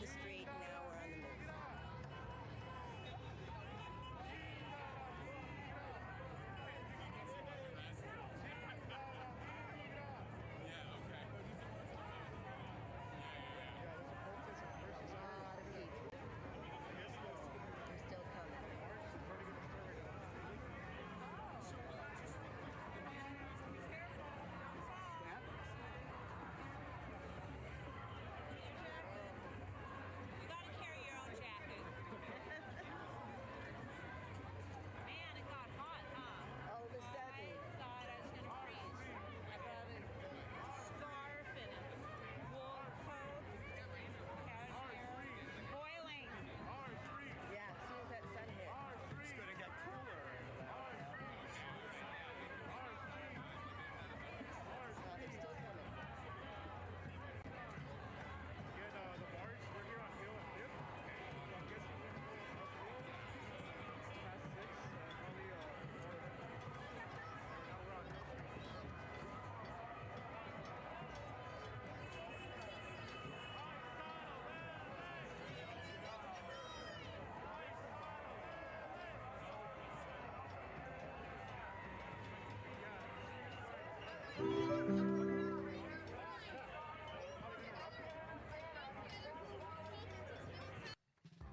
the street, and now we're on the move.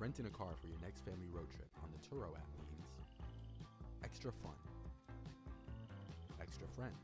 Renting a car for your next family road trip on the Turo app means extra fun, extra friends,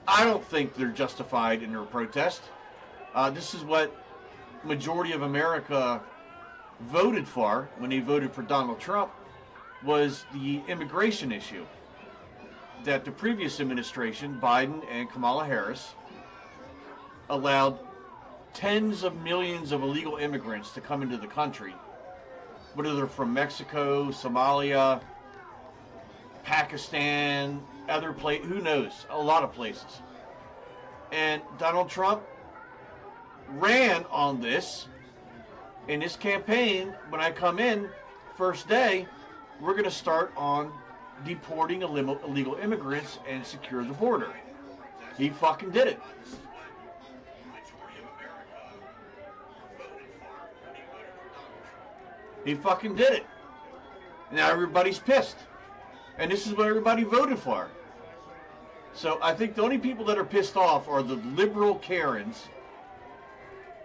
I don't think they're justified in their protest. This is what majority of America voted for when they voted for Donald Trump, was the immigration issue. That the previous administration, Biden and Kamala Harris, allowed tens of millions of illegal immigrants to come into the country, whether they're from Mexico, Somalia, Pakistan, other places, who knows, a lot of places. And Donald Trump ran on this. In this campaign, when I come in, first day, we're going to start on deporting illegal immigrants and secure the border. He fucking did it. He fucking did it. Now everybody's pissed. And this is what everybody voted for. So I think the only people that are pissed off are the liberal Karens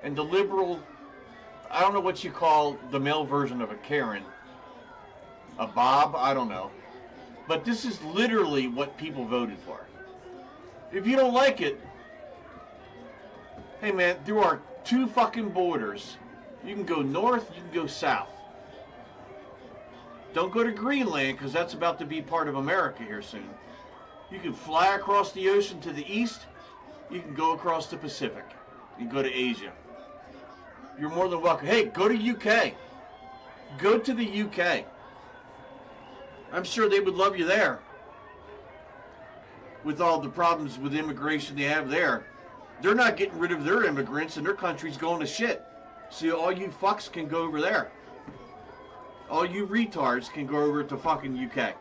and the liberal, I don't know what you call the male version of a Karen. A Bob? I don't know. But this is literally what people voted for. If you don't like it, hey man, there are two fucking borders. You can go north, you can go south. Don't go to Greenland, because that's about to be part of America here soon. You can fly across the ocean to the east. You can go across the Pacific. You can go to Asia. You're more than welcome. Hey, go to UK. Go to the UK. I'm sure they would love you there. With all the problems with immigration they have there. They're not getting rid of their immigrants, and their country's going to shit. So all you fucks can go over there. All you retards can go over to fucking UK.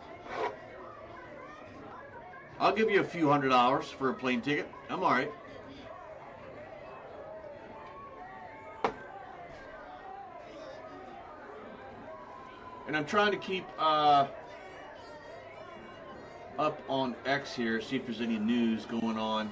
I'll give you a few $100s for a plane ticket. I'm alright. And I'm trying to keep up on X here, see if there's any news going on.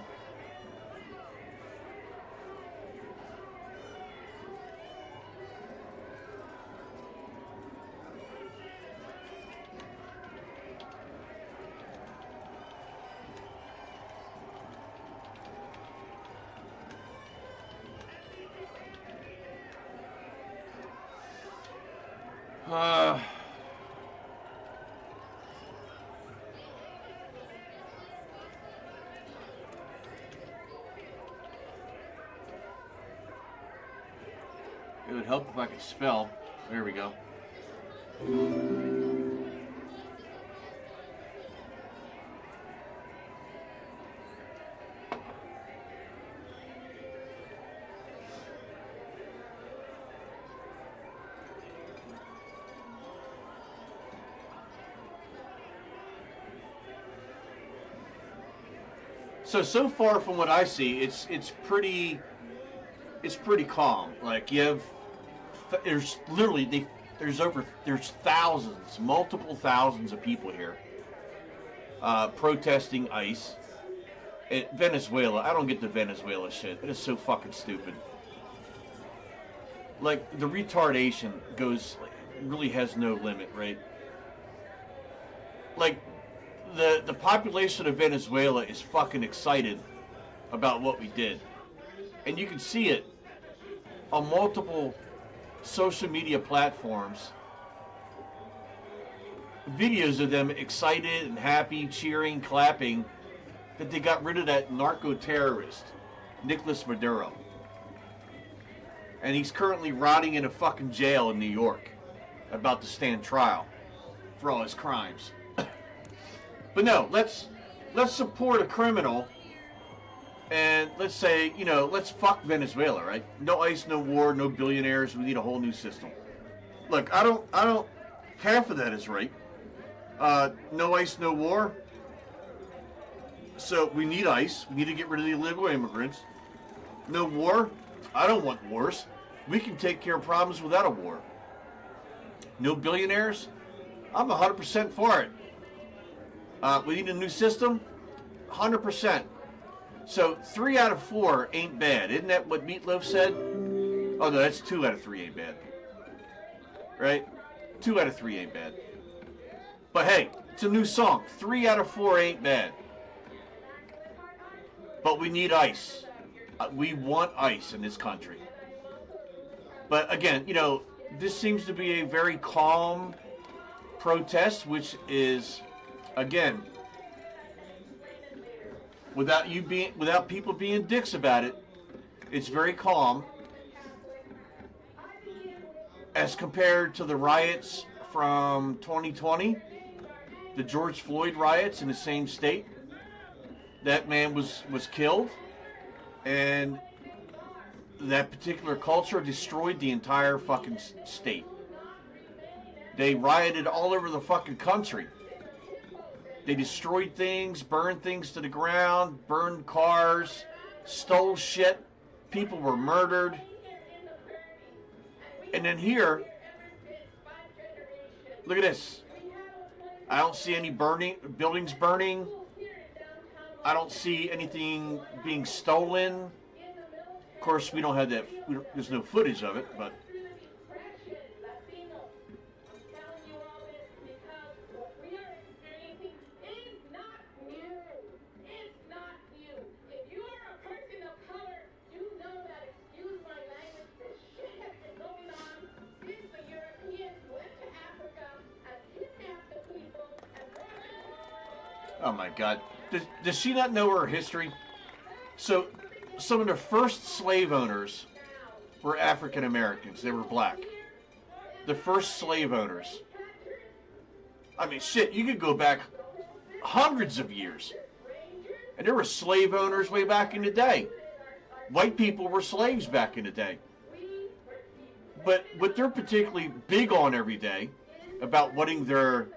It would help if I could spell. There we go. So far from what I see, it's pretty calm. Like you have, there's literally there's thousands, multiple thousands of people here protesting ICE. Venezuela, I don't get the Venezuela shit. It is so fucking stupid. Like the retardation really has no limit, right? Like the population of Venezuela is fucking excited about what we did. And you can see it on multiple social media platforms. Videos of them excited and happy, cheering, clapping that they got rid of that narco-terrorist, Nicolas Maduro. And he's currently rotting in a fucking jail in New York, about to stand trial for all his crimes. But no, let's support a criminal, and let's say, let's fuck Venezuela, right? No ICE, no war, no billionaires. We need a whole new system. Look, I don't. Half of that is right. No ICE, no war. So we need ICE. We need to get rid of the illegal immigrants. No war. I don't want wars. We can take care of problems without a war. No billionaires. I'm 100% for it. We need a new system. 100%. So 3 out of 4 ain't bad. Isn't that what Meatloaf said? Oh no, that's 2 out of 3 ain't bad. Right? 2 out of 3 ain't bad. But hey, it's a new song. 3 out of 4 ain't bad. But we need ICE. We want ICE in this country. But again, you know, this seems to be a very calm protest, which is, again, without people being dicks about it, it's very calm as compared to the riots from 2020, the George Floyd riots in the same state. That man was killed, and that particular culture destroyed the entire fucking state. They rioted all over the fucking country. They destroyed things, burned things to the ground, burned cars, stole shit. People were murdered. And then here, look at this. I don't see any buildings burning. I don't see anything being stolen. Of course, we don't have that. There's no footage of it, but. Oh my God. Does she not know her history? So, some of the first slave owners were African Americans. They were black. The first slave owners. I mean, shit, you could go back hundreds of years. And there were slave owners way back in the day. White people were slaves back in the day. But what they're particularly big on every day about wanting their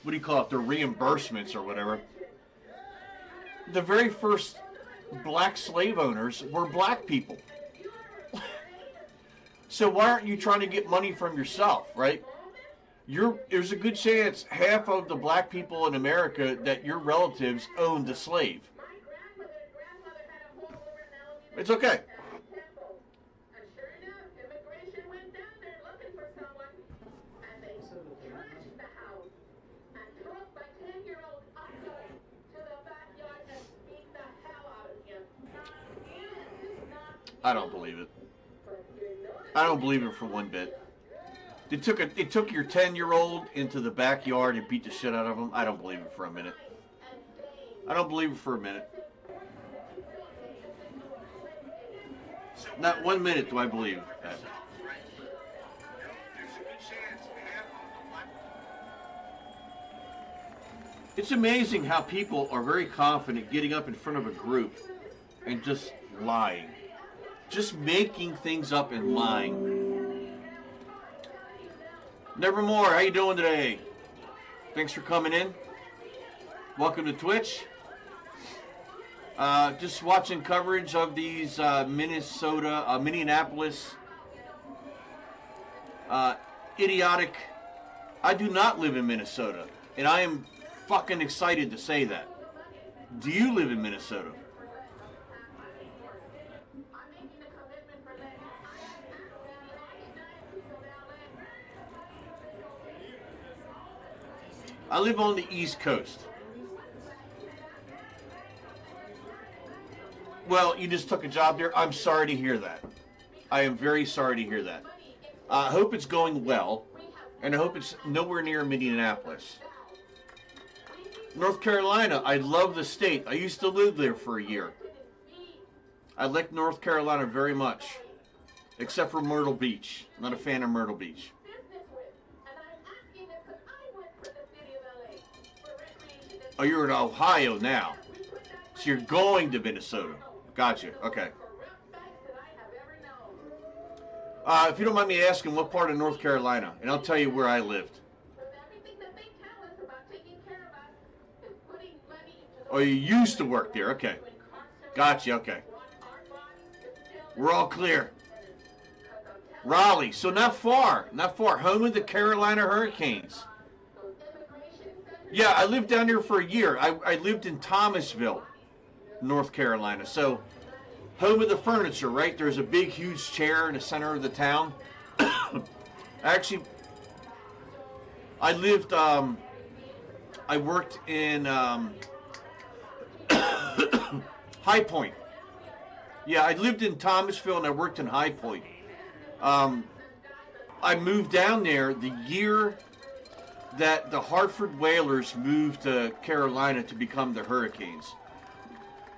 what do you call it, their reimbursements or whatever. The very first black slave owners were black people. So why aren't you trying to get money from yourself, right? There's a good chance half of the black people in America that your relatives owned a slave. It's okay. I don't believe it. I don't believe it for one bit. They took your 10-year-old into the backyard and beat the shit out of him. I don't believe it for a minute. I don't believe it for a minute. Not 1 minute do I believe that. It's amazing how people are very confident getting up in front of a group and just lying. Just making things up and lying. Nevermore, how you doing today? Thanks for coming in. Welcome to Twitch. Just watching coverage of these Minneapolis idiotic. I do not live in Minnesota, and I am fucking excited to say that. Do you live in Minnesota? I live on the East Coast. Well, you just took a job there? I'm sorry to hear that. I am very sorry to hear that. I hope it's going well, and I hope it's nowhere near Minneapolis. North Carolina, I love the state. I used to live there for a year. I like North Carolina very much, except for Myrtle Beach. I'm not a fan of Myrtle Beach. Oh, you're in Ohio now. So you're going to Minnesota. Gotcha. Okay. If you don't mind me asking, what part of North Carolina? And I'll tell you where I lived. Oh, you used to work there. Okay. Gotcha. Okay. We're all clear. Raleigh. So not far. Not far. Home of the Carolina Hurricanes. Yeah, I lived down there for a year. I lived in Thomasville, North Carolina. So, home of the furniture, right? There's a big, huge chair in the center of the town. Actually, I lived I worked in High Point. Yeah, I lived in Thomasville and I worked in High Point. I moved down there the year that the Hartford Whalers moved to Carolina to become the Hurricanes.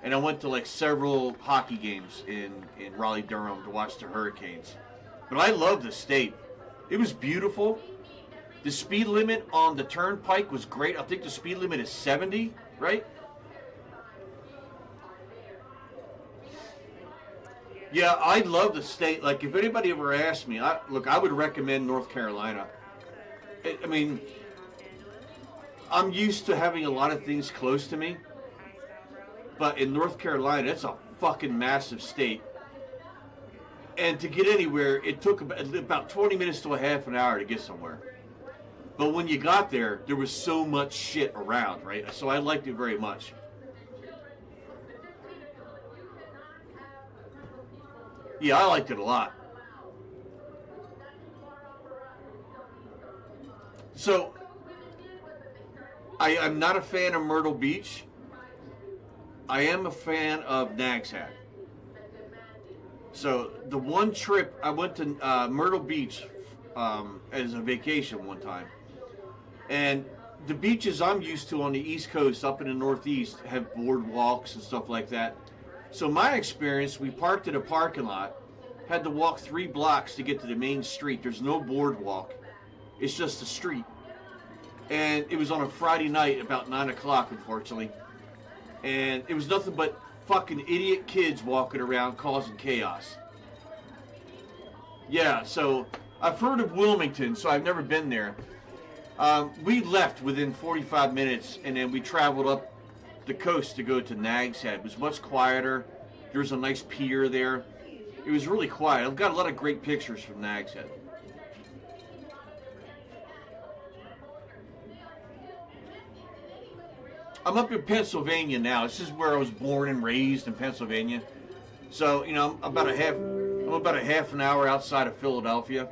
And I went to like several hockey games in Raleigh-Durham to watch the Hurricanes. But I love the state. It was beautiful. The speed limit on the turnpike was great. I think the speed limit is 70, right? Yeah, I love the state. Like, if anybody ever asked me, I would recommend North Carolina. I mean, I'm used to having a lot of things close to me. But in North Carolina, it's a fucking massive state. And to get anywhere, it took about 20 minutes to a half an hour to get somewhere. But when you got there, there was so much shit around, right? So I liked it very much. Yeah, I liked it a lot. So, I'm not a fan of Myrtle Beach. I am a fan of Nags Head. So, the one trip, I went to Myrtle Beach as a vacation one time. And the beaches I'm used to on the East Coast, up in the Northeast, have boardwalks and stuff like that. So my experience, we parked at a parking lot, had to walk 3 blocks to get to the main street. There's no boardwalk. It's just a street. And it was on a Friday night about 9 o'clock, unfortunately. And it was nothing but fucking idiot kids walking around causing chaos. Yeah, so I've heard of Wilmington, so I've never been there. We left within 45 minutes, and then we traveled up the coast to go to Nags Head. It was much quieter. There was a nice pier there. It was really quiet. I've got a lot of great pictures from Nags Head. I'm up in Pennsylvania now. This is where I was born and raised, in Pennsylvania. So, you know, I'm about a half an hour outside of Philadelphia.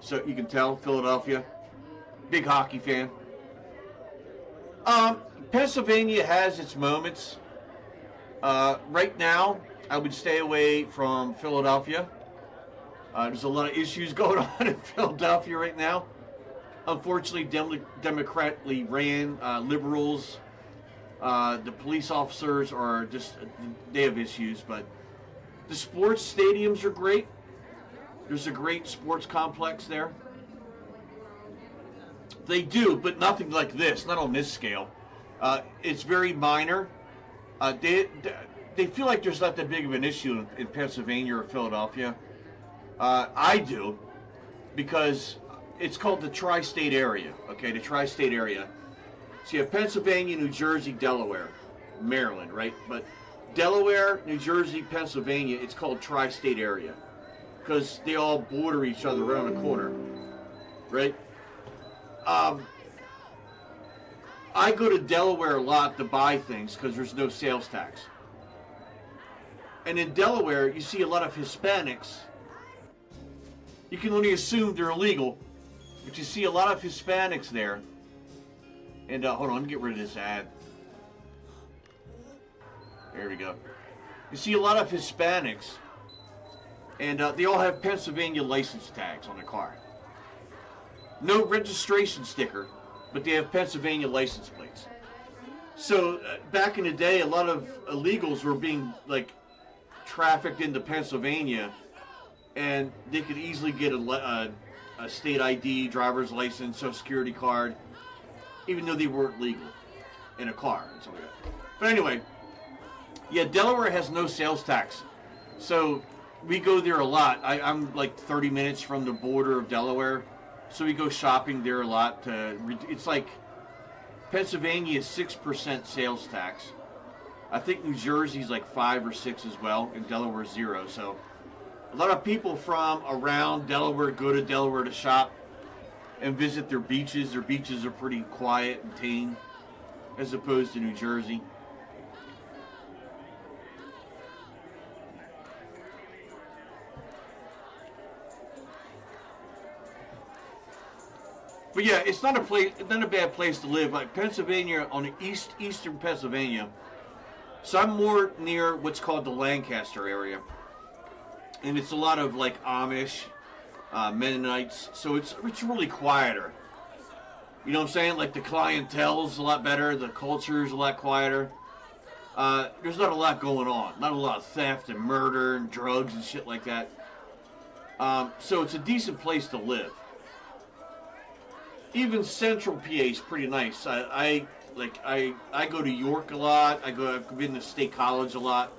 So you can tell, Philadelphia. Big hockey fan. Pennsylvania has its moments. Right now, I would stay away from Philadelphia. There's a lot of issues going on in Philadelphia right now. Unfortunately, democratically ran liberals. The police officers are just, they have issues, but the sports stadiums are great. There's a great sports complex there. They do, but nothing like this, not on this scale. It's very minor. They feel like there's not that big of an issue in Pennsylvania or Philadelphia. I do, because it's called the tri-state area, okay, the tri-state area. So you have Pennsylvania, New Jersey, Delaware, Maryland, right? But Delaware, New Jersey, Pennsylvania, it's called tri-state area because they all border each other around the corner, right? I go to Delaware a lot to buy things because there's no sales tax. And in Delaware, you see a lot of Hispanics. You can only assume they're illegal, but you see a lot of Hispanics there. And hold on, let me get rid of this ad. There we go. You see a lot of Hispanics, and they all have Pennsylvania license tags on their car. No registration sticker, but they have Pennsylvania license plates. So back in the day, a lot of illegals were being like trafficked into Pennsylvania, and they could easily get a state ID, driver's license, social security card, even though they weren't legal in a car and something like that. But anyway, yeah, Delaware has no sales tax, so we go there a lot. I'm like 30 minutes from the border of Delaware, so we go shopping there a lot. It's like Pennsylvania is 6% sales tax. I think New Jersey's like 5 or 6 as well, and Delaware 0. So a lot of people from around Delaware go to Delaware to shop and visit their beaches. Their beaches are pretty quiet and tame, as opposed to New Jersey. But yeah, it's not a place, not a bad place to live. Like Pennsylvania, on the eastern Pennsylvania. So I'm more near what's called the Lancaster area, and it's a lot of like Amish, Mennonites. So it's really quieter. You know what I'm saying? Like the clientele's a lot better, the culture's a lot quieter. There's not a lot going on, not a lot of theft and murder and drugs and shit like that. So it's a decent place to live. Even Central PA is pretty nice. I go to York a lot. I've been to State College a lot,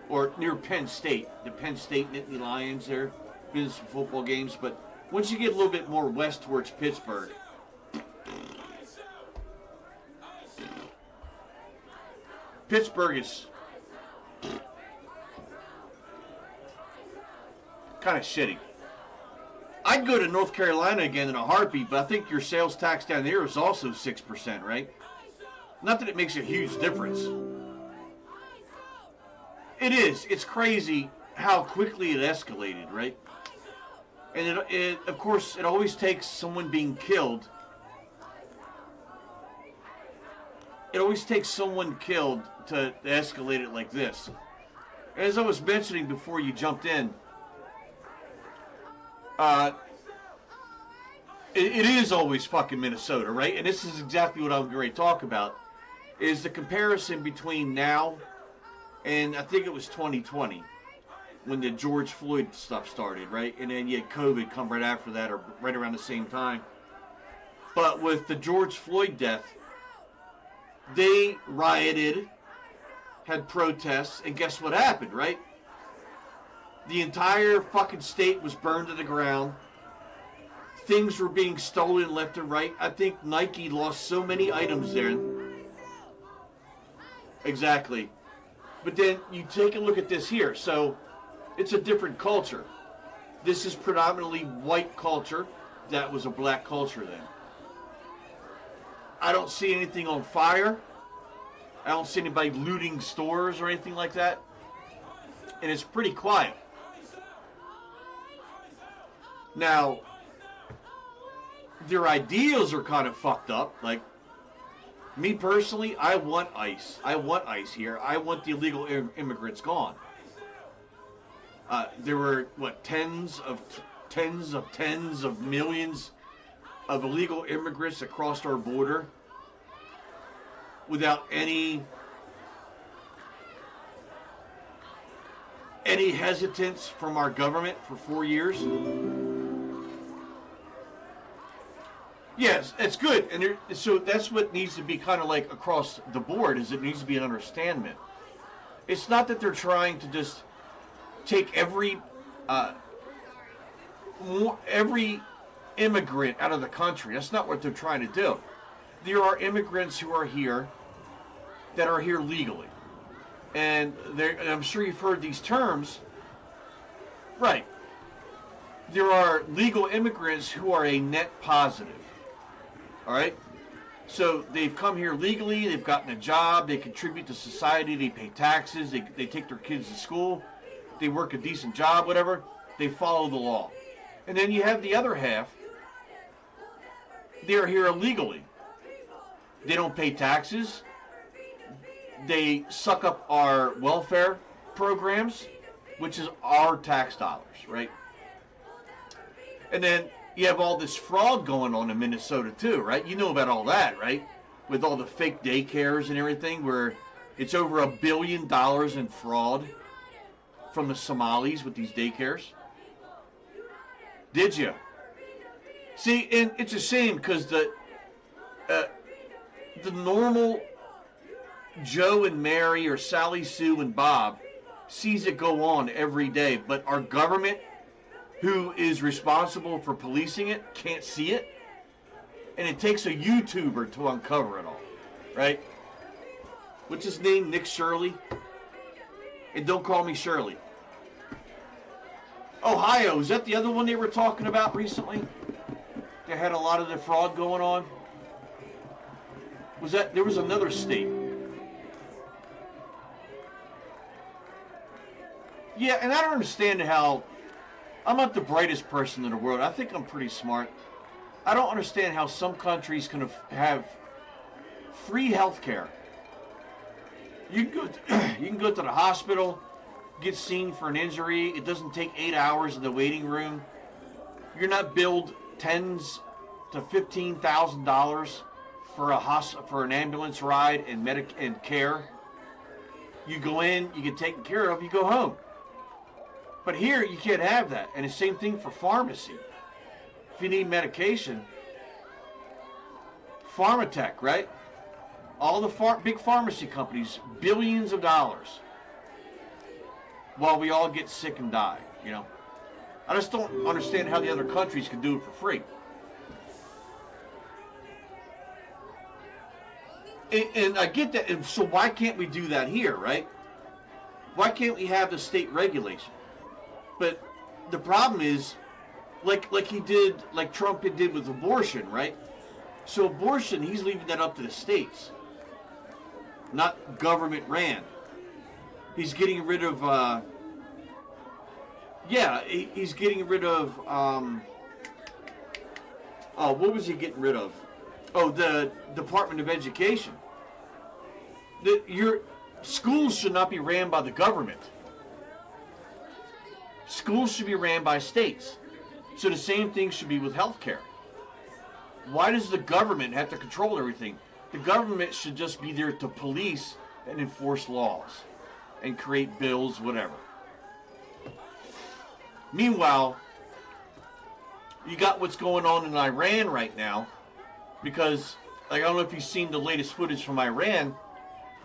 or near Penn State, the Penn State Nittany Lions. There, been to some football games. But once you get a little bit more west towards Pittsburgh, Pittsburgh is kind of shitty. I'd go to North Carolina again in a heartbeat, but I think your sales tax down there is also 6%, right? Not that it makes a huge difference. It is. It's crazy how quickly it escalated, right? And it of course, it always takes someone being killed. It always takes someone killed to escalate it like this. As I was mentioning before you jumped in, it is always fucking Minnesota, right? And this is exactly what I'm going to talk about, is the comparison between now and I think it was 2020 when the George Floyd stuff started, right? And then you had COVID come right after that or right around the same time. But with the George Floyd death, they rioted, had protests, and guess what happened, right? The entire fucking state was burned to the ground. Things were being stolen left and right. I think Nike lost so many items there. Exactly. But then you take a look at this here. So it's a different culture. This is predominantly white culture. That was a black culture then. I don't see anything on fire. I don't see anybody looting stores or anything like that. And it's pretty quiet. Now, their ideals are kind of fucked up. Like, me personally, I want ICE. I want ICE here. I want the illegal immigrants gone. There were, what, tens of millions of illegal immigrants across our border without any hesitance from our government for 4 years. Yes, it's good, and so that's what needs to be kind of like across the board. Is it needs to be an understanding. It's not that they're trying to just take every immigrant out of the country. That's not what they're trying to do. There are immigrants who are here that are here legally, and I'm sure you've heard these terms, right? There are legal immigrants who are a net positive. All right, so they've come here legally, they've gotten a job, they contribute to society, they pay taxes, they take their kids to school, they work a decent job, whatever, they follow the law. And then you have the other half, they're here illegally. They don't pay taxes, they suck up our welfare programs, which is our tax dollars, right? And then you have all this fraud going on in Minnesota too, right? You know about all that, right? With all the fake daycares and everything, where it's over $1 billion in fraud from the Somalis with these daycares. Did you? See, and it's a shame because the normal Joe and Mary or Sally Sue and Bob sees it go on every day, but our government, who is responsible for policing it, can't see it. And it takes a YouTuber to uncover it all, right? What's his name? Nick Shirley? And don't call me Shirley. Ohio, is that the other one they were talking about recently? They had a lot of the fraud going on? There was another state. Yeah, and I don't understand how, I'm not the brightest person in the world. I think I'm pretty smart. I don't understand how some countries can have free health care. You can you can go to the hospital, get seen for an injury. It doesn't take 8 hours in the waiting room. You're not billed tens to $15,000 for an ambulance ride and care. You go in, you get taken care of, you go home. But here you can't have that, and the same thing for pharmacy. If you need medication, Pharmatech, right? All the big pharmacy companies, billions of dollars, while we all get sick and die, you know. I just don't understand how the other countries can do it for free. And I get that, and so why can't we do that here, right? Why can't we have the state regulation? But the problem is, like Trump did with abortion, right? So abortion, he's leaving that up to the states, not government ran. He's getting rid of, he's getting rid of, what was he getting rid of? Oh, the Department of Education. Your schools should not be ran by the government. Schools should be ran by states. So the same thing should be with healthcare. Why does the government have to control everything? The government should just be there to police and enforce laws and create bills, whatever. Meanwhile, you got what's going on in Iran right now, because, like, I don't know if you've seen the latest footage from Iran.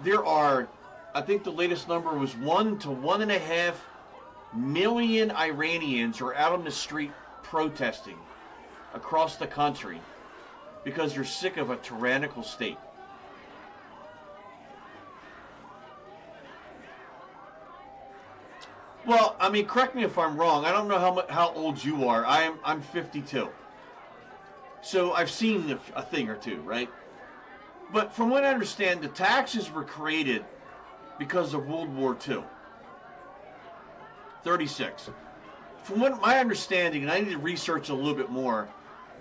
There are, I think the latest number was 1 to 1.5 million Iranians are out on the street protesting across the country because they're sick of a tyrannical state. Well, I mean, correct me if I'm wrong. I don't know how old you are. I'm 52. So I've seen a thing or two, right? But from what I understand, the taxes were created because of World War II. 36. From what my understanding, and I need to research a little bit more,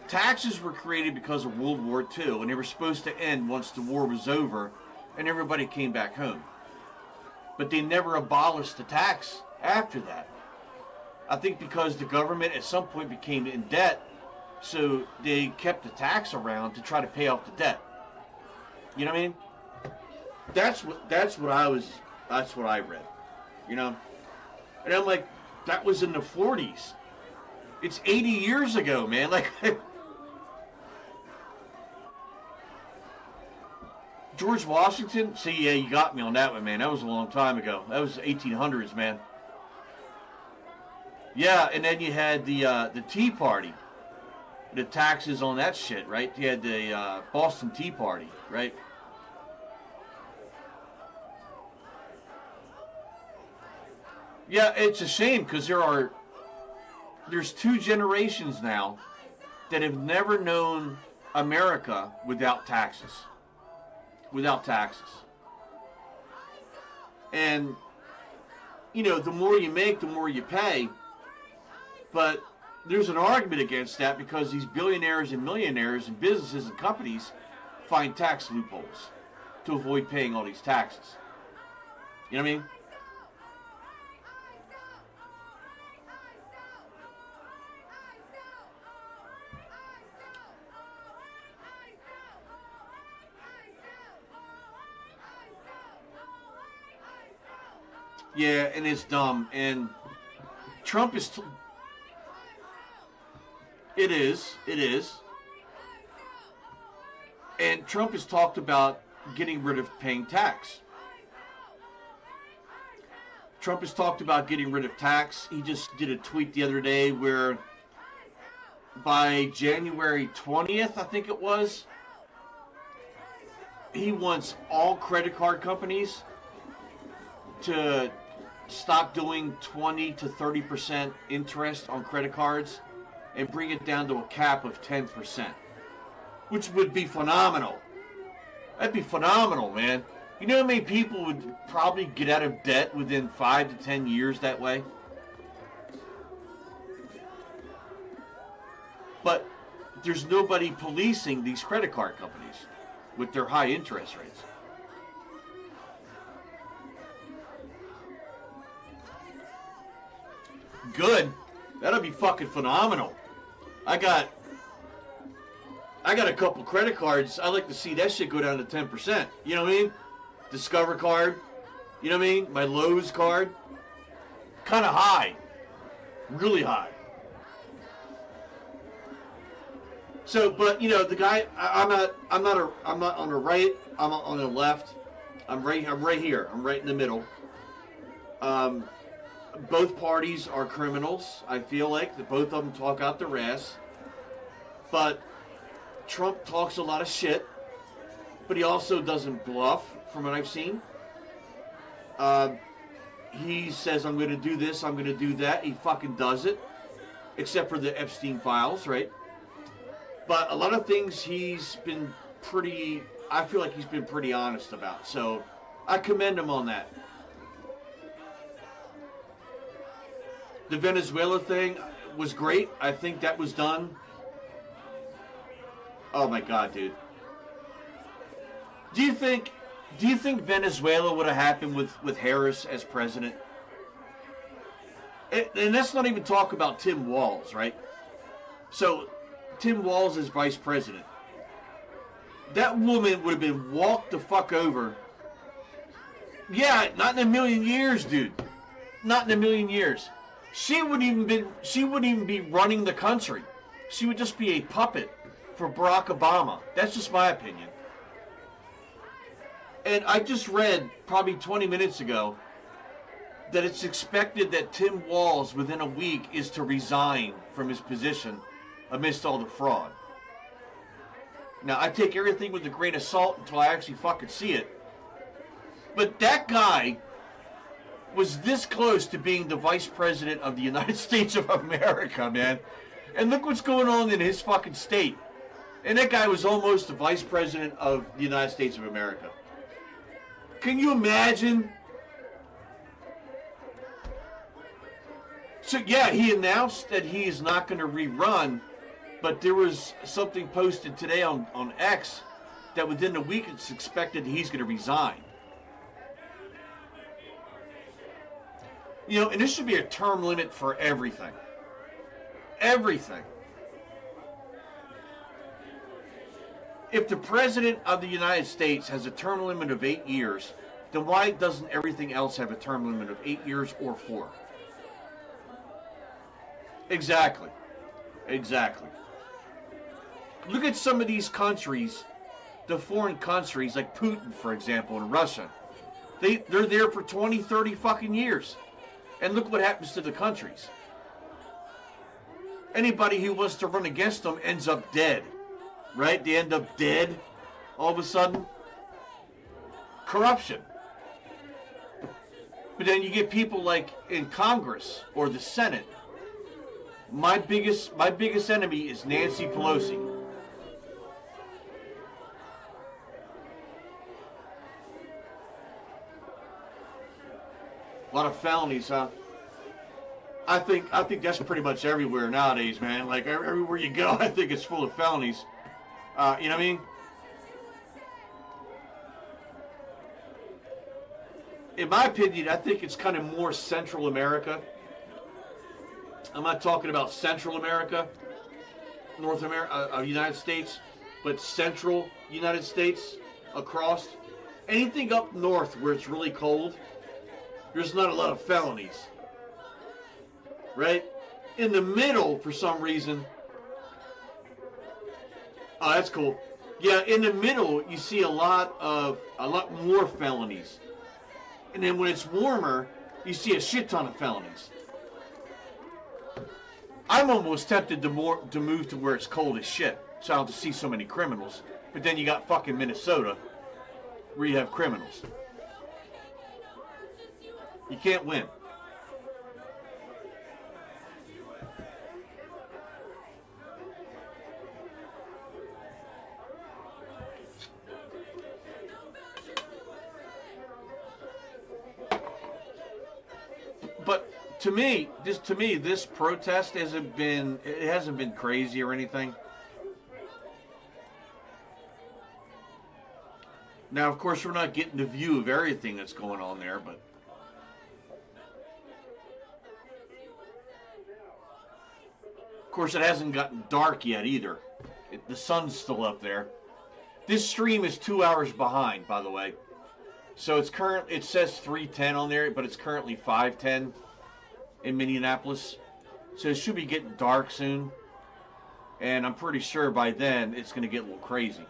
taxes were created because of World War II, and they were supposed to end once the war was over and everybody came back home. But they never abolished the tax after that. I think because the government at some point became in debt, so they kept the tax around to try to pay off the debt. You know what I mean? That's what I read. You know? And I'm like, that was in the 40s. It's 80 years ago, man. Like, George Washington? See, yeah, you got me on that one, man. That was a long time ago. That was the 1800s, man. Yeah, and then you had the Tea Party. The taxes on that shit, right? You had the Boston Tea Party, right? Yeah, it's a shame because there's 2 generations now that have never known America without taxes. Without taxes. And, you know, the more you make, the more you pay. But there's an argument against that because these billionaires and millionaires and businesses and companies find tax loopholes to avoid paying all these taxes. You know what I mean? Yeah, and it's dumb. And Trump is... It is. And Trump has talked about getting rid of paying tax. Trump has talked about getting rid of tax. He just did a tweet the other day where by January 20th, I think it was, he wants all credit card companies to stop doing 20 to 30% interest on credit cards and bring it down to a cap of 10%, which would be phenomenal. That'd be phenomenal, man. You know how many people would probably get out of debt within 5 to 10 years that way? But there's nobody policing these credit card companies with their high interest rates. Good. That'll be fucking phenomenal. I got a couple credit cards. I like to see that shit go down to 10%. You know what I mean? Discover card. You know what I mean? My Lowe's card. Kind of high. Really high. So, but you know, the guy, I'm not on the right. I'm on the left. I'm right here. I'm right in the middle. Both parties are criminals. I feel like that both of them talk out their ass. But Trump talks a lot of shit, but he also doesn't bluff, from what I've seen. He says, I'm going to do this, I'm going to do that. He fucking does it, except for the Epstein files, right? But a lot of things he's been I feel like he's been pretty honest about. So I commend him on that. The Venezuela thing was great. I think that was done. Oh my God, dude. Do you think Venezuela would have happened with Harris as president? And let's not even talk about Tim Walz, right? So, Tim Walz is vice president. That woman would have been walked the fuck over. Yeah, not in a million years, dude. Not in a million years. She wouldn't even be running the country. She would just be a puppet for Barack Obama. That's just my opinion. And I just read, probably 20 minutes ago, that it's expected that Tim Walz, within a week, is to resign from his position amidst all the fraud. Now, I take everything with a grain of salt until I actually fucking see it. But that guy was this close to being the vice president of the United States of America, man. And look what's going on in his fucking state. And that guy was almost the vice president of the United States of America. Can you imagine? So, yeah, he announced that he is not going to rerun, but there was something posted today on X that within a week it's expected he's going to resign. You know, and this should be a term limit for everything. Everything. If the President of the United States has a term limit of 8 years, then why doesn't everything else have a term limit of 8 years or 4? Exactly. Exactly. Look at some of these countries, the foreign countries, like Putin, for example, in Russia. They're there for 20, 30 fucking years. And look what happens to the countries. Anybody who wants to run against them ends up dead. Right? They end up dead all of a sudden. Corruption. But then you get people like in Congress or the Senate. My biggest enemy is Nancy Pelosi. A lot of felonies, huh? I think that's pretty much everywhere nowadays, man. Like everywhere you go, I think it's full of felonies. You know what I mean? In my opinion, I think it's kind of more Central America. I'm not talking about Central America, North America, United States, but Central United States across. Anything up north where it's really cold, there's not a lot of felonies. Right? In the middle, for some reason. Oh, that's cool. Yeah, in the middle, you see a lot more felonies. And then when it's warmer, you see a shit ton of felonies. I'm almost tempted to move to where it's cold as shit, so I don't have to see so many criminals. But then you got fucking Minnesota, where you have criminals. You can't win. But to me, this protest hasn't been crazy or anything. Now, of course, we're not getting the view of everything that's going on there, but of course, it hasn't gotten dark yet either. The sun's still up there. This stream is 2 hours behind, by the way. So it says 3:10 on there, but it's currently 5:10 in Minneapolis. So it should be getting dark soon. And I'm pretty sure by then it's going to get a little crazy.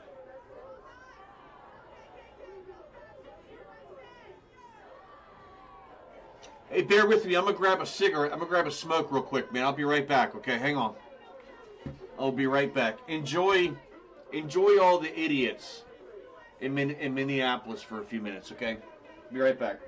Hey, bear with me. I'm going to grab a cigarette. I'm going to grab a smoke real quick, man. I'll be right back, okay? Hang on. I'll be right back. Enjoy all the idiots in Minneapolis for a few minutes, okay? Be right back.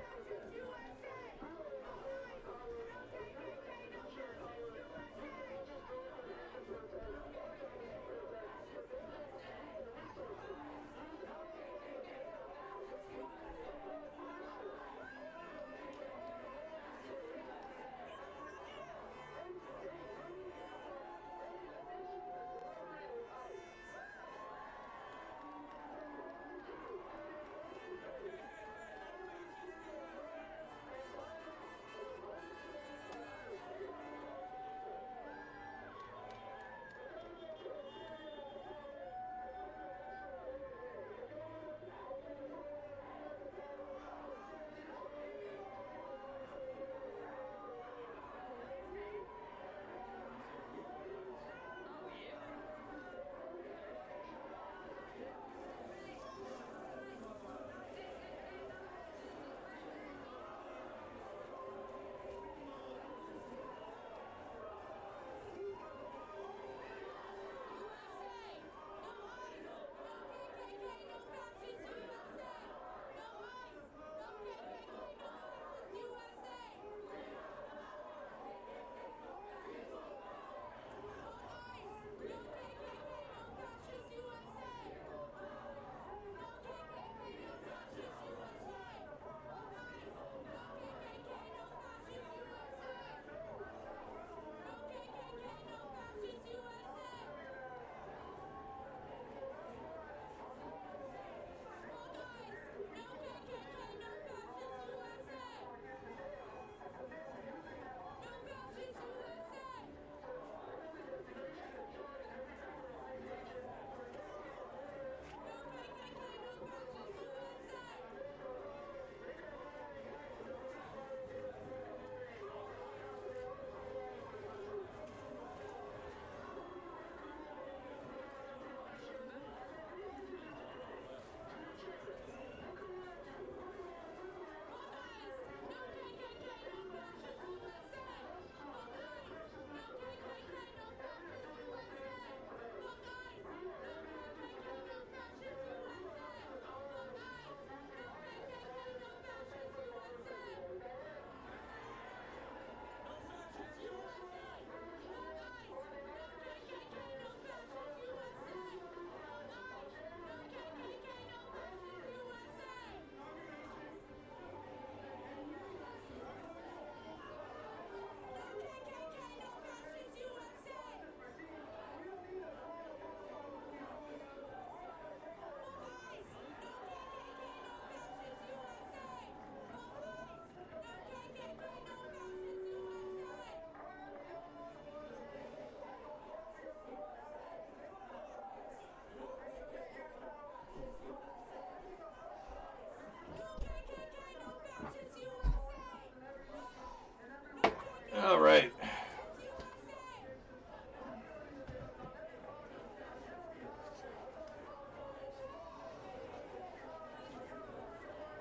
All right.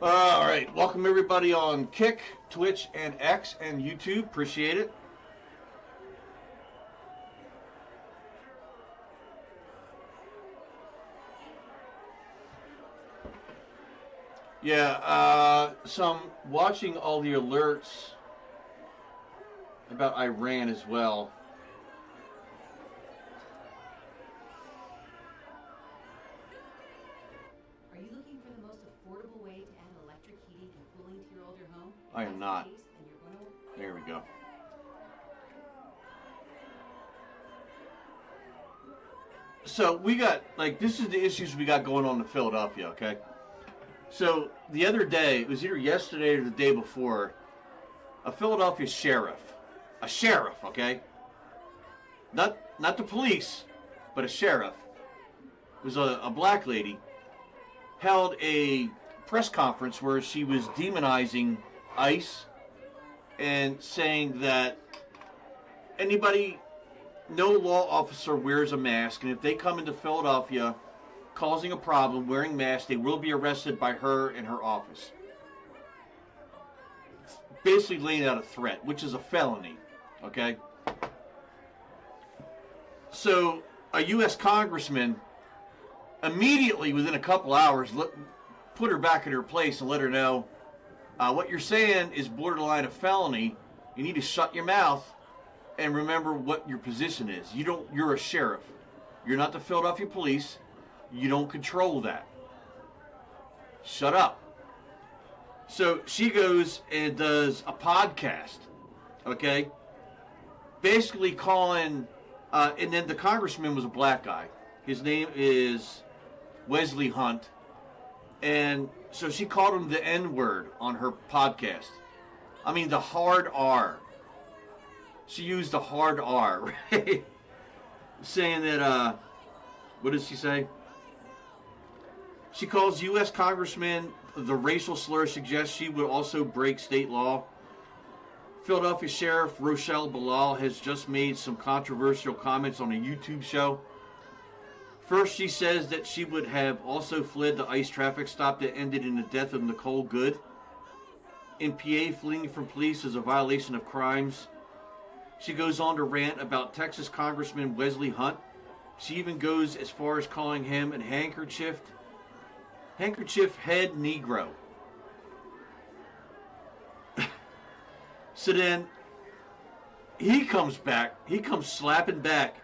All right. Welcome everybody on Kick, Twitch, and X, and YouTube. Appreciate it. Yeah, so I'm watching all the alerts about Iran as well. Are you looking for the most affordable way to add electric heating and cooling to your older home? I am not. Then There we go. So we got, like, this is the issues we got going on in Philadelphia, okay? So the other day, it was either yesterday or the day before, a Philadelphia sheriff, okay, not the police, but a sheriff, it was a black lady, held a press conference where she was demonizing ICE and saying that no law officer wears a mask, and if they come into Philadelphia causing a problem wearing masks, they will be arrested by her in her office. Basically laying out a threat, which is a felony, okay? So a U.S. congressman immediately, within a couple hours, put her back in her place and let her know, what you're saying is borderline a felony. You need to shut your mouth and remember what your position is. You're a sheriff. You're not the Philadelphia police. You don't control that. Shut up. So she goes and does a podcast, okay? Basically calling, and then the congressman was a black guy. His name is Wesley Hunt. And so she called him the N-word on her podcast. I mean, the hard R. She used the hard R, right? Saying that, what does she say? She calls U.S. Congressman the racial slur, suggests she would also break state law. Philadelphia Sheriff Rochelle Bilal has just made some controversial comments on a YouTube show. First, she says that she would have also fled the ICE traffic stop that ended in the death of Nicole Good. In PA, fleeing from police is a violation of crimes. She goes on to rant about Texas Congressman Wesley Hunt. She even goes as far as calling him a handkerchief head Negro. So then he comes slapping back.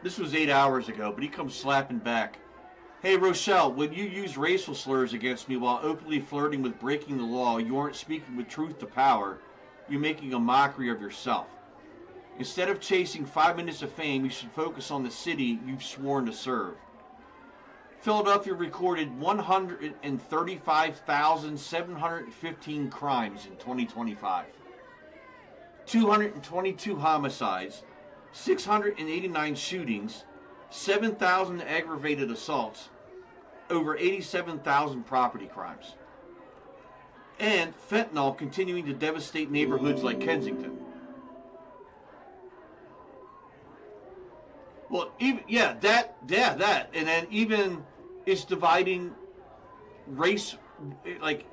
This was 8 hours ago, but he comes slapping back. Hey, Rochelle, when you use racial slurs against me while openly flirting with breaking the law, you aren't speaking with truth to power. You're making a mockery of yourself. Instead of chasing 5 minutes of fame, you should focus on the city you've sworn to serve. Philadelphia recorded 135,715 crimes in 2025. 222 homicides, 689 shootings, 7,000 aggravated assaults, over 87,000 property crimes. And fentanyl continuing to devastate neighborhoods like Kensington. Well, that. And then even it's dividing race, like,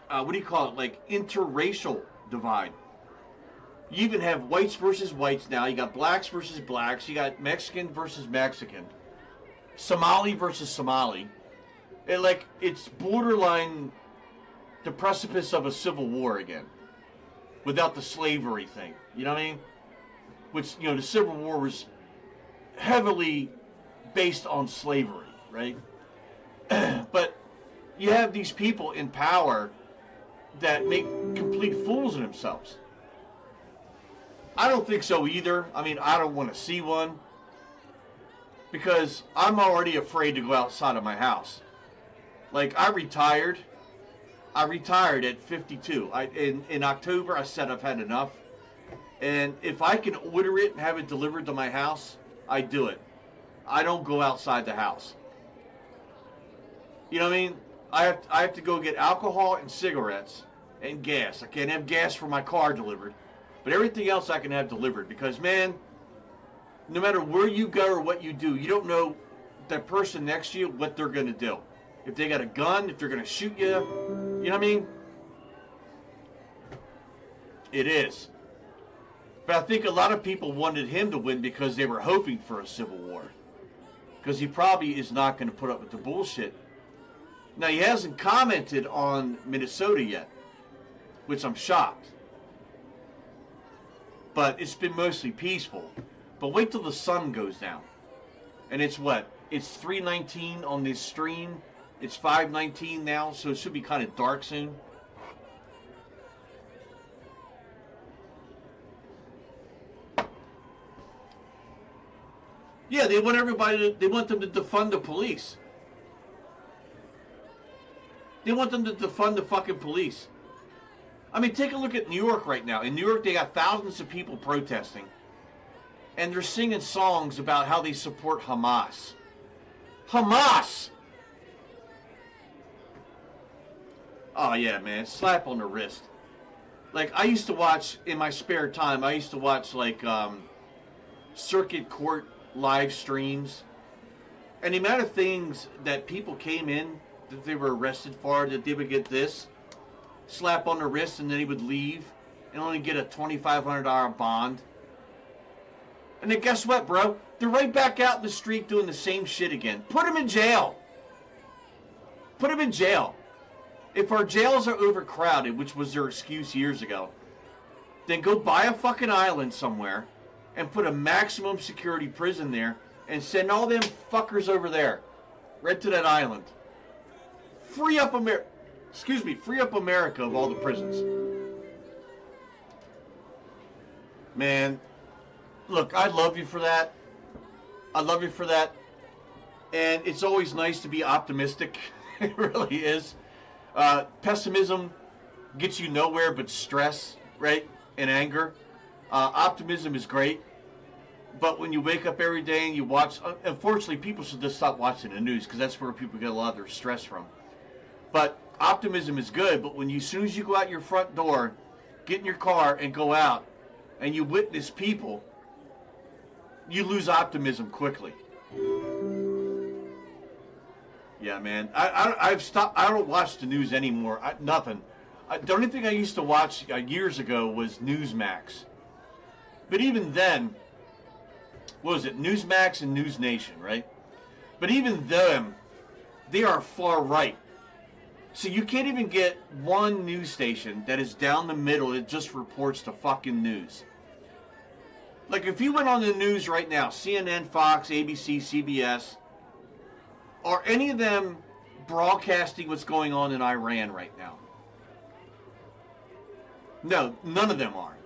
what do you call it? Like interracial divide. You even have whites versus whites now. You got blacks versus blacks. You got Mexican versus Mexican. Somali versus Somali. It's borderline the precipice of a civil war again. Without the slavery thing. You know what I mean? Which, the Civil War was heavily based on slavery, right? But you have these people in power that make complete fools of themselves. I don't think so either. I mean, I don't want to see one because I'm already afraid to go outside of my house. Like, I retired at 52. In October, I said I've had enough. And if I can order it and have it delivered to my house, I do it. I don't go outside the house. You know what I mean? I have to go get alcohol and cigarettes and gas. I can't have gas for my car delivered. But everything else I can have delivered. Because, man, no matter where you go or what you do, you don't know that person next to you, what they're going to do. If they got a gun, if they're going to shoot you. You know what I mean? It is. But I think a lot of people wanted him to win because they were hoping for a civil war. Because he probably is not going to put up with the bullshit. Now, he hasn't commented on Minnesota yet, which I'm shocked. But it's been mostly peaceful. But wait till the sun goes down. And it's what? It's 3:19 on this stream. It's 5:19 now, so it should be kind of dark soon. Yeah, they want them to defund the police. They want them to defund the fucking police. I mean, take a look at New York right now. In New York, they got thousands of people protesting. And they're singing songs about how they support Hamas. Hamas! Oh, yeah, man. Slap on the wrist. Like, I used to watch, in my spare time, I used to watch, like, circuit court live streams. And the amount of things that people came in that they were arrested for, that they would get this, slap on the wrist, and then he would leave and only get a $2,500 bond. And then guess what, bro? They're right back out in the street doing the same shit again. Put them in jail. Put them in jail. If our jails are overcrowded, which was their excuse years ago, then go buy a fucking island somewhere and put a maximum security prison there and send all them fuckers over there. Right to that island. Free up America. Excuse me, free up America of all the prisons. Man, look, I love you for that. I love you for that. And it's always nice to be optimistic. It really is. Pessimism gets you nowhere but stress, right? And anger. Optimism is great. But when you wake up every day and you watch... unfortunately, people should just stop watching the news because that's where people get a lot of their stress from. But optimism is good, but when you, as soon as you go out your front door, get in your car and go out, and you witness people, you lose optimism quickly. Yeah, man. I've stopped. I don't watch the news anymore. Nothing. The only thing I used to watch years ago was Newsmax. But even then, what was it? Newsmax and News Nation, right? But even them, they are far right. So you can't even get one news station that is down the middle that just reports the fucking news. Like if you went on the news right now, CNN, Fox, ABC, CBS, are any of them broadcasting what's going on in Iran right now? No, none of them are.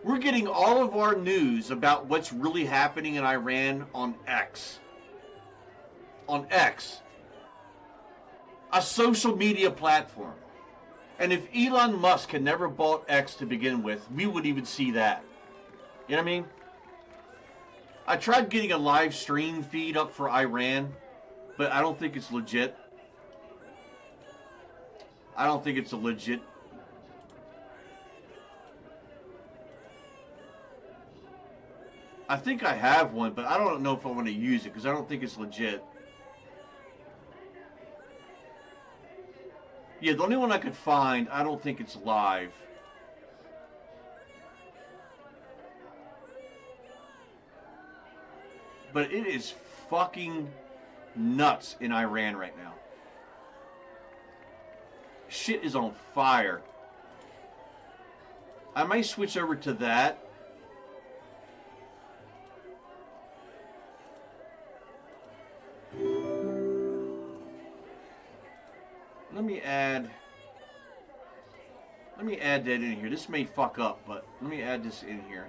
We're getting all of our news about what's really happening in Iran on X. On X. A social media platform. And if Elon Musk had never bought X to begin with, we wouldn't even see that. You know what I mean? I tried getting a live stream feed up for Iran, but I don't think it's legit. I don't think it's a legit. I think I have one, but I don't know if I want to use it because I don't think it's legit. Yeah, the only one I could find, I don't think it's live. But it is fucking nuts in Iran right now. Shit is on fire. I might switch over to that. Let me add that in here. This may fuck up, but let me add this in here.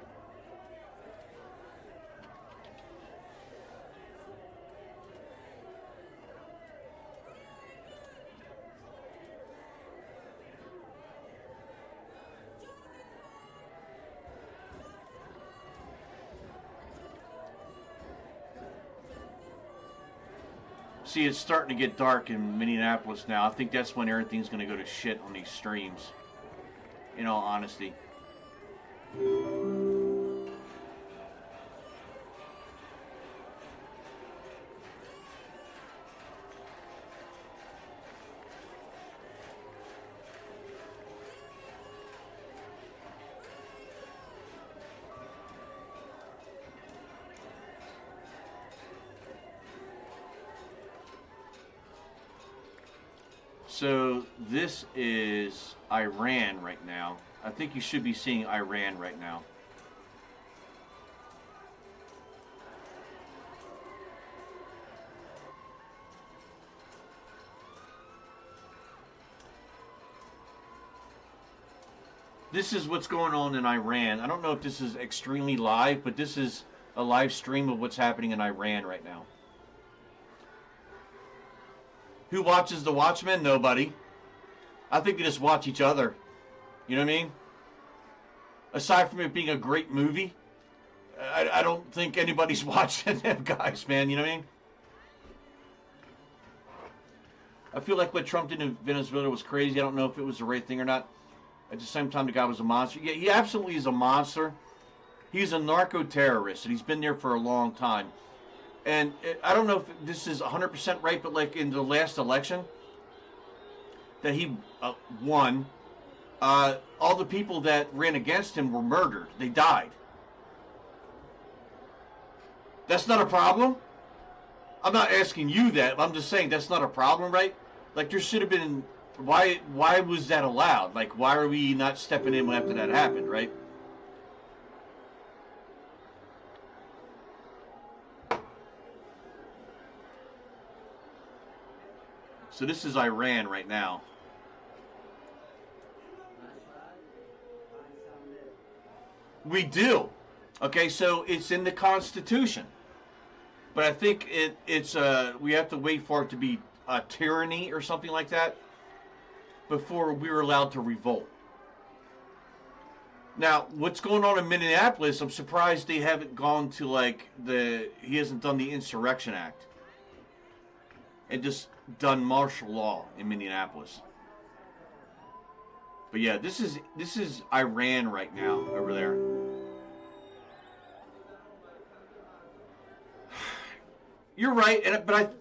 See, it's starting to get dark in Minneapolis now. I think that's when everything's going to go to shit on these streams. In all honesty. So this is Iran right now. I think you should be seeing Iran right now. This is what's going on in Iran. I don't know if this is extremely live, but this is a live stream of what's happening in Iran right now. Who watches The Watchmen? Nobody. I think they just watch each other. You know what I mean? Aside from it being a great movie, I don't think anybody's watching them guys, man. You know what I mean? I feel like what Trump did in Venezuela was crazy. I don't know if it was the right thing or not. At the same time, the guy was a monster. Yeah, he absolutely is a monster. He's a narco-terrorist, and he's been there for a long time. And I don't know if this is 100% right, but like in the last election that he won, all the people that ran against him were murdered. They died. That's not a problem? I'm not asking you that. I'm just saying that's not a problem, right? Like there should have been... Why was that allowed? Like, why are we not stepping in after that happened, right? So this is Iran right now. We do. Okay, so it's in the Constitution. But I think it's we have to wait for it to be a tyranny or something like that before we were allowed to revolt. Now, what's going on in Minneapolis, I'm surprised they haven't gone to like he hasn't done the Insurrection Act and just done martial law in Minneapolis. But yeah, this is Iran right now over there. You're right, but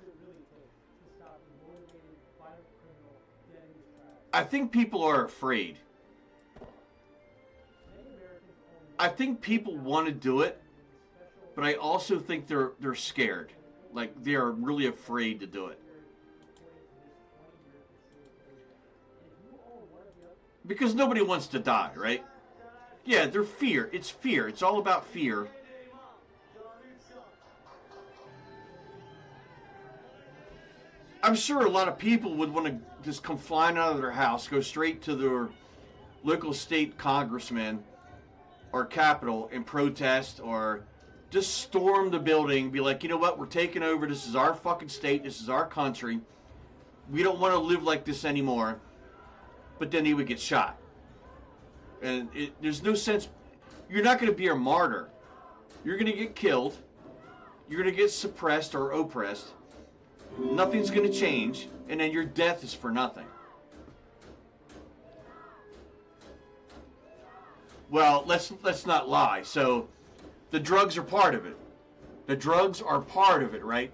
I think people are afraid. I think people want to do it, but I also think they're scared. Like they are really afraid to do it. Because nobody wants to die, right? Yeah, they're fear. It's fear. It's all about fear. I'm sure a lot of people would want to just come flying out of their house, go straight to their local state congressman or capital and protest, or just storm the building, be like, you know what, we're taking over, this is our fucking state, this is our country, we don't want to live like this anymore. But then he would get shot. And there's no sense, you're not going to be a martyr. You're going to get killed, you're going to get suppressed or oppressed, nothing's going to change, and then your death is for nothing. Well, let's not lie. So the drugs are part of it. The drugs are part of it, right?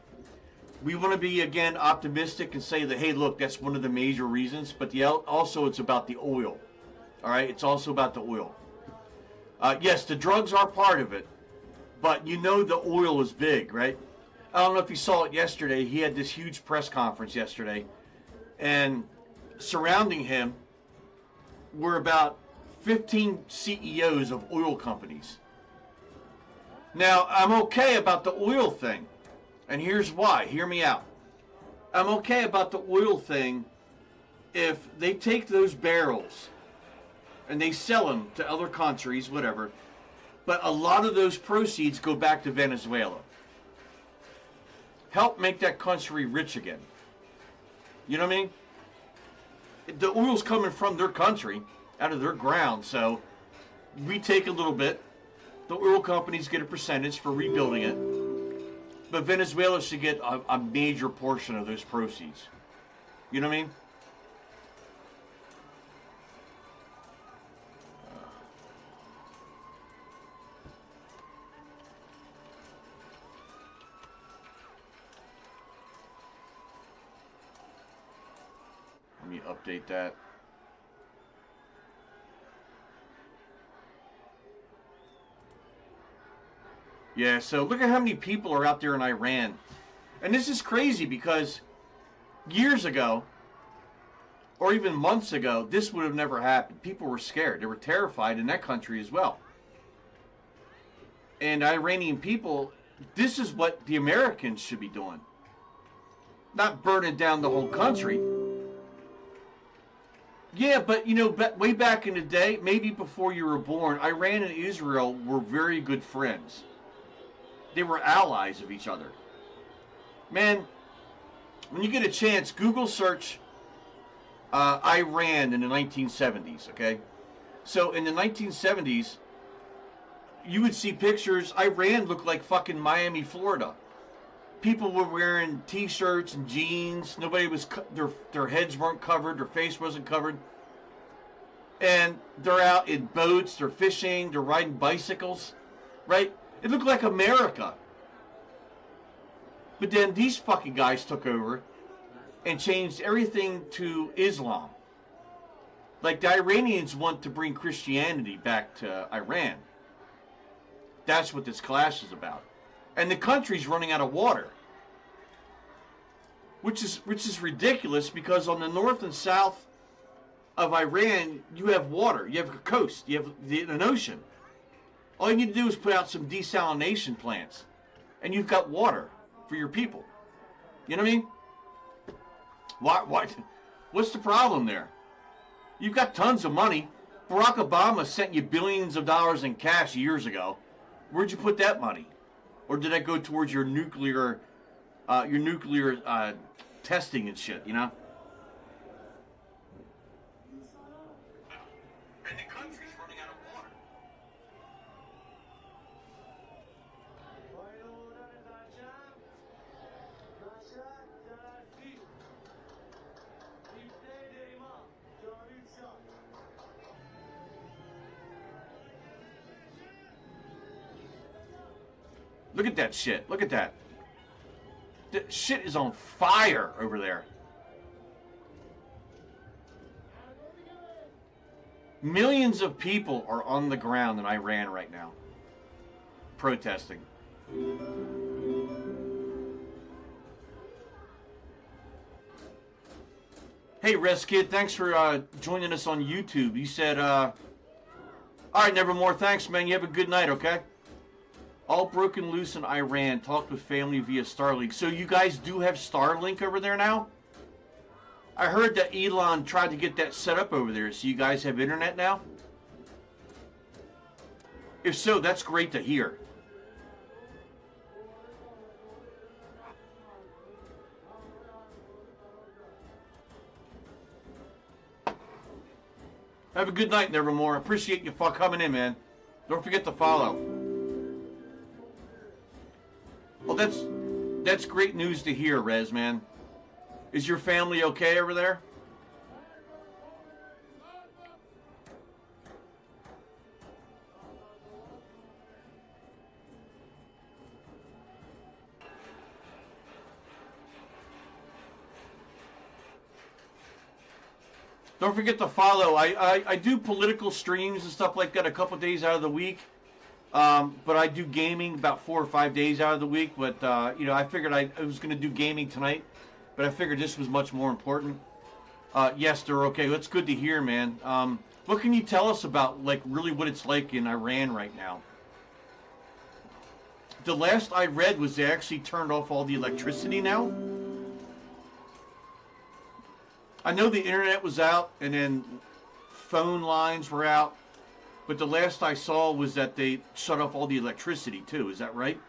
We want to be, again, optimistic and say that, hey, look, that's one of the major reasons, but also it's about the oil. All right? It's also about the oil. Yes, the drugs are part of it, but you know the oil is big, right? I don't know if you saw it yesterday. He had this huge press conference yesterday, and surrounding him were about 15 CEOs of oil companies. Now, I'm okay about the oil thing, and here's why. Hear me out. I'm okay about the oil thing if they take those barrels and they sell them to other countries, whatever, but a lot of those proceeds go back to Venezuela. Help make that country rich again. You know what I mean? The oil's coming from their country, out of their ground, so we take a little bit. The oil companies get a percentage for rebuilding it, but Venezuela should get a major portion of those proceeds. You know what I mean? Let me update that. Yeah, so look at how many people are out there in Iran. And this is crazy because years ago, or even months ago, this would have never happened. People were scared. They were terrified in that country as well. And Iranian people, this is what the Americans should be doing. Not burning down the whole country. Yeah, but you know, way back in the day, maybe before you were born, Iran and Israel were very good friends. They were allies of each other. Man, When you get a chance, Google search Iran in the 1970s, okay? So in the 1970s, you would see pictures. Iran looked like fucking Miami, Florida. People were wearing t-shirts and jeans. Nobody was, their heads weren't covered, their face wasn't covered. And they're out in boats, they're fishing, they're riding bicycles, right? It looked like America. But then these fucking guys took over and changed everything to Islam. Like the Iranians want to bring Christianity back to Iran. That's what this clash is about. And the country's running out of water. Which is ridiculous, because on the north and south of Iran, you have water. You have a coast. You have an ocean. All you need to do is put out some desalination plants. And you've got water for your people. You know what I mean? What's the problem there? You've got tons of money. Barack Obama sent you billions of dollars in cash years ago. Where'd you put that money? Or did that go towards your nuclear testing and shit, you know? And the country's running out of water. Look at that shit. Look at that. The shit is on fire over there. Millions of people are on the ground in Iran right now, protesting. Hey, Res Kid, thanks for joining us on YouTube. You said, all right, Nevermore, thanks, man. You have a good night, okay? All broken loose in Iran. Talked with family via Starlink. So you guys do have Starlink over there now? I heard that Elon tried to get that set up over there. So you guys have internet now? If so, that's great to hear. Have a good night, Nevermore. Appreciate you for coming in, man. Don't forget to follow. Well, that's great news to hear, Rez, man. Is your family okay over there? Don't forget to follow. I do political streams and stuff like that a couple days out of the week. But I do gaming about 4 or 5 days out of the week. But, you know, I figured I was going to do gaming tonight. But I figured this was much more important. Yes, they're okay. That's good to hear, man. What can you tell us about, like, really what it's like in Iran right now? The last I read was they actually turned off all the electricity now. I know the internet was out and then phone lines were out. But the last I saw was that they shut off all the electricity too. Is that right?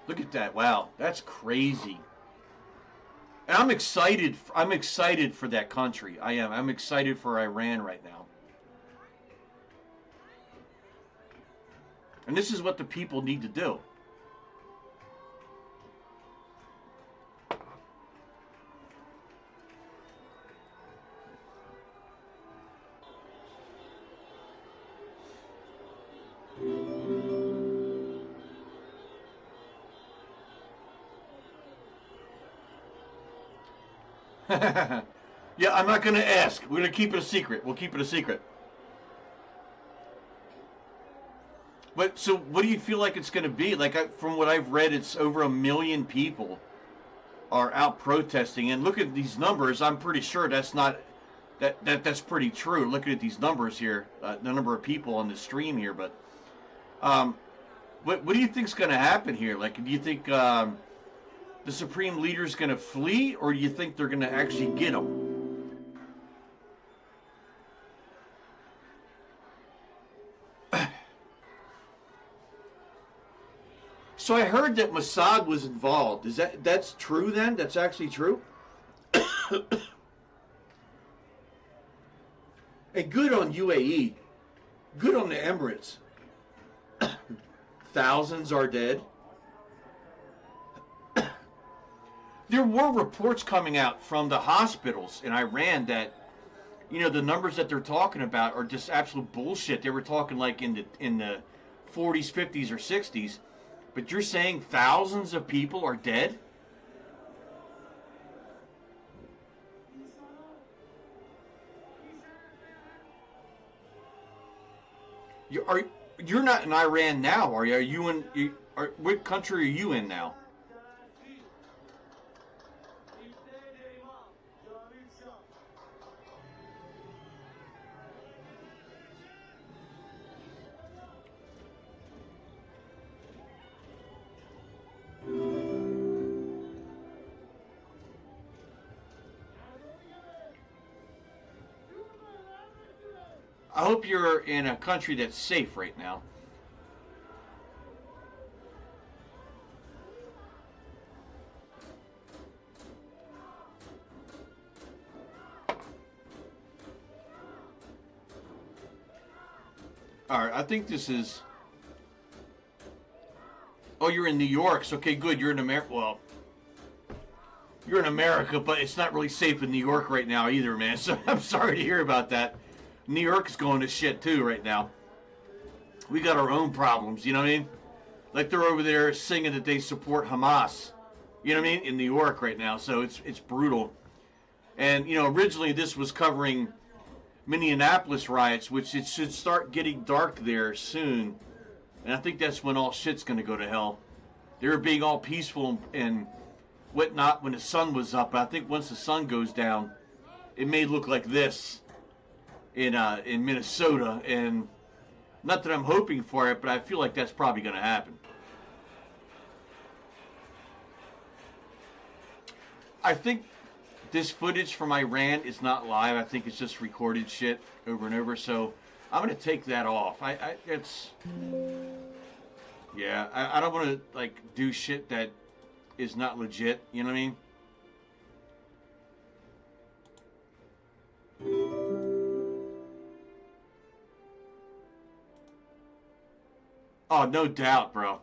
Look at that. Wow. That's crazy. And I'm excited. I'm excited for that country. I am. I'm excited for Iran right now. And this is what the people need to do. Yeah, I'm not going to ask. We're going to keep it a secret. We'll keep it a secret. But so what do you feel like it's going to be? Like, from what I've read, it's over 1 million people are out protesting. And look at these numbers. I'm pretty sure that's not that's pretty true. Looking at these numbers here, the number of people on the stream here. But what do you think's going to happen here? Like, do you think the Supreme Leader's going to flee, or do you think they're going to actually get him? So I heard that Mossad was involved. That's true then? That's actually true? And good on UAE. Good on the Emirates. Thousands are dead. There were reports coming out from the hospitals in Iran that, you know, the numbers that they're talking about are just absolute bullshit. They were talking like in the 40s, 50s, or 60s. But you're saying thousands of people are dead? You're not in Iran now, are you? Are you in? What country are you in now? I hope you're in a country that's safe right now. Alright, I think this is... Oh, you're in New York. So, okay, good. You're in America. Well, you're in America, but it's not really safe in New York right now either, man. So I'm sorry to hear about that. New York's going to shit too right now. We got our own problems, you know what I mean? Like they're over there singing that they support Hamas, you know what I mean, in New York right now. So it's brutal. And, you know, originally this was covering Minneapolis riots, which it should start getting dark there soon. And I think that's when all shit's going to go to hell. They were being all peaceful and whatnot when the sun was up. I think once the sun goes down, it may look like this in Minnesota. And not that I'm hoping for it, but I feel like that's probably going to happen. I think this footage from Iran is not live. I think it's just recorded shit over and over. So I'm going to take that off. Yeah, I don't want to, like, do shit that is not legit. You know what I mean? Oh, no doubt, bro.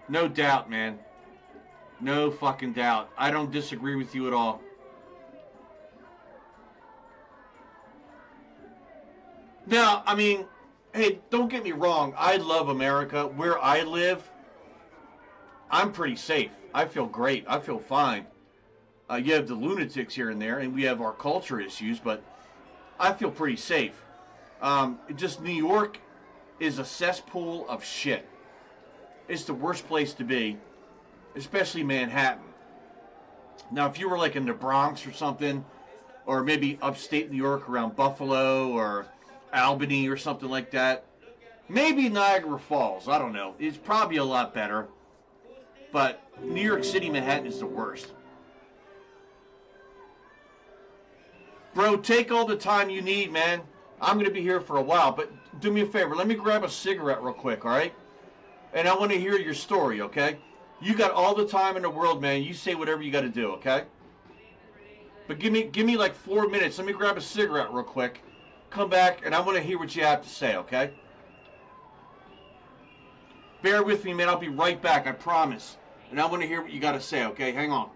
No doubt, man. No fucking doubt. I don't disagree with you at all. Now, I mean, hey, don't get me wrong. I love America. Where I live, I'm pretty safe. I feel great. I feel fine. You have the lunatics here and there, and we have our culture issues, but I feel pretty safe. Just New York is a cesspool of shit. It's the worst place to be, especially Manhattan. Now, if you were like in the Bronx or something, or maybe upstate New York around Buffalo or Albany or something like that, maybe Niagara Falls, I don't know. It's probably a lot better. But New York City, Manhattan is the worst. Bro, take all the time you need, man. I'm going to be here for a while, but do me a favor. Let me grab a cigarette real quick, all right? And I want to hear your story, okay? You got all the time in the world, man. You say whatever you got to do, okay? But give me like 4 minutes. Let me grab a cigarette real quick. Come back, and I want to hear what you have to say, okay? Bear with me, man. I'll be right back, I promise. And I want to hear what you got to say, okay? Hang on.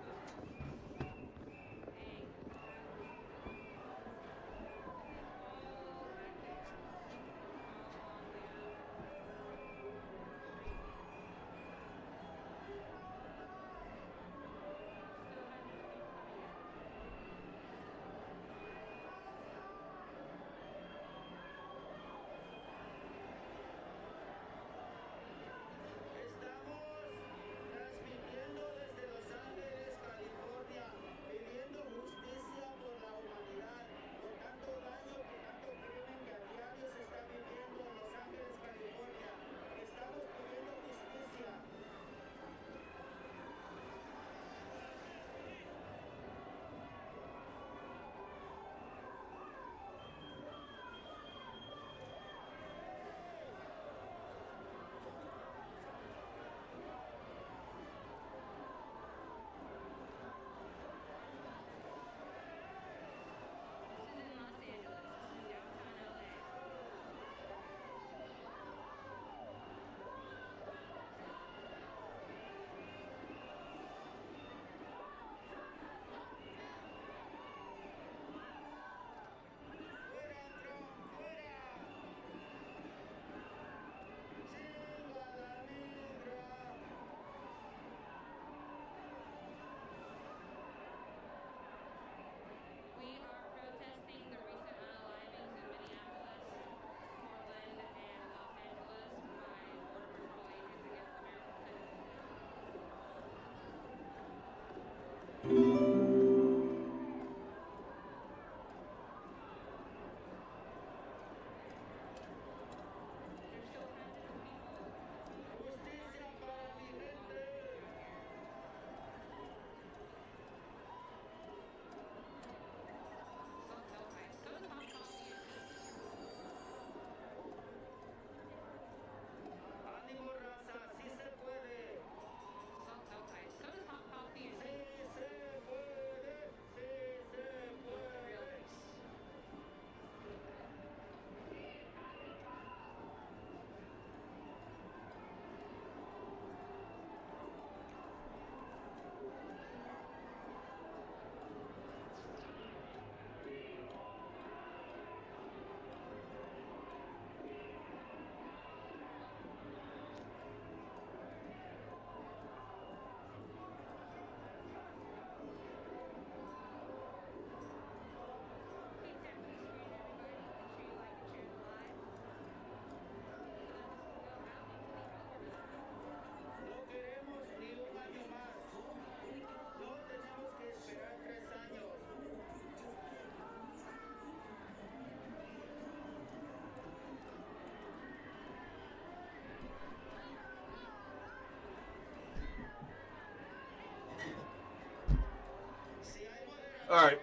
All right.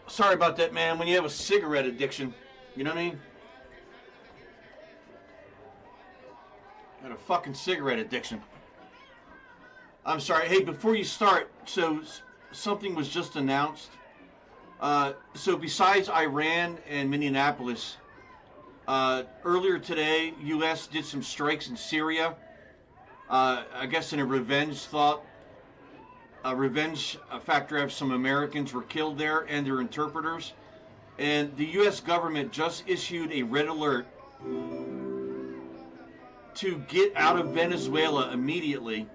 Sorry about that, man. When you have a cigarette addiction, you know what I mean? Got a fucking cigarette addiction. I'm sorry. Hey, before you start, so something was just announced. So besides Iran and Minneapolis, earlier today, U.S. did some strikes in Syria. I guess in a revenge factor of some Americans were killed there and their interpreters. And the U.S. government just issued a red alert to get out of Venezuela immediately.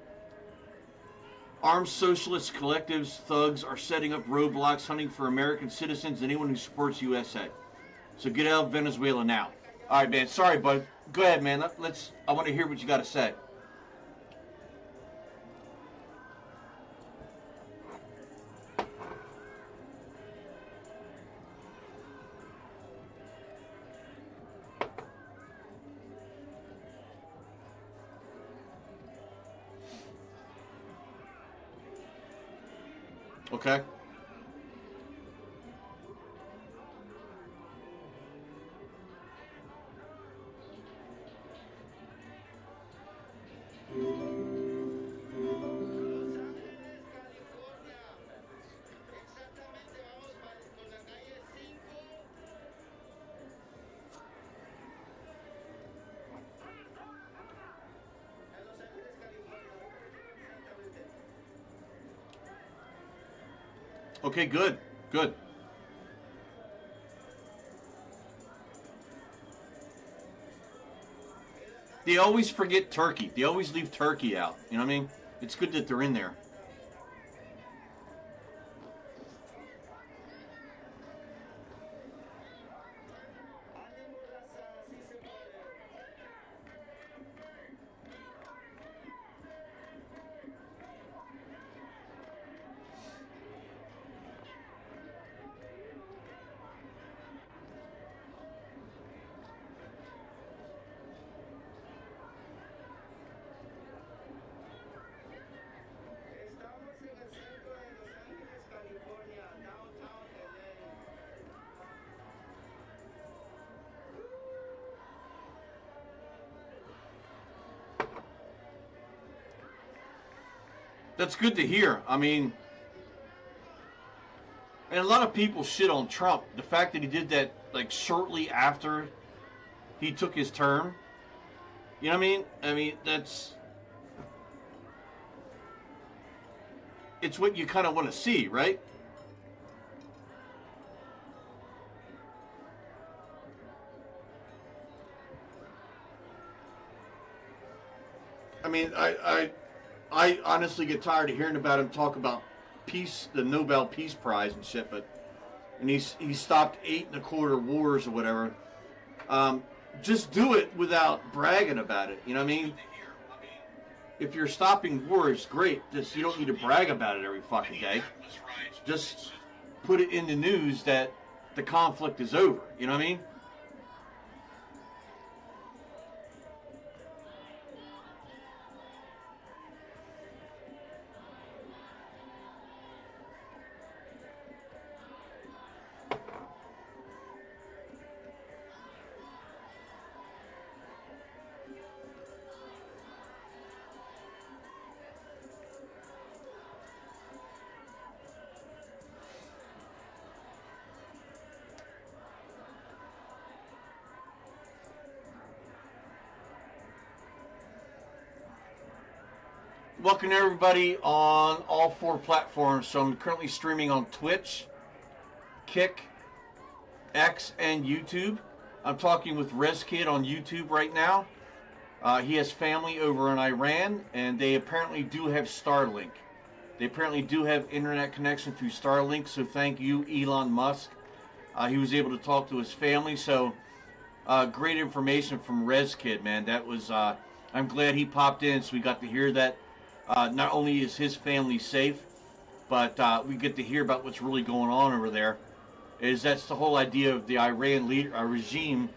Armed socialist collectives, thugs, are setting up roadblocks hunting for American citizens and anyone who supports USA. So get out of Venezuela now. All right, man. Sorry, bud. Go ahead, man. I want to hear what you got to say. Okay. Okay, good. Good. They always forget Turkey. They always leave Turkey out. You know what I mean? It's good that they're in there. That's good to hear. I mean, and a lot of people shit on Trump. The fact that he did that, like, shortly after he took his term. You know what I mean? I mean, it's what you kind of want to see, right? I mean, I honestly get tired of hearing about him talk about peace, the Nobel Peace Prize and shit, and he stopped 8 1/4 wars or whatever. Just do it without bragging about it. You know what I mean? If you're stopping wars, great. Just you don't need to brag about it every fucking day. Just put it in the news that the conflict is over. You know what I mean? Welcome everybody on all 4 platforms. So I'm currently streaming on Twitch, Kick, X, and YouTube. I'm talking with ResKid on YouTube right now. He has family over in Iran, and they apparently do have Starlink. They apparently do have internet connection through Starlink, so thank you, Elon Musk. He was able to talk to his family, so great information from ResKid, man. That was, I'm glad he popped in, so we got to hear that. Not only is his family safe, but we get to hear about what's really going on over there. That's the whole idea of the Iran regime,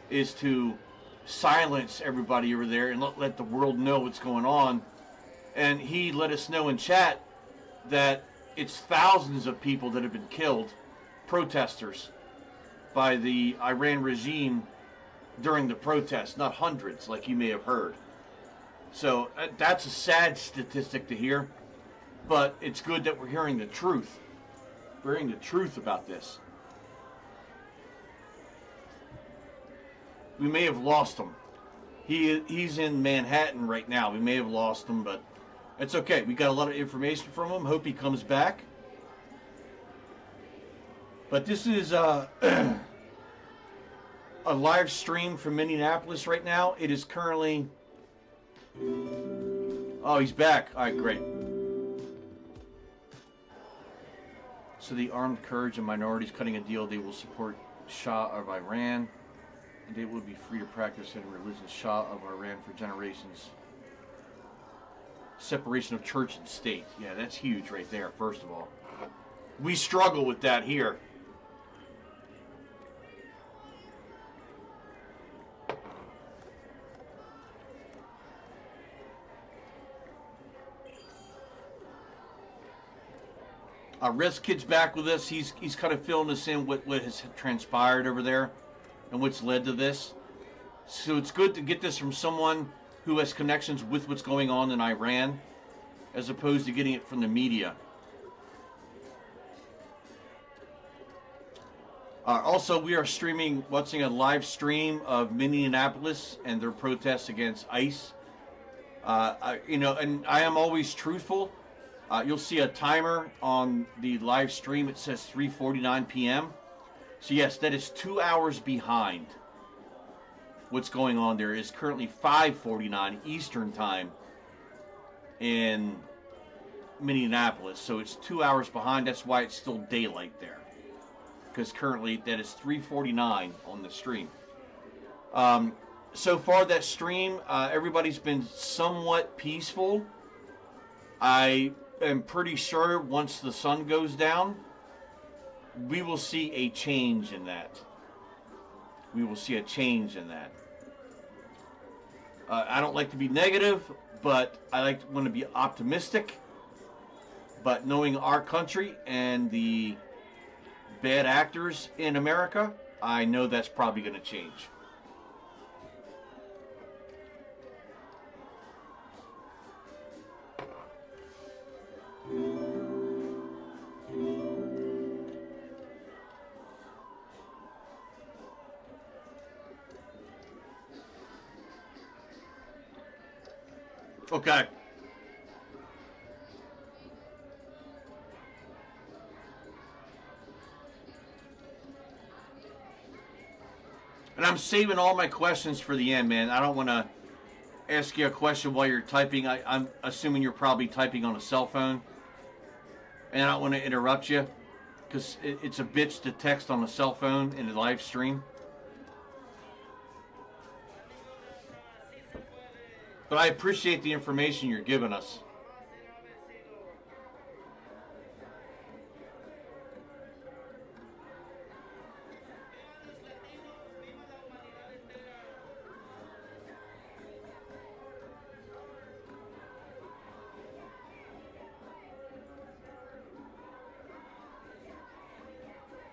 is to silence everybody over there and let the world know what's going on. And he let us know in chat that it's thousands of people that have been killed, protesters, by the Iran regime during the protests, not hundreds like you may have heard. So that's a sad statistic to hear, but it's good that we're hearing the truth. We're hearing the truth about this. We may have lost him. He's in Manhattan right now. We may have lost him, but it's okay. We got a lot of information from him. Hope he comes back. But this is a live stream from Minneapolis right now. It is currently... Oh, he's back. All right, great. So the armed Kurds and minorities cutting a deal. They will support Shah of Iran. And they will be free to practice in religion. Shah of Iran for generations. Separation of church and state. Yeah, that's huge right there, first of all. We struggle with that here. Res Kid's back with us. He's kind of filling us in what has transpired over there and what's led to this. So it's good to get this from someone who has connections with what's going on in Iran, as opposed to getting it from the media. Also, we are watching a live stream of Minneapolis and their protests against ICE. And I am always truthful. You'll see a timer on the live stream. It says 3:49 p.m. So yes, that is 2 hours behind what's going on there. It's currently 5:49 Eastern time in Minneapolis. So it's 2 hours behind. That's why it's still daylight there. Because currently that is 3:49 on the stream. So far that stream, everybody's been somewhat peaceful. I am pretty sure once the sun goes down, we will see a change in that. We will see a change in that. I don't like to be negative, but I want to be optimistic. But knowing our country and the bad actors in America, I know that's probably going to change. Okay. And I'm saving all my questions for the end, man. I don't want to ask you a question while you're typing. I'm assuming you're probably typing on a cell phone. And I don't want to interrupt you, because it's a bitch to text on a cell phone in a live stream. But I appreciate the information you're giving us.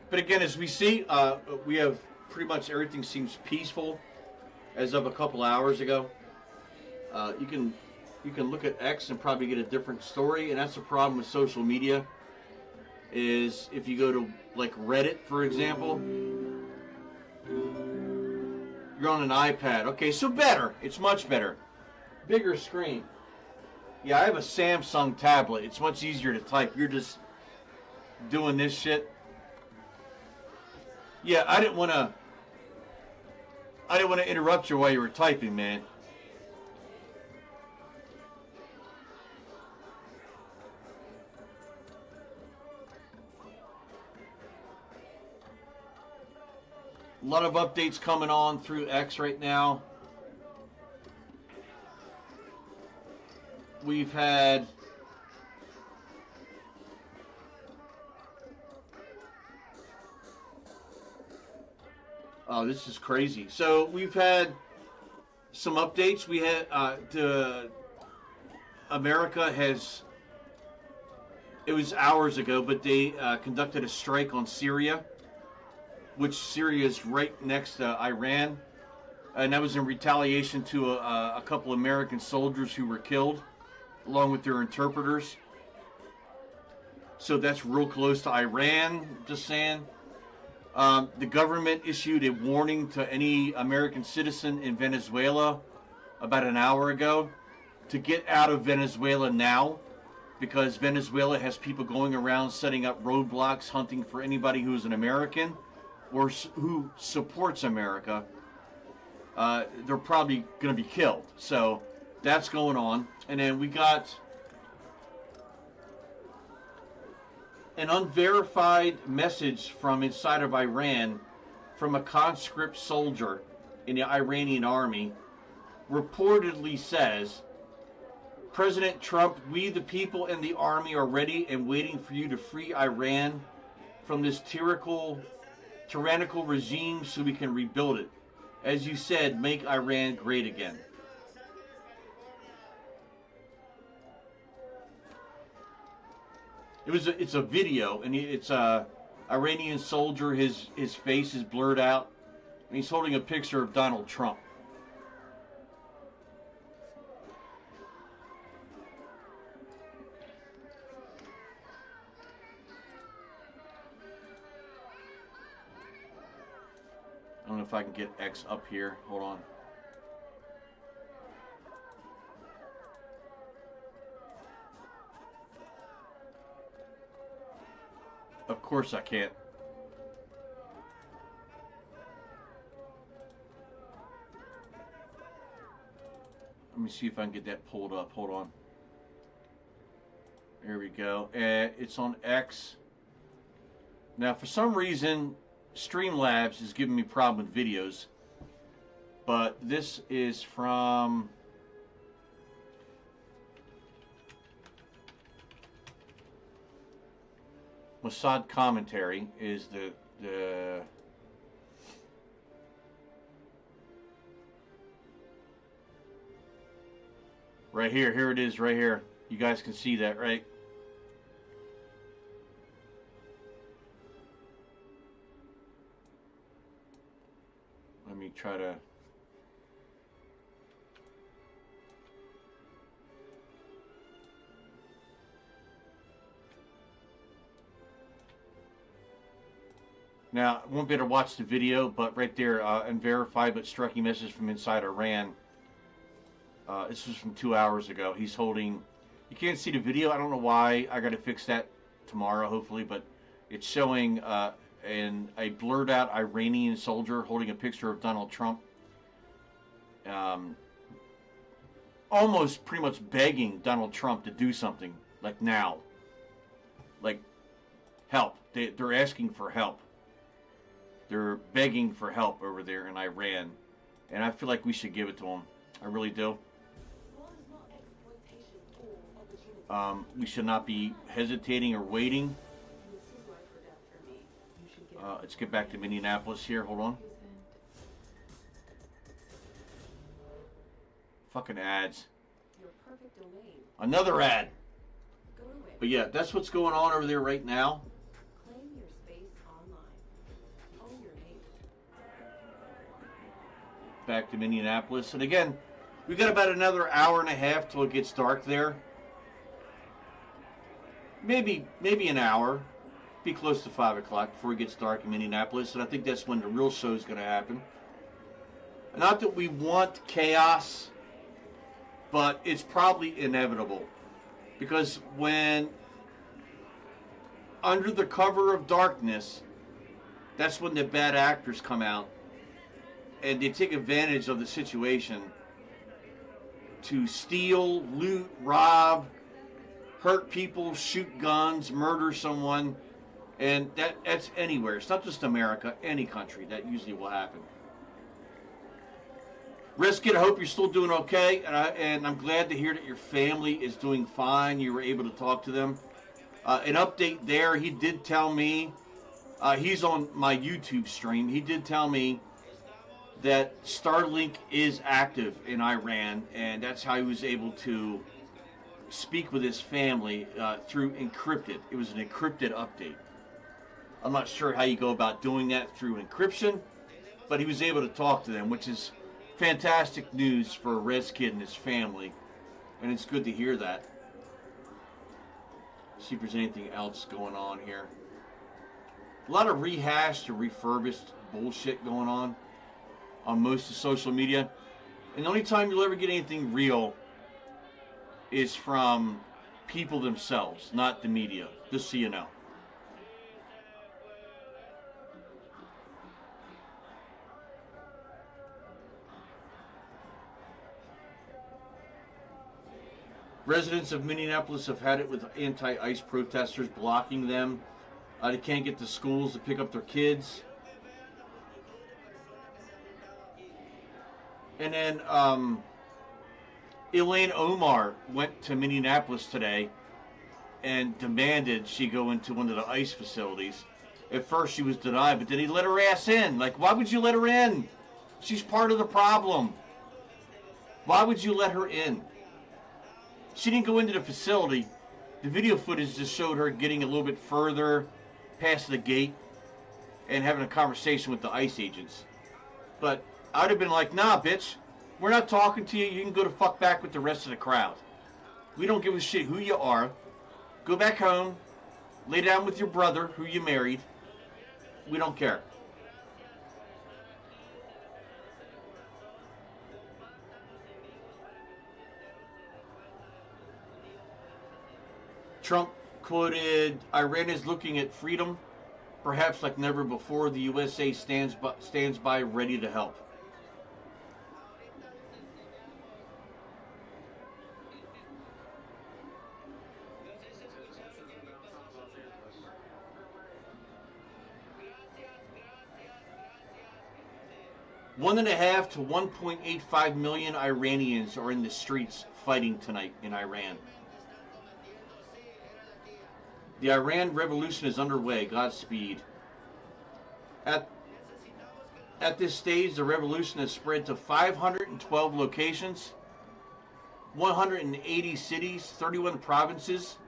But again, as we see, we have pretty much everything seems peaceful as of a couple hours ago. You can look at X and probably get a different story, and that's the problem with social media. Is if you go to like Reddit, for example, you're on an iPad. Okay, so better. It's much better. Bigger screen. Yeah, I have a Samsung tablet. It's much easier to type. You're just doing this shit. Yeah, I didn't want to interrupt you while you were typing, man. A lot of updates coming on through X right now. We've had this is crazy. So we've had some updates. We had America has It was hours ago, but they conducted a strike on Syria, which Syria is right next to Iran. And that was in retaliation to a couple American soldiers who were killed, along with their interpreters. So that's real close to Iran, just saying. The government issued a warning to any American citizen in Venezuela about an hour ago to get out of Venezuela now, because Venezuela has people going around setting up roadblocks, hunting for anybody who's an American or who supports America. They're probably going to be killed. So that's going on. And then we got an unverified message from inside of Iran from a conscript soldier in the Iranian army. Reportedly says, President Trump, we the people and the army are ready and waiting for you to free Iran from this tyrannical regime so we can rebuild it. As you said, make Iran great again. It's a video, and it's a Iranian soldier. His face is blurred out, and he's holding a picture of Donald Trump. I don't know if I can get X up here. Hold on. Of course I can't. Let me see if I can get that pulled up. Hold on. There we go. It's on X. Now, for some reason, Streamlabs is giving me problem with videos. But this is from... Mossad Commentary is the right here. Here it is right here. You guys can see that, right? Let me try to... Now, I won't be able to watch the video, but right there, unverified but striking message from inside Iran. This was from 2 hours ago. He's holding... You can't see the video. I don't know why. I got to fix that tomorrow, hopefully. But it's showing a blurred out Iranian soldier holding a picture of Donald Trump. Almost pretty much begging Donald Trump to do something. Like now. Like, help. They're asking for help. They're begging for help over there in Iran. And I feel like we should give it to them. I really do. We should not be hesitating or waiting. Let's get back to Minneapolis here. Hold on. Fucking ads. Another ad. But yeah, that's what's going on over there right now. Back to Minneapolis. And again, we got about another hour and a half till it gets dark there. Maybe an hour. Be close to 5 o'clock before it gets dark in Minneapolis. And I think that's when the real show is going to happen. Not that we want chaos, but it's probably inevitable. Because when under the cover of darkness, that's when the bad actors come out. And they take advantage of the situation to steal, loot, rob, hurt people, shoot guns, murder someone. And that's anywhere. It's not just America, any country. That usually will happen. Risk it. I hope you're still doing okay. And I'm glad to hear that your family is doing fine. You were able to talk to them. An update there. He did tell me, he's on my YouTube stream. He did tell me that Starlink is active in Iran, and that's how he was able to speak with his family through encrypted. It was an encrypted update. I'm not sure how you go about doing that through encryption, but he was able to talk to them, which is fantastic news for a Reds kid and his family, and it's good to hear that. See if there's anything else going on here. A lot of rehashed or refurbished bullshit going on most of social media, and the only time you'll ever get anything real is from people themselves, not the media, just so you know. Residents of Minneapolis have had it with anti-ICE protesters blocking them. They can't get to schools to pick up their kids. And then Elaine Omar went to Minneapolis today and demanded she go into one of the ICE facilities. At first she was denied, but then he let her ass in. Like, why would you let her in? She's part of the problem. Why would you let her in? She didn't go into the facility. The video footage just showed her getting a little bit further past the gate and having a conversation with the ICE agents. But I would have been like, nah, bitch, we're not talking to you. You can go to fuck back with the rest of the crowd. We don't give a shit who you are. Go back home. Lay down with your brother, who you married. We don't care. Trump quoted, Iran is looking at freedom, perhaps like never before. The USA stands by ready to help. One and a half to 1.85 million Iranians are in the streets fighting tonight in Iran. The Iran Revolution is underway. Godspeed. At this stage, the revolution has spread to 512 locations, 180 cities, 31 provinces.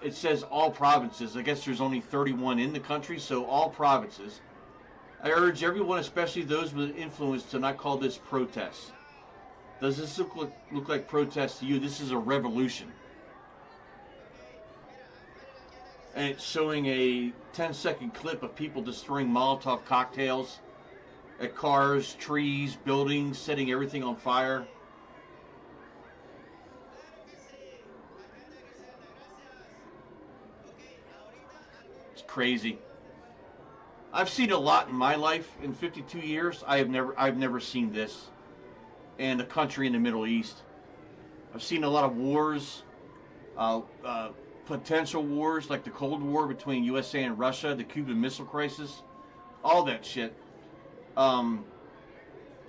It says all provinces. I guess there's only 31 in the country, so all provinces. I urge everyone, especially those with influence, to not call this protest. Does this look like protest to you? This is a revolution. And it's showing a 10-second clip of people destroying Molotov cocktails at cars, trees, buildings, setting everything on fire. It's crazy. I've seen a lot in my life. In 52 years, I've never seen this in a country in the Middle East. I've seen a lot of wars, potential wars like the Cold War between USA and Russia, the Cuban Missile Crisis, all that shit.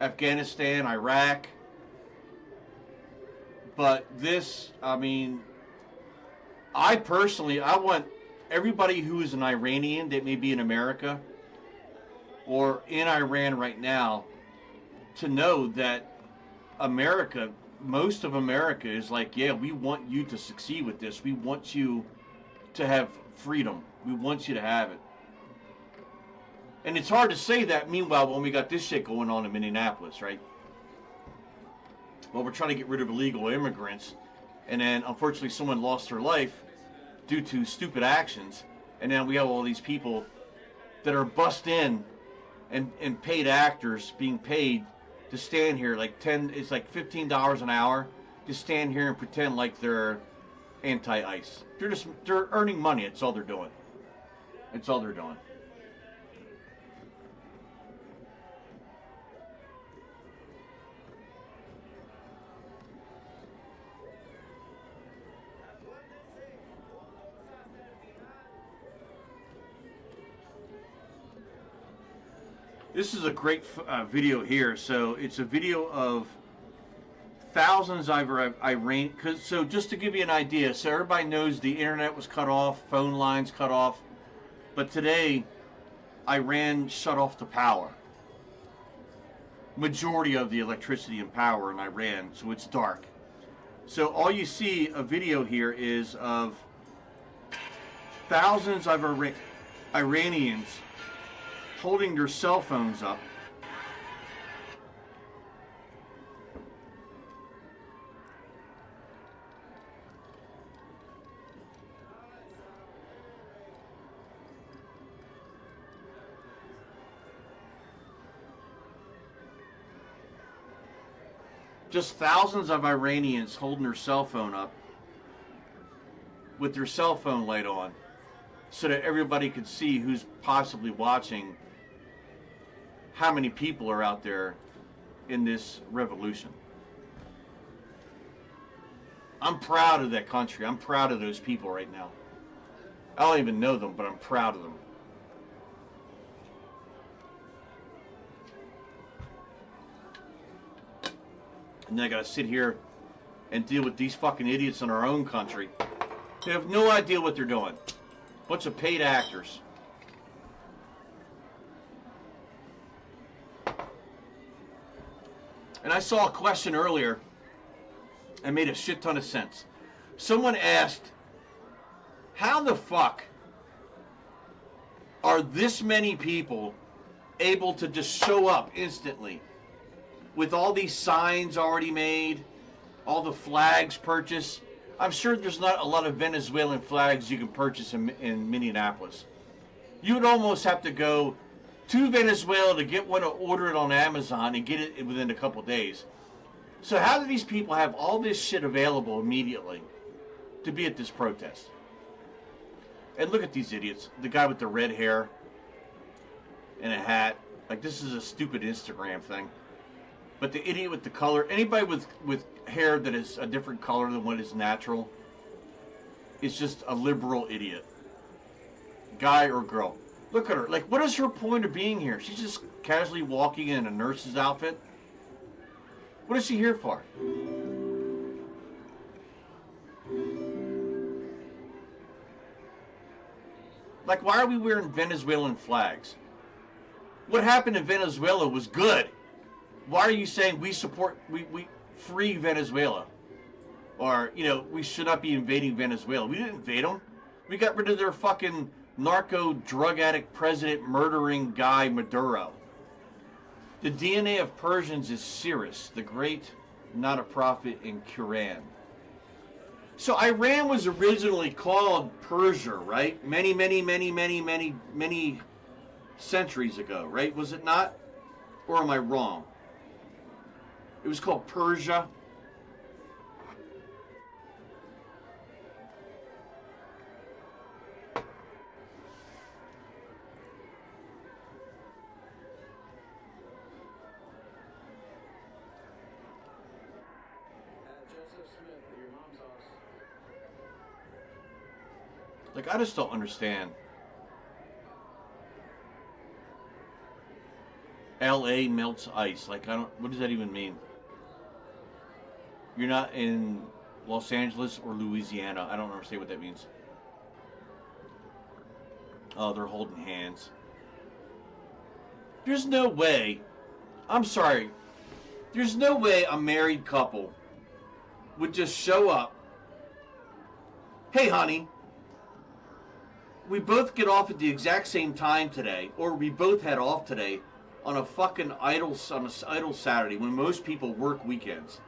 Afghanistan, Iraq. But this, I mean, I want everybody who is an Iranian that may be in America or in Iran right now to know that America, most of America is like, yeah, we want you to succeed with this. We want you to have freedom. We want you to have it. And it's hard to say that, meanwhile, when we got this shit going on in Minneapolis, right? Well, we're trying to get rid of illegal immigrants, and then, unfortunately, someone lost their life due to stupid actions, and then we have all these people that are bussed in and paid actors being paid to stand here it's like $15 an hour to stand here and pretend like they're anti-ICE. They're earning money. It's all they're doing. It's all they're doing. This is a great video here. So it's a video of thousands of Iran. So just to give you an idea, so everybody knows the internet was cut off, phone lines cut off, but today Iran shut off the power. Majority of the electricity and power in Iran, so it's dark. So all you see a video here is of thousands of Iranians holding their cell phones up. Just thousands of Iranians holding their cell phone up with their cell phone light on so that everybody could see who's possibly watching, how many people are out there in this revolution. I'm proud of that country. I'm proud of those people right now. I don't even know them, but I'm proud of them. And then I gotta sit here and deal with these fucking idiots in our own country. They have no idea what they're doing. Bunch of paid actors. And I saw a question earlier and made a shit ton of sense. Someone asked, how the fuck are this many people able to just show up instantly with all these signs already made, all the flags purchased? I'm sure there's not a lot of Venezuelan flags you can purchase in Minneapolis. You would almost have to go to Venezuela to get one, to order it on Amazon and get it within a couple days. So how do these people have all this shit available immediately to be at this protest? And look at these idiots. The guy with the red hair and a hat. Like, this is a stupid Instagram thing. But the idiot with the color, anybody with hair that is a different color than what is natural, is just a liberal idiot. Guy or girl. Look at her. Like, what is her point of being here? She's just casually walking in a nurse's outfit. What is she here for? Like, why are we wearing Venezuelan flags? What happened in Venezuela was good. Why are you saying we support, we free Venezuela? Or, you know, we should not be invading Venezuela. We didn't invade them. We got rid of their fucking narco drug addict president murdering guy Maduro. The DNA of Persians is Cyrus, the great, not a prophet in Quran. So Iran was originally called Persia, right? Many centuries ago, right? Was it not? Or am I wrong? It was called Persia. Like, I just don't understand. LA melts ice. Like, I don't, what does that even mean? You're not in Los Angeles or Louisiana. I don't understand what that means. Oh, they're holding hands. There's no way. I'm sorry. There's no way a married couple would just show up. Hey, honey. We both get off at the exact same time today, or we both had off today on a fucking idle Saturday when most people work weekends.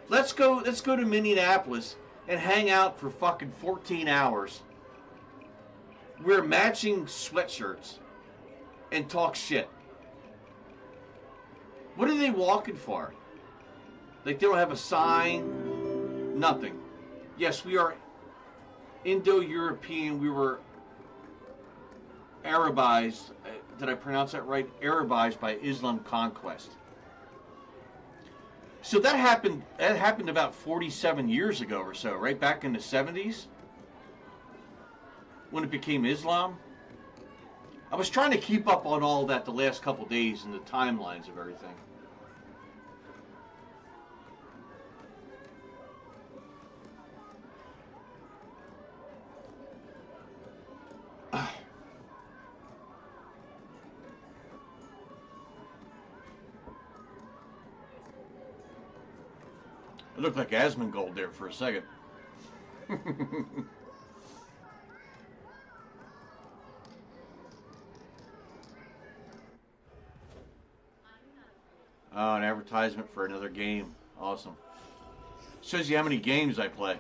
Let's go to Minneapolis and hang out for fucking 14 hours. Wear matching sweatshirts and talk shit. What are they walking for? Like, they don't have a sign, nothing. Yes, we are Indo-European. We were Arabized, did I pronounce that right? Arabized by Islam conquest. So that happened about 47 years ago or so, right? Back in the 70s, when it became Islam. I was trying to keep up on all that the last couple days and the timelines of everything. It looked like Asmongold there for a second. Oh, an advertisement for another game. Awesome. Shows you how many games I play.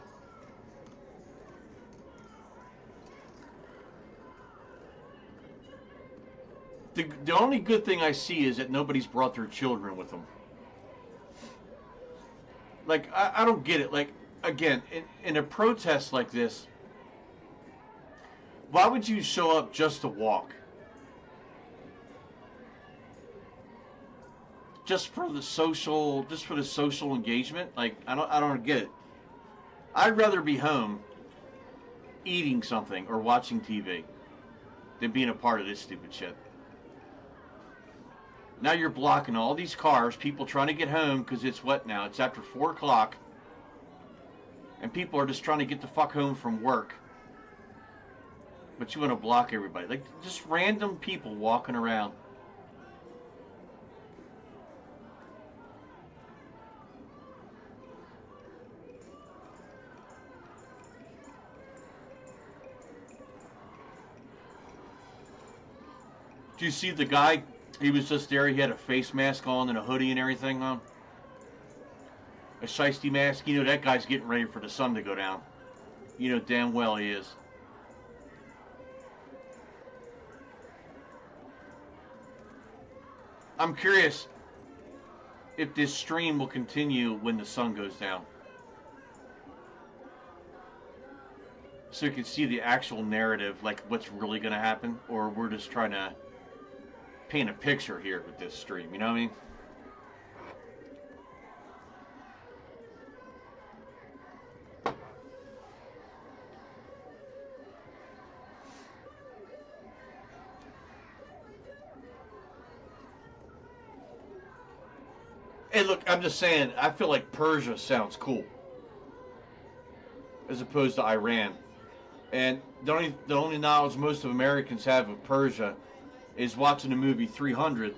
The only good thing I see is that nobody's brought their children with them. Like, I don't get it. Like, again, in a protest like this, why would you show up just to walk? Just for the social engagement? Like, I don't get it. I'd rather be home eating something or watching TV than being a part of this stupid shit. Now you're blocking all these cars, people trying to get home because it's what now? It's after 4 o'clock. And people are just trying to get the fuck home from work. But you want to block everybody. Like, just random people walking around. Do you see the guy? He was just there. He had a face mask on and a hoodie and everything on. A shiesty mask. You know that guy's getting ready for the sun to go down. You know damn well he is. I'm curious if this stream will continue when the sun goes down. So you can see the actual narrative, like what's really going to happen, or we're just trying to paint a picture here with this stream, you know what I mean? Hey, look, I'm just saying, I feel like Persia sounds cool as opposed to Iran. And the only knowledge most of Americans have of Persia is watching the movie 300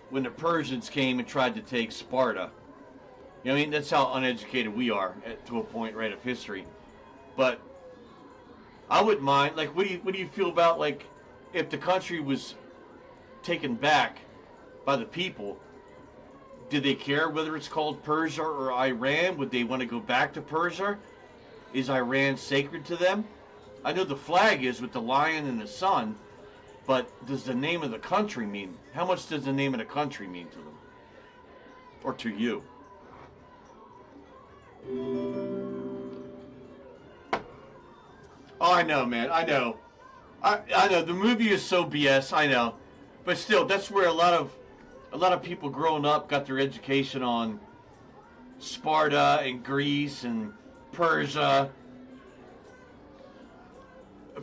when the Persians came and tried to take Sparta. You know what I mean? That's how uneducated we are to a point, right, of history. But I wouldn't mind. Like, what do you feel about, like, if the country was taken back by the people? Did they care whether it's called Persia or Iran? Would they want to go back to Persia? Is Iran sacred to them? I know the flag is with the lion and the sun, but does the name of the country mean? How much does the name of the country mean to them? Or to you? Oh, I know, man. I know. I know. The movie is so BS. I know. But still, that's where a lot of people growing up got their education on Sparta and Greece and Persia.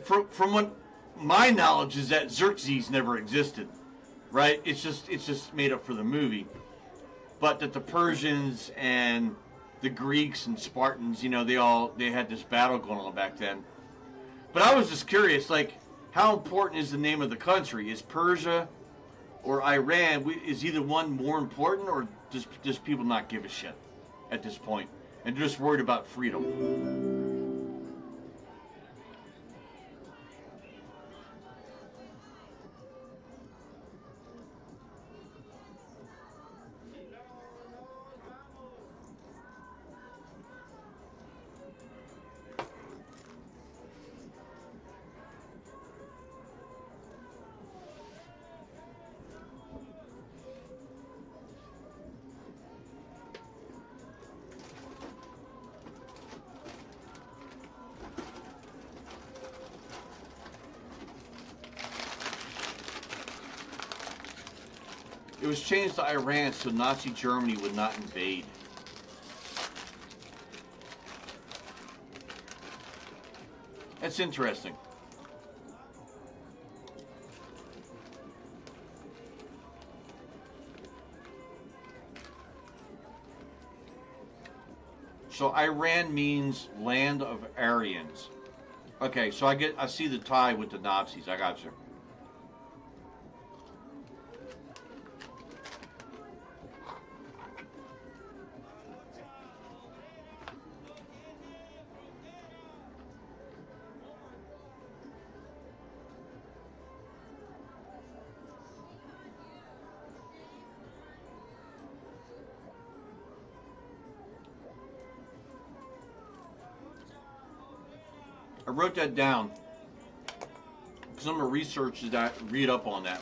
From what my knowledge is that Xerxes never existed, right? It's just made up for the movie. But that the Persians and the Greeks and Spartans, you know, they had this battle going on back then. But I was just curious, like, how important is the name of the country? Is Persia or Iran, is either one more important, or does people not give a shit at this point and they're just worried about freedom? It was changed to Iran so Nazi Germany would not invade. That's interesting. So Iran means land of Aryans. Okay, so I see the tie with the Nazis. I got you. I wrote that down because I'm going to read up on that.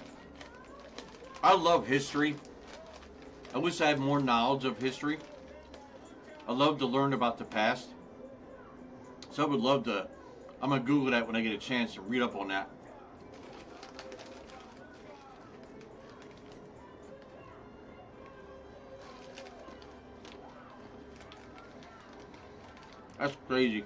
I love history. I wish I had more knowledge of history. I love to learn about the past. So I would love to, I'm going to Google that when I get a chance to read up on that. That's crazy.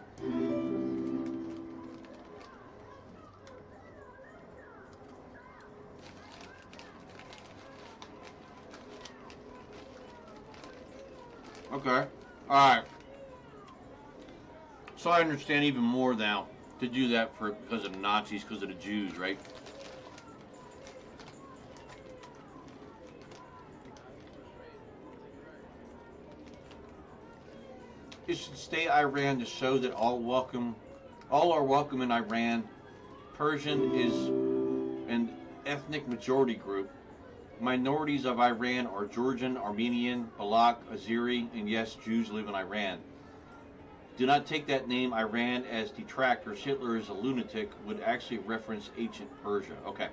Okay. Alright. So I understand even more now to do that because of the Nazis, because of the Jews, right? It should stay Iran to show that all are welcome in Iran. Persian is an ethnic majority group. Minorities of Iran are Georgian, Armenian, Balak, Azeri, and yes, Jews live in Iran. Do not take that name Iran as detractors. Hitler is a lunatic would actually reference ancient Persia. Okay.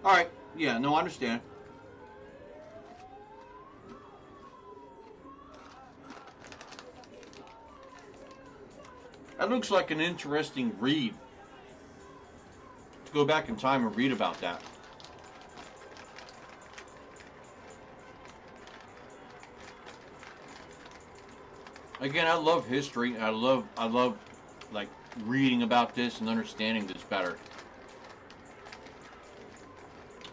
Alright. Yeah, no, I understand. That looks like an interesting read. To go back in time and read about that. Again, I love history. I love like reading about this and understanding this better.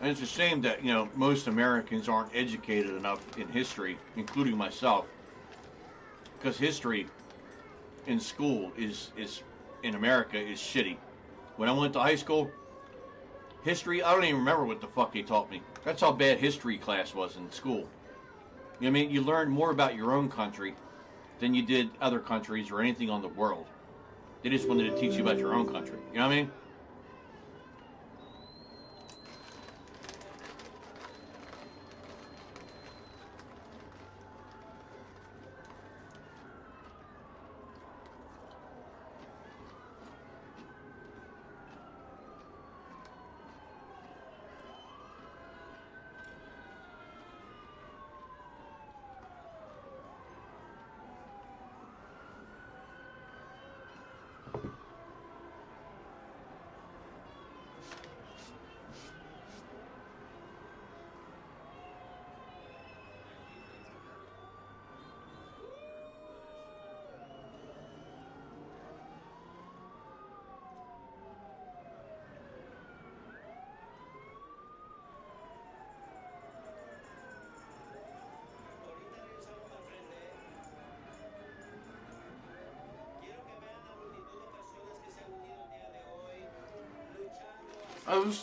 And it's a shame that, you know, most Americans aren't educated enough in history, including myself. Because history in school is in America is shitty. When I went to high school, history, I don't even remember what the fuck they taught me. That's how bad history class was in school. You know what I mean? You learned more about your own country than you did other countries or anything on the world. They just wanted to teach you about your own country. You know what I mean?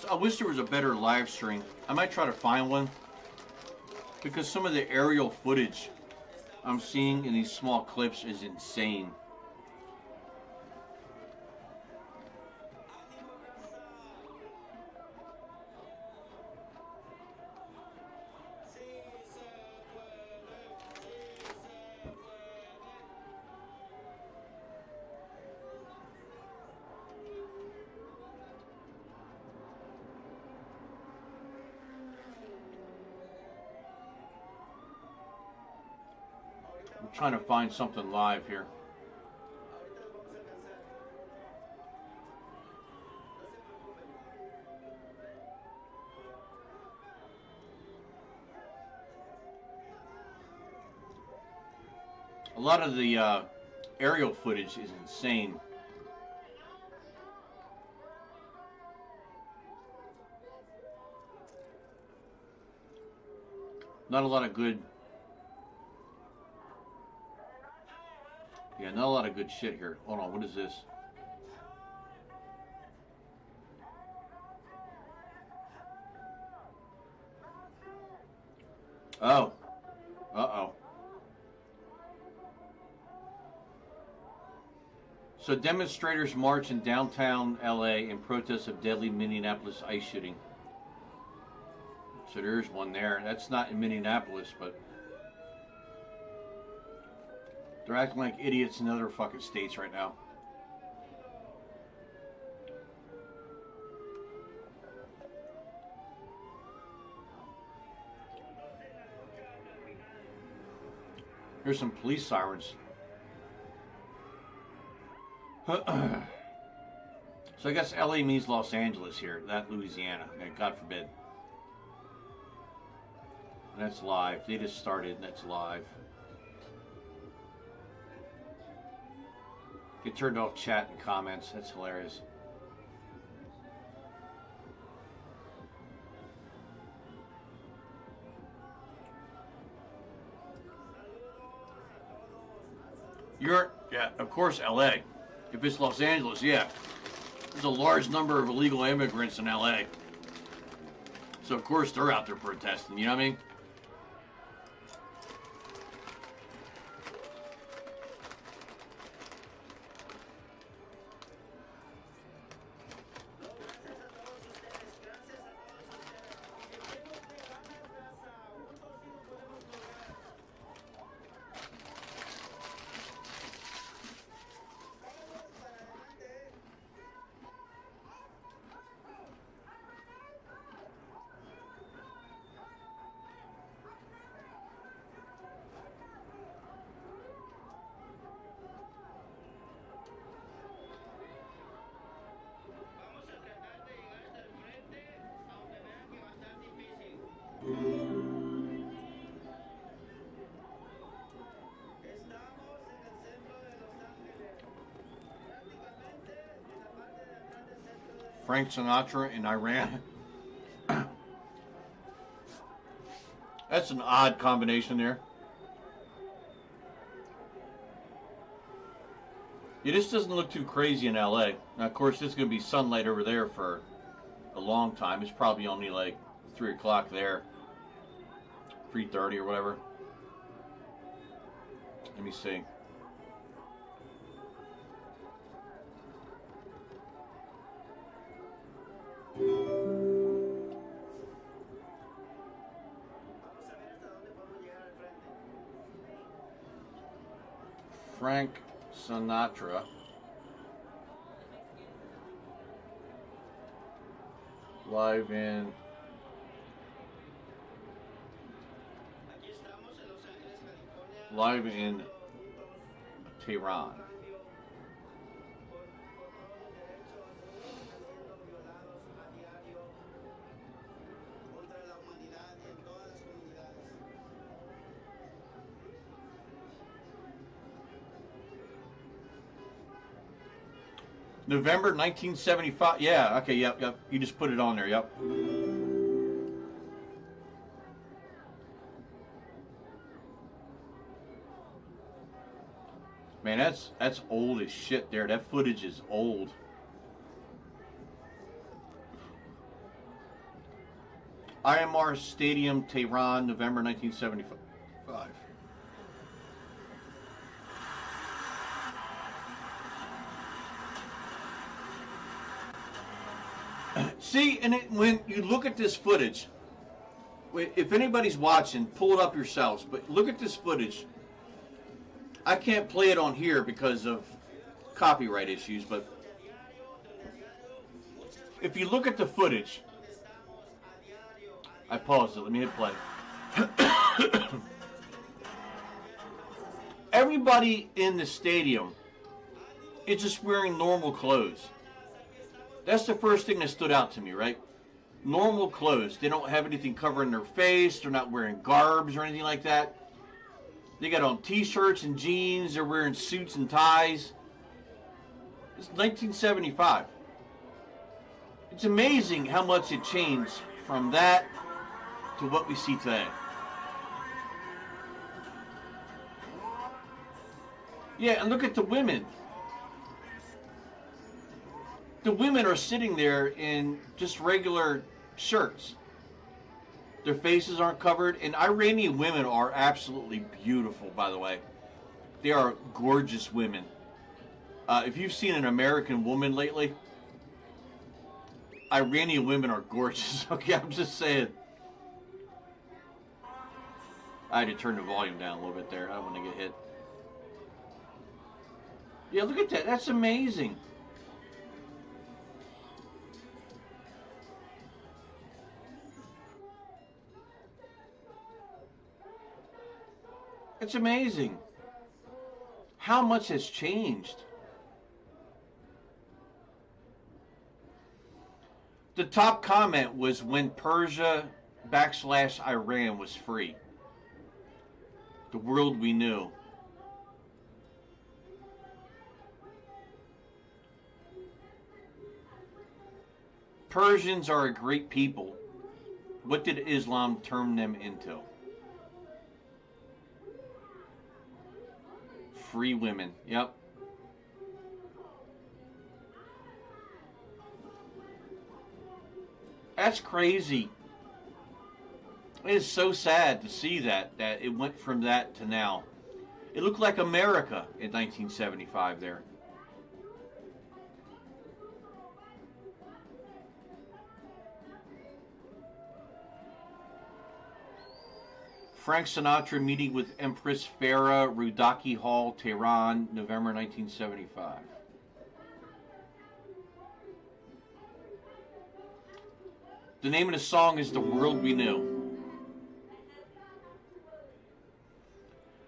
I wish there was a better live stream. I might try to find one. Because some of the aerial footage I'm seeing in these small clips is insane. I'm trying to find something live here. A lot of the aerial footage is insane. Not a lot of good... Yeah, not a lot of good shit here. Hold on, what is this? Oh. Uh-oh. So demonstrators march in downtown LA in protest of deadly Minneapolis ICE shooting. So there's one there. That's not in Minneapolis, but they're acting like idiots in other fucking states right now. Here's some police sirens. So I guess LA means Los Angeles here, not Louisiana. God forbid. That's live. They just started. That's live. Get turned off chat and comments. That's hilarious. Yeah, of course, LA. If it's Los Angeles, yeah. There's a large number of illegal immigrants in LA. So, of course, they're out there protesting, you know what I mean? Frank Sinatra in Iran. That's an odd combination there. Yeah, this doesn't look too crazy in LA. Now, of course, there's going to be sunlight over there for a long time. It's probably only like 3 o'clock there. 3:30 or whatever. Let me see. Frank Sinatra. Live in Tehran. November 1975. Yeah, okay, yep. You just put it on there, yep. Man, that's old as shit there. That footage is old. IMR Stadium, Tehran, November 1975. See, and when you look at this footage, if anybody's watching, pull it up yourselves, but look at this footage. I can't play it on here because of copyright issues, but if you look at the footage, I paused it, let me hit play. Everybody in the stadium is just wearing normal clothes. That's the first thing that stood out to me, right? Normal clothes. They don't have anything covering their face. They're not wearing garbs or anything like that. They got on t-shirts and jeans. They're wearing suits and ties. It's 1975. It's amazing how much it changed from that to what we see today. Yeah, and look at the women. The women are sitting there in just regular shirts. Their faces aren't covered. And Iranian women are absolutely beautiful, by the way. They are gorgeous women. If you've seen an American woman lately, Iranian women are gorgeous. Okay, I'm just saying. I had to turn the volume down a little bit there. I don't want to get hit. Yeah, look at that. That's amazing. It's amazing how much has changed. The top comment was when Persia / Iran was free. The world we knew. Persians are a great people. What did Islam turn them into? Free women. Yep. That's crazy. It is so sad to see that it went from that to now. It looked like America in 1975 there. Frank Sinatra meeting with Empress Farah, Rudaki Hall, Tehran, November 1975. The name of the song is The World We Knew.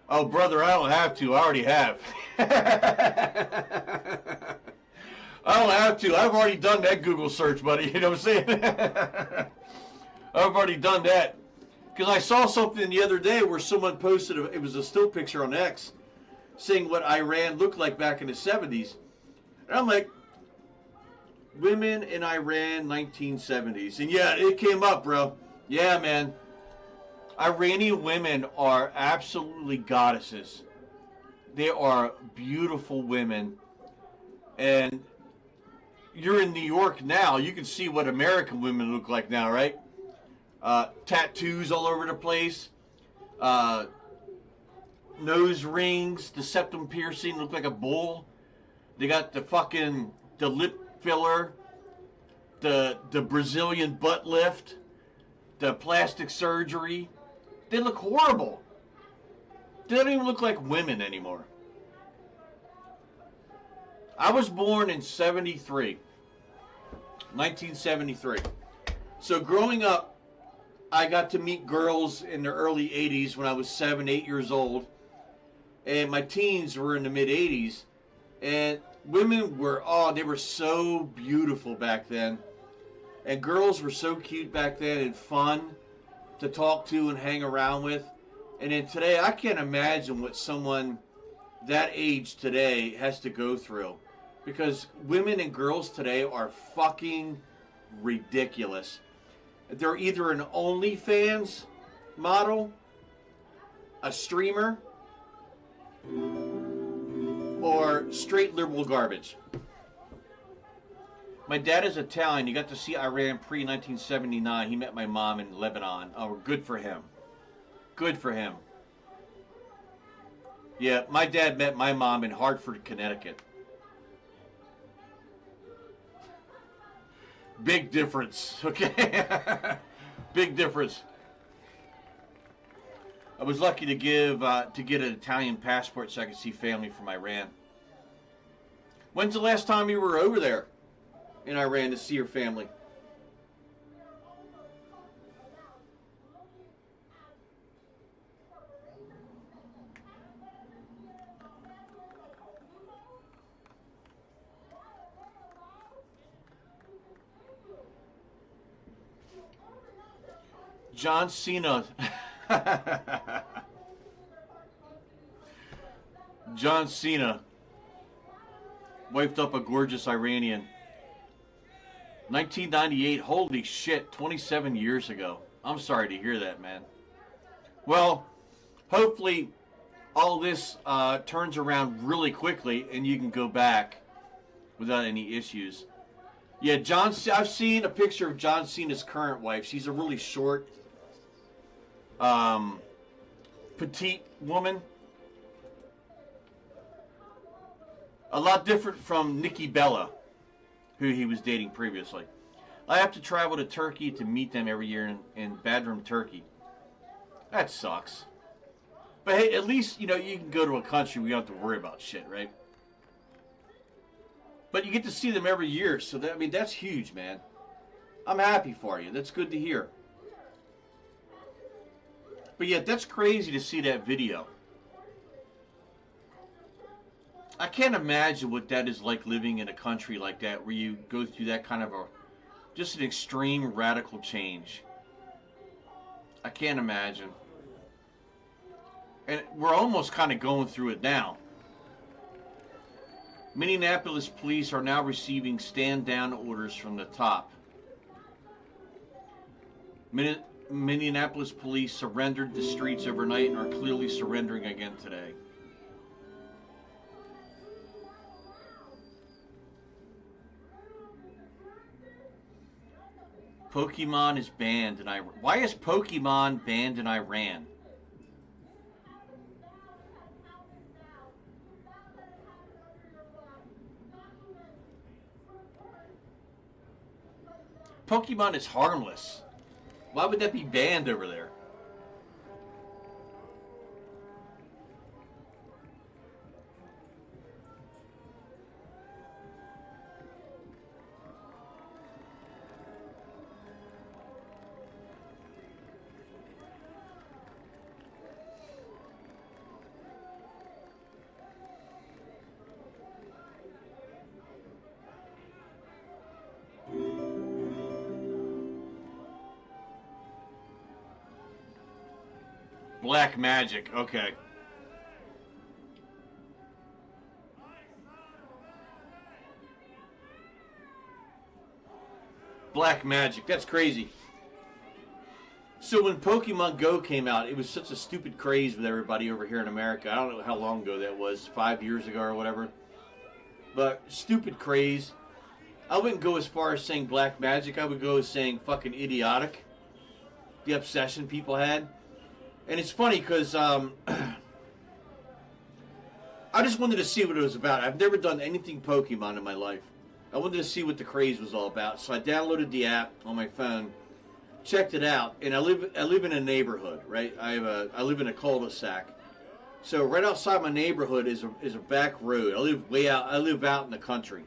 Oh, brother, I don't have to. I already have. I don't have to. I've already done that Google search, buddy. You know what I'm saying? I've already done that. Because I saw something the other day where someone posted, it was a still picture on X, saying what Iran looked like back in the 70s. And I'm like, women in Iran, 1970s. And yeah, it came up, bro. Yeah, man. Iranian women are absolutely goddesses. They are beautiful women. And you're in New York now. You can see what American women look like now, right? Tattoos all over the place. Nose rings. The septum piercing. Look like a bull. They got the lip filler. The Brazilian butt lift. The plastic surgery. They look horrible. They don't even look like women anymore. I was born in 73. 1973. So growing up, I got to meet girls in the early 80s when I was 7, 8 years old. And my teens were in the mid 80s. And women were, they were so beautiful back then. And girls were so cute back then and fun to talk to and hang around with. And then today, I can't imagine what someone that age today has to go through. Because women and girls today are fucking ridiculous. They're either an OnlyFans model, a streamer, or straight liberal garbage. My dad is Italian. He got to see Iran pre-1979. He met my mom in Lebanon. Oh, good for him. Good for him. Yeah, my dad met my mom in Hartford, Connecticut. Big difference, okay? Big difference. I was lucky to get an Italian passport so I could see family from Iran. When's the last time you were over there in Iran to see your family? John Cena. John Cena wiped up a gorgeous Iranian. 1998, holy shit, 27 years ago. I'm sorry to hear that, man. Well, hopefully all this turns around really quickly and you can go back without any issues. Yeah, I've seen a picture of John Cena's current wife. She's a really short, petite woman. A lot different from Nikki Bella, who he was dating previously. I have to travel to Turkey to meet them every year in Badrum, Turkey. That sucks. But hey, at least, you can go to a country where you don't have to worry about shit, right? But you get to see them every year, so that's huge, man. I'm happy for you. That's good to hear. But yeah, that's crazy to see that video. I can't imagine what that is like living in a country like that, where you go through that kind of just an extreme radical change. I can't imagine. And we're almost kind of going through it now. Minneapolis police are now receiving stand-down orders from the top. Minneapolis police surrendered the streets overnight and are clearly surrendering again today. Pokemon is banned in Iran. Why is Pokemon banned in Iran? Pokemon is harmless. Why would that be banned over there? Black magic, okay. Black magic, that's crazy. So when Pokemon Go came out, it was such a stupid craze with everybody over here in America. I don't know how long ago that was, 5 years ago or whatever. But stupid craze. I wouldn't go as far as saying black magic. I would go as saying fucking idiotic. The obsession people had. And it's funny because I just wanted to see what it was about. I've never done anything Pokemon in my life. I wanted to see what the craze was all about. So I downloaded the app on my phone, checked it out, and I live in a neighborhood, right? I live in a cul-de-sac. So right outside my neighborhood is a back road. I live out in the country.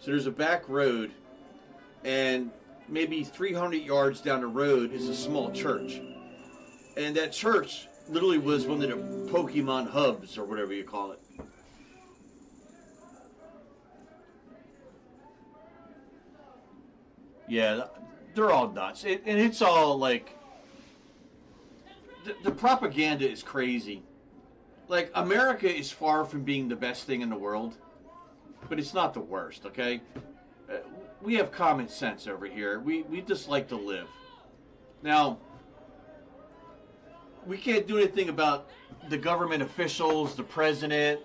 So there's a back road, and maybe 300 yards down the road is a small church. And that church literally was one of the Pokemon hubs, or whatever you call it. Yeah, they're all nuts. And it's all like... The propaganda is crazy. Like, America is far from being the best thing in the world. But it's not the worst, okay? We have common sense over here. We just like to live. Now... we can't do anything about the government officials, the president,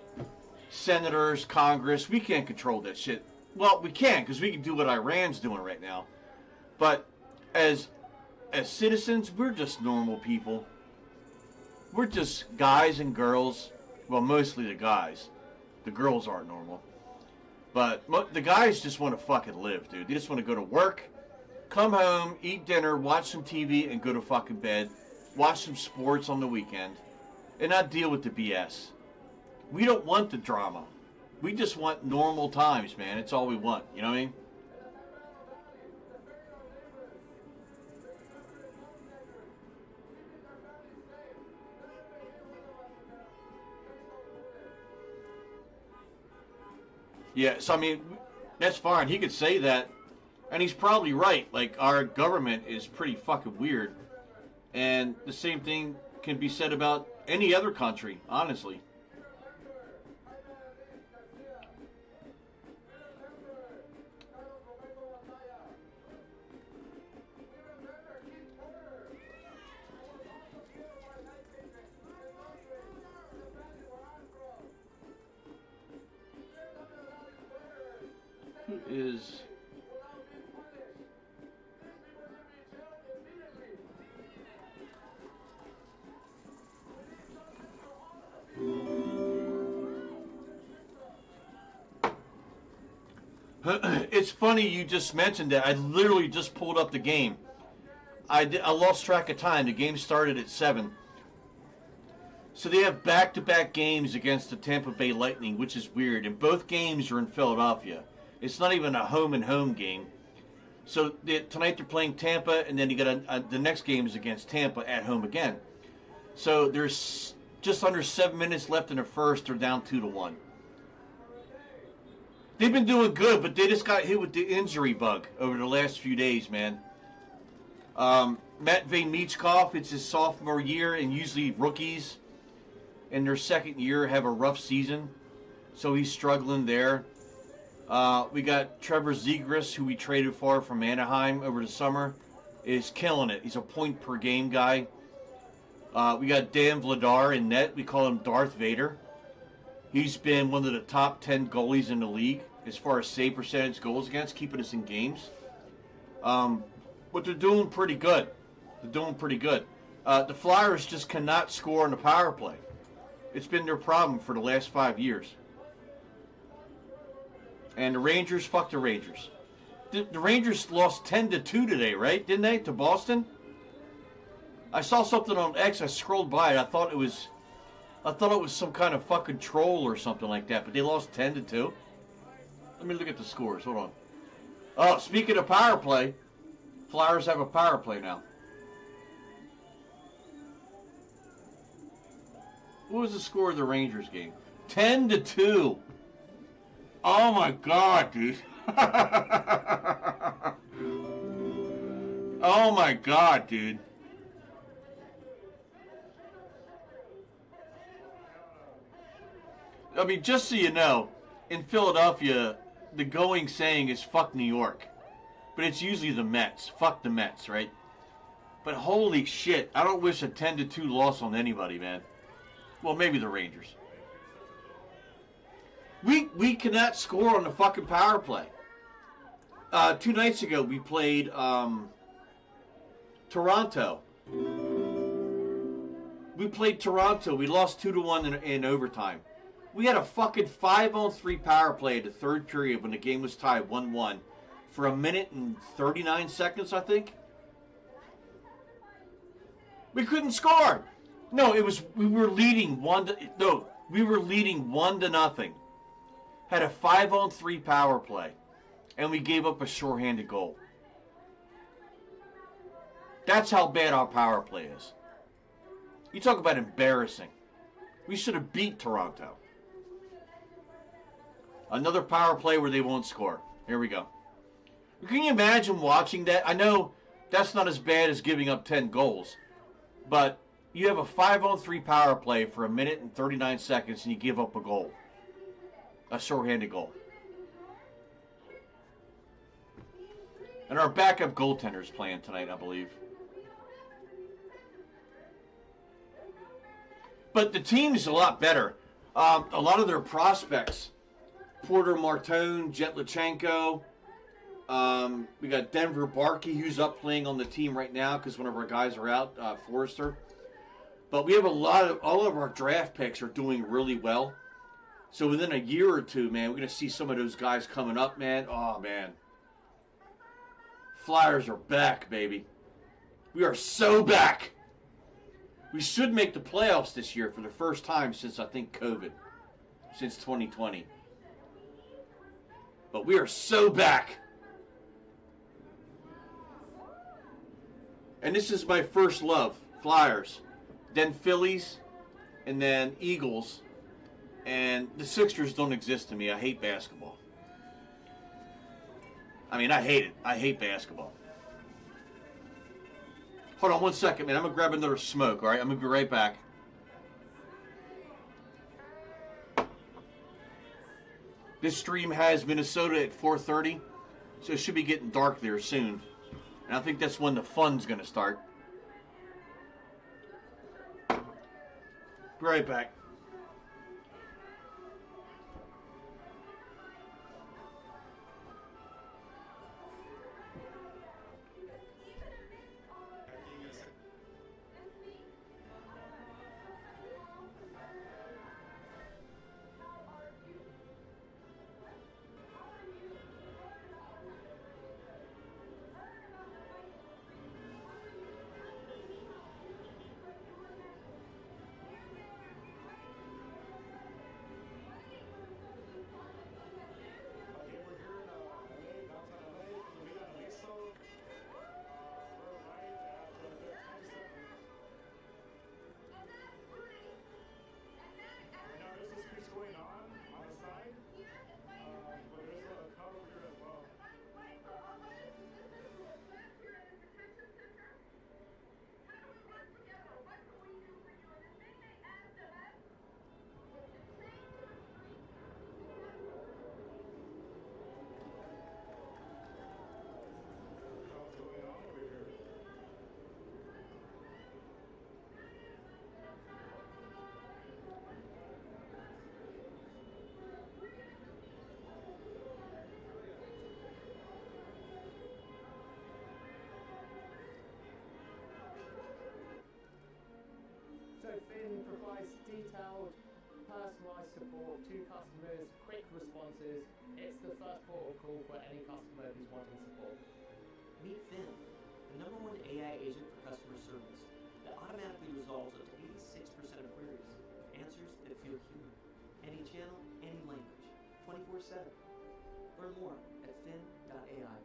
senators, Congress. We can't control that shit. Well, we can, because we can do what Iran's doing right now. But as citizens, we're just normal people. We're just guys and girls. Well, mostly the guys. The girls aren't normal. But the guys just want to fucking live, dude. They just want to go to work, come home, eat dinner, watch some TV, and go to fucking bed. Watch some sports on the weekend, and not deal with the BS. We don't want the drama. We just want normal times, man. It's all we want. You know what I mean? Yeah, so I mean, that's fine. He could say that, and he's probably right. Like, our government is pretty fucking weird. And the same thing can be said about any other country, honestly. Who is... It's funny you just mentioned that. I literally just pulled up the game. I lost track of time. The game started at 7. So they have back-to-back games against the Tampa Bay Lightning, which is weird. And both games are in Philadelphia. It's not even a home-and-home game. So tonight they're playing Tampa, and then you got the next game is against Tampa at home again. So there's just under 7 minutes left in the first. They're down 2-1. They've been doing good, but they just got hit with the injury bug over the last few days, man. Matvey Michkov, it's his sophomore year, and usually rookies in their second year have a rough season, so he's struggling there. We got Trevor Zegras, who we traded for from Anaheim over the summer, is killing it. He's a point-per-game guy. We got Dan Vladar in net. We call him Darth Vader. He's been one of the top 10 goalies in the league as far as save percentage, goals against, keeping us in games. But they're doing pretty good. They're doing pretty good. The Flyers just cannot score on the power play. It's been their problem for the last 5 years. And the Rangers, fuck the Rangers. The Rangers lost 10-2 today, right? Didn't they, to Boston? I saw something on X. I scrolled by it. I thought it was some kind of fucking troll or something like that. But they lost 10-2. Let me look at the scores. Hold on. Oh, speaking of power play, Flyers have a power play now. What was the score of the Rangers game? 10-2. Oh my God, dude. Oh my God, dude. I mean, just so you know, in Philadelphia, the going saying is fuck New York. But it's usually the Mets. Fuck the Mets, right? But holy shit, I don't wish a 10-2 loss on anybody, man. Well, maybe the Rangers. We cannot score on the fucking power play. 2 nights ago, we played Toronto. We played Toronto. We lost 2-1 in overtime. We had a fucking 5-on-3 power play in the third period when the game was tied 1-1 for 1 minute and 39 seconds, I think. We couldn't score. No, we were leading 1-0. Had a 5-on-3 power play, and we gave up a shorthanded goal. That's how bad our power play is. You talk about embarrassing. We should have beat Toronto. Another power play where they won't score. Here we go. Can you imagine watching that? I know that's not as bad as giving up 10 goals, but you have a 5-on-3 power play for 1 minute and 39 seconds and you give up a goal. A shorthanded goal. And our backup goaltender's playing tonight, I believe. But the team is a lot better. A lot of their prospects, Porter Martone, Jetlachenko. We got Denver Barkey, who's up playing on the team right now because one of our guys are out, Forrester. But we have all of our draft picks are doing really well. So within a year or two, man, we're going to see some of those guys coming up, man. Oh, man. Flyers are back, baby. We are so back. We should make the playoffs this year for the first time since, I think, COVID. Since 2020. But we are so back. And this is my first love, Flyers. Then Phillies, and then Eagles. And the Sixers don't exist to me. I hate basketball. I mean, I hate it. I hate basketball. Hold on 1 second, man. I'm going to grab another smoke, all right? I'm going to be right back. This stream has Minnesota at 4:30, so it should be getting dark there soon. And I think that's when the fun's going to start. Be right back. Finn provides detailed, personalised support to customers, quick responses. It's the first port of call for any customer who's wanting support. Meet Finn, the #1 AI agent for customer service that automatically resolves up to 86% of queries with answers that feel human. Any channel, any language, 24/7. Learn more at fin.ai.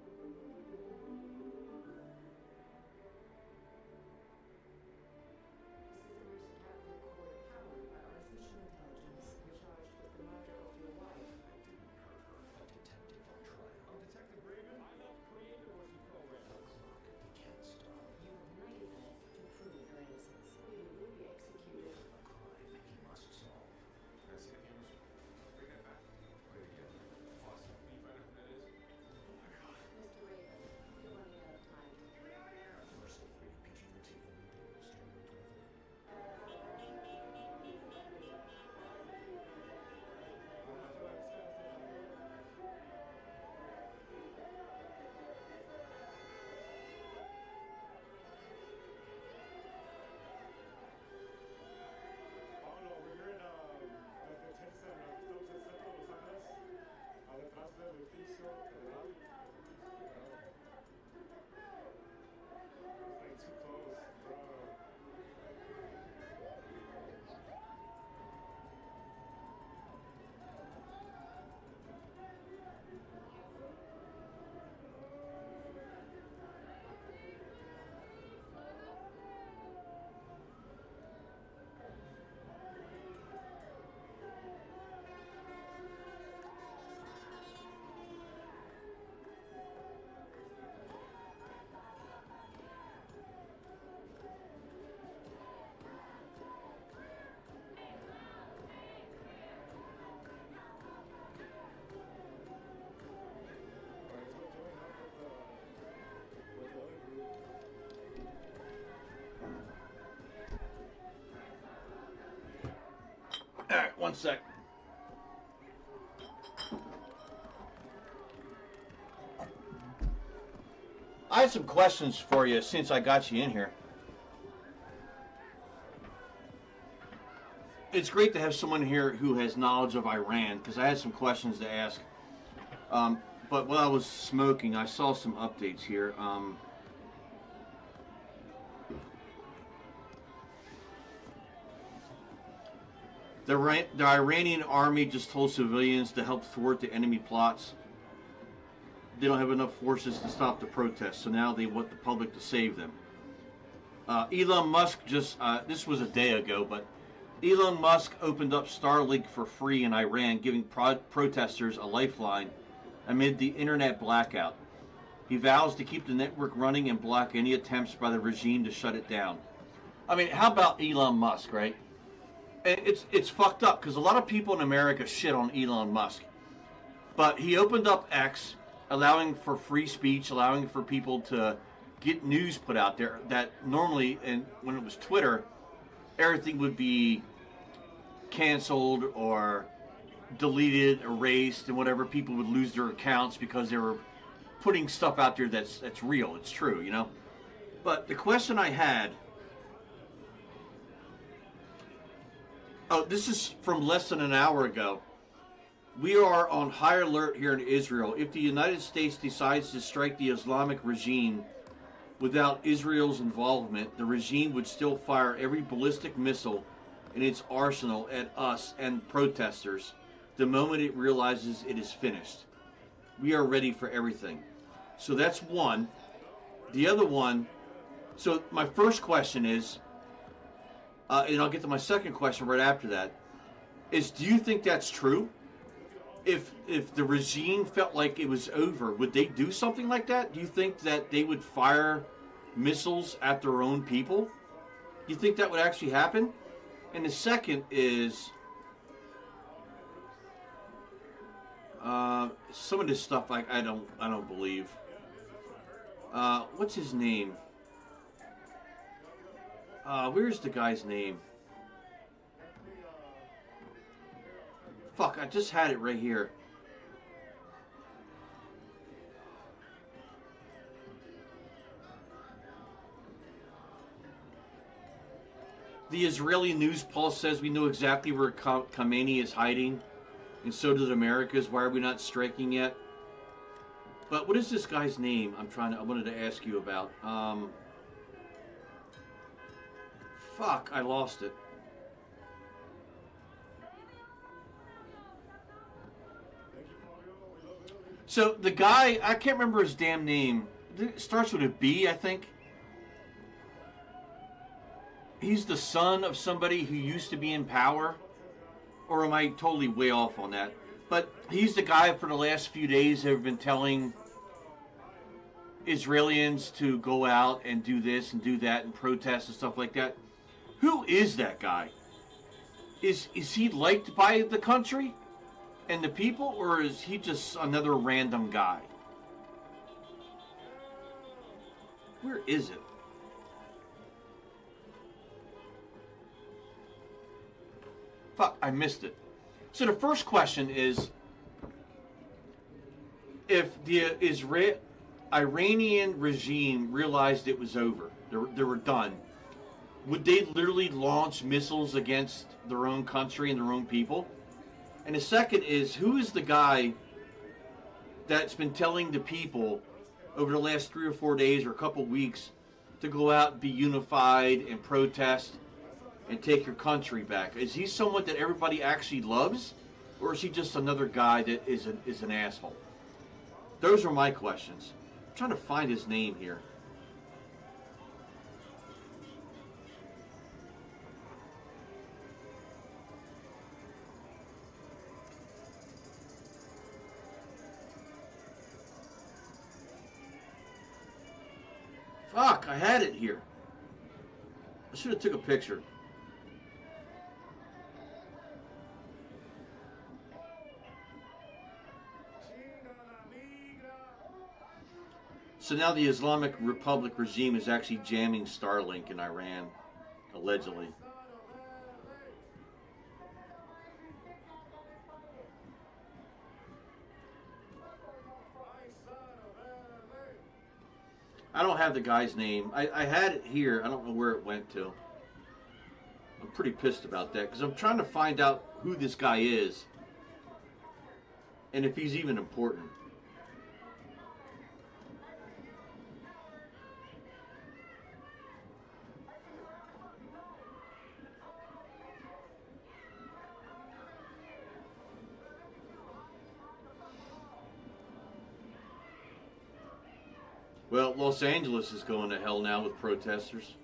All right, one sec. I had some questions for you since I got you in here. It's great to have someone here who has knowledge of Iran, because I had some questions to ask. But while I was smoking, I saw some updates here. The Iranian army just told civilians to help thwart the enemy plots. They don't have enough forces to stop the protests, so now they want the public to save them. Elon Musk just, this was a day ago, but Elon Musk opened up Starlink for free in Iran, giving protesters a lifeline amid the internet blackout. He vows to keep the network running and block any attempts by the regime to shut it down. I mean, how about Elon Musk, right? It's fucked up because a lot of people in America shit on Elon Musk. But he opened up X, allowing for free speech, allowing for people to get news put out there that normally, and when it was Twitter, everything would be canceled or deleted, erased, and whatever. People would lose their accounts because they were putting stuff out there that's real, it's true, you know? But the question I had, oh, this is from less than an hour ago. We are on high alert here in Israel. If the United States decides to strike the Islamic regime without Israel's involvement, the regime would still fire every ballistic missile in its arsenal at us and protesters the moment it realizes it is finished. We are ready for everything. So that's one. The other one, so my first question is, and I'll get to my second question right after that, is do you think that's true? If the regime felt like it was over, would they do something like that? Do you think that they would fire missiles at their own people? Do you think that would actually happen? And the second is, some of this stuff I don't believe. What's his name? Where's the guy's name? Fuck, I just had it right here. The Israeli News Pulse says we know exactly where Khamenei is hiding, and so does America's. Why are we not striking yet? But what is this guy's name? I wanted to ask you about. Fuck, I lost it. So the guy, I can't remember his damn name. It starts with a B, I think. He's the son of somebody who used to be in power. Or am I totally way off on that? But he's the guy for the last few days that have been telling Israelis to go out and do this and do that and protest and stuff like that. Who is that guy? Is he liked by the country and the people, or is he just another random guy? Where is it? Fuck, I missed it. So the first question is, if the Iranian regime realized it was over, they were done, would they literally launch missiles against their own country and their own people? And the second is, who is the guy that's been telling the people over the last 3 or 4 days or a couple weeks to go out and be unified and protest and take your country back? Is he someone that everybody actually loves, or is he just another guy that is an asshole? Those are my questions. I'm trying to find his name here. Fuck, I had it here. I should have took a picture. So now the Islamic Republic regime is actually jamming Starlink in Iran, allegedly. I don't have the guy's name. I had it here. I don't know where it went to. I'm pretty pissed about that because I'm trying to find out who this guy is and if he's even important. Well, Los Angeles is going to hell now with protesters.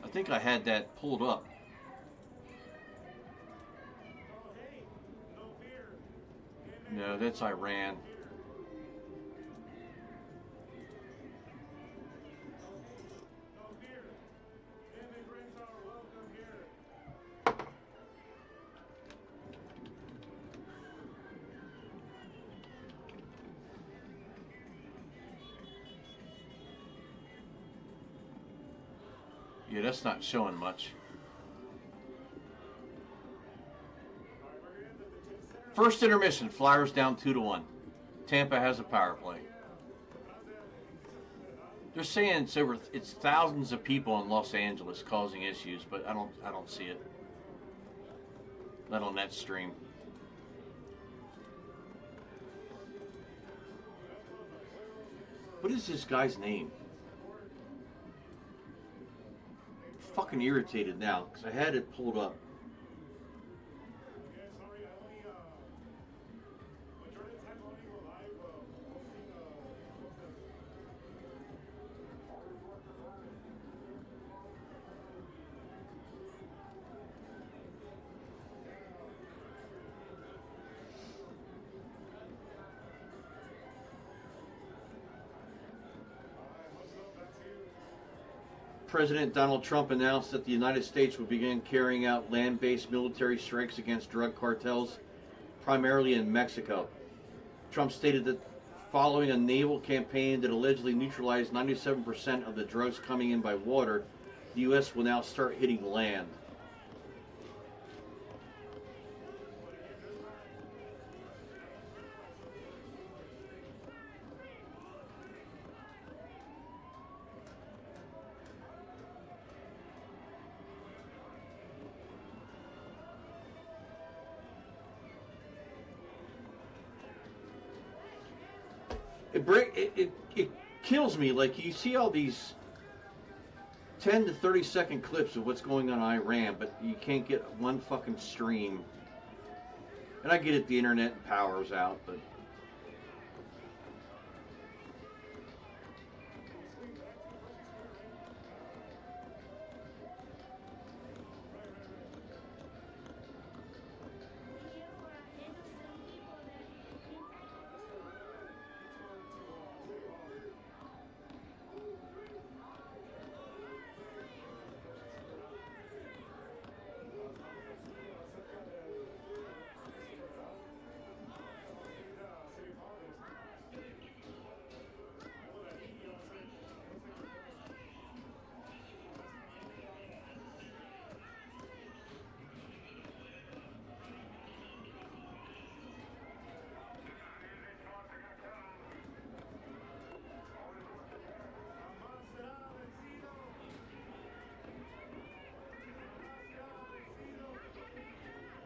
I think I had that pulled up. No, that's Iran. Yeah, that's not showing much. First intermission, Flyers down 2-1. Tampa has a power play. They're saying it's thousands of people in Los Angeles causing issues, but I don't see it. Not on that stream. What is this guy's name? Fucking irritated now because I had it pulled up. President Donald Trump announced that the United States will begin carrying out land-based military strikes against drug cartels, primarily in Mexico. Trump stated that following a naval campaign that allegedly neutralized 97% of the drugs coming in by water, the U.S. will now start hitting land. it kills me. Like, you see all these 10 to 30 second clips of what's going on in Iran, but you can't get one fucking stream. And I get it, the internet powers out, but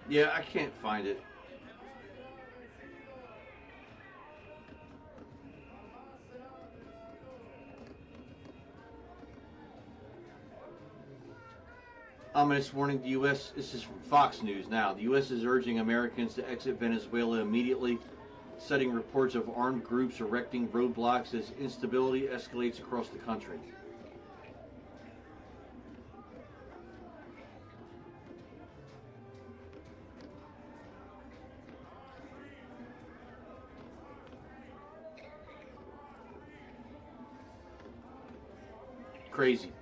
yeah, I can't find it. Ominous warning, the U.S., this is from Fox News now, the U.S. is urging Americans to exit Venezuela immediately, citing reports of armed groups erecting roadblocks as instability escalates across the country. Crazy.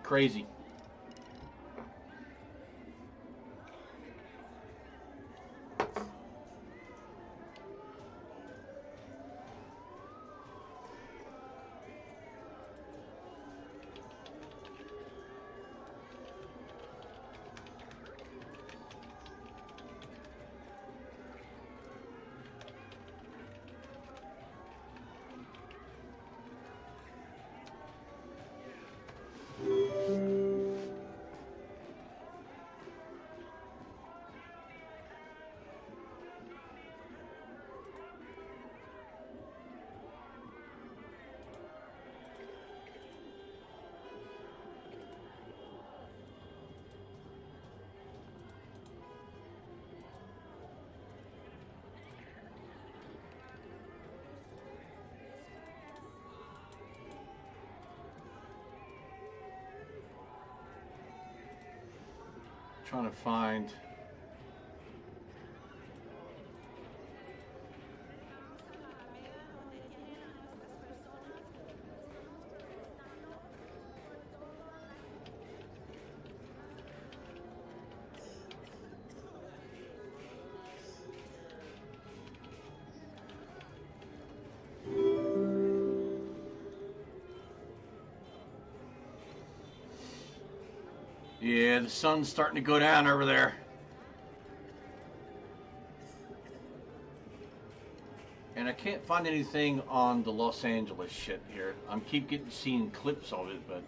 Crazy. Trying to find. Yeah, the sun's starting to go down over there. And I can't find anything on the Los Angeles shit here. I'm seeing clips of it, but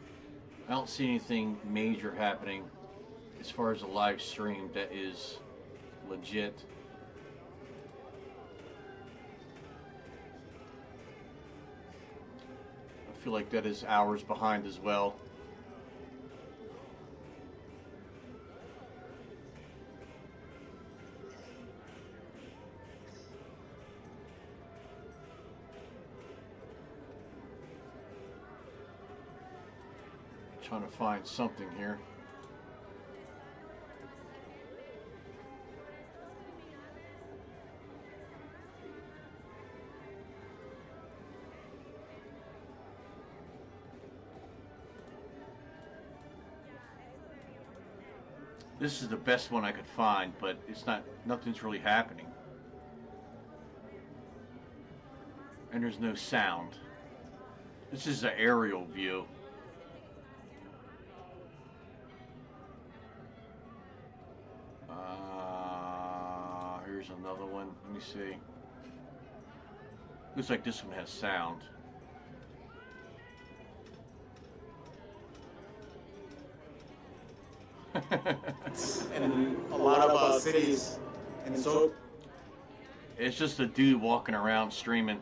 I don't see anything major happening as far as a live stream that is legit. I feel like that is hours behind as well. Trying to find something here. This is the best one I could find, but nothing's really happening. And there's no sound. This is an aerial view. Here's another one. Let me see. Looks like this one has sound. In a lot of cities, and so it's just a dude walking around streaming.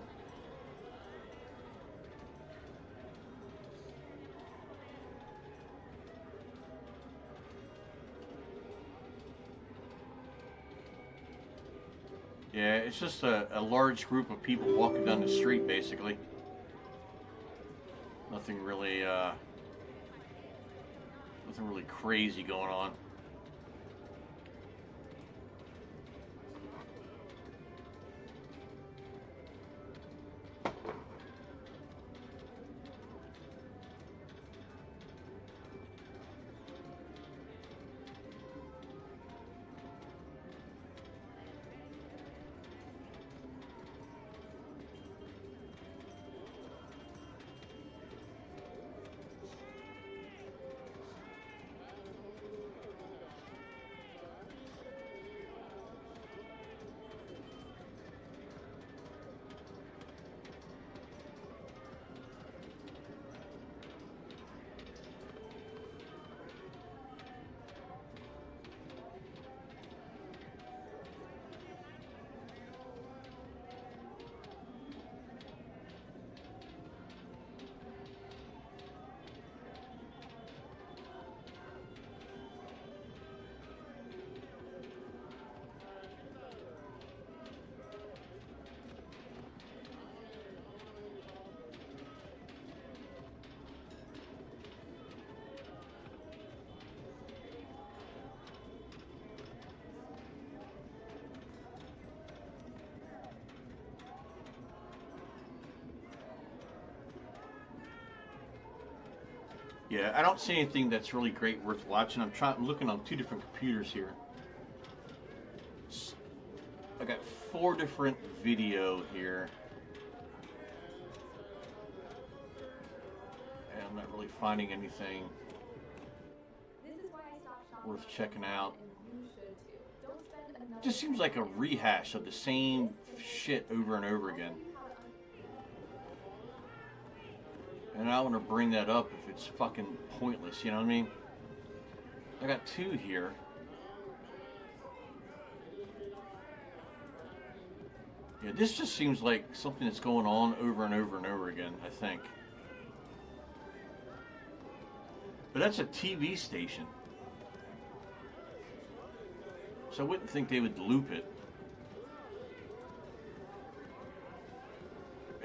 Yeah, it's just a large group of people walking down the street, basically. Nothing really crazy going on. Yeah, I don't see anything that's really great worth watching. I'm looking on 2 different computers here. I got 4 different video here. And I'm not really finding anything worth checking out. Just seems like a rehash of the same shit over and over again. And I want to bring that up if it's fucking pointless, you know what I mean? I got 2 here. Yeah, this just seems like something that's going on over and over and over again, I think. But that's a TV station. So I wouldn't think they would loop it.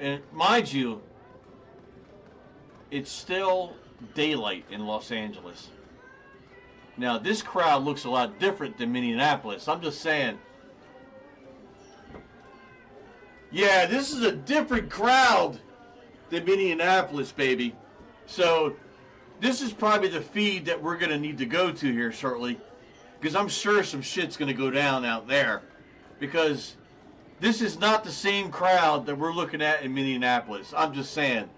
And mind you, it's still daylight in Los Angeles. Now, this crowd looks a lot different than Minneapolis. I'm just saying. Yeah, this is a different crowd than Minneapolis, baby. So, this is probably the feed that we're going to need to go to here shortly. Because I'm sure some shit's going to go down out there. Because this is not the same crowd that we're looking at in Minneapolis. I'm just saying.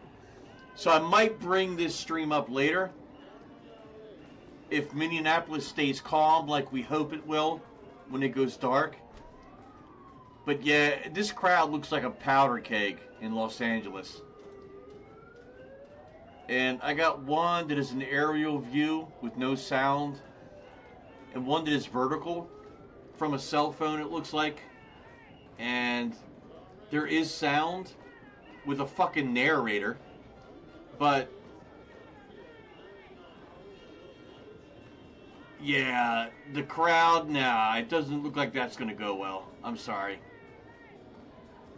So I might bring this stream up later if Minneapolis stays calm like we hope it will when it goes dark. But yeah, this crowd looks like a powder keg in Los Angeles. And I got one that is an aerial view with no sound, and one that is vertical from a cell phone, it looks like. And there is sound with a fucking narrator. But yeah, the crowd, nah, it doesn't look like that's going to go well. I'm sorry.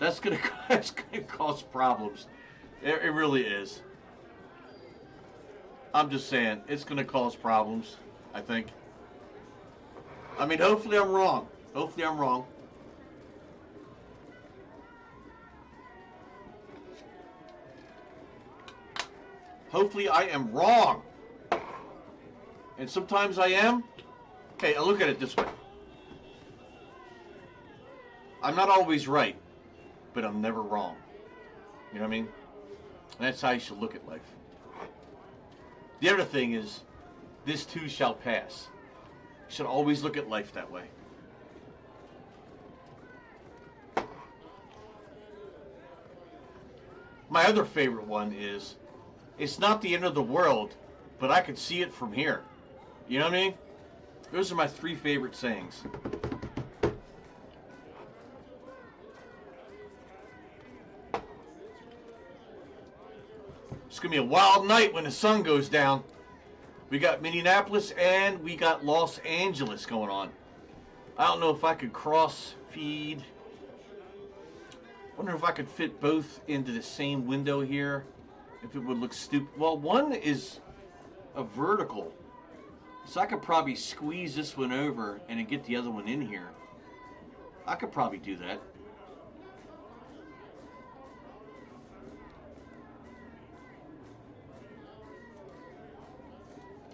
That's going to cause problems. It really is. I'm just saying, it's going to cause problems, I think. I mean, hopefully I'm wrong. Hopefully I'm wrong. Hopefully I am wrong. And sometimes I am. Okay, I look at it this way. I'm not always right, but I'm never wrong. You know what I mean? And that's how you should look at life. The other thing is, this too shall pass. You should always look at life that way. My other favorite one is, it's not the end of the world, but I can see it from here. You know what I mean? Those are my 3 favorite sayings. It's going to be a wild night when the sun goes down. We got Minneapolis and we got Los Angeles going on. I don't know if I could cross feed Wonder if I could fit both into the same window here. If it would look stupid. Well, one is a vertical. So I could probably squeeze this one over and then get the other one in here. I could probably do that.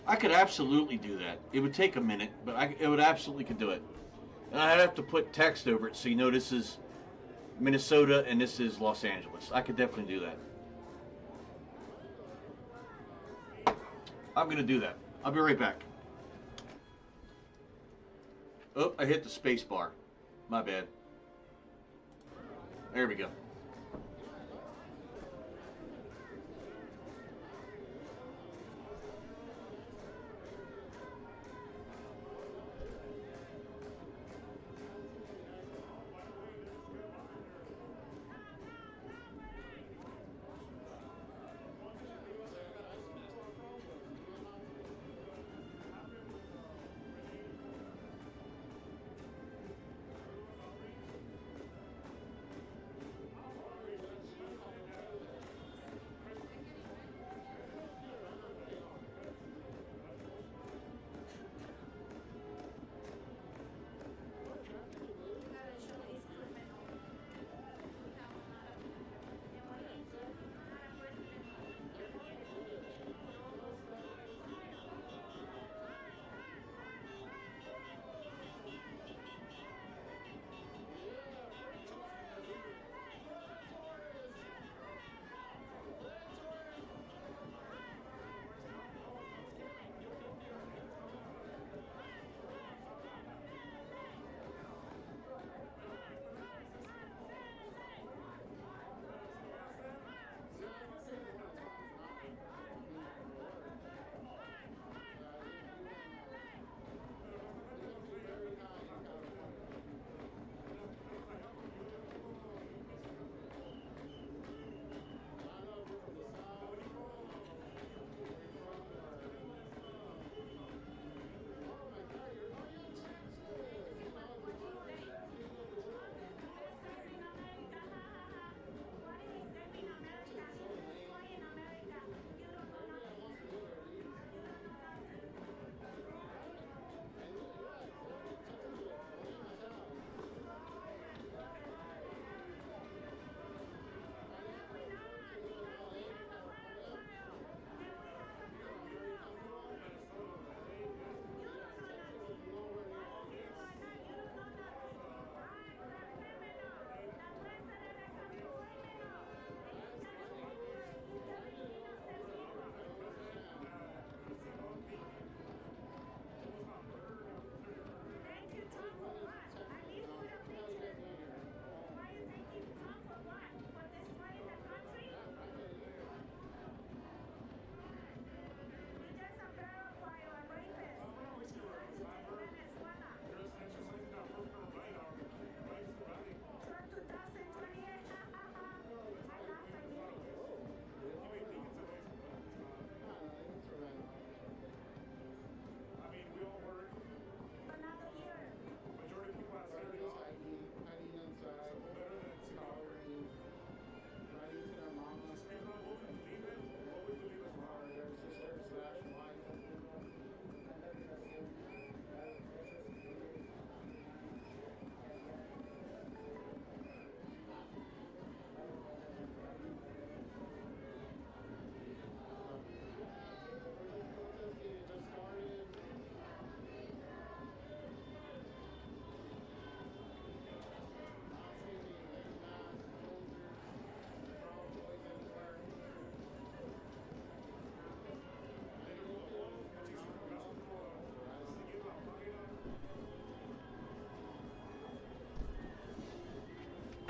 I could absolutely do that. It would take a minute, but it would absolutely could do it. And I'd have to put text over it so you know this is Minnesota and this is Los Angeles. I could definitely do that. I'm going to do that. I'll be right back. Oh, I hit the space bar. My bad. There we go.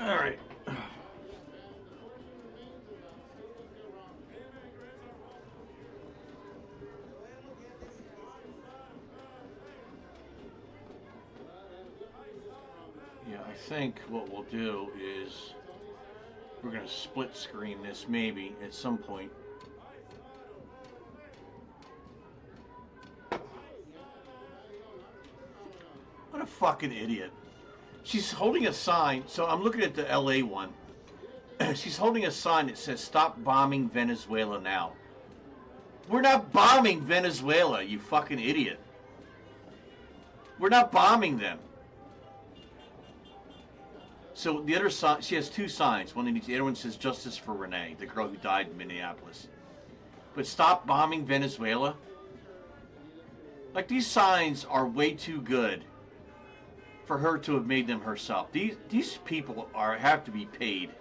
All right. Yeah, I think what we'll do is we're going to split screen this maybe at some point. What a fucking idiot. She's holding a sign, so I'm looking at the LA one. She's holding a sign that says, "Stop bombing Venezuela now." We're not bombing Venezuela, you fucking idiot. We're not bombing them. So the other sign, she has two signs. One in each, the other one says "Justice for Renee," the girl who died in Minneapolis. But stop bombing Venezuela. Like, these signs are way too good for her to have made them herself. These people have to be paid.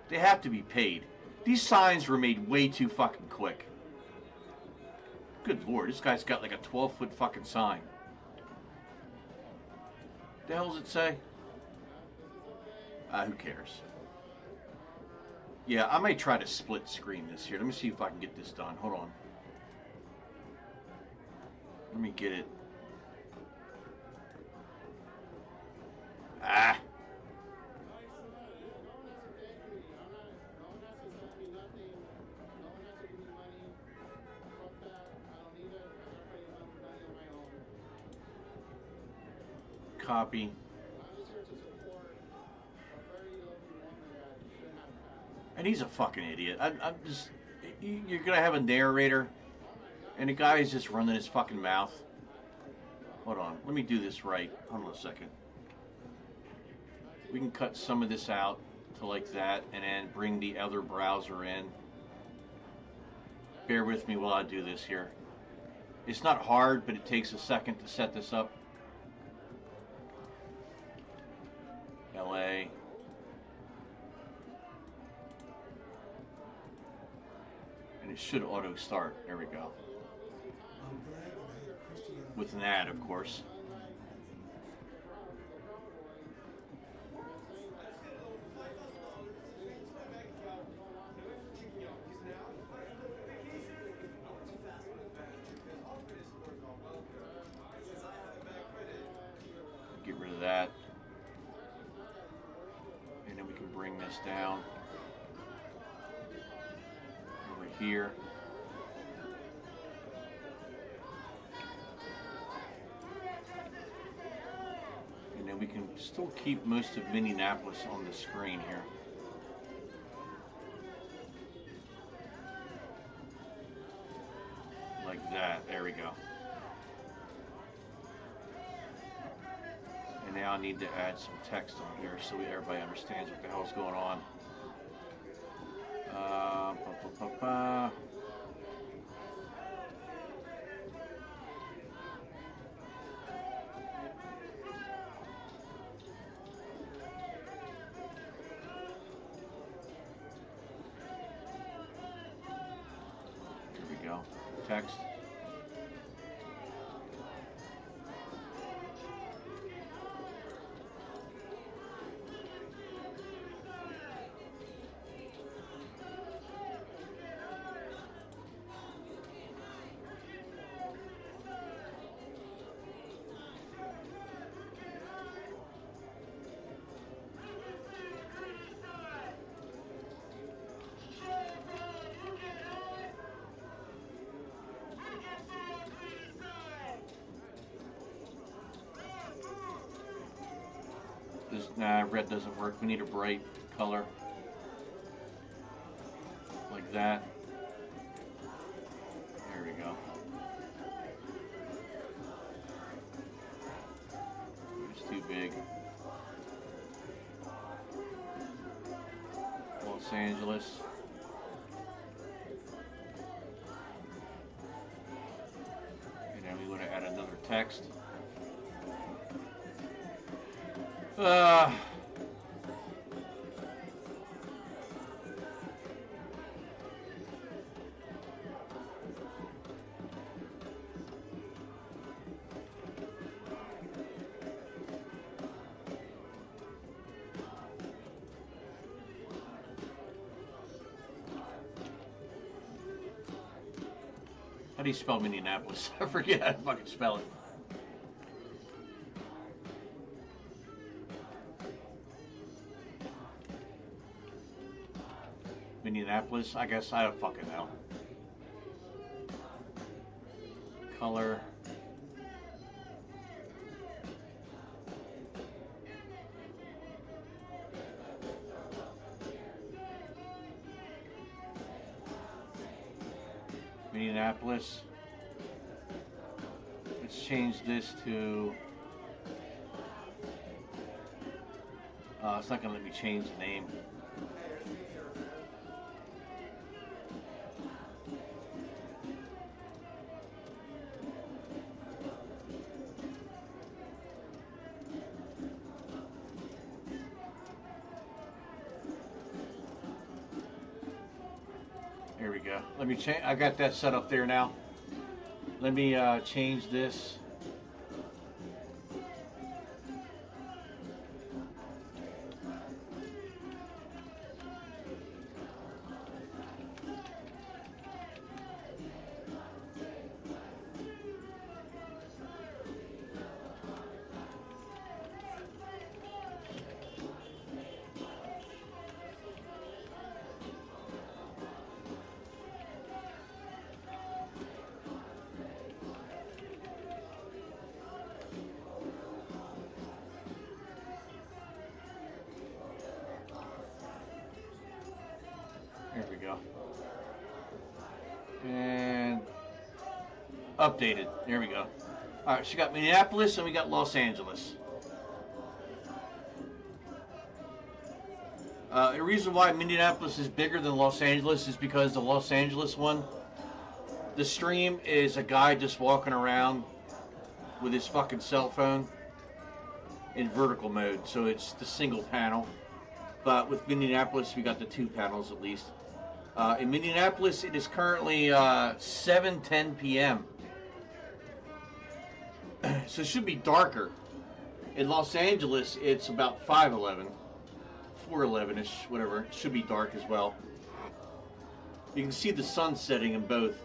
They have to be paid. These signs were made way too fucking quick. Good lord, this guy's got like a 12-foot fucking sign. The hell does it say? Who cares? Yeah, I might try to split screen this here. Let me see if I can get this done. Hold on. Let me get it. Ah. Copy. And he's a fucking idiot. I'm just... You're gonna have a narrator, and the guy is just running his fucking mouth. Hold on. Let me do this right. Hold on a second. We can cut some of this out to like that, and then bring the other browser in. Bear with me while I do this here. It's not hard, but it takes a second to set this up. LA. And it should auto start. There we go. With an ad, of course. Get rid of that. And then we can bring this down over here. And then we can still keep most of Minneapolis on the screen here. Like that. There we go. And now I need to add some text on here so everybody understands what the hell's going on. Here we go. Text. Nah, red doesn't work. We need a bright color. Like that. There we go. It's too big. Los Angeles. And then we want to add another text. How do you spell Minneapolis? I forget how to fucking spell it. Minneapolis? I guess I don't fucking know. Color. Minneapolis. Let's change this to... it's not going to let me change the name. There we go. Let me change. I got that set up there now. Let me change this. There we go. And updated. There we go. All right, so we got Minneapolis and we got Los Angeles. The reason why Minneapolis is bigger than Los Angeles is because the Los Angeles one, the stream is a guy just walking around with his fucking cell phone in vertical mode, so it's the single panel. But with Minneapolis, we got the 2 panels at least. In Minneapolis, it is currently 7:10 p.m. So it should be darker. In Los Angeles, it's about 5:11, 4:11ish, whatever. It should be dark as well. You can see the sun setting in both.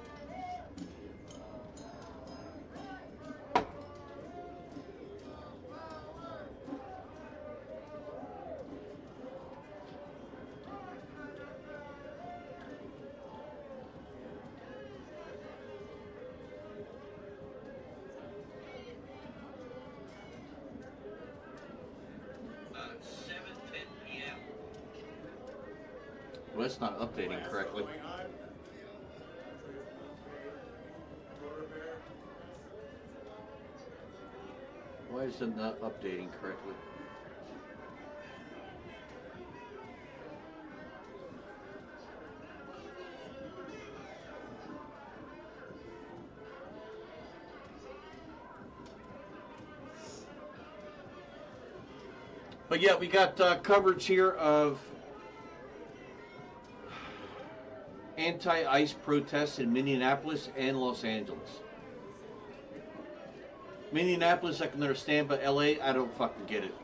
Well, it's not updating correctly. Why is it not updating correctly? But yeah, we got coverage here of anti-ICE protests in Minneapolis and Los Angeles. Minneapolis, I can understand, but LA, I don't fucking get it.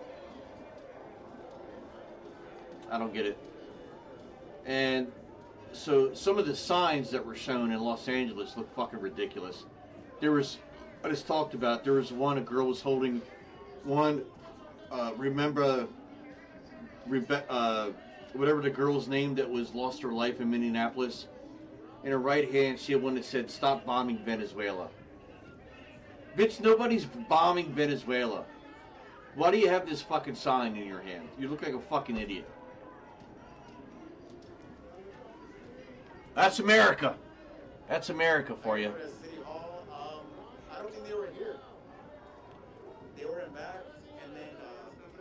I don't get it. And so some of the signs that were shown in Los Angeles look fucking ridiculous. There was, I just talked about, there was one, a girl was holding one, remember, whatever the girl's name that was lost her life in Minneapolis. In her right hand, she had one that said, "Stop bombing Venezuela." Bitch, nobody's bombing Venezuela. Why do you have this fucking sign in your hand? You look like a fucking idiot. That's America. That's America for you. City Hall, I don't think they were here. They were in back, and then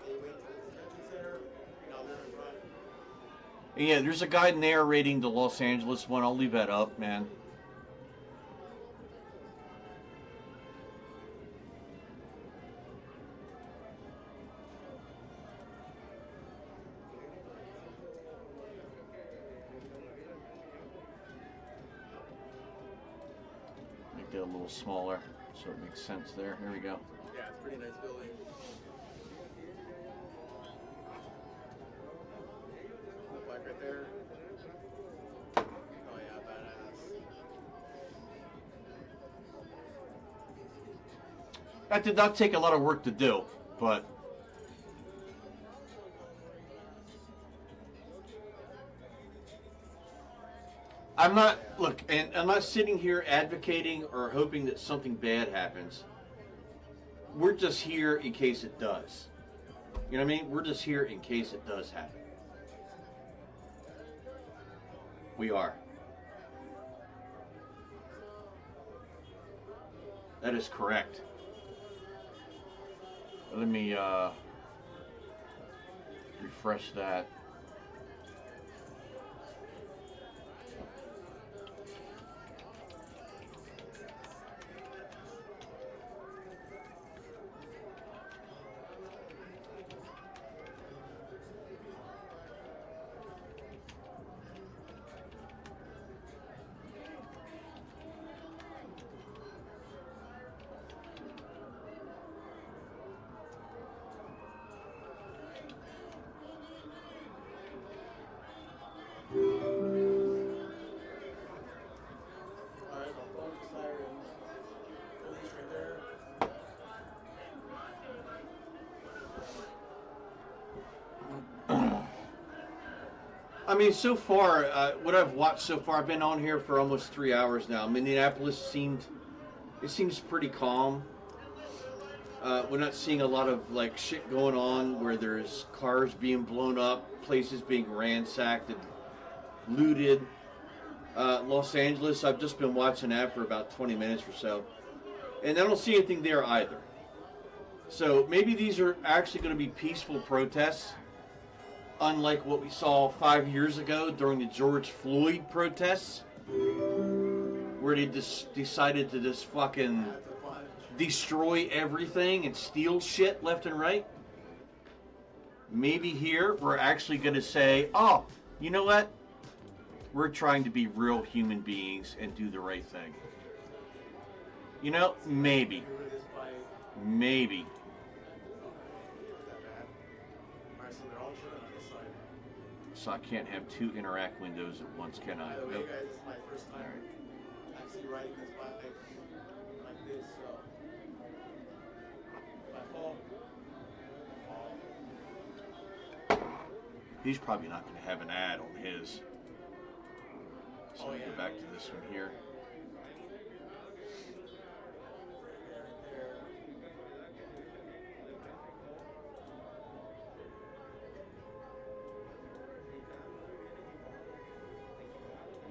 they went to the convention center. Now they're in front. Yeah, there's a guy narrating the Los Angeles one. I'll leave that up, man. Make that a little smaller so it makes sense there. Here we go. Yeah, it's a pretty nice building. The plaque right there. Oh yeah, badass. That did not take a lot of work to do, but I'm not, look, and I'm not sitting here advocating or hoping that something bad happens. We're just here in case it does. You know what I mean? We're just here in case it does happen. We are. That is correct. Let me refresh that. Alright, I'll go to sirens. Police right there. I mean, so far, what I've watched so far, I've been on here for almost 3 hours now. Minneapolis seems pretty calm. We're not seeing a lot of like shit going on where there's cars being blown up, places being ransacked and looted. Los Angeles, I've just been watching that for about 20 minutes or so, and I don't see anything there either. So maybe these are actually going to be peaceful protests, unlike what we saw 5 years ago during the George Floyd protests, where they just decided to just fucking That's a bunch. destroy everything and steal shit left and right. Maybe here we're actually going to say, oh, you know what? We're trying to be real human beings and do the right thing. You know, maybe. You were this bike. Maybe. Not that bad. Alright, so they're all chilling on this side. So I can't have two interact windows at once, can I? By the way, Nope. guys, this is my first time actually riding this bike like this, so if I fall, I fall. He's probably not going to have an ad on his. So Oh, we yeah. go back to this one here.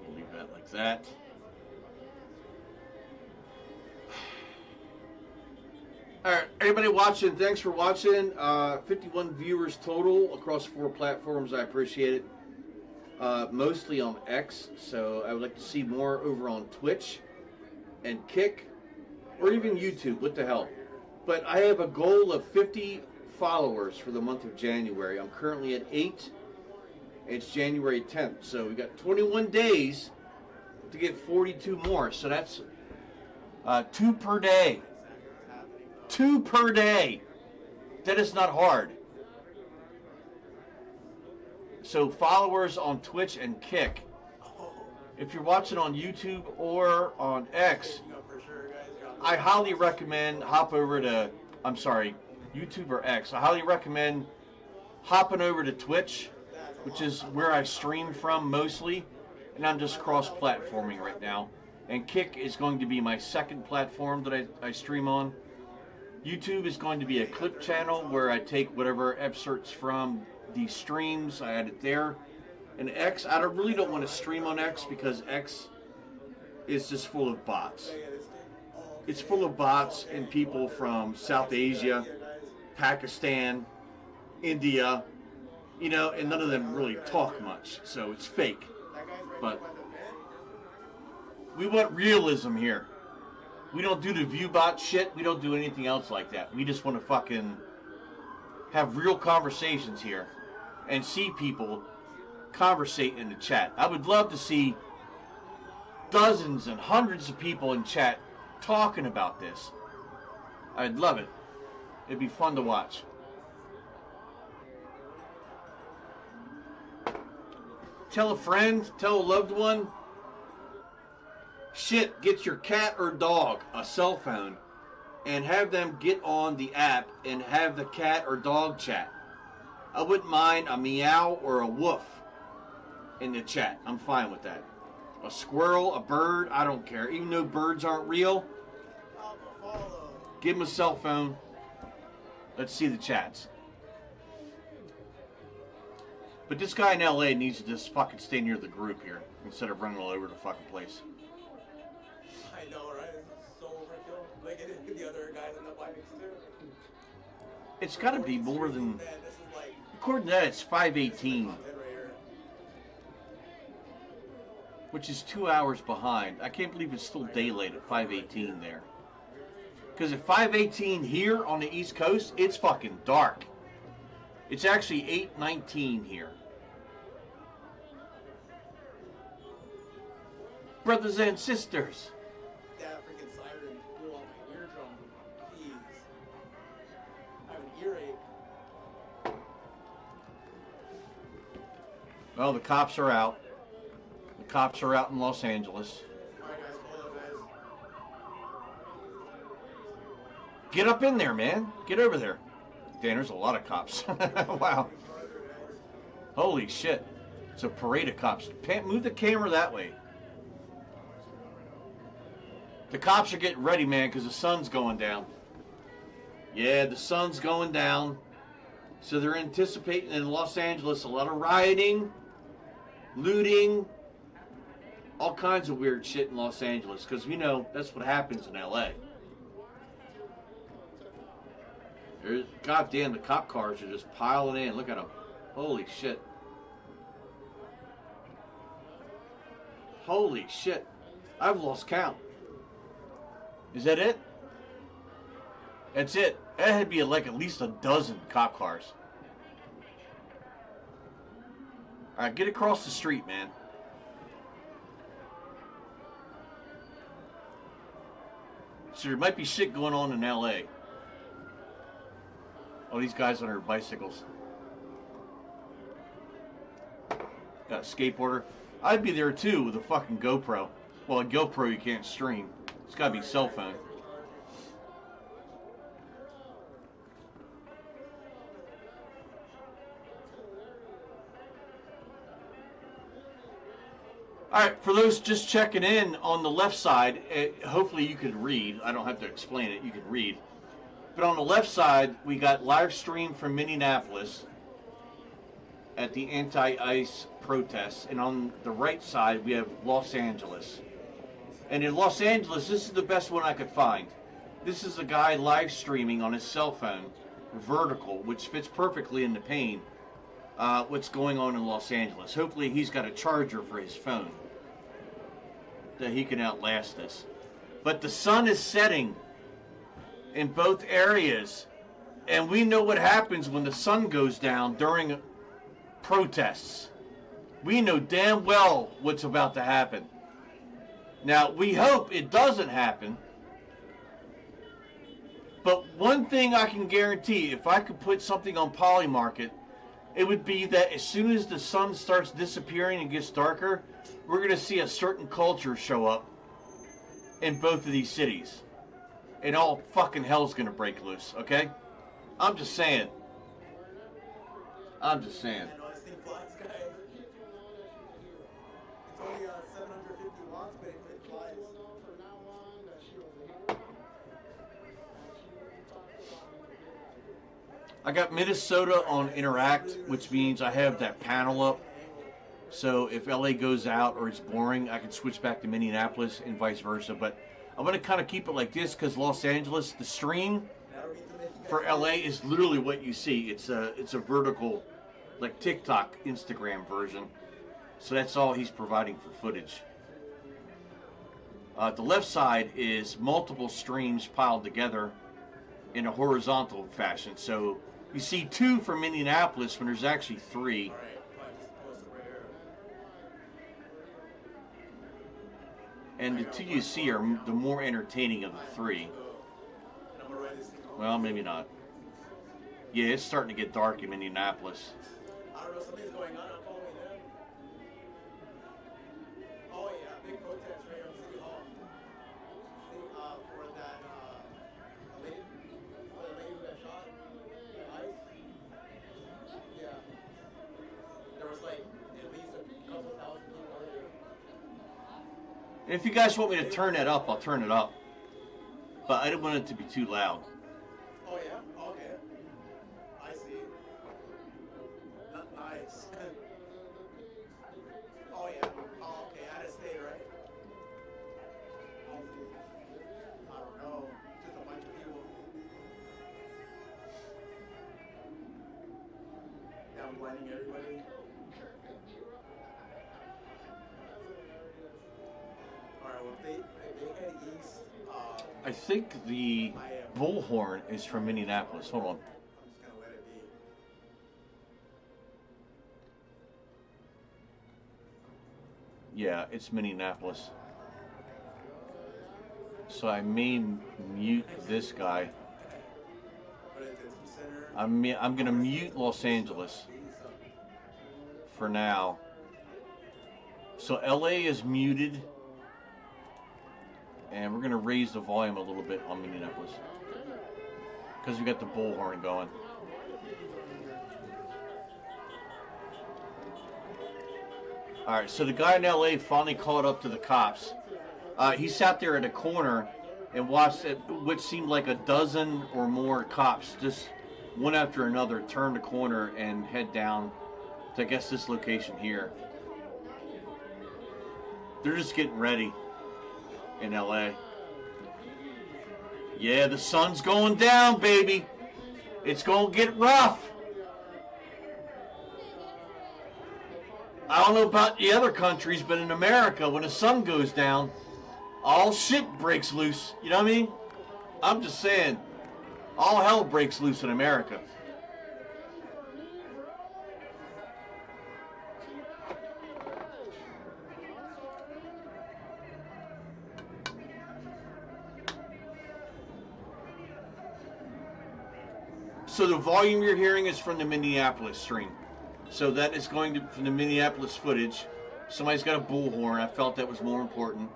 We'll leave that like that. Alright, everybody watching, thanks for watching. 51 viewers total across 4 platforms. I appreciate it. Mostly on X, so I would like to see more over on Twitch and Kick, or even YouTube. What the hell? But I have a goal of 50 followers for the month of January. I'm currently at 8. It's January 10th, so we got 21 days to get 42 more. So that's 2 per day. 2 per day. That is not hard. So followers on Twitch and Kick. If you're watching on YouTube or on X, You know for sure, guys. You're on I highly recommend hop over to, I'm sorry, YouTube or X. I highly recommend hopping over to Twitch, which is where I stream from mostly, and I'm just cross-platforming right now. And Kick is going to be my second platform that I stream on. YouTube is going to be a clip channel where I take whatever excerpts from these streams, I add it there. And X, I really don't want to stream on X because X is just full of bots. It's full of bots and people from South Asia, Pakistan, India, you know, and none of them really talk much, so it's fake. That guy's right But by the vent. we want realism here. We don't do the ViewBot shit. We don't do anything else like that. We just want to fucking have real conversations here and see people conversate in the chat. I would love to see dozens and hundreds of people in chat talking about this. I'd love it. It'd be fun to watch. Tell a friend, tell a loved one. Shit, get your cat or dog a cell phone and have them get on the app and have the cat or dog chat. I wouldn't mind a meow or a woof in the chat. I'm fine with that. A squirrel, a bird, I don't care. Even though birds aren't real, give them a cell phone. Let's see the chats. But this guy in LA needs to just fucking stay near the group here instead of running all over the fucking place. I know, right? This is so overkill. Like the other guys in the bikes too. It's got to be more than. Man, this is like According to that, it's 5:18, content right here. which is 2 hours behind. I can't believe it's still daylight at 5:18 there. Because at 5:18 here on the East Coast, it's fucking dark. It's actually 8:19 here. Brothers and sisters. That freaking siren blew off my eardrum. Jeez. I have an earache. Well, the cops are out. The cops are out in Los Angeles. Alright guys, hold up guys. Get up in there, man. Get over there. Dan, there's a lot of cops. Wow. Holy shit. It's a parade of cops. Move the camera that way. The cops are getting ready, man, because the sun's going down. Yeah, the sun's going down. So they're anticipating in Los Angeles a lot of rioting, looting, all kinds of weird shit in Los Angeles, because we know that's what happens in LA. God damn, the cop cars are just piling in. Look at them. Holy shit. Holy shit. I've lost count. Is that it? That's it. That had to be like at least a dozen cop cars. Alright, get across the street, man. So there might be shit going on in LA. Oh, these guys on their bicycles. Got a skateboarder. I'd be there too with a fucking GoPro. Well, a GoPro you can't stream. It's gotta be cell phone. Alright, for those just checking in on the left side, hopefully you could read. I don't have to explain it, you can read. But on the left side, we got live stream from Minneapolis at the anti-ICE protests. And on the right side, we have Los Angeles. And in Los Angeles, this is the best one I could find. This is a guy live streaming on his cell phone, vertical, which fits perfectly in the pane, what's going on in Los Angeles. Hopefully he's got a charger for his phone, that he can outlast this. But the sun is setting in both areas, and we know what happens when the sun goes down during protests. We know damn well what's about to happen. Now, we hope it doesn't happen, but one thing I can guarantee, if I could put something on Polymarket, it would be that as soon as the sun starts disappearing and gets darker, we're going to see a certain culture show up in both of these cities. And all fucking hell's going to break loose, okay? I'm just saying. I'm just saying. I know this thing flies, guys. It's only 750 watts, but it flies. I got Minnesota on Interact, which means I have that panel up. So if LA goes out or it's boring, I can switch back to Minneapolis and vice versa. But I'm going to kind of keep it like this because Los Angeles, the stream for LA is literally what you see. It's a vertical, like TikTok, Instagram version. So that's all he's providing for footage. The left side is multiple streams piled together in a horizontal fashion. So you see two from Minneapolis when there's actually three. Alright, I just posted right here. And the two you see are the more entertaining of the three. And I'm gonna write this thing home. Well, maybe not. Yeah, it's starting to get dark in Minneapolis. I don't know, something's going on. I'm following them. Oh yeah, big protest right here in City Hall. See, for that lady, for the lady who got shot by ICE. Yeah. There was like at least a couple thousand people there. And if you guys want me to turn that up, I'll turn it up. But I don't want it to be too loud. Oh yeah? Okay. I see. Not nice. Oh yeah. Oh okay, out of state, right? I don't know. blinding everybody. Alright, well, if they head east, I think the bullhorn is from Minneapolis. Hold on. I'm just gonna let it be. Yeah, it's Minneapolis. So I may mute this guy. Put it to the center. I'm gonna mute Los Angeles for now. So LA is muted, and we're gonna raise the volume a little bit on Minneapolis because we got the bullhorn going. All right, so the guy in LA finally caught up to the cops. He sat there at a corner and watched what seemed like a dozen or more cops, just one after another, turn the corner and head down to, I guess, this location here. They're just getting ready in LA. Yeah, the sun's going down, baby. It's going to get rough. I don't know about the other countries, but in America, when the sun goes down, all shit breaks loose. You know what I mean? I'm just saying, all hell breaks loose in America. So the volume you're hearing is from the Minneapolis stream. So that is going to from the Minneapolis footage. Somebody's got a bullhorn. I felt that was more important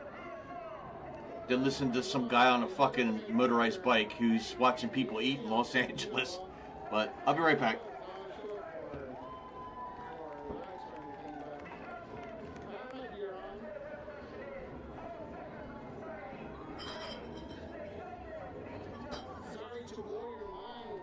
than listen to some guy on a fucking motorized bike who's watching people eat in Los Angeles. But I'll be right back. Sorry to blow your mind.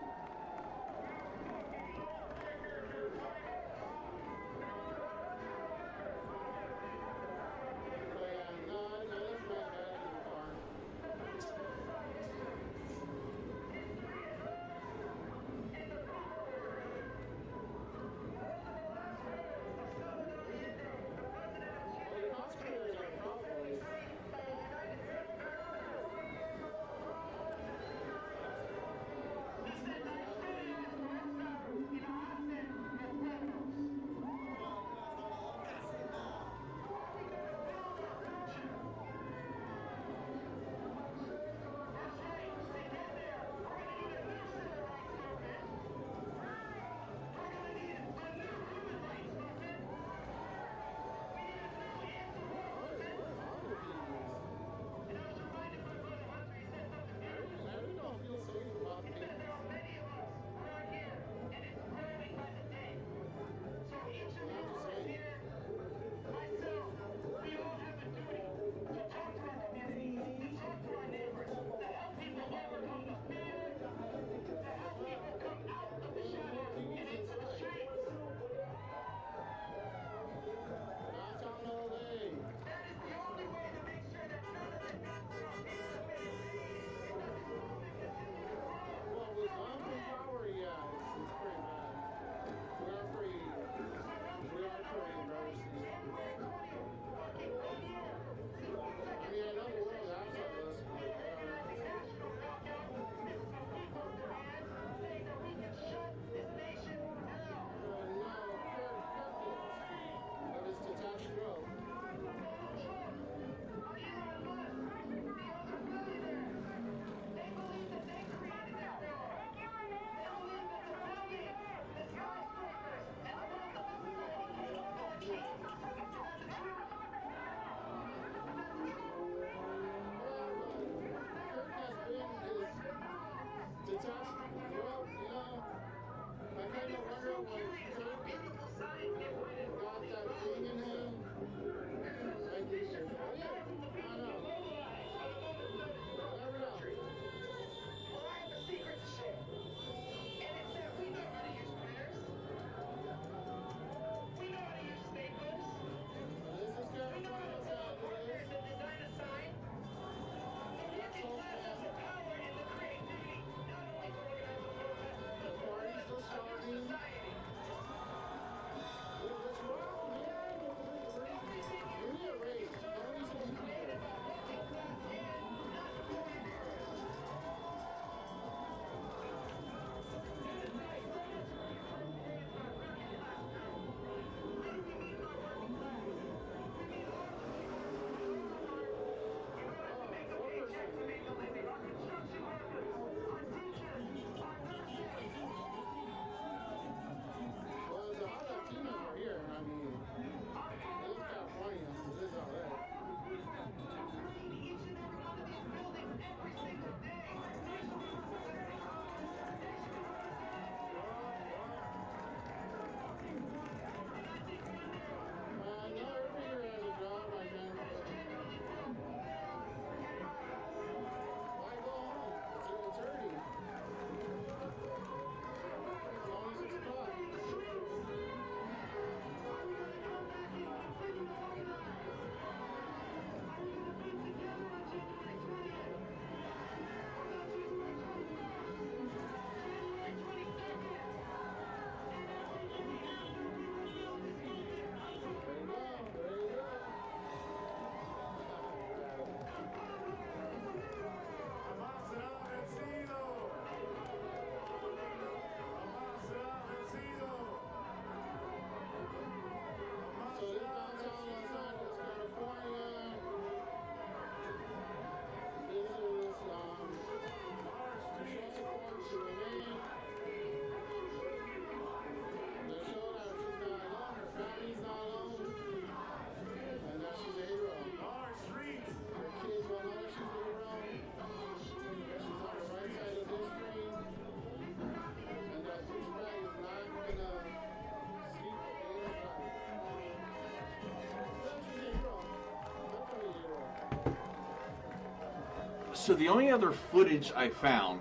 So the only other footage I found,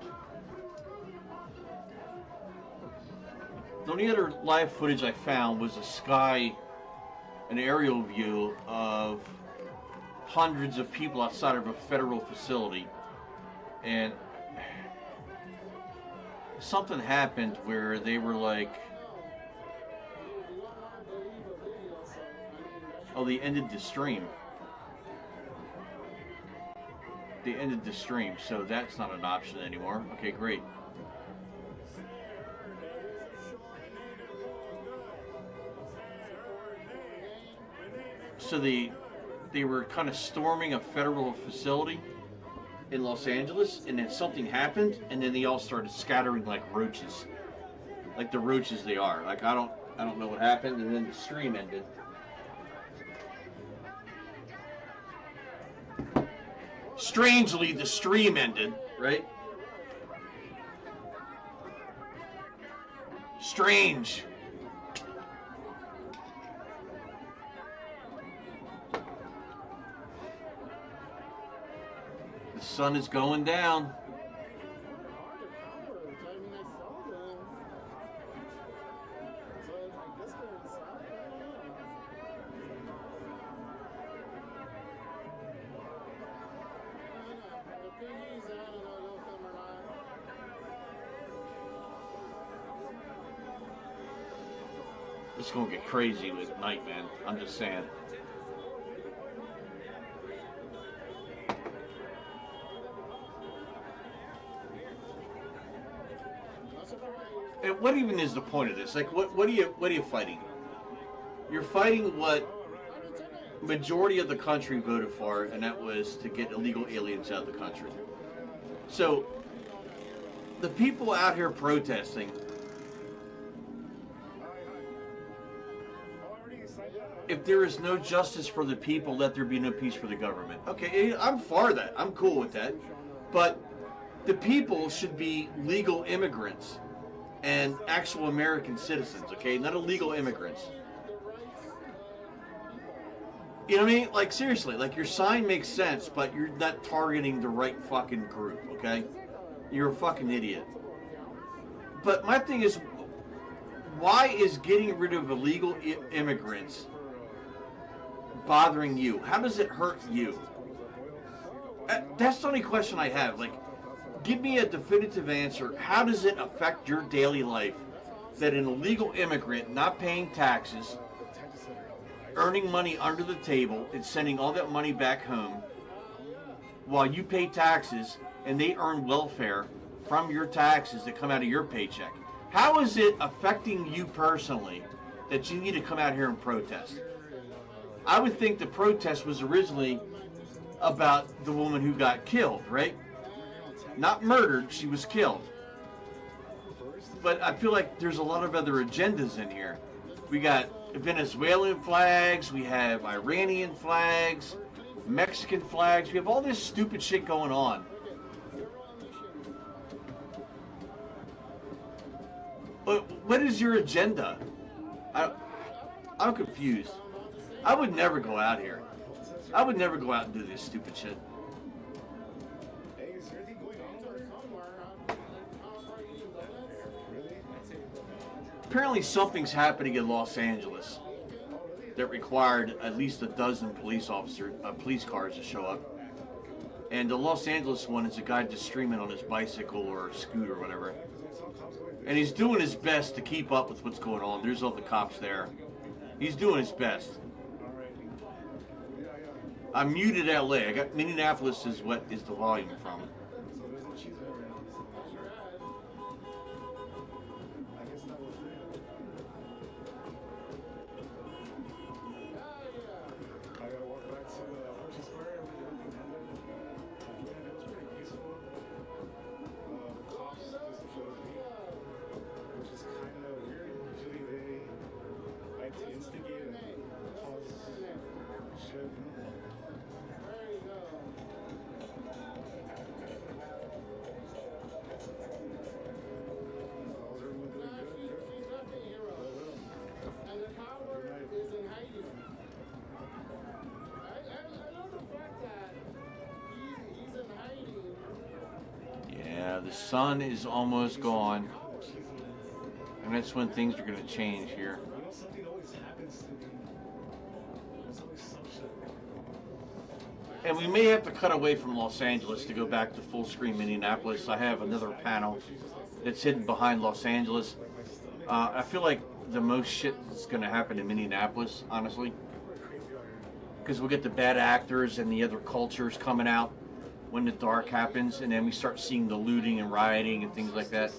the only other live footage I found was an aerial view of hundreds of people outside of a federal facility. And something happened where they were like, oh, they ended the stream. They ended the stream, so that's not an option anymore. Okay, great. So they were kind of storming a federal facility in Los Angeles, and then something happened, and then they all started scattering like roaches, like the roaches they are. Like I don't know what happened, and then the stream ended. Strangely, the stream ended, right? Strange. The sun is going down. It's gonna get crazy with night, man. I'm just saying. And what even is the point of this? Like, what are you fighting? You're fighting what majority of the country voted for, and that was to get illegal aliens out of the country. So, the people out here protesting, if there is no justice for the people, let there be no peace for the government. Okay, I'm for that. I'm cool with that. But the people should be legal immigrants and actual American citizens, okay? Not illegal immigrants. You know what I mean? Like, seriously, like, your sign makes sense, but you're not targeting the right fucking group, okay? You're a fucking idiot. But my thing is, why is getting rid of illegal immigrants bothering you? How does it hurt you? That's the only question I have. Like, give me a definitive answer. How does it affect your daily life that an illegal immigrant not paying taxes, earning money under the table, and sending all that money back home while you pay taxes and they earn welfare from your taxes that come out of your paycheck? How is it affecting you personally that you need to come out here and protest? I would think the protest was originally about the woman who got killed, right? Not murdered, she was killed. But I feel like there's a lot of other agendas in here. We got Venezuelan flags, we have Iranian flags, Mexican flags, we have all this stupid shit going on. But what is your agenda? I'm confused. I would never go out here. I would never go out and do this stupid shit. Apparently something's happening in Los Angeles that required at least a dozen police cars to show up. And the Los Angeles one is a guy just streaming on his bicycle or scooter or whatever. And he's doing his best to keep up with what's going on. There's all the cops there. He's doing his best. I'm muted LA. I got Minneapolis is what is the volume from. the sun is almost gone. And that's when things are going to change here. Something always happens to me. There's always some shit. And we may have to cut away from Los Angeles to go back to full screen Minneapolis. I have another panel that's hidden behind Los Angeles. I feel like the most shit is going to happen in Minneapolis, honestly. Because we'll get the bad actors and the other cultures coming out when the dark happens, and then we start seeing the looting and rioting and things like that.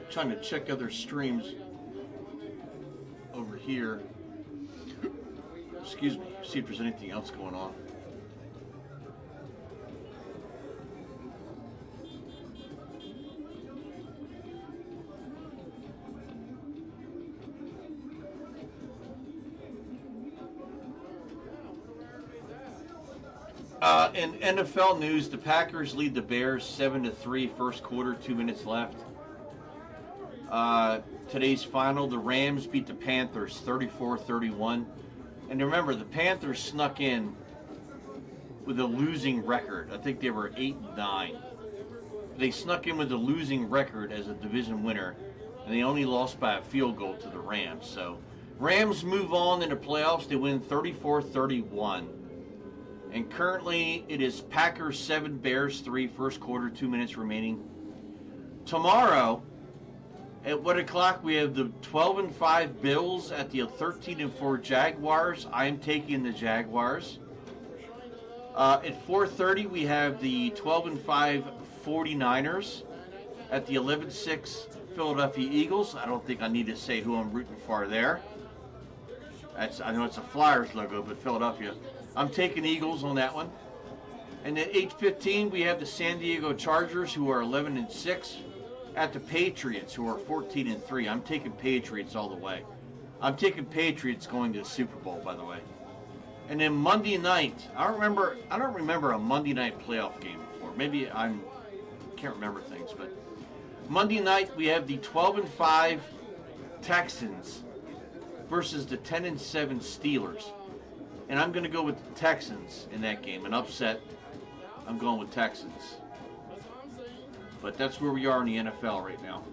Trying to check other streams over here. Excuse me, see if there's anything else going on. In NFL news, the Packers lead the Bears 7-3, first quarter, 2 minutes left. Today's final, the Rams beat the Panthers 34-31. And remember, the Panthers snuck in with a losing record. I think they were 8-9. They snuck in with a losing record as a division winner, and they only lost by a field goal to the Rams. So, Rams move on in the playoffs. They win 34-31. And currently, it is Packers 7, Bears 3, first quarter, 2 minutes remaining. Tomorrow, at 1 o'clock, we have the 12-5 Bills at the 13-4 Jaguars. I am taking the Jaguars. At 4:30, we have the 12-5 49ers at the 11-6 Philadelphia Eagles. I don't think I need to say who I'm rooting for there. I know it's a Flyers logo, but Philadelphia. I'm taking Eagles on that one. And at 8:15, we have the San Diego Chargers, who are 11-6. At the Patriots, who are 14-3. I'm taking Patriots all the way. I'm taking Patriots going to the Super Bowl, by the way. And then Monday night, I don't remember a Monday night playoff game before. Maybe can't remember things, but Monday night we have the 12-5 Texans versus the 10-7 Steelers. And I'm going to go with the Texans in that game. An upset. I'm going with Texans. But that's where we are in the NFL right now.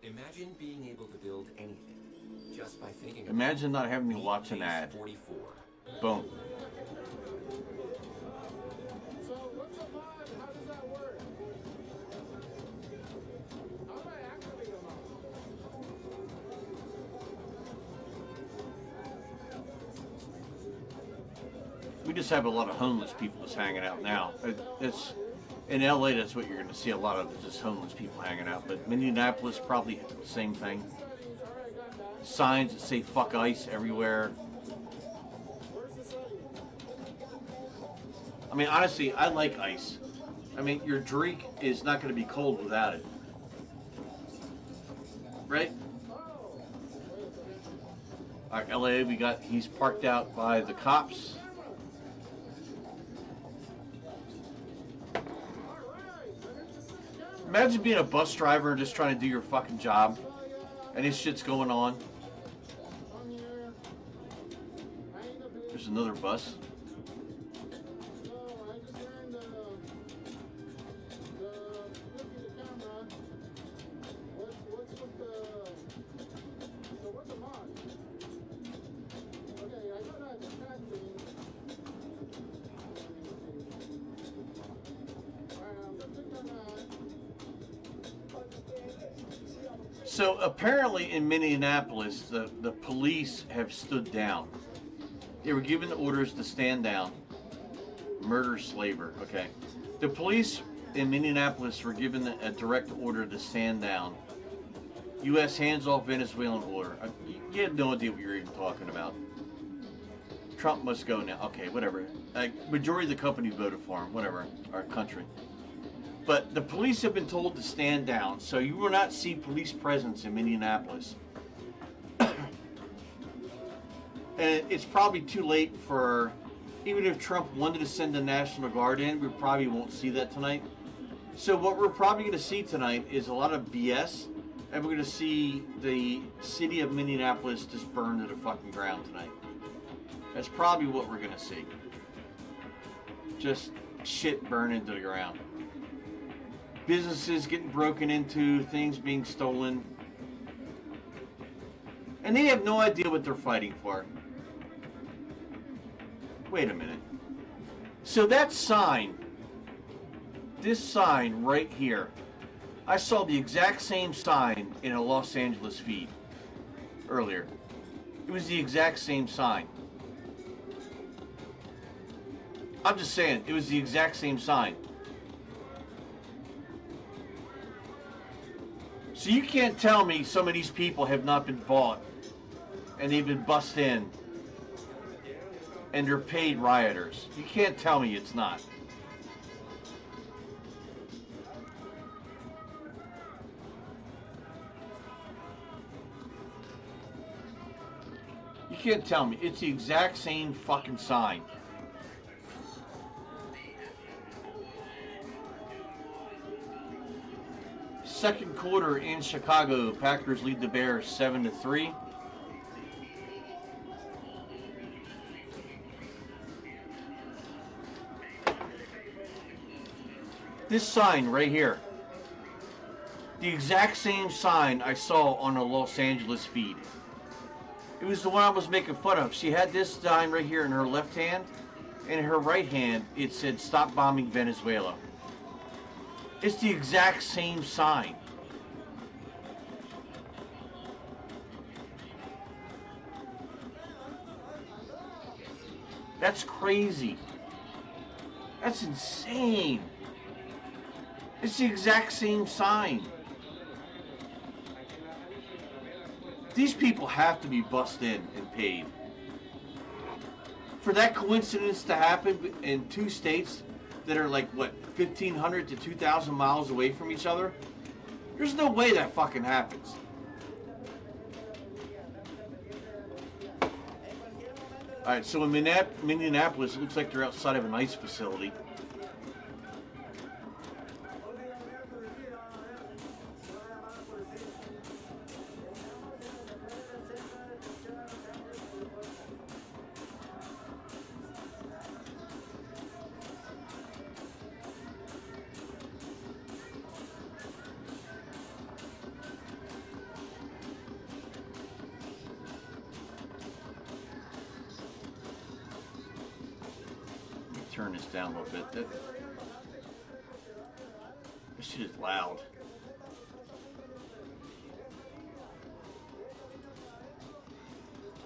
Imagine being able to build anything just by thinking. Imagine not having to watch an ad. 44. Boom. So what's a mod? How does that work? How do I activate a mod? We just have a lot of homeless people just hanging out now. It's in LA. That's what you're going to see, a lot of just homeless people hanging out. But Minneapolis, probably the same thing. Signs that say "fuck ICE" everywhere. I mean, honestly, I like ICE. I mean, your drink is not going to be cold without it, right? All right, LA, he's parked out by the cops. Imagine being a bus driver and just trying to do your fucking job, and this shit's going on. There's another bus. So apparently in Minneapolis, the police have stood down. They were given the orders to stand down. Murder slaver. Okay. The police in Minneapolis were given a direct order to stand down. U.S. hands off Venezuelan order. You had no idea what you were even talking about. Trump must go now. Okay, whatever. Majority of the company voted for him. Whatever. Our country. But the police have been told to stand down, so you will not see police presence in Minneapolis. And it's probably too late for, even if Trump wanted to send the National Guard in, we probably won't see that tonight. So what we're probably going to see tonight is a lot of BS, and we're going to see the city of Minneapolis just burn to the fucking ground tonight. That's probably what we're going to see. Just shit burning to the ground. Businesses getting broken into, things being stolen. And they have no idea what they're fighting for. Wait a minute. So that sign, this sign right here, I saw the exact same sign in a Los Angeles feed earlier. It was the exact same sign. I'm just saying, it was the exact same sign. So you can't tell me some of these people have not been bought and they've been bussed in and they're paid rioters. You can't tell me it's not. You can't tell me. It's the exact same fucking sign. Second quarter in Chicago, Packers lead the Bears 7-3. This sign right here, the exact same sign I saw on a Los Angeles feed. It was the one I was making fun of. She had this sign right here in her left hand, and in her right hand it said "Stop bombing Venezuela." It's the exact same sign. That's crazy. That's insane. It's the exact same sign. These people have to be bussed in and paid. For that coincidence to happen in two states that are like, what, 1,500 to 2,000 miles away from each other? There's no way that fucking happens. Alright, so in Minneapolis, it looks like they're outside of an ice facility. Turn this down a little bit. This shit is loud.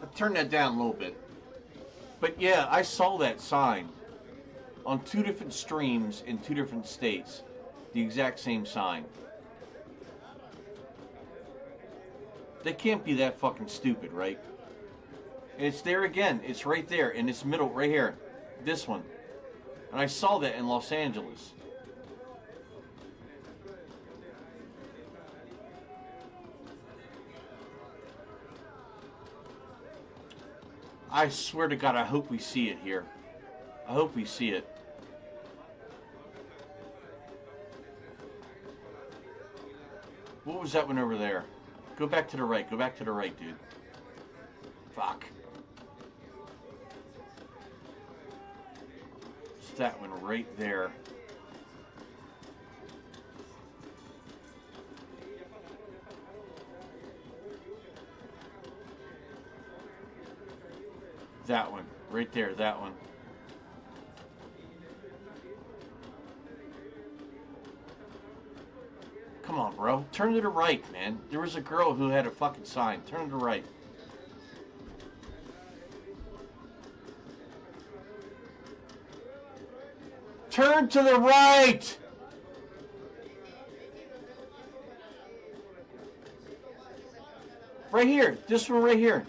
I'll turn that down a little bit. But yeah, I saw that sign on two different streams in two different states. The exact same sign. They can't be that fucking stupid, right? And it's there again. It's right there in this middle, right here. This one. And I saw that in Los Angeles. I swear to God, I hope we see it here. I hope we see it. What was that one over there? Go back to the right. Go back to the right, dude. Fuck. That one right there. That one right there, that one. Come on, bro. Turn to the right, man. There was a girl who had a fucking sign. Turn to the right. Turn to the right. Right here. This one right here.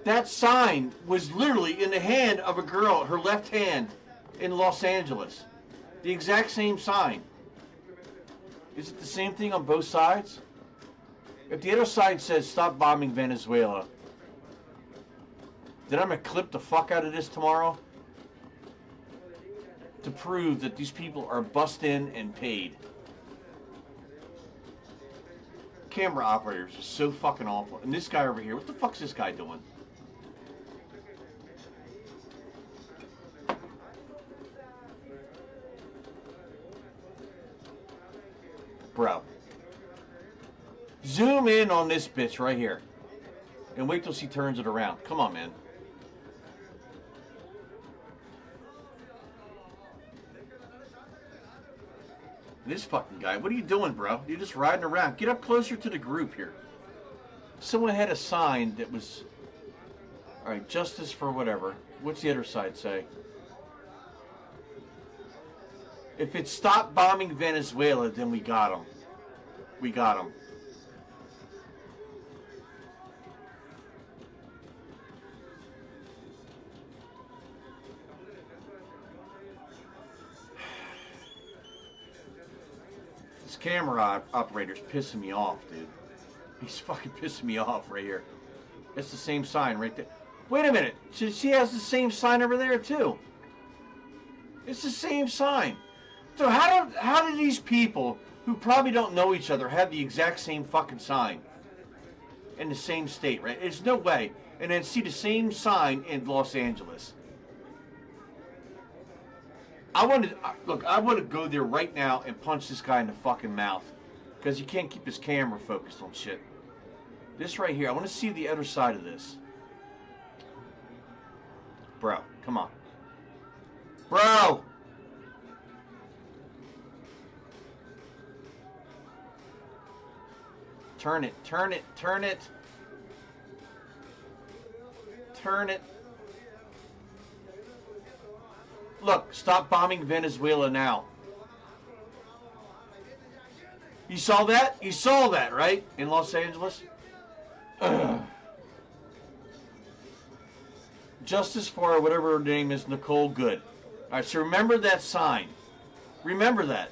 That sign was literally in the hand of a girl, her left hand, in Los Angeles. The exact same sign. Is it the same thing on both sides? If the other side says stop bombing Venezuela, then I'm going to clip the fuck out of this tomorrow to prove that these people are bussed in and paid. Camera operators are so fucking awful. And this guy over here, what the fuck's this guy doing? Bro. Zoom in on this bitch right here. And wait till she turns it around. Come on, man. This fucking guy. What are you doing, bro? You're just riding around. Get up closer to the group here. Someone had a sign that was... Alright, justice for whatever. What's the other side say? If it's stop bombing Venezuela, then we got them. We got them. This camera operator's pissing me off, dude. He's fucking pissing me off right here. It's the same sign right there. Wait a minute. She has the same sign over there, too. It's the same sign. So how do these people who probably don't know each other have the exact same fucking sign in the same state, right? There's no way. And then see the same sign in Los Angeles. I want to go there right now and punch this guy in the fucking mouth because he can't keep his camera focused on shit. This right here, I want to see the other side of this. Bro, come on. Bro! Turn it, turn it, turn it. Turn it. Look, stop bombing Venezuela now. You saw that? You saw that, right? In Los Angeles? Justice for whatever her name is, Nicole Good. Alright, so remember that sign. Remember that.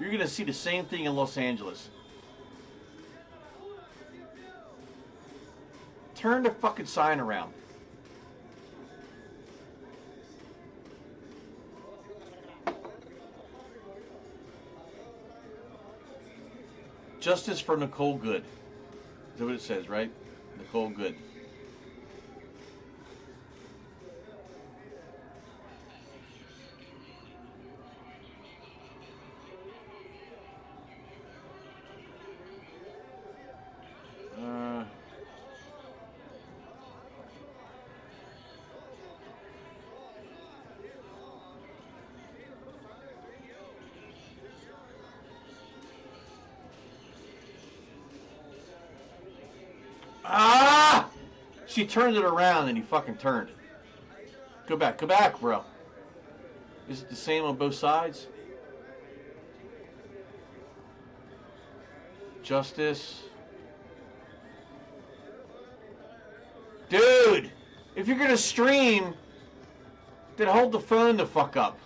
You're going to see the same thing in Los Angeles. Turn the fucking sign around. Justice for Nicole Good. Is that what it says, right? Nicole Good. Ah! She turned it around and he fucking turned. Go back, bro. Is it the same on both sides? Justice. Dude! If you're gonna stream, then hold the phone the fuck up.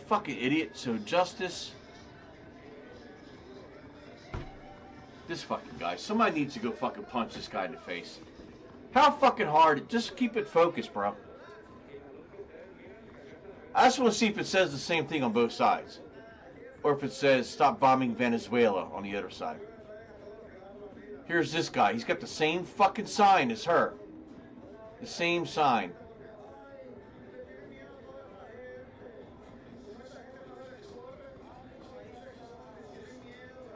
Fucking idiot. So, justice. This fucking guy. Somebody needs to go fucking punch this guy in the face. How fucking hard? Just keep it focused, bro. I just want to see if it says the same thing on both sides. Or if it says stop bombing Venezuela on the other side. Here's this guy. He's got the same fucking sign as her. The same sign.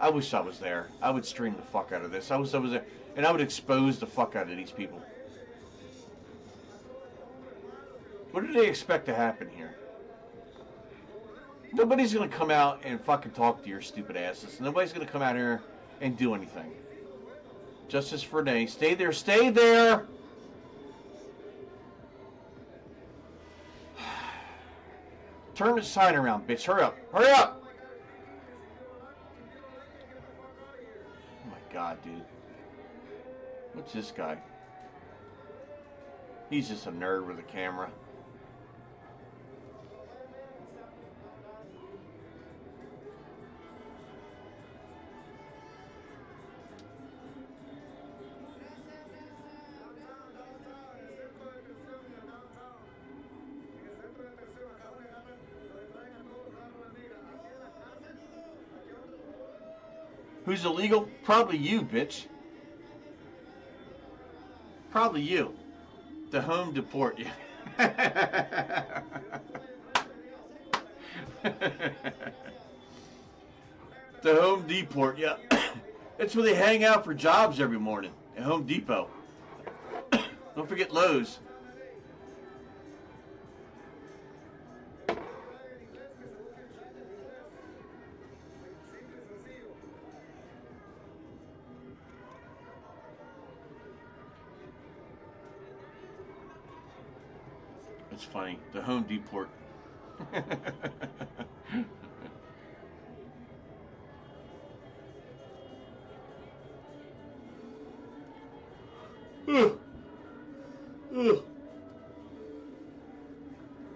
I wish I was there. I would stream the fuck out of this. I was there. And I would expose the fuck out of these people. What do they expect to happen here? Nobody's going to come out and fucking talk to your stupid asses. Nobody's going to come out here and do anything. Justice for Nay. Stay there. Stay there! Turn the sign around, bitch. Hurry up. Hurry up! Oh my god, dude. What's this guy? He's just a nerd with a camera. Who's illegal? Probably you, bitch. Probably you. To home deport you. To Home Depot, yeah. It's where they hang out for jobs every morning. At Home Depot. Don't forget Lowe's. It's funny. The Home Depot.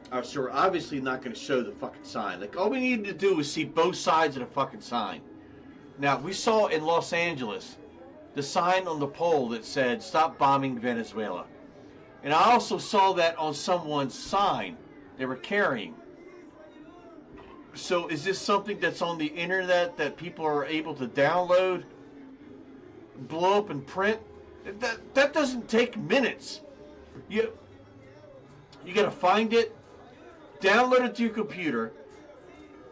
Alright, so we're obviously not going to show the fucking sign. Like, all we needed to do was see both sides of the fucking sign. Now, we saw in Los Angeles the sign on the pole that said, "Stop bombing Venezuela." And I also saw that on someone's sign they were carrying. So is this something that's on the internet that people are able to download, blow up and print? That doesn't take minutes. You gotta find it, download it to your computer,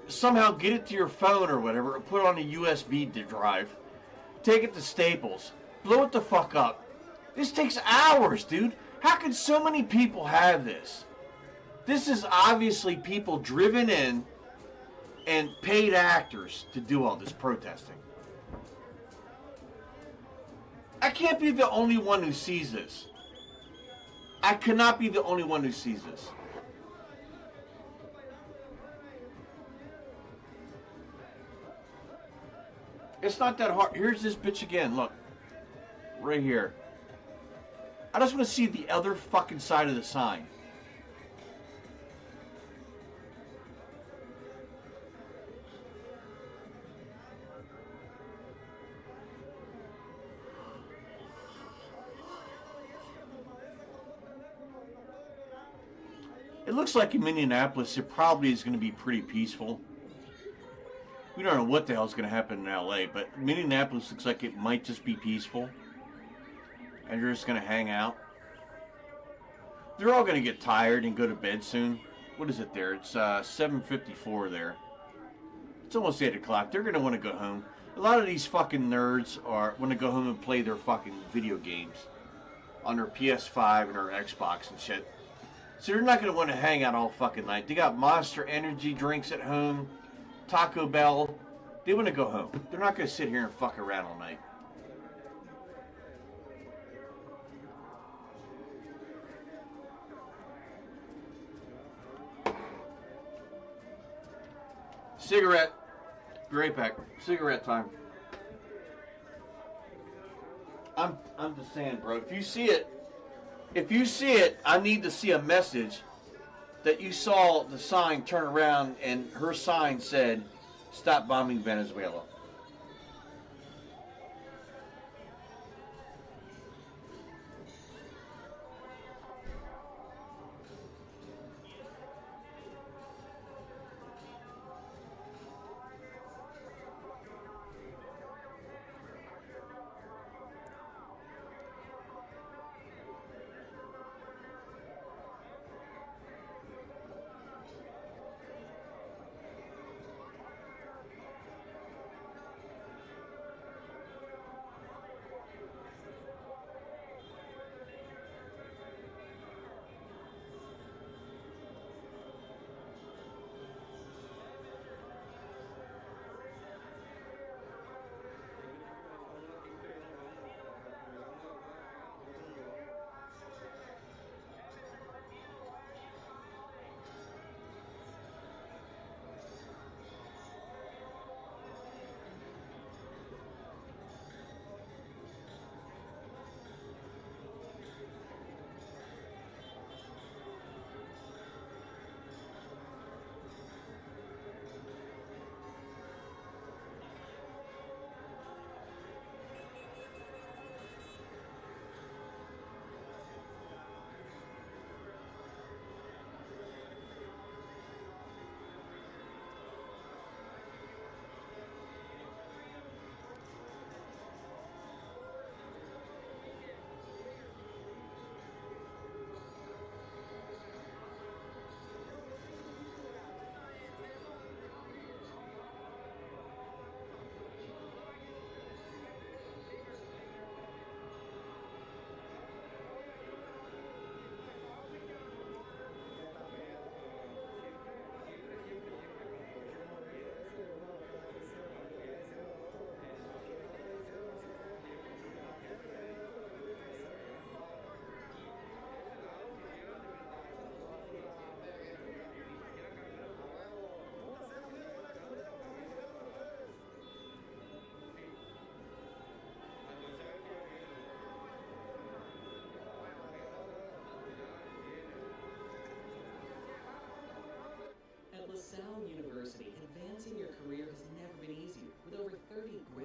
somehow get it to your phone or whatever, or put it on a USB drive, take it to Staples, blow it the fuck up. This takes hours, dude. How can so many people have this? This is obviously people driven in and paid actors to do all this protesting. I can't be the only one who sees this. I cannot be the only one who sees this. It's not that hard. Here's this bitch again. Look. Right here. I just want to see the other fucking side of the sign. It looks like in Minneapolis it probably is going to be pretty peaceful. We don't know what the hell is going to happen in LA, but Minneapolis looks like it might just be peaceful. And you're just going to hang out. They're all going to get tired and go to bed soon. What is it there? It's 7:54 there. It's almost 8 o'clock. They're going to want to go home. A lot of these fucking nerds want to go home and play their fucking video games on their PS5 and their Xbox and shit. So they're not going to want to hang out all fucking night. They got Monster Energy drinks at home, Taco Bell. They want to go home. They're not going to sit here and fuck around all night. Cigarette. Great pack. Cigarette time. I'm just saying, bro. If you see it, I need to see a message that you saw the sign turn around and her sign said, "Stop bombing Venezuela."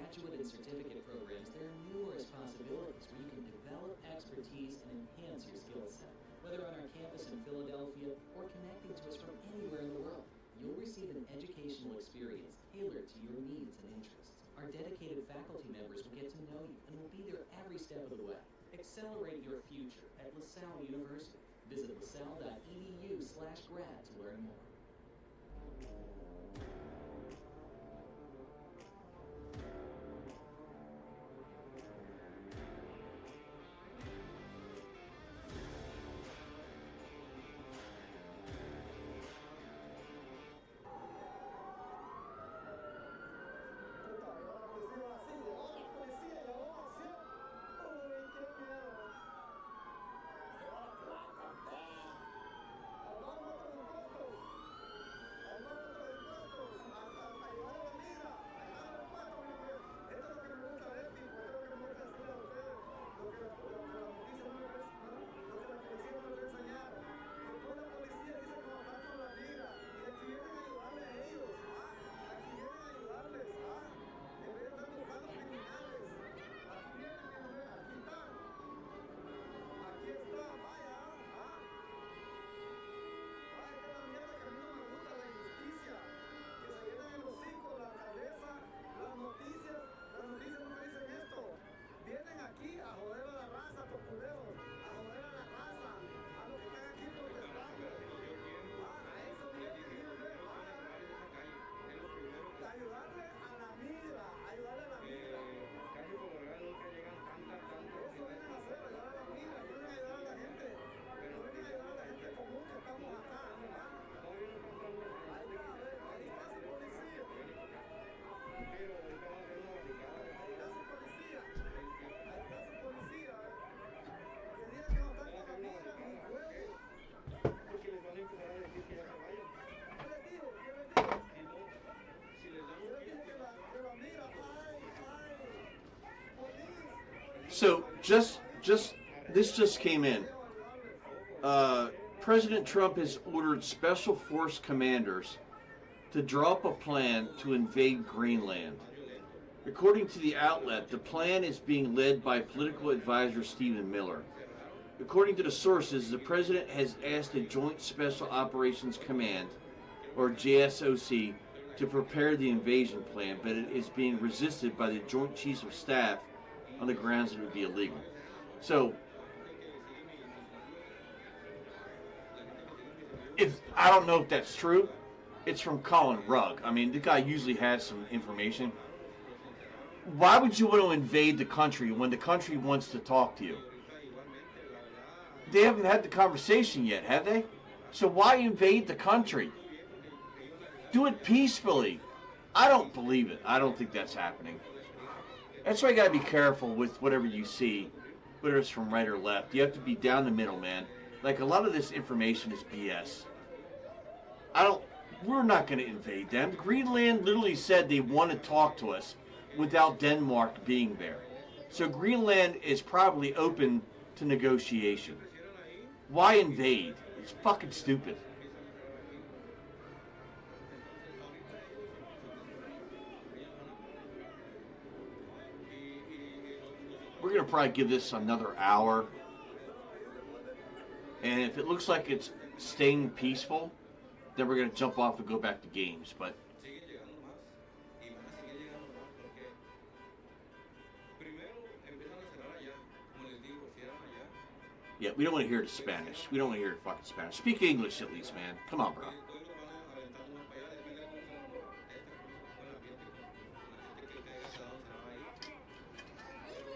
graduate and certificate programs, there are numerous possibilities where you can develop expertise and enhance your skill set. Whether on our campus in Philadelphia or connecting to us from anywhere in the world, you'll receive an educational experience tailored to your needs and interests. Our dedicated faculty members will get to know you and will be there every step of the way. Accelerate your future at LaSalle University. Visit lasalle.edu/grad to learn more. So this just came in. President Trump has ordered special force commanders to draw up a plan to invade Greenland. According to the outlet, the plan is being led by political advisor Stephen Miller. According to the sources, the president has asked the Joint Special Operations Command, or JSOC, to prepare the invasion plan, but it is being resisted by the Joint Chiefs of Staff on the grounds that it would be illegal. So, I don't know if that's true. It's from Colin Rugg. I mean, the guy usually has some information. Why would you want to invade the country when the country wants to talk to you? They haven't had the conversation yet, have they? So why invade the country? Do it peacefully. I don't believe it. I don't think that's happening. That's why you gotta be careful with whatever you see, whether it's from right or left. You have to be down the middle, man. Like, a lot of this information is BS. We're not gonna invade them. Greenland literally said they want to talk to us without Denmark being there. So Greenland is probably open to negotiation. Why invade? It's fucking stupid. We're going to probably give this another hour. And if it looks like it's staying peaceful, then we're going to jump off and go back to games. But yeah, we don't want to hear the Spanish. We don't want to hear the fucking Spanish. Speak English at least, man. Come on, bro.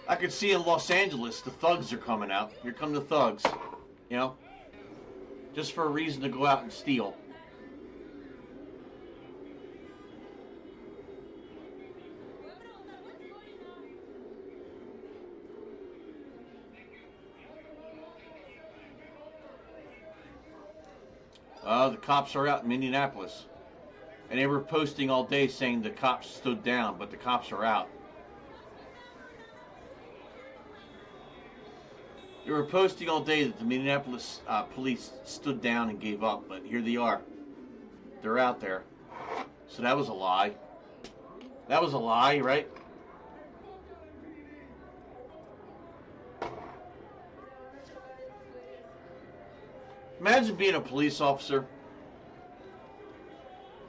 I could see in Los Angeles, the thugs are coming out. Here come the thugs. You know? Just for a reason to go out and steal. The cops are out in Minneapolis. And they were posting all day saying the cops stood down, but the cops are out. They were posting all day that the Minneapolis police stood down and gave up, but here they are. They're out there. So that was a lie. That was a lie, right? Imagine being a police officer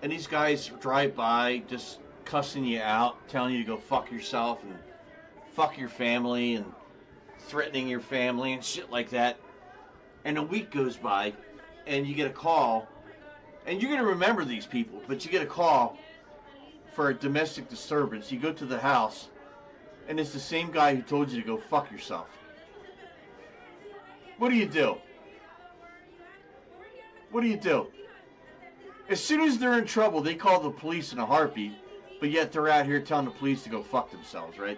and these guys drive by just cussing you out, telling you to go fuck yourself and fuck your family and threatening your family and shit like that. And a week goes by and you get a call, and you're going to remember these people, but you get a call for a domestic disturbance. You go to the house and it's the same guy who told you to go fuck yourself. What do you do? What do you do? As soon as they're in trouble, they call the police in a heartbeat, but yet they're out here telling the police to go fuck themselves, right?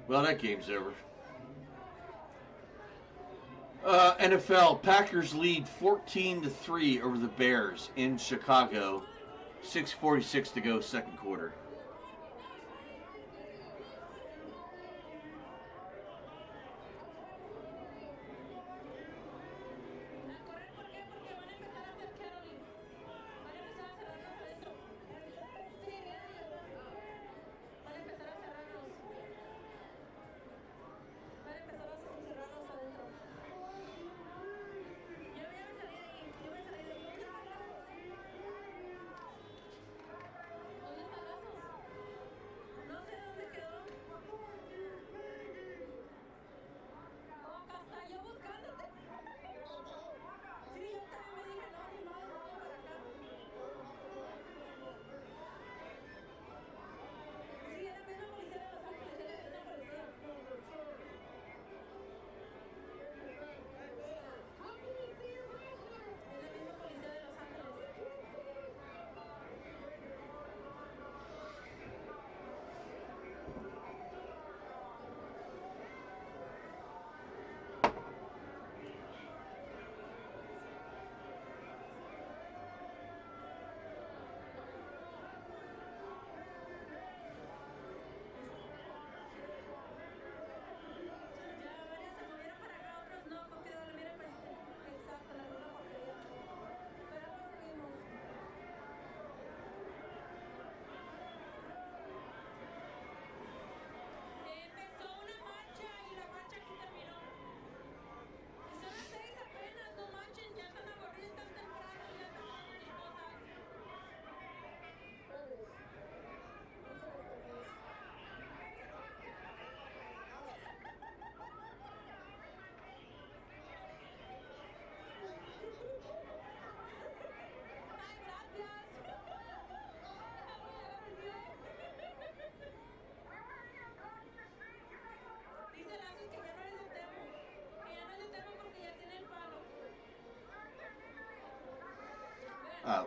Well, that game's over. NFL, Packers lead 14-3 over the Bears in Chicago. 6:46 to go, second quarter.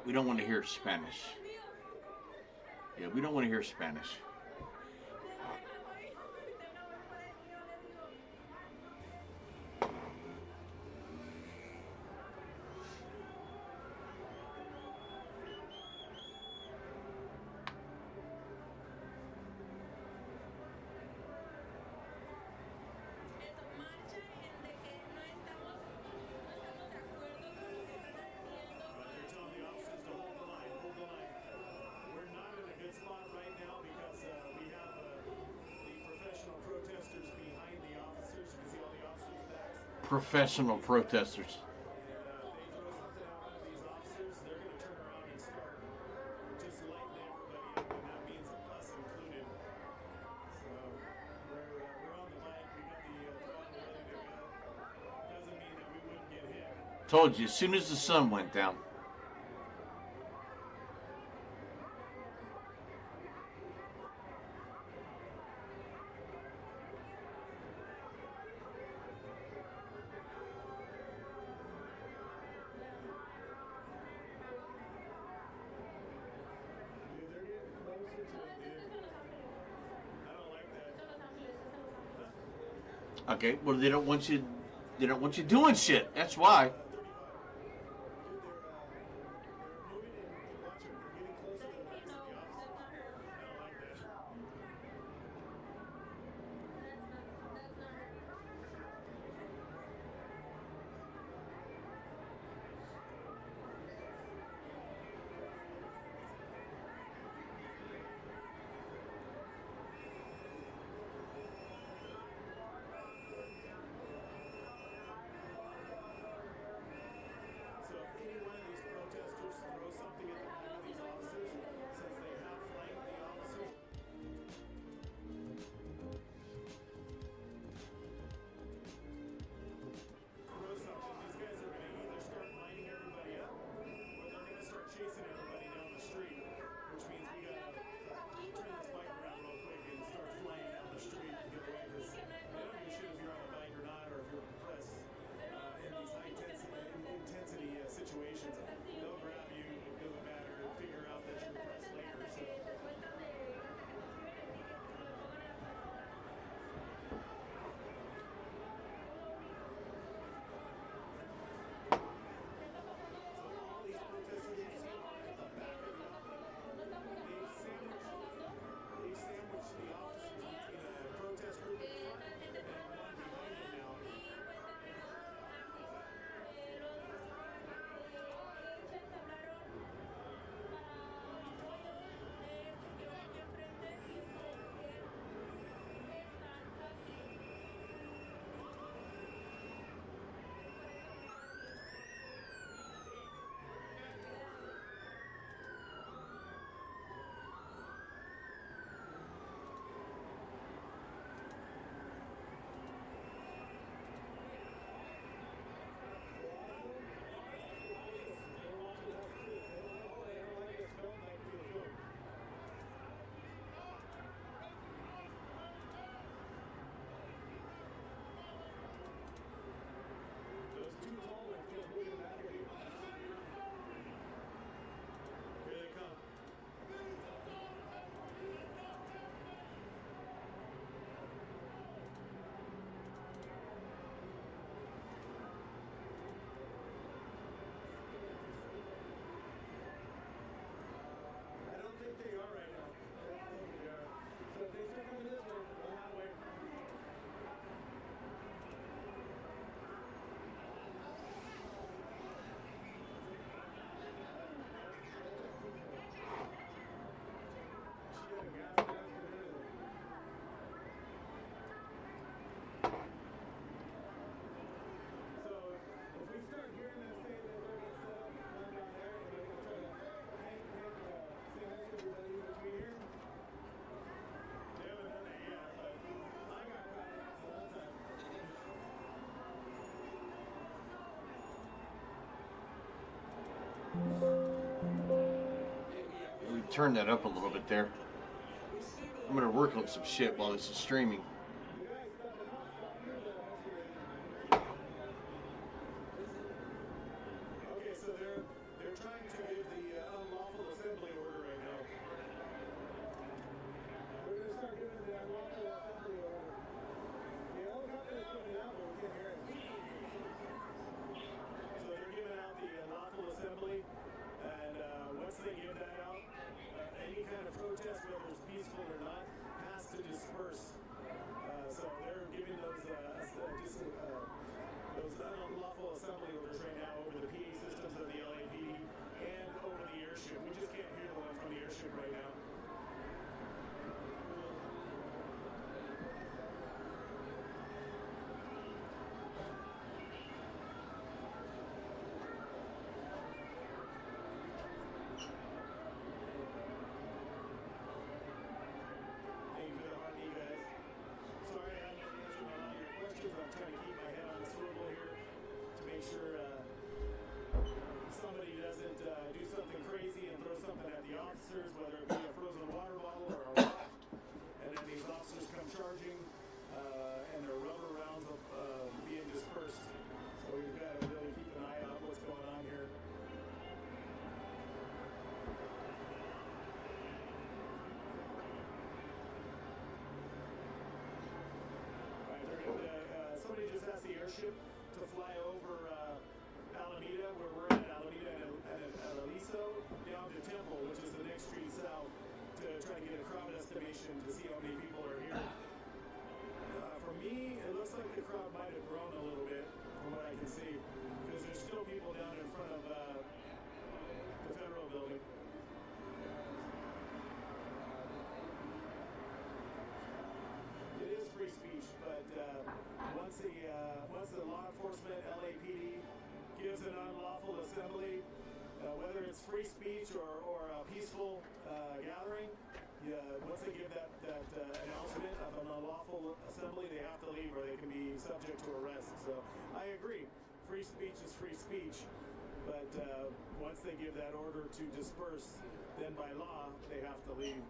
We don't want to hear Spanish. Yeah, we don't want to hear Spanish. Professional protesters. Told you, as soon as the sun went down. Okay, well they don't want you doing shit. That's why. turn that up a little bit there. I'm gonna work on some shit while this is streaming. Okay, so they're trying to give the unlawful assembly order right now. We're gonna start giving the unlawful assembly order. The helicopter is coming out, but we can't hear it. So they're giving out the unlawful assembly, and once they give that out, any kind of protest, whether it's peaceful or not, has to disperse. So they're giving those unlawful assembly orders right now over the PA systems of the LAPD and over the airship. We just can't hear the one from the airship right now. Thank you for the heartbeat, guys. Sorry I haven't been answering all your questions. I'm trying to keep my head on the swivel here to make sure somebody doesn't do something crazy and throw something at the officers, whether it be a frozen water bottle or a rock, and then these officers come charging and their rubber rounds being dispersed. So we've got to really keep an eye out what's going on here. Somebody just asked the airship to fly over Alameda, where we're at Alameda and Aliso, down to Temple, which is the next street south, to try to get a crowd estimation to see how many people are here. For me, it looks like the crowd might have grown a little bit, from what I can see, because there's still people down in front of the federal building. It is free speech, but once the law enforcement, LAPD, gives an unlawful assembly, whether it's free speech or a peaceful gathering, once they give that announcement of an unlawful assembly, they have to leave or they can be subject to arrest. So I agree, free speech is free speech, but once they give that order to disperse, then by law, they have to leave.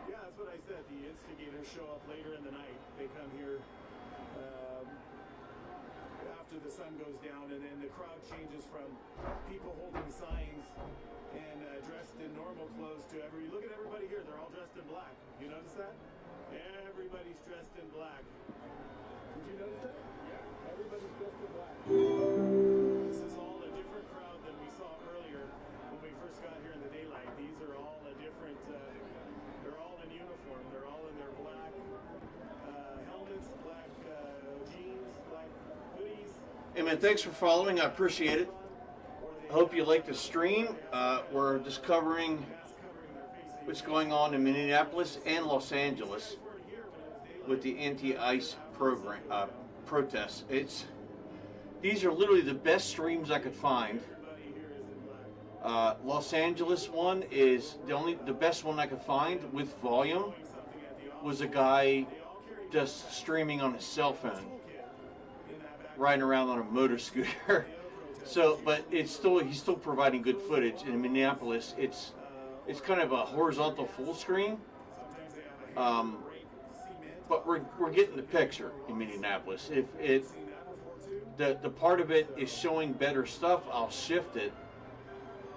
Yeah, that's what I said. The instigators show up later in the night. They come here after the sun goes down, and then the crowd changes from people holding signs and dressed in normal clothes to look at everybody here. They're all dressed in black. You notice that? Everybody's dressed in black. Did you notice that? Yeah. Everybody's dressed in black. This is all a different crowd than we saw earlier when we first got here in the daylight. These are all a different. They're all in uniform. They're all in their black helmets, black jeans, black hoodies. Hey man, thanks for following. I appreciate it. I hope you like the stream. We're just covering what's going on in Minneapolis and Los Angeles with the anti-ICE program protests. These are literally the best streams I could find. Los Angeles one is the best one I could find with volume. Was a guy just streaming on his cell phone, riding around on a motor scooter. So, but he's still providing good footage. In Minneapolis, it's kind of a horizontal full screen. But we're getting the picture in Minneapolis. If the part of it is showing better stuff, I'll shift it.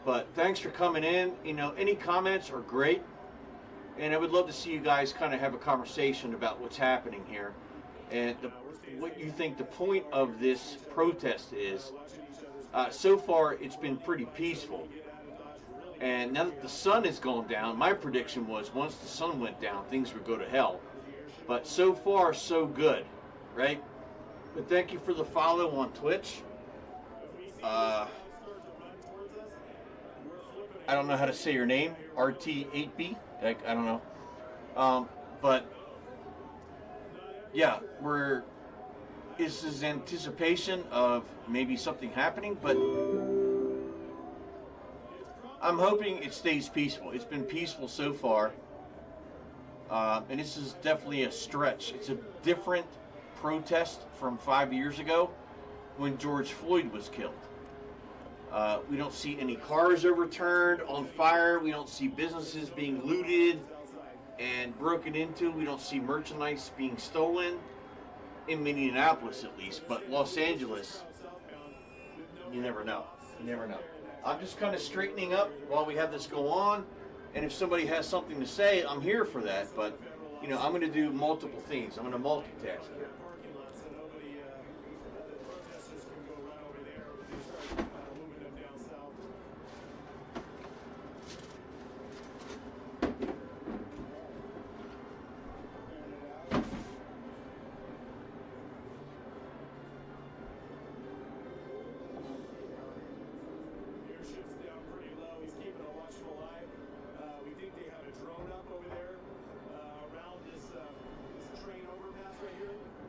But thanks for coming in. You know, any comments are great, and I would love to see you guys kind of have a conversation about what's happening here and what you think the point of this protest is. So far, it's been pretty peaceful. And now that the sun has gone down, my prediction was once the sun went down, things would go to hell. But so far, so good, right? But thank you for the follow on Twitch. I don't know how to say your name, RT8B. I don't know. But yeah, this is anticipation of maybe something happening, but I'm hoping it stays peaceful. It's been peaceful so far, and this is definitely a stretch. It's a different protest from 5 years ago when George Floyd was killed. We don't see any cars overturned, on fire. We don't see businesses being looted and broken into. We don't see merchandise being stolen, in Minneapolis at least. But Los Angeles, you never know. You never know. I'm just kind of straightening up while we have this go on. And if somebody has something to say, I'm here for that. But, you know, I'm going to do multiple things. I'm going to multitask here.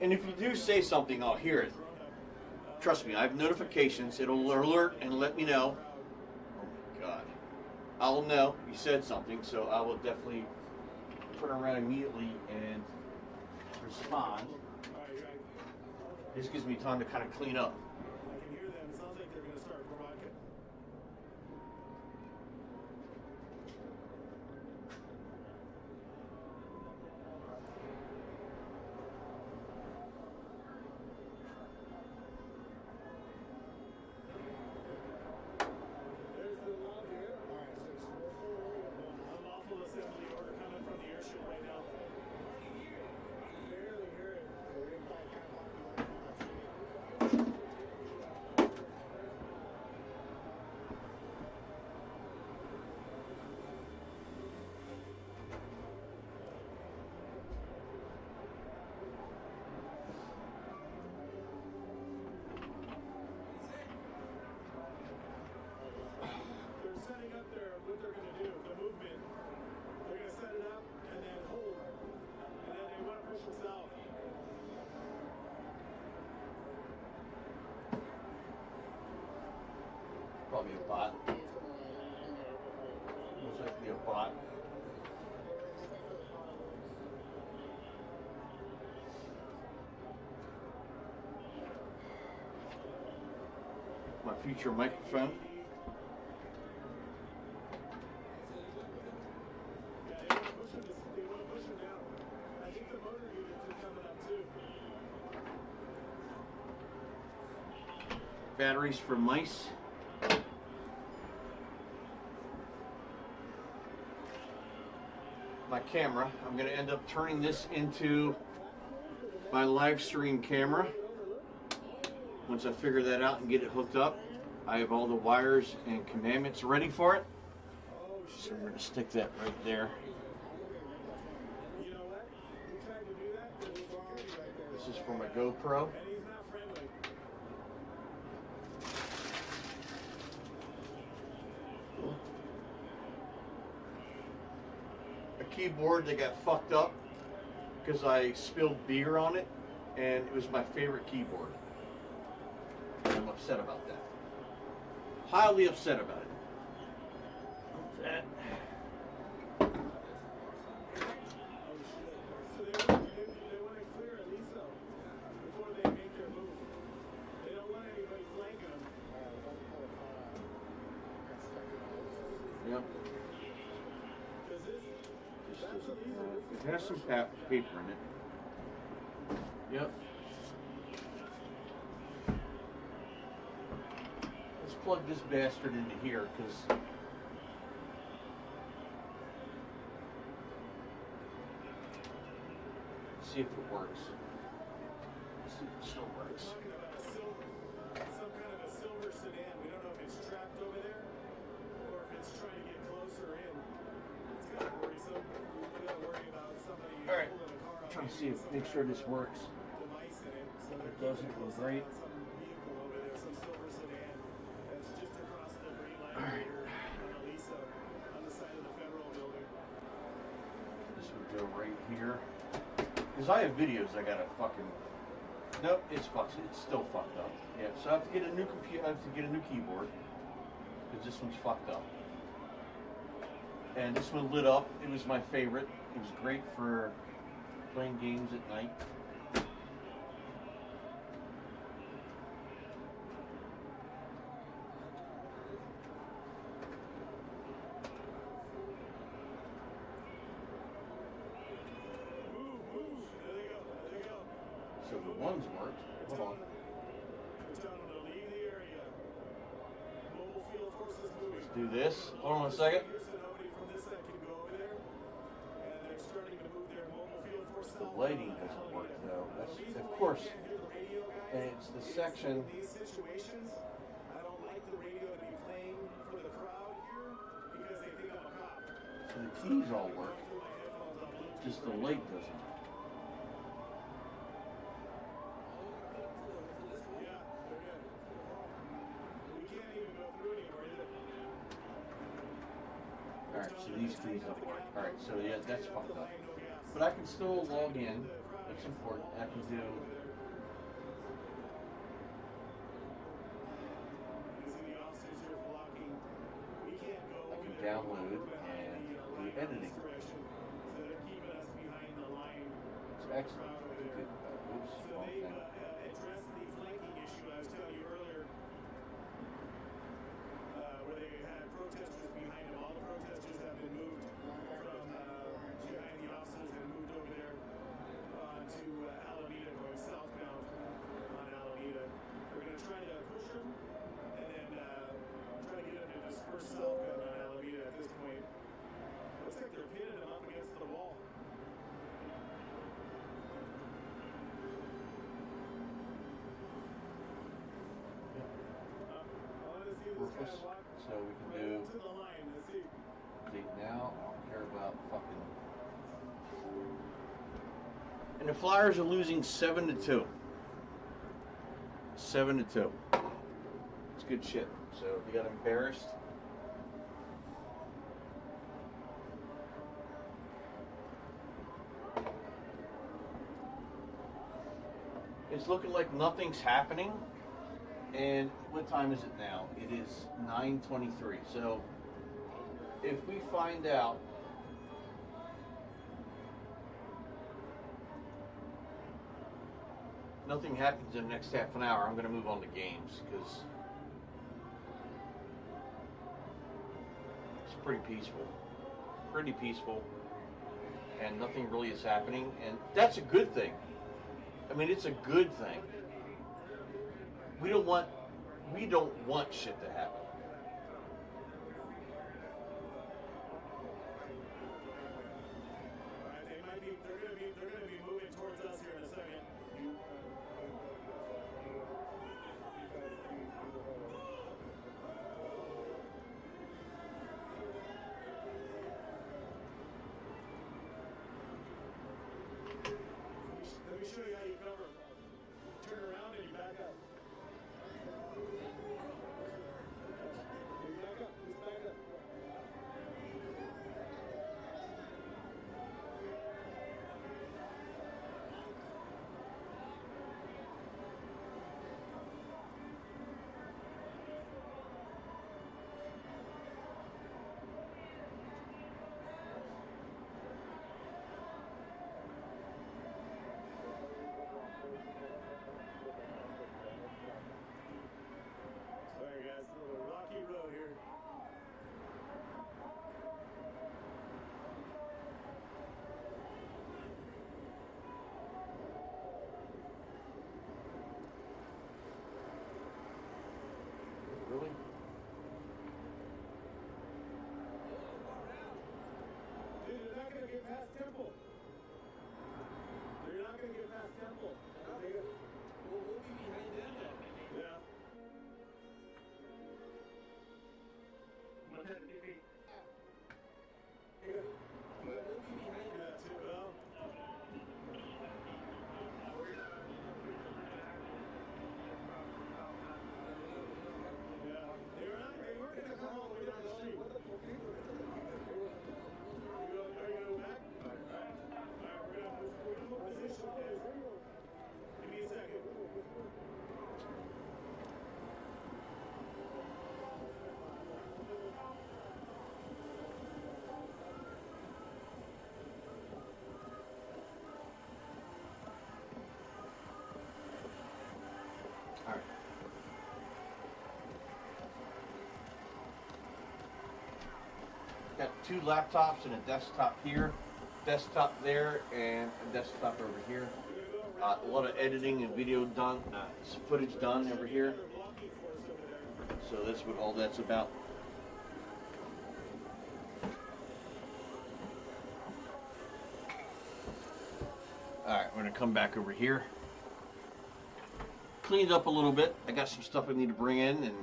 And if you do say something, I'll hear it. Trust me, I have notifications. It'll alert and let me know. Oh my God. I'll know you said something, so I will definitely turn around immediately and respond. This gives me time to kind of clean up. Probably a bot. Most likely a bot. My future microphone. Batteries for mice. My camera. I'm going to end up turning this into my live stream camera. Once I figure that out and get it hooked up, I have all the wires and commandments ready for it. So we're going to stick that right there. This is for my GoPro. A keyboard that got fucked up because I spilled beer on it, and it was my favorite keyboard. I'm upset about that. Highly upset about it. That. Yep. It has some paper in it. Yep. Let's plug this bastard into here, because see if it works. Let's see if it still works. Some kind of a silver sedan. We don't know if it's trapped over there or if it's trying to get closer in. It's kind of worrisome. We gotta worry about somebody All right. pulling a car up. Trying to see if make sure this works. The mice in it. So It doesn't look great. Some vehicle over there, some silver sedan that's just across the green line here on Elisa on the side of the federal building. This would go right here. Because I have videos I gotta fucking. Nope, it's fucked. It's still fucked up. Yeah, so I have to get a new computer. I have to get a new keyboard because this one's fucked up. And this one lit up. It was my favorite. It was great for playing games at night. One's worked. Hold on. Let's do this. Hold on a second. The lighting doesn't work though. That's of course. And it's the section. In these situations, I don't like the radio to be playing for the crowd here because they think I'm a cop. So the keys all work. Just the light doesn't. Yeah, they're good. We can't even go through anymore, is it? Alright, so these keys don't work. Alright, so yeah, that's fucked up. But I can still log in. That's important. I can do. I can download and do editing. It's excellent. Oops, wrong thing. Address the flanking issue I was telling you earlier, where they had protesters behind them. All the protesters have been moved from behind the officers and moved over there to Alameda, going southbound on Alameda. We're going to try to push them and then try to get them to disperse southbound on Alameda at this point. Looks like they're pinning them up against the wall. Worthless. So we can do. See, now I don't care about fucking. And the Flyers are losing 7-2. 7-2. It's good shit. So they got embarrassed. It's looking like nothing's happening. And what time is it now? It is 9:23. So if we find out nothing happens in the next half an hour, I'm going to move on to games because it's pretty peaceful. Pretty peaceful. And nothing really is happening. And that's a good thing. I mean, it's a good thing. We don't want shit to happen. They're gonna be moving towards us here in a second. Let me show you how you cover. Turn around and you back up. You back up. Just back up. Sorry guys, a little rocky road here. Really? Dude, you're not gonna get past Temple. You're not gonna get past Temple. We'll be behind them then. Yeah. We'll be behind that too, well. Yeah. They weren't gonna come all the way down the street. Are you gonna go back? Alright, we're gonna put position. Give me a second. All right. Got two laptops and a desktop here, desktop there, and a desktop over here. We're gonna go A lot of editing and video done, footage done over here. So that's what all that's about. Alright, we're going to come back over here. Cleaned up a little bit. I got some stuff I need to bring in and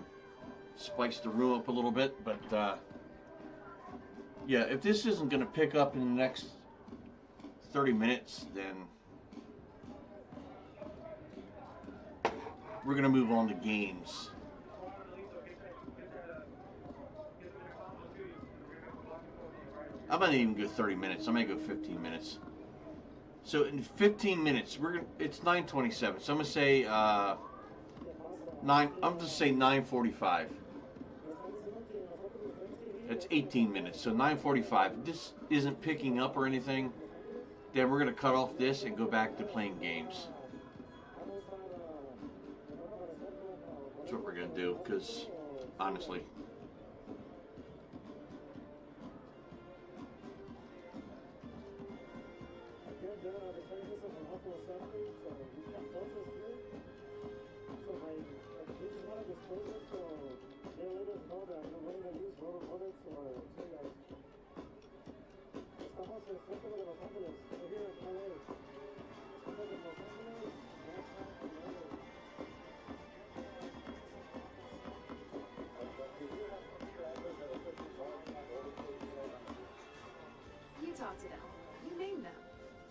spice the room up a little bit. But, yeah, if this isn't going to pick up in the next 30 minutes, then we're going to move on to games. I might even go 30 minutes. I might go 15 minutes. So in 15 minutes, it's 9:27. So I'm gonna say 9:45. It's 18 minutes. So 9:45. If this isn't picking up or anything, then we're gonna cut off this and go back to playing games. That's what we're gonna do. Because honestly. You talk to them. You name them.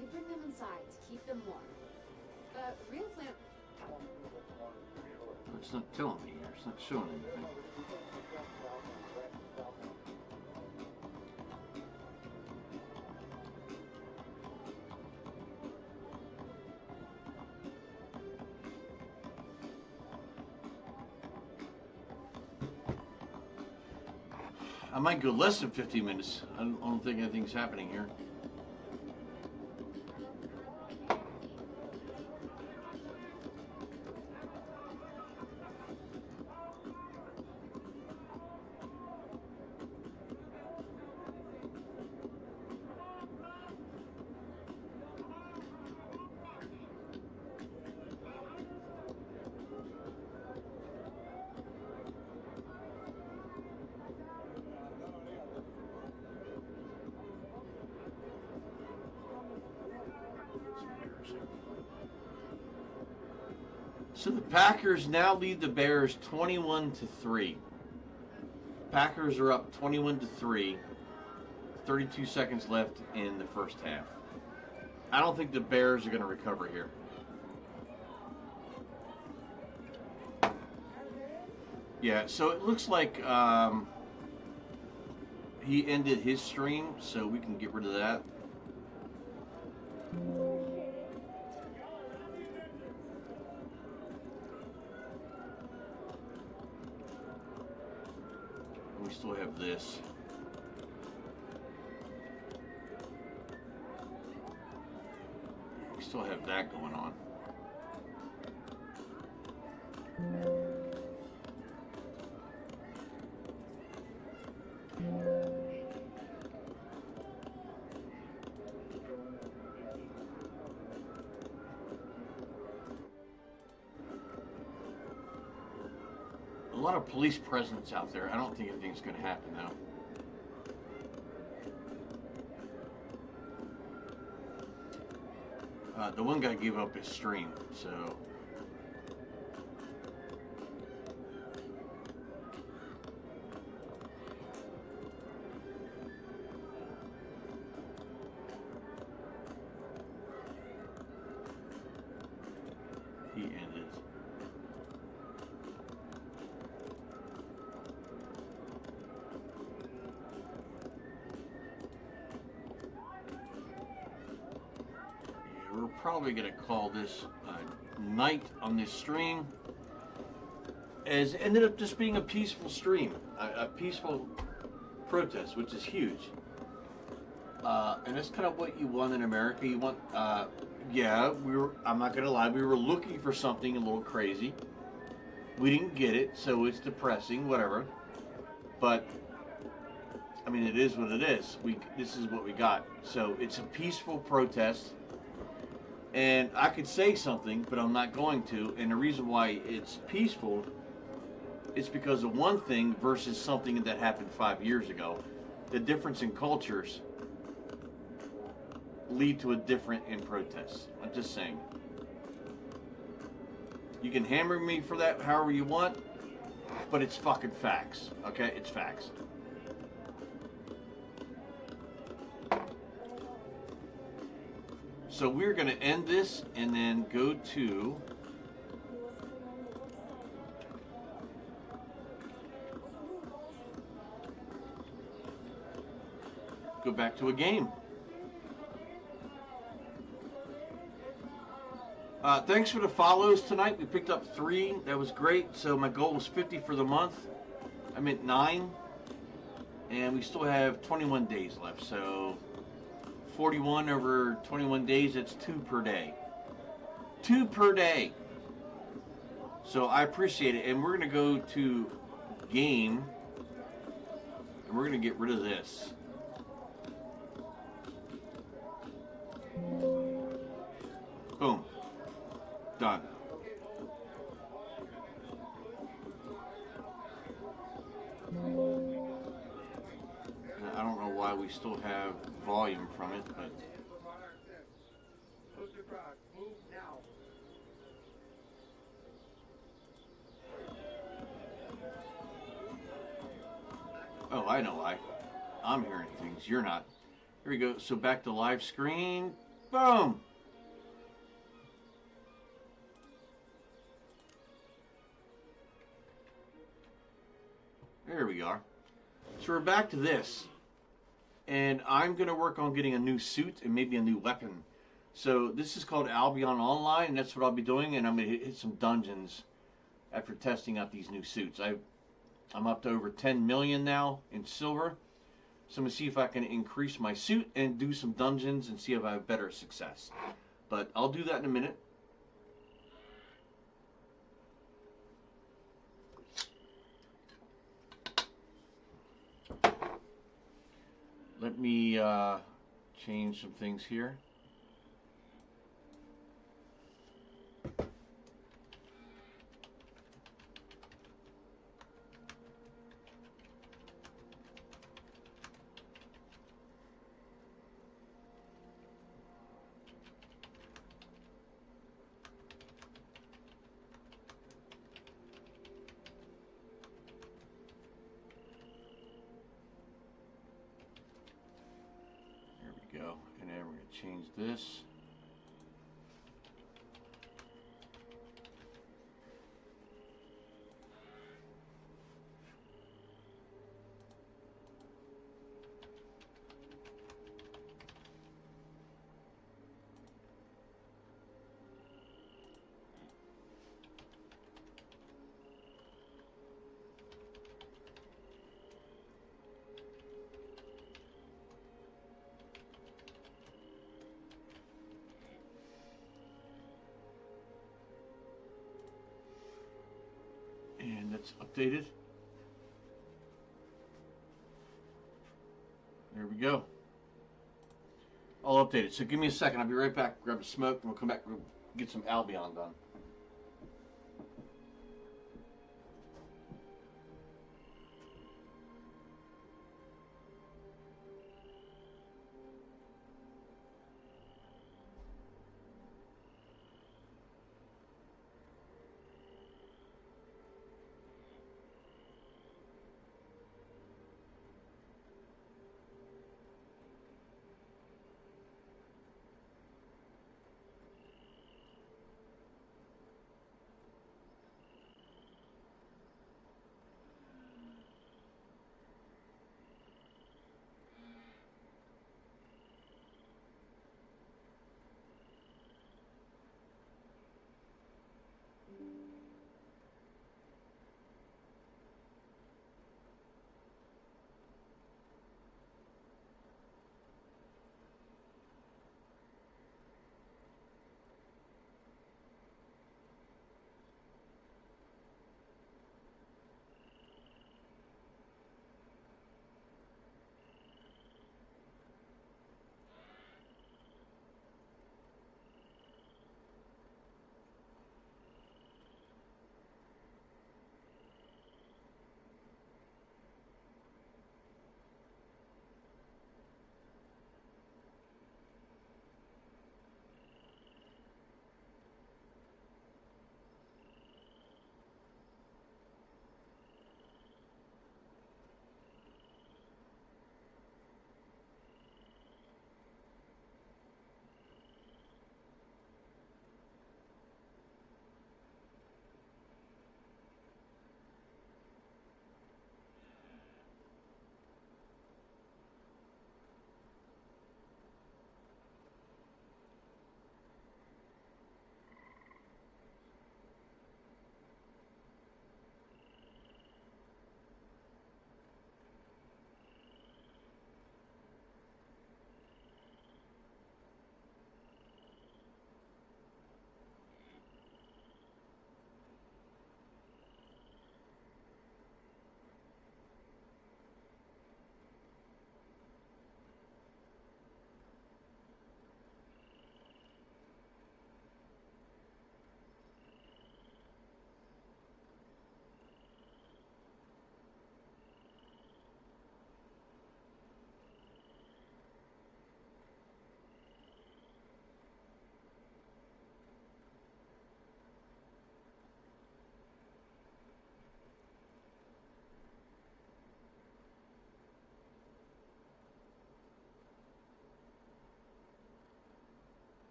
You bring them inside to keep them warm. Real plant. It's not telling me here. It's not showing anything. I might go less than 15 minutes. I don't think anything's happening here. So the Packers now lead the Bears 21-3. Packers are up 21-3. 32 seconds left in the first half. I don't think the Bears are going to recover here. Yeah, so it looks like he ended his stream, so we can get rid of that. We still have this. We still have that going on. A lot of police presence out there. I don't think anything's going to happen though. The one guy gave up his stream, so he ended. We're probably going to call this night on this stream, as ended up just being a peaceful stream, a peaceful protest, which is huge. And that's kind of what you want in America. You want, yeah, I'm not going to lie, we were looking for something a little crazy. We didn't get it, so it's depressing, whatever. But, I mean, it is what it is. This is what we got. So it's a peaceful protest. And I could say something, but I'm not going to. And the reason why it's peaceful is because of one thing versus something that happened 5 years ago. The difference in cultures lead to a different in protests. I'm just saying. You can hammer me for that however you want, but it's fucking facts. Okay? It's facts. So we're going to end this and then go to back to a game. Thanks for the follows tonight. We picked up 3. That was great. So my goal was 50 for the month. I meant 9. And we still have 21 days left. So 41 over 21 days, that's 2 per day. 2 per day. So I appreciate it. And we're going to go to game. And we're going to get rid of this. Boom. Done. I don't know why we still have volume from it, but oh, I know why. I'm hearing things. You're not. Here we go. So back to live screen. Boom. There we are. So we're back to this. And I'm going to work on getting a new suit and maybe a new weapon. So this is called Albion Online, and that's what I'll be doing. And I'm going to hit some dungeons after testing out these new suits. I'm up to over 10 million now in silver. So I'm going to see if I can increase my suit and do some dungeons and see if I have better success. But I'll do that in a minute. Let me change some things here. Go. And then we're going to change this. And that's updated. There we go. All updated. So give me a second. I'll be right back. Grab a smoke and we'll come back and get some Albion done.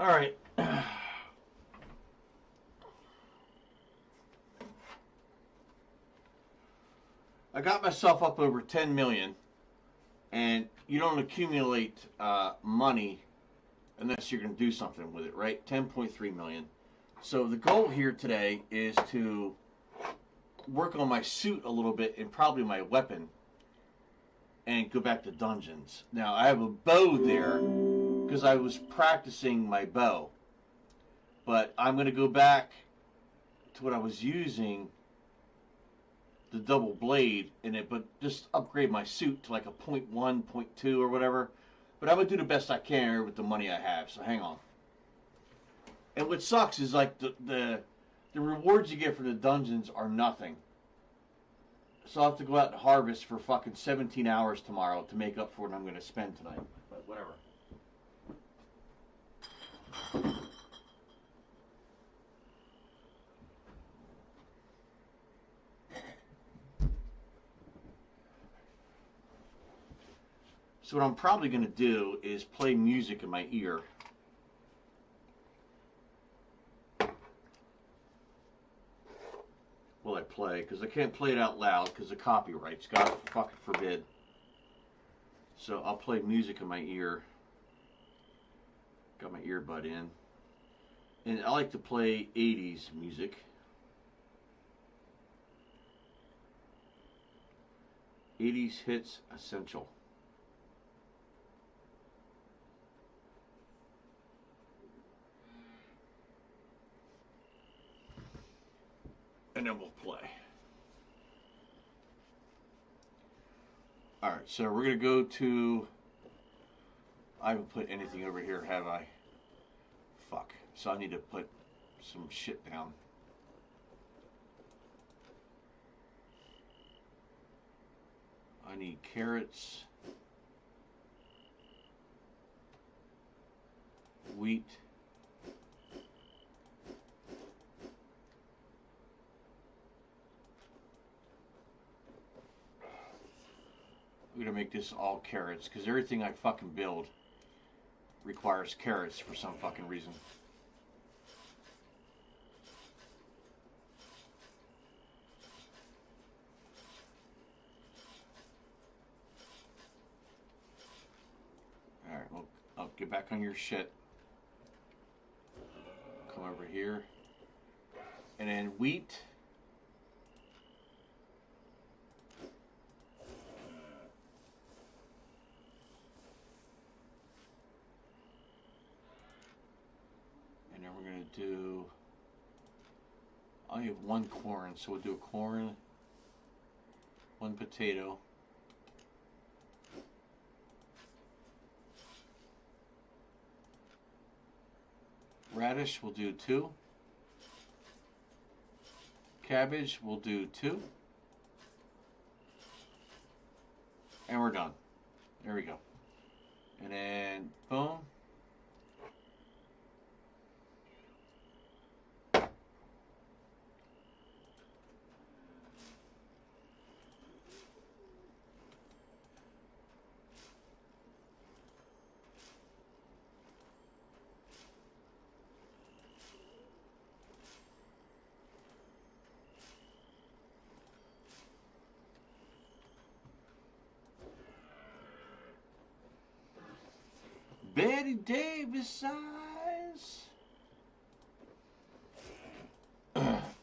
All right. I got myself up over 10 million, and you don't accumulate money unless you're going to do something with it, right? 10.3 million. So the goal here today is to work on my suit a little bit and probably my weapon and go back to dungeons. Now, I have a bow there because I was practicing my bow. But I'm going to go back to what I was using, the double blade in it, but just upgrade my suit to like a 0.1, 0.2 or whatever. But I'm going to do the best I can with the money I have, so hang on. And what sucks is like the rewards you get for the dungeons are nothing. So I'll have to go out and harvest for fucking 17 hours tomorrow to make up for what I'm going to spend tonight. But whatever. So what I'm probably going to do is play music in my ear. Will I play? Because I can't play it out loud because of copyrights. God fucking forbid. So I'll play music in my ear. Got my earbud in. And I like to play 80s music. 80s hits essential. And then we'll play. Alright, so we're going to go to... I haven't put anything over here, have I? Fuck. So I need to put some shit down. I need carrots. Wheat. We're gonna make this all carrots, because everything I fucking build requires carrots for some fucking reason. Alright, well, I'll get back on your shit. Come over here. And then wheat. We're going to do, I only have one corn, so we'll do a corn, one potato, radish we'll do 2, cabbage we'll do 2, and we're done. There we go. And then, boom. Betty Davis size.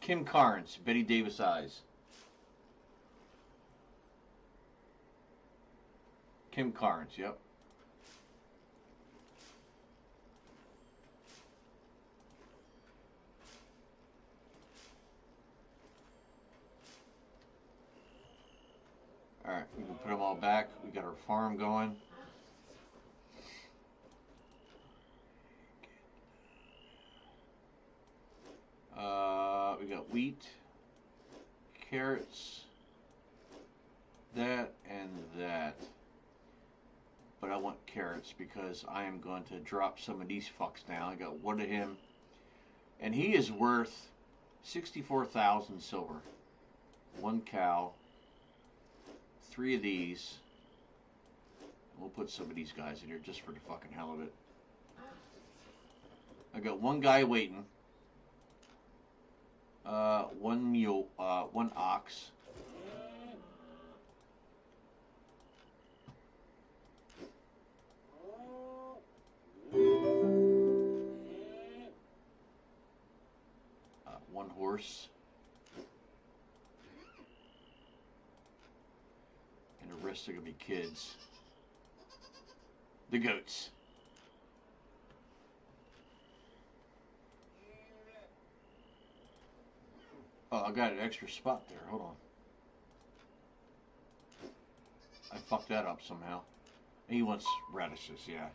Kim Carnes, Betty Davis eyes. Kim Carnes, yep. Alright, we can put them all back. We got our farm going. We got wheat, carrots, that, and that. But I want carrots because I am going to drop some of these fucks down. I got one of him, and he is worth 64,000 silver. 1 cow, 3 of these. We'll put some of these guys in here just for the fucking hell of it. I got one guy waiting. One mule, one ox. One horse. And the rest are gonna be kids. The goats. Oh, I got an extra spot there. Hold on. I fucked that up somehow. He wants radishes, yeah.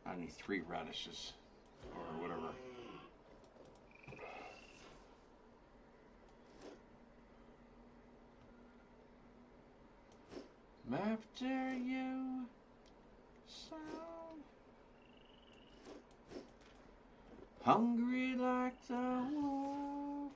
I need 3 radishes, or whatever. After you, so hungry like the wolf.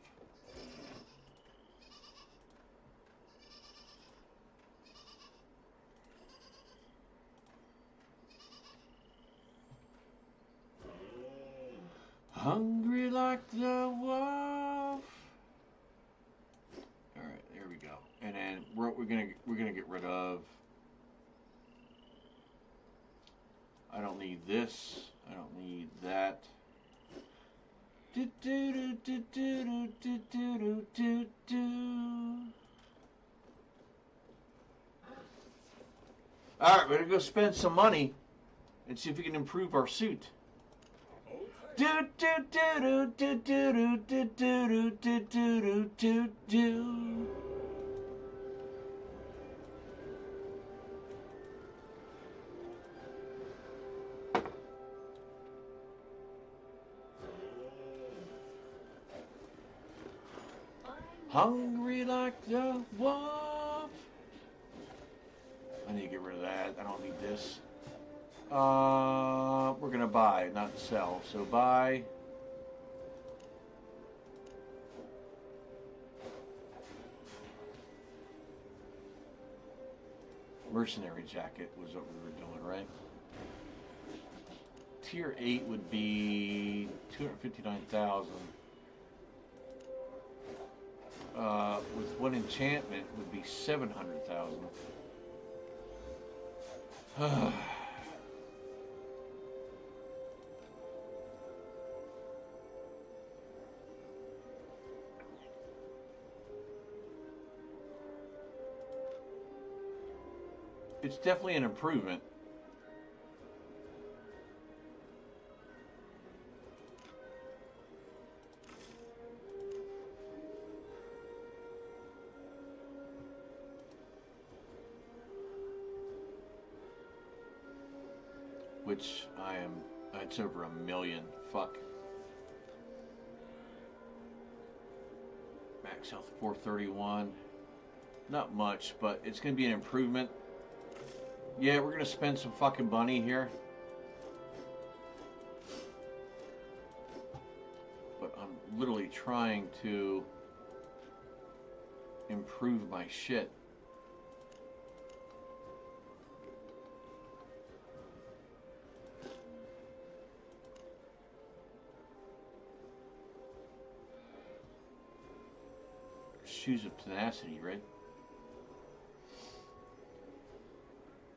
Hungry like the wolf. All right, there we go. And then we're gonna get rid of. I don't need this. I don't need that. Do do do do do do do do do do. All right, we're gonna go spend some money and see if we can improve our suit. Do do do do do do do do do do do do. Hungry like the wolf. I need to get rid of that. I don't need this. We're gonna buy, not sell. So buy. Mercenary jacket was what we were doing, right? Tier 8 would be 259,000. With one enchantment would be 700,000. It's definitely an improvement. Which I am, it's over 1 million. Fuck. Max health 431. Not much, but it's going to be an improvement. Yeah, we're going to spend some fucking money here. But I'm literally trying to improve my shit. Shoes of tenacity, right?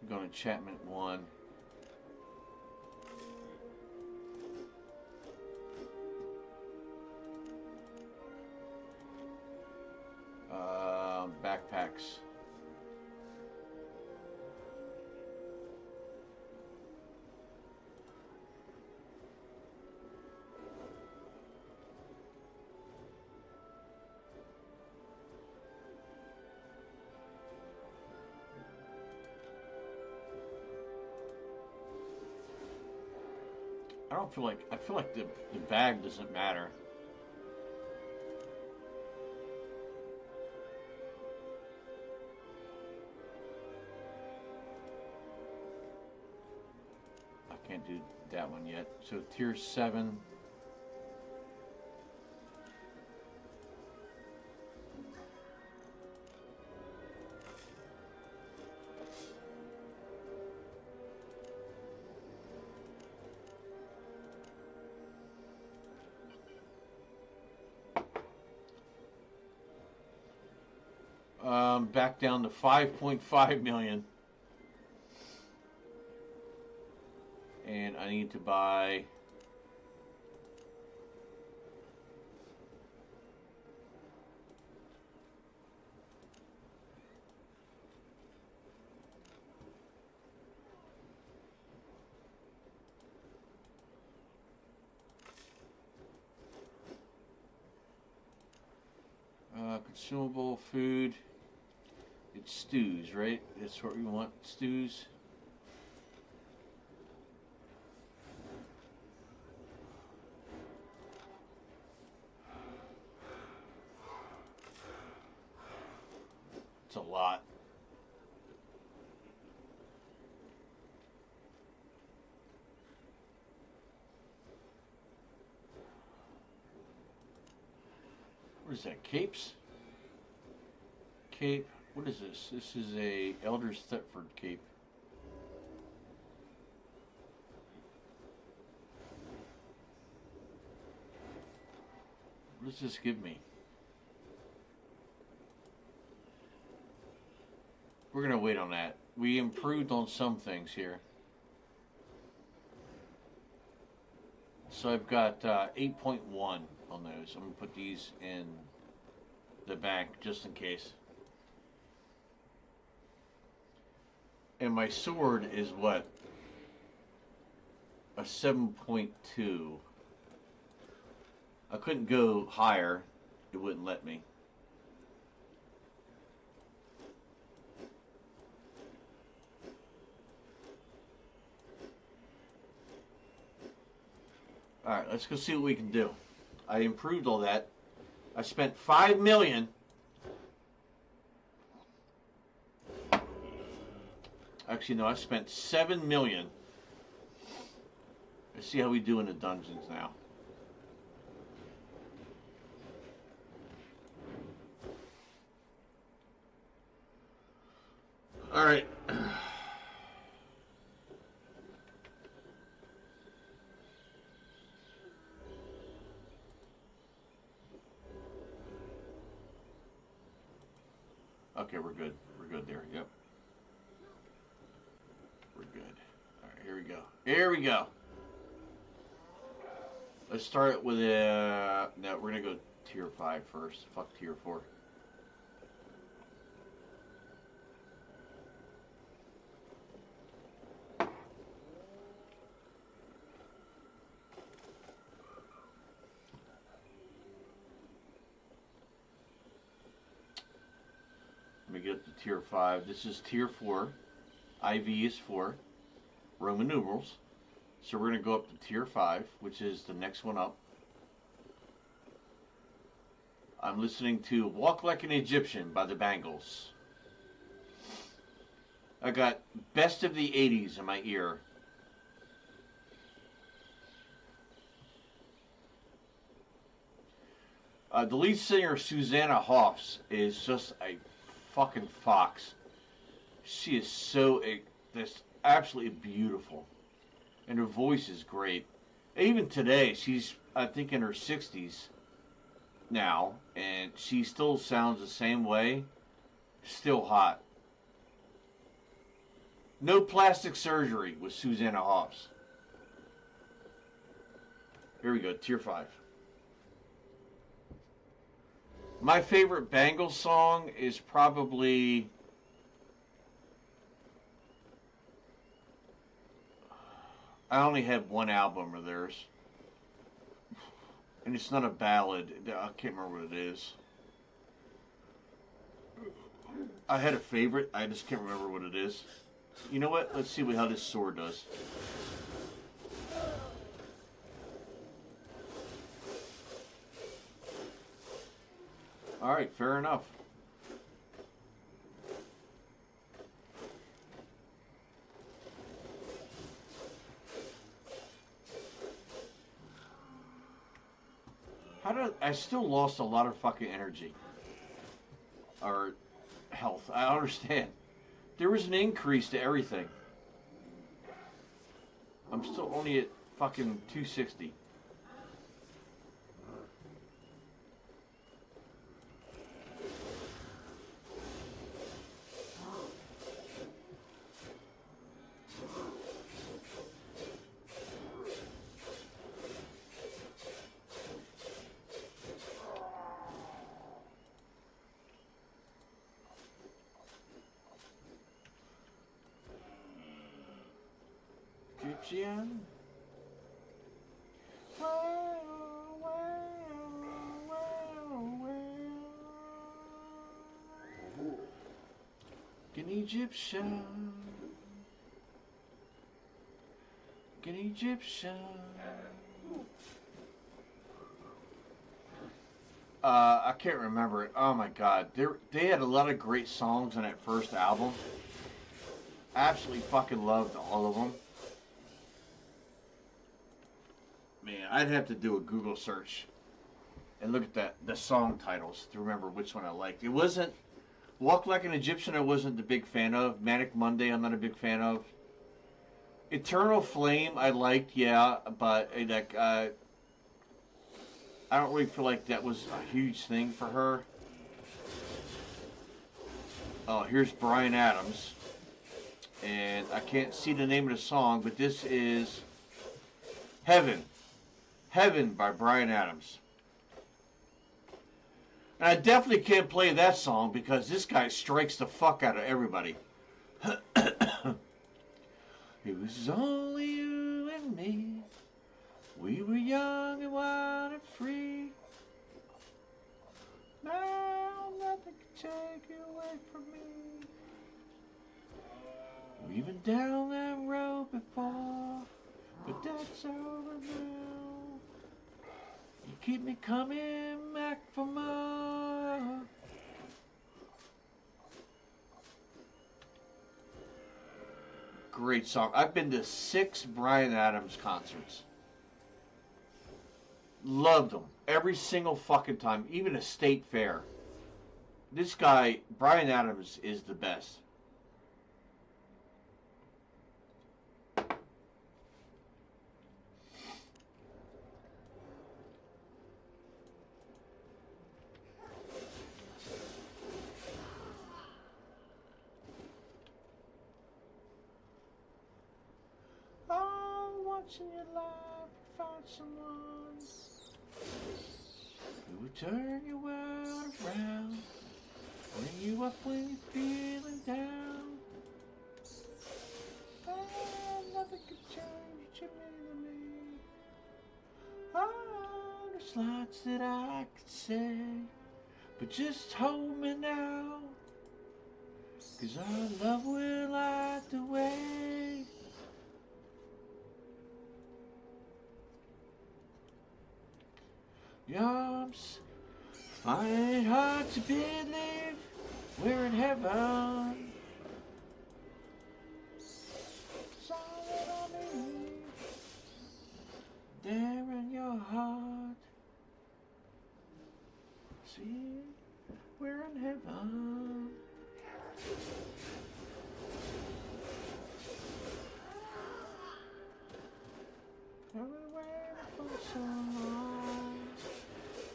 I'm going to enchantment 1. Backpacks. I feel like the bag doesn't matter. can't do that one yet. So tier 7. Back down to 5.5 million. And I need to buy consumable food. It's stews, right? That's what we want, stews. It's a lot. What is that, capes? Cape. What is this? This is a Elder's Thetford cape. What does this give me? We're going to wait on that. We improved on some things here. So I've got 8.1 on those. I'm going to put these in the bank just in case. And my sword is what? A 7.2. I couldn't go higher. It wouldn't let me. Alright, let's go see what we can do. I improved all that. I spent 5 million. Actually, no, I spent 7 million. Let's see how we do in the dungeons now. All right. Okay, we're good. We're good there. Yep. We're good. All right, here we go. Here we go. Let's start with a... No, we're going to go tier 5 first. Fuck tier 4. Let me get to tier 5. This is tier 4. IV is 4. Roman numerals. So we're going to go up to tier 5, which is the next one up. I'm listening to Walk Like an Egyptian by the Bangles. I got Best of the 80s in my ear. The lead singer, Susanna Hoffs, is just a fucking fox. She is so just absolutely beautiful, and her voice is great. Even today, she's I think in her 60s now, and she still sounds the same way. Still hot. No plastic surgery with Susanna Hoffs. Here we go, tier 5. My favorite Bangles song is probably... I only have one album of theirs. And it's not a ballad. I can't remember what it is. I had a favorite. I just can't remember what it is. You know what? Let's see how this sword does. Alright, fair enough. I still lost a lot of fucking energy. Or health. I understand. There was an increase to everything. I'm still only at fucking 260. Egyptian. An Egyptian. An Egyptian. I can't remember it. Oh my god. They had a lot of great songs on that first album. Absolutely fucking loved all of them. Man, I'd have to do a Google search and look at the song titles to remember which one I liked. It wasn't Walk Like an Egyptian. I wasn't the big fan of. Manic Monday, I'm not a big fan of. Eternal Flame, I liked, yeah, but I don't really feel like that was a huge thing for her. Oh, here's Bryan Adams, and I can't see the name of the song, but this is Heaven. Heaven by Bryan Adams. And I definitely can't play that song because this guy strikes the fuck out of everybody. It was only you and me. We were young and wild and free. Now nothing can take you away from me. We've been down that road before, but that's over now. You keep me coming back for more. Great song. I've been to 6 Bryan Adams concerts. Loved them. Every single fucking time. Even a state fair. This guy, Bryan Adams, is the best. In your life, find someone who will turn your world around, bring you up when you're feeling down. Oh, nothing can change what you mean to me. Oh, there's lots that I could say, but just hold me now, 'cause our love will light the way. Your arms find it hard to believe we're in heaven. It's all that I need there in your heart. See, we're in heaven. I've been waiting for so long.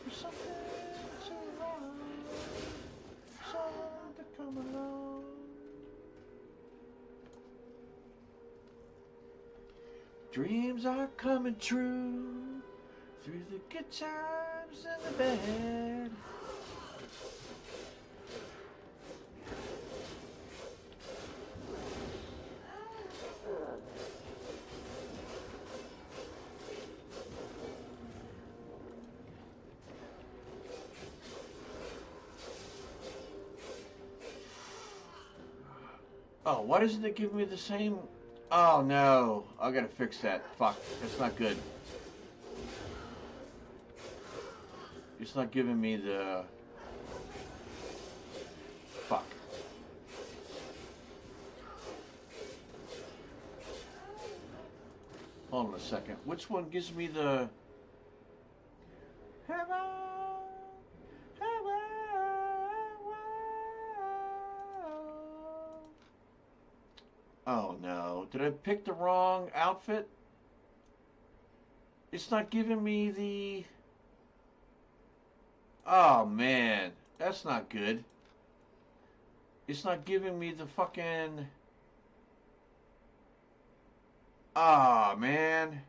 Something to run, something to come along. Dreams are coming true through the good times and the bad. Oh, why doesn't it give me the same? Oh no, I gotta fix that. Fuck, that's not good. It's not giving me the... Fuck. Hold on a second. Which one gives me the... Heaven? Oh no, did I pick the wrong outfit? It's not giving me the... Oh man, that's not good. It's not giving me the fucking... Ah man.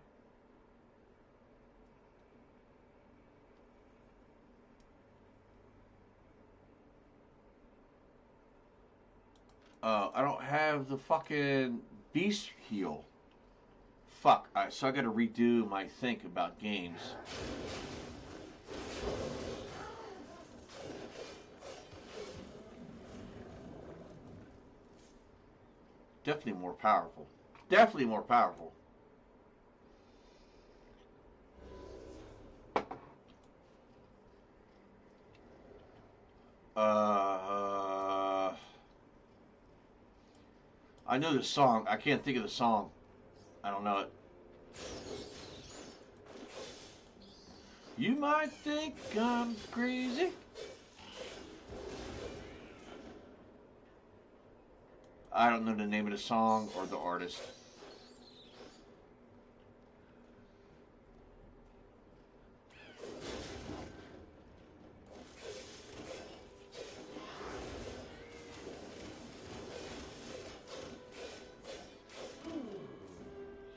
I don't have the fucking beast heal. Fuck. Alright, so I gotta redo my think about games. Definitely more powerful. Definitely more powerful. I know the song. I can't think of the song. I don't know it. You might think I'm crazy. I don't know the name of the song or the artist.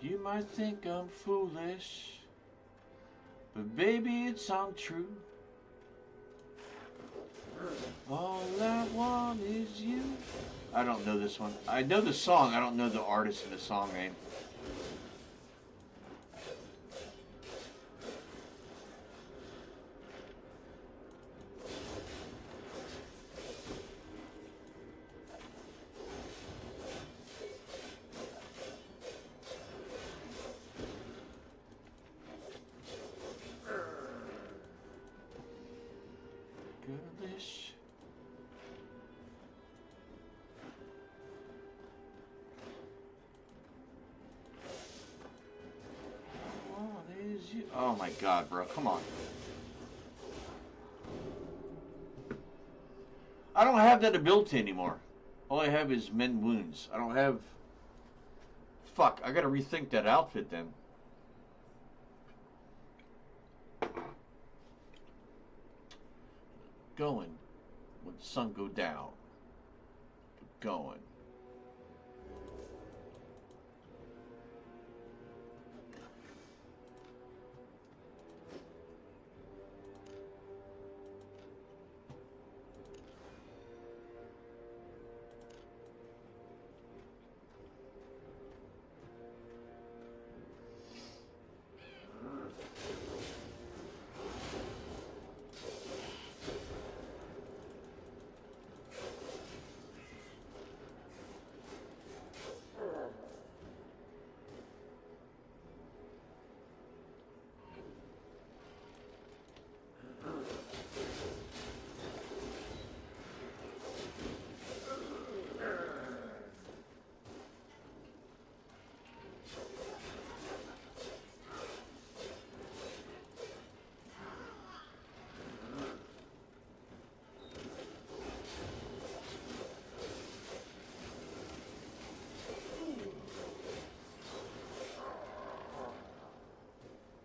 You might think I'm foolish, but baby, it's untrue. All I want is you. I don't know this one. I know the song. I don't know the artist and the song name. Girlish. Oh my god, bro. Come on. I don't have that ability anymore. All I have is mend wounds. I don't have... Fuck, I gotta rethink that outfit then. Going when the sun go down. Going.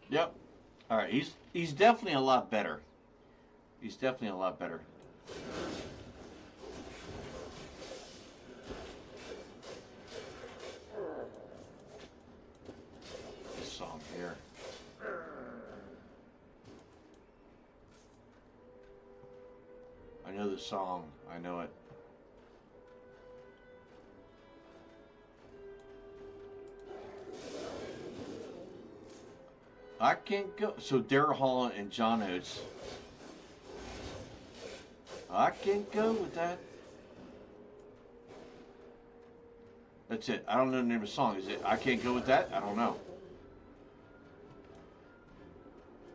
Yep. All right. He's definitely a lot better. He's definitely a lot better. This song here. I know the song. I know it. I can't go. So Daryl Hall and John Oates. I can't go with that. That's it. I don't know the name of the song. Is it I Can't Go With That? I don't know.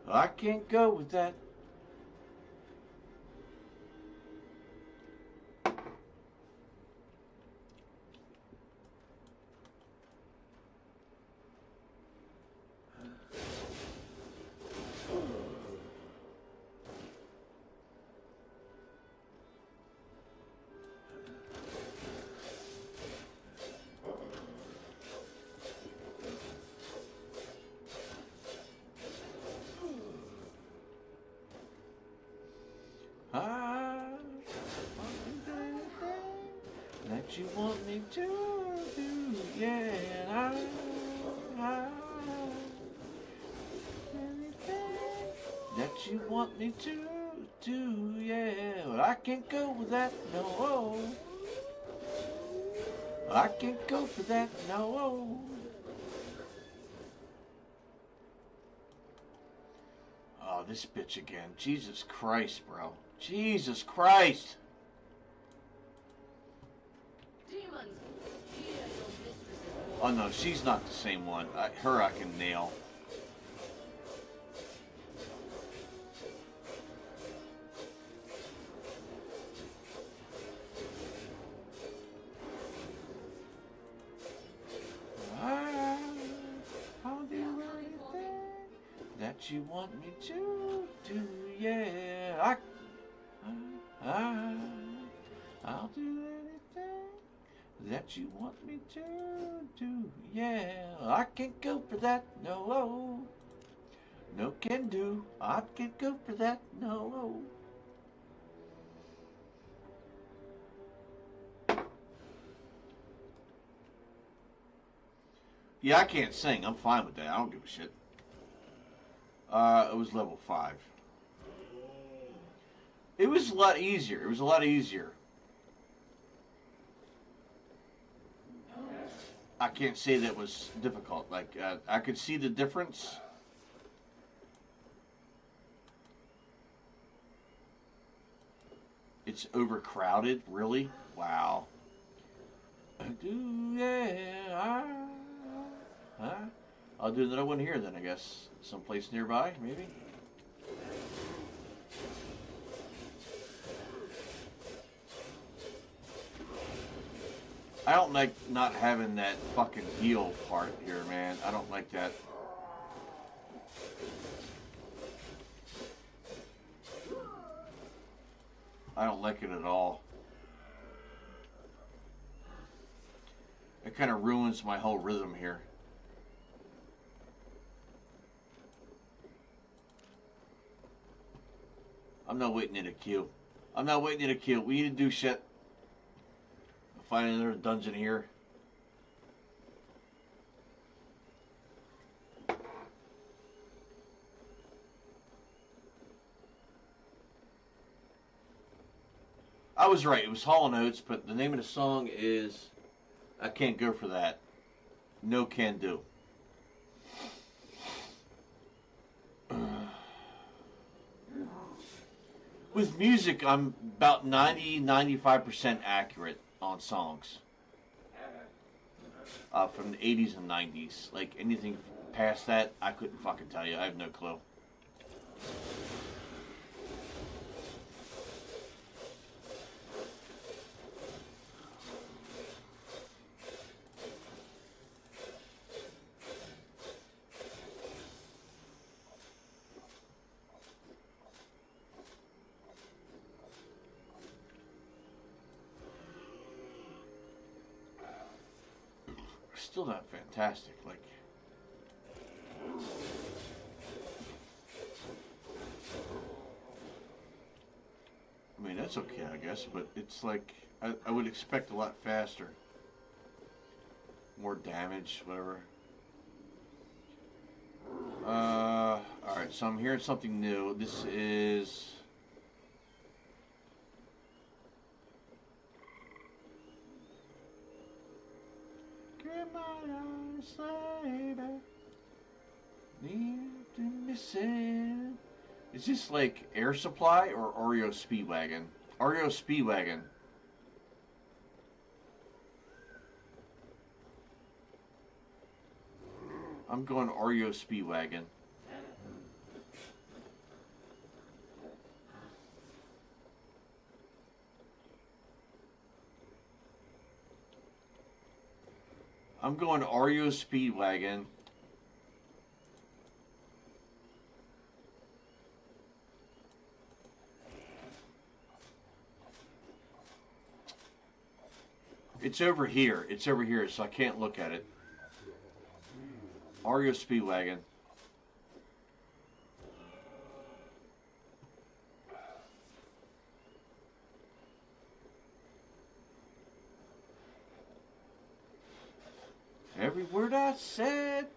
I can't go with that. that you want me to do, yeah, anything that you want me to do, yeah, but I can't go with that, no, I can't go for that, no. Oh, this bitch again. Jesus Christ, bro. Jesus Christ. Oh no, she's not the same one. Her I can nail. I'll do anything that you want me to do, yeah. I'll do anything that you want me to do, yeah. I can't go for that, no. No can do. I can't go for that, no. Yeah, I can't sing. I'm fine with that. I don't give a shit. It was level 5. It was a lot easier. It was a lot easier. I can't say that was difficult. Like, I could see the difference. It's overcrowded, really? Wow. I'll do another one here then, I guess. Someplace nearby, maybe? I don't like not having that fucking heal part here, man. I don't like that. I don't like it at all. It kind of ruins my whole rhythm here. I'm not waiting in a queue. I'm not waiting in a queue. We need to do shit. Find another dungeon here. I was right. It was Hall & Oates, but the name of the song is I Can't Go For That. No Can Do. With music, I'm about 90-95% accurate on songs. From the 80s and 90s. Like, anything past that, I couldn't fucking tell you. I have no clue. Still not fantastic, like. I mean, that's okay, I guess, but it's like, I would expect a lot faster. More damage, whatever. Alright, so I'm hearing something new. This is... my eyes, baby. Need to miss it. Is this like Air Supply or Oreo Speedwagon? Oreo Speedwagon. I'm going Oreo Speedwagon. I'm going Oreo Speedwagon. It's over here. It's over here, so I can't look at it. Oreo Speedwagon. Every word I said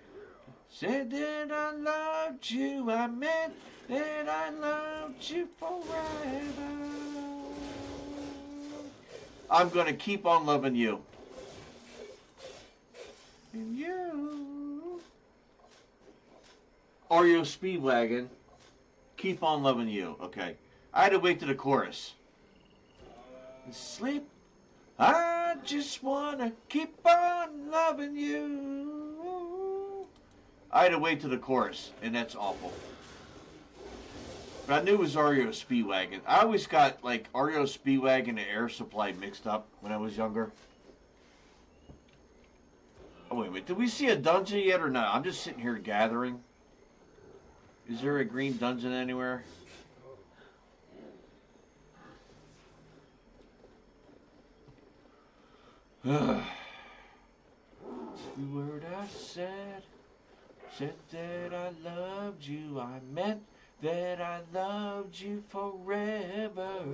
that I loved you. I meant that I loved you forever. I'm gonna keep on loving you. And you. Oreo Speedwagon. Keep on loving you. Okay. I had to wait to the chorus. Sleep. I just wanna keep on loving you. I had to wait to the chorus, and that's awful. But I knew it was REO Speedwagon. I always got like REO Speedwagon and Air Supply mixed up when I was younger. Oh, wait a minute. Did we see a dungeon yet or not? I'm just sitting here gathering. Is there a green dungeon anywhere? The word I said that I loved you. I meant that I loved you forever.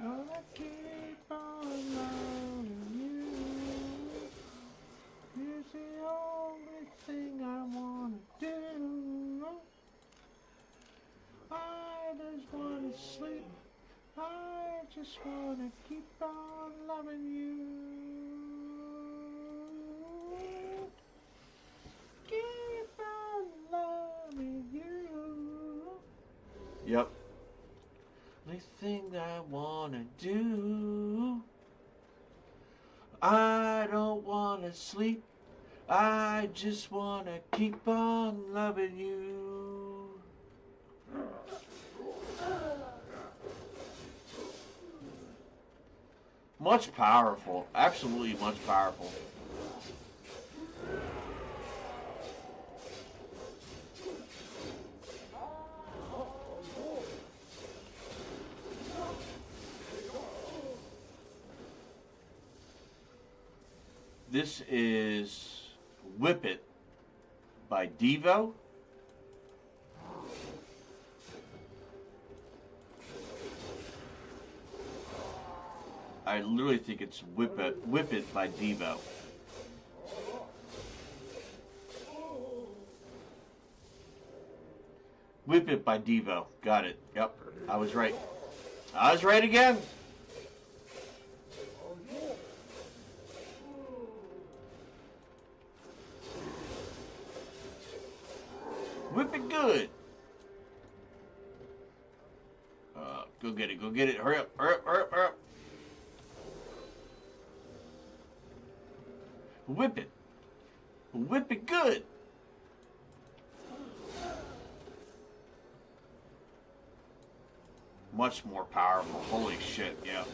Gonna keep on loving you. It's the only thing I wanna do. I just wanna sleep. I just wanna keep on loving you. Keep on loving you. Yep. The thing I wanna do. I don't wanna sleep. I just wanna keep on loving you. Much powerful. Absolutely much powerful. This is Whip It by Devo. I literally think it's Whip It by Devo. Whip It by Devo. Got it. Yep. I was right. I was right again. Whip it good. Go get it. Go get it. Hurry up. Hurry up. Hurry up. Hurry up. Whip it. Whip it good. Much more powerful. Holy shit, yeah.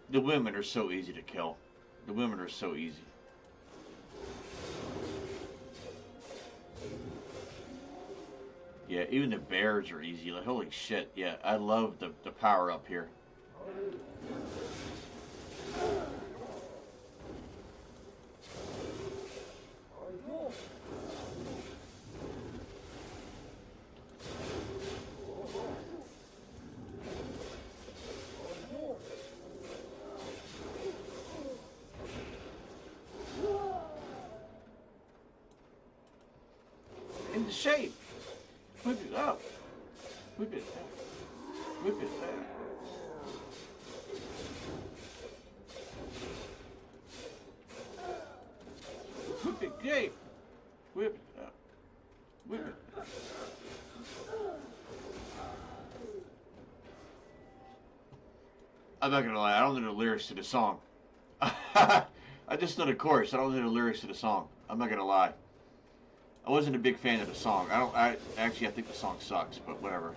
The women are so easy to kill. The women are so easy. Yeah, even the bears are easy. Like, holy shit, yeah. I love the power up here. Into shape. Whip it up. Whip it down. Whip it down. Whip it shape. Whip it up. Whip it up. I'm not gonna lie, I don't know the lyrics to the song. I just know the chorus. I don't know the lyrics to the song. I'm not gonna lie. I wasn't a big fan of the song. I think the song sucks, but whatever.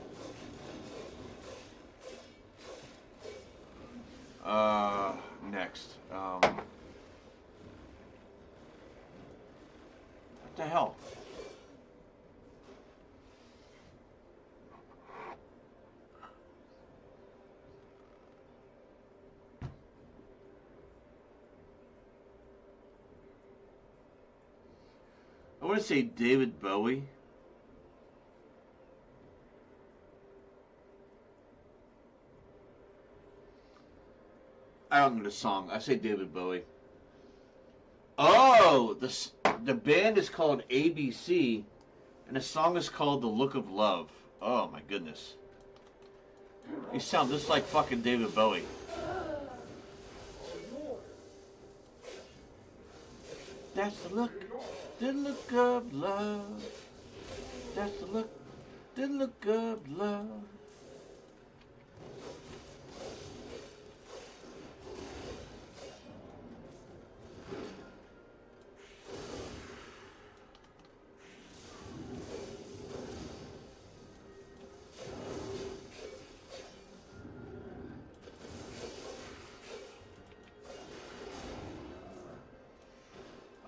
Next. What the hell? want to say David Bowie. I don't know the song. I say David Bowie. Oh, the band is called ABC, and the song is called The Look of Love. Oh my goodness. You sound just like fucking David Bowie. That's the look of love. That's the look of love.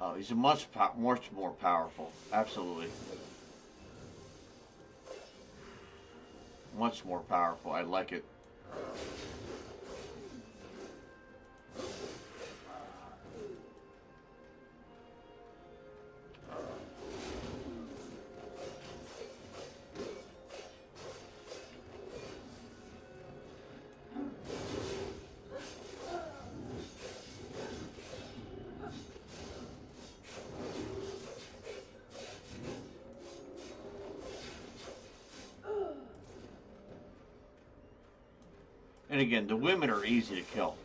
Oh, he's much more powerful. Absolutely. Much more powerful. I like it. And again, the women are easy to kill.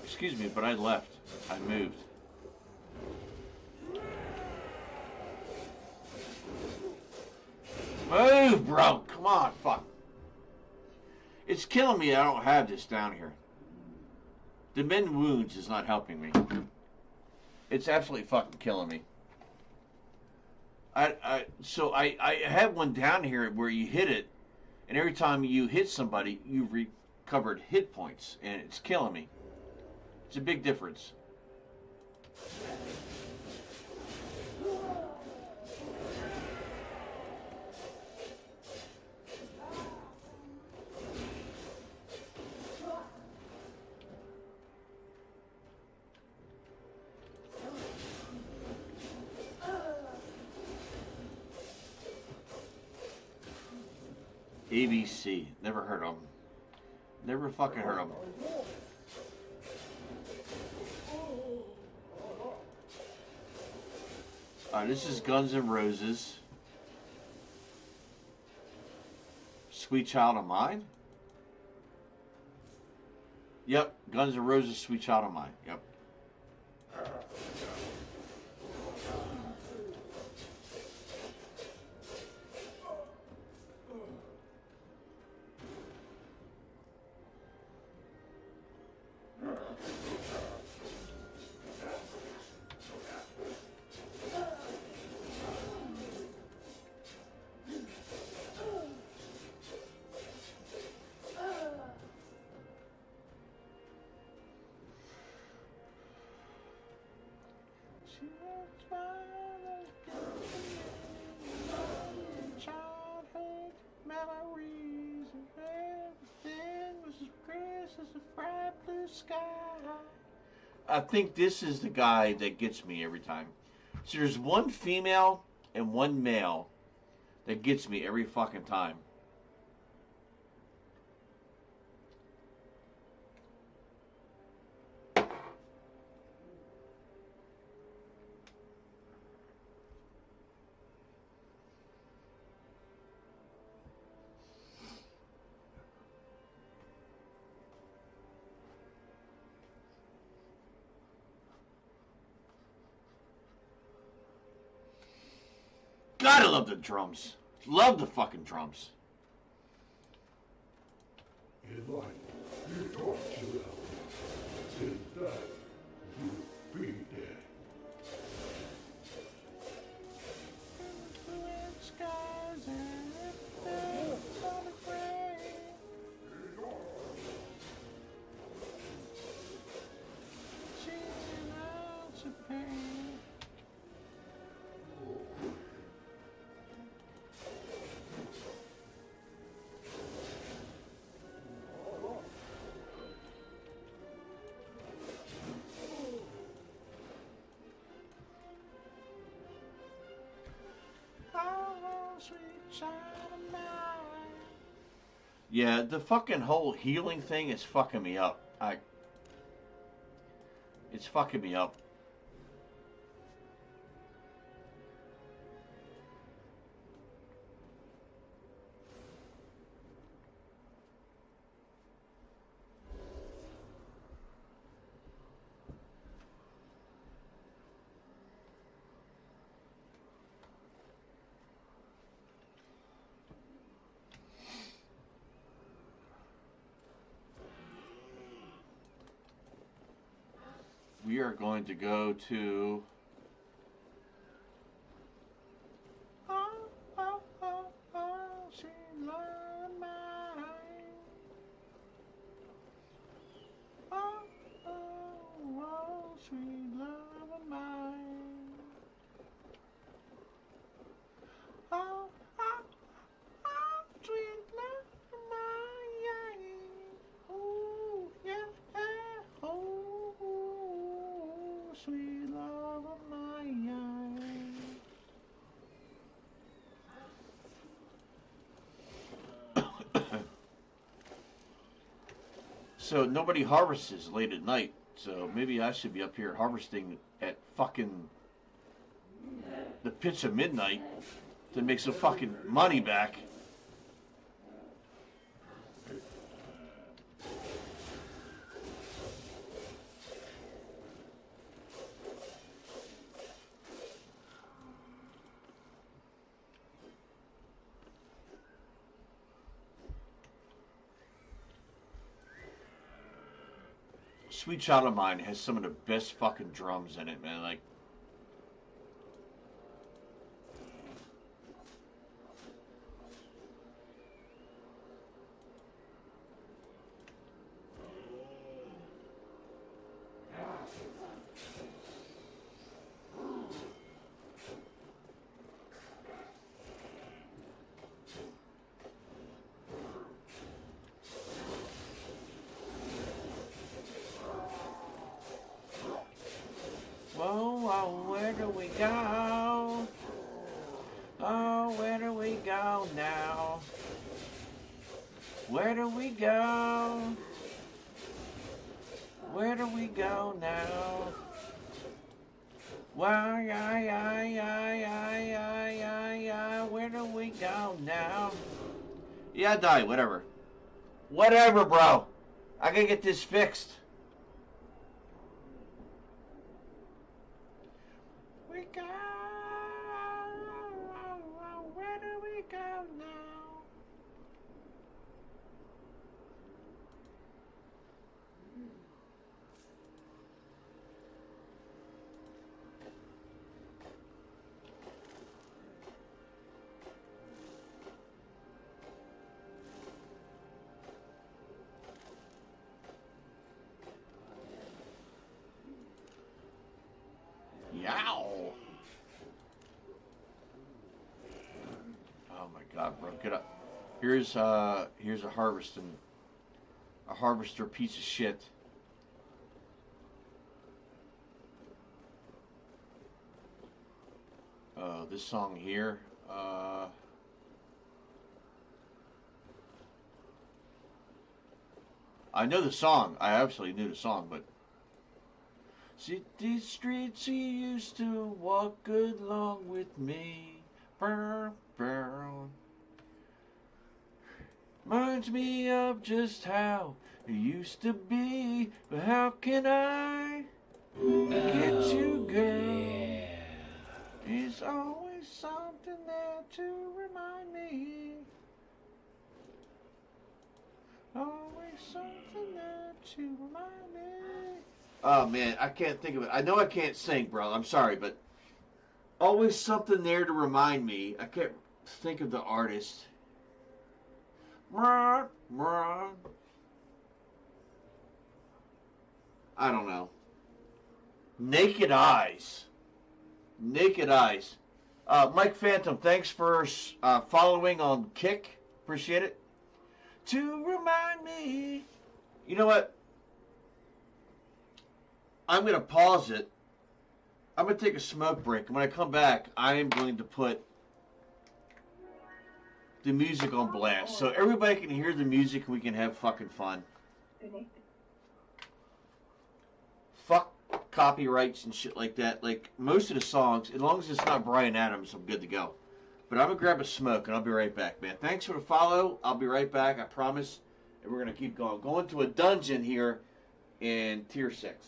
Excuse me, but I left. I moved. Move, bro. Come on, fuck. It's killing me I don't have this down here. The mend wounds is not helping me. It's absolutely fucking killing me. So I have one down here where you hit it, and every time you hit somebody, you've recovered hit points, and it's killing me. It's a big difference. ABC. Never heard of them. Never fucking heard of them. This is Guns N' Roses. Sweet Child of Mine? Yep, Guns N' Roses, Sweet Child of Mine. Yep. Childhood memories of everything was as crisp as a bright blue sky. I think this is the guy that gets me every time. So there's one female and one male that gets me every fucking time. God, I love the drums. Love the fucking drums. In life, you talk to them. In death, you be dead. Yeah, the fucking whole healing thing is fucking me up. It's fucking me up. We are going to go to... sweet love of mine. Oh, sweet love of mine. Oh, yeah, oh, sweet love of mine. So nobody harvests late at night. So maybe I should be up here harvesting at fucking the pitch of midnight to make some fucking money back. Sweet Child of Mine has some of the best fucking drums in it, man. Like, whoa, where do we go? Oh, where do we go now? Where do we go? Where do we go now? Why, where do we go now? Yeah, die, whatever. Whatever, bro. I gotta get this fixed. We go. Where do we go now? Yow. Oh my God, bro, get up. Here's a harvester piece of shit. This song here. I know the song. I absolutely knew the song, but city streets he used to walk along with me. Burr, burr. Reminds me of just how it used to be. But how can I get you, girl? Yeah. There's always something there to remind me. Always something there to remind me. Oh man, I can't think of it. I know I can't sing, bro. I'm sorry, but always something there to remind me. I can't think of the artist. I don't know. Naked Eyes. Naked Eyes. Mike Phantom, thanks for following on Kick. Appreciate it. To remind me. You know what? I'm going to pause it. I'm going to take a smoke break. And when I come back, I am going to put the music on blast so everybody can hear the music and we can have fucking fun. Fuck copyrights and shit like that. Like, most of the songs, as long as it's not Bryan Adams, I'm good to go. But I'm going to grab a smoke and I'll be right back, man. Thanks for the follow. I'll be right back, I promise. And we're going to keep going. Going to a dungeon here in Tier 6.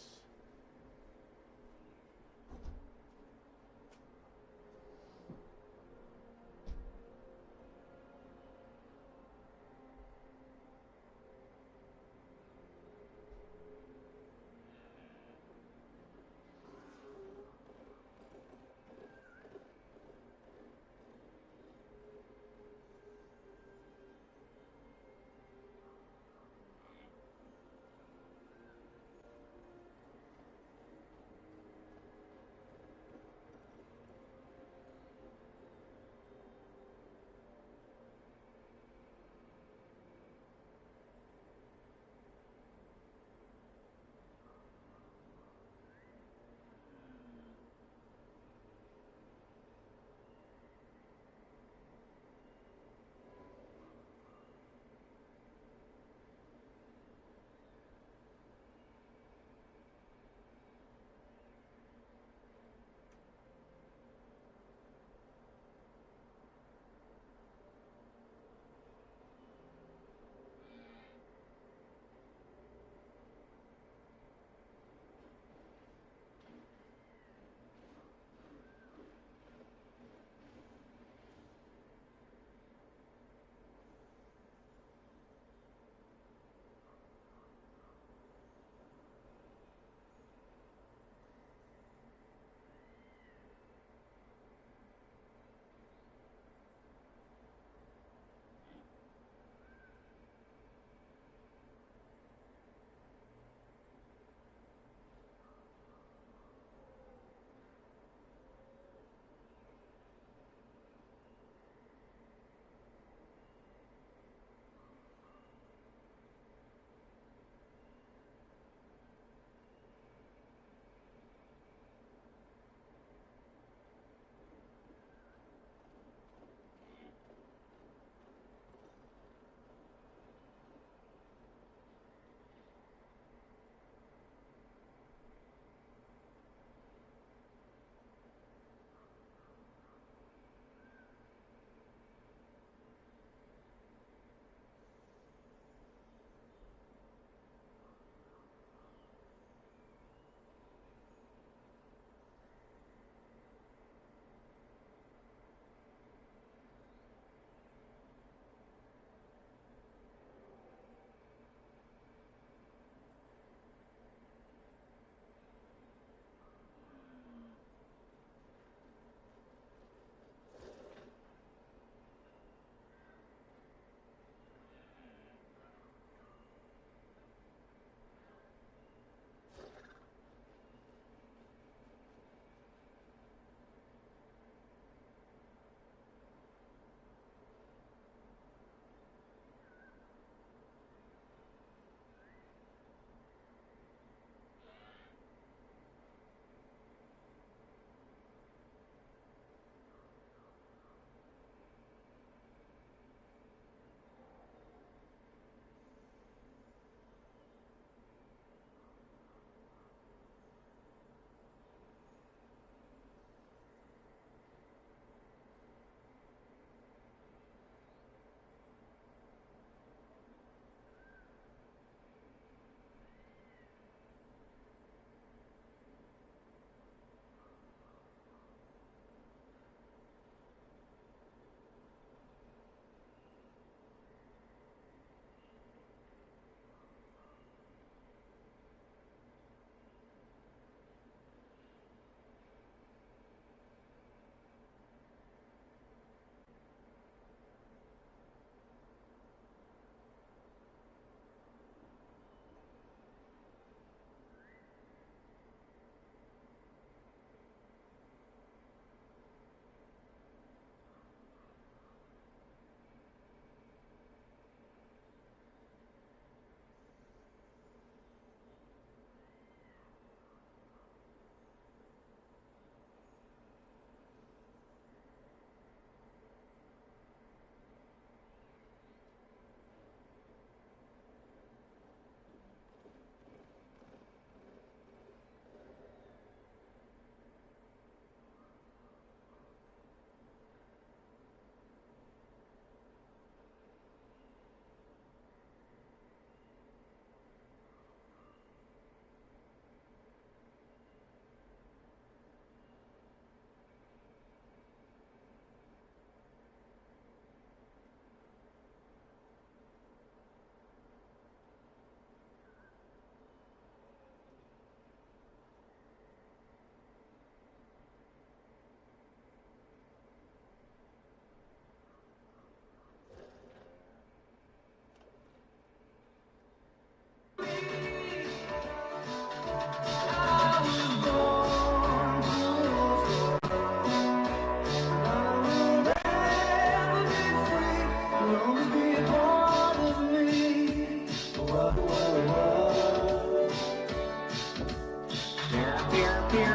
Turn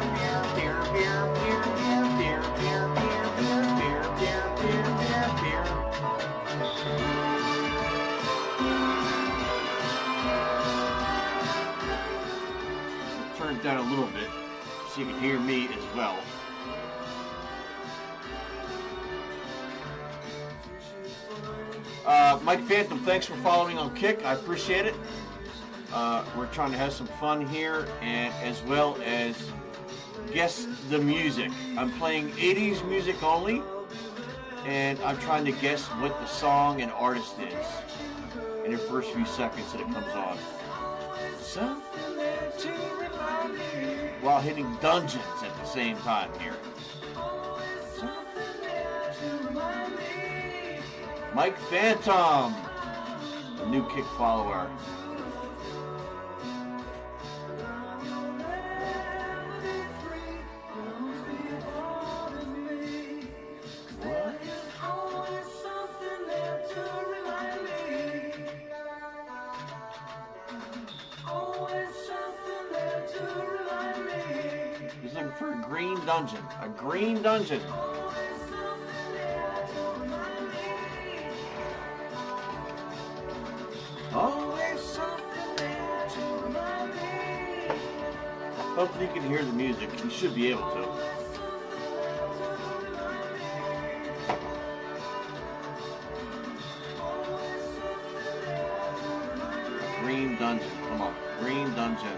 it down a little bit so you can hear me as well. Mike Phantom, thanks for following on Kick. I appreciate it. We're trying to have some fun here, and as well as guess the music. I'm playing 80s music only, and I'm trying to guess what the song and artist is in the first few seconds that it comes on. While hitting dungeons at the same time here. Mike Phantom, a new Kick follower. He's looking for a green dungeon. A green dungeon. Hopefully you can hear the music. You should be able to. A green dungeon. Come on. Green dungeon.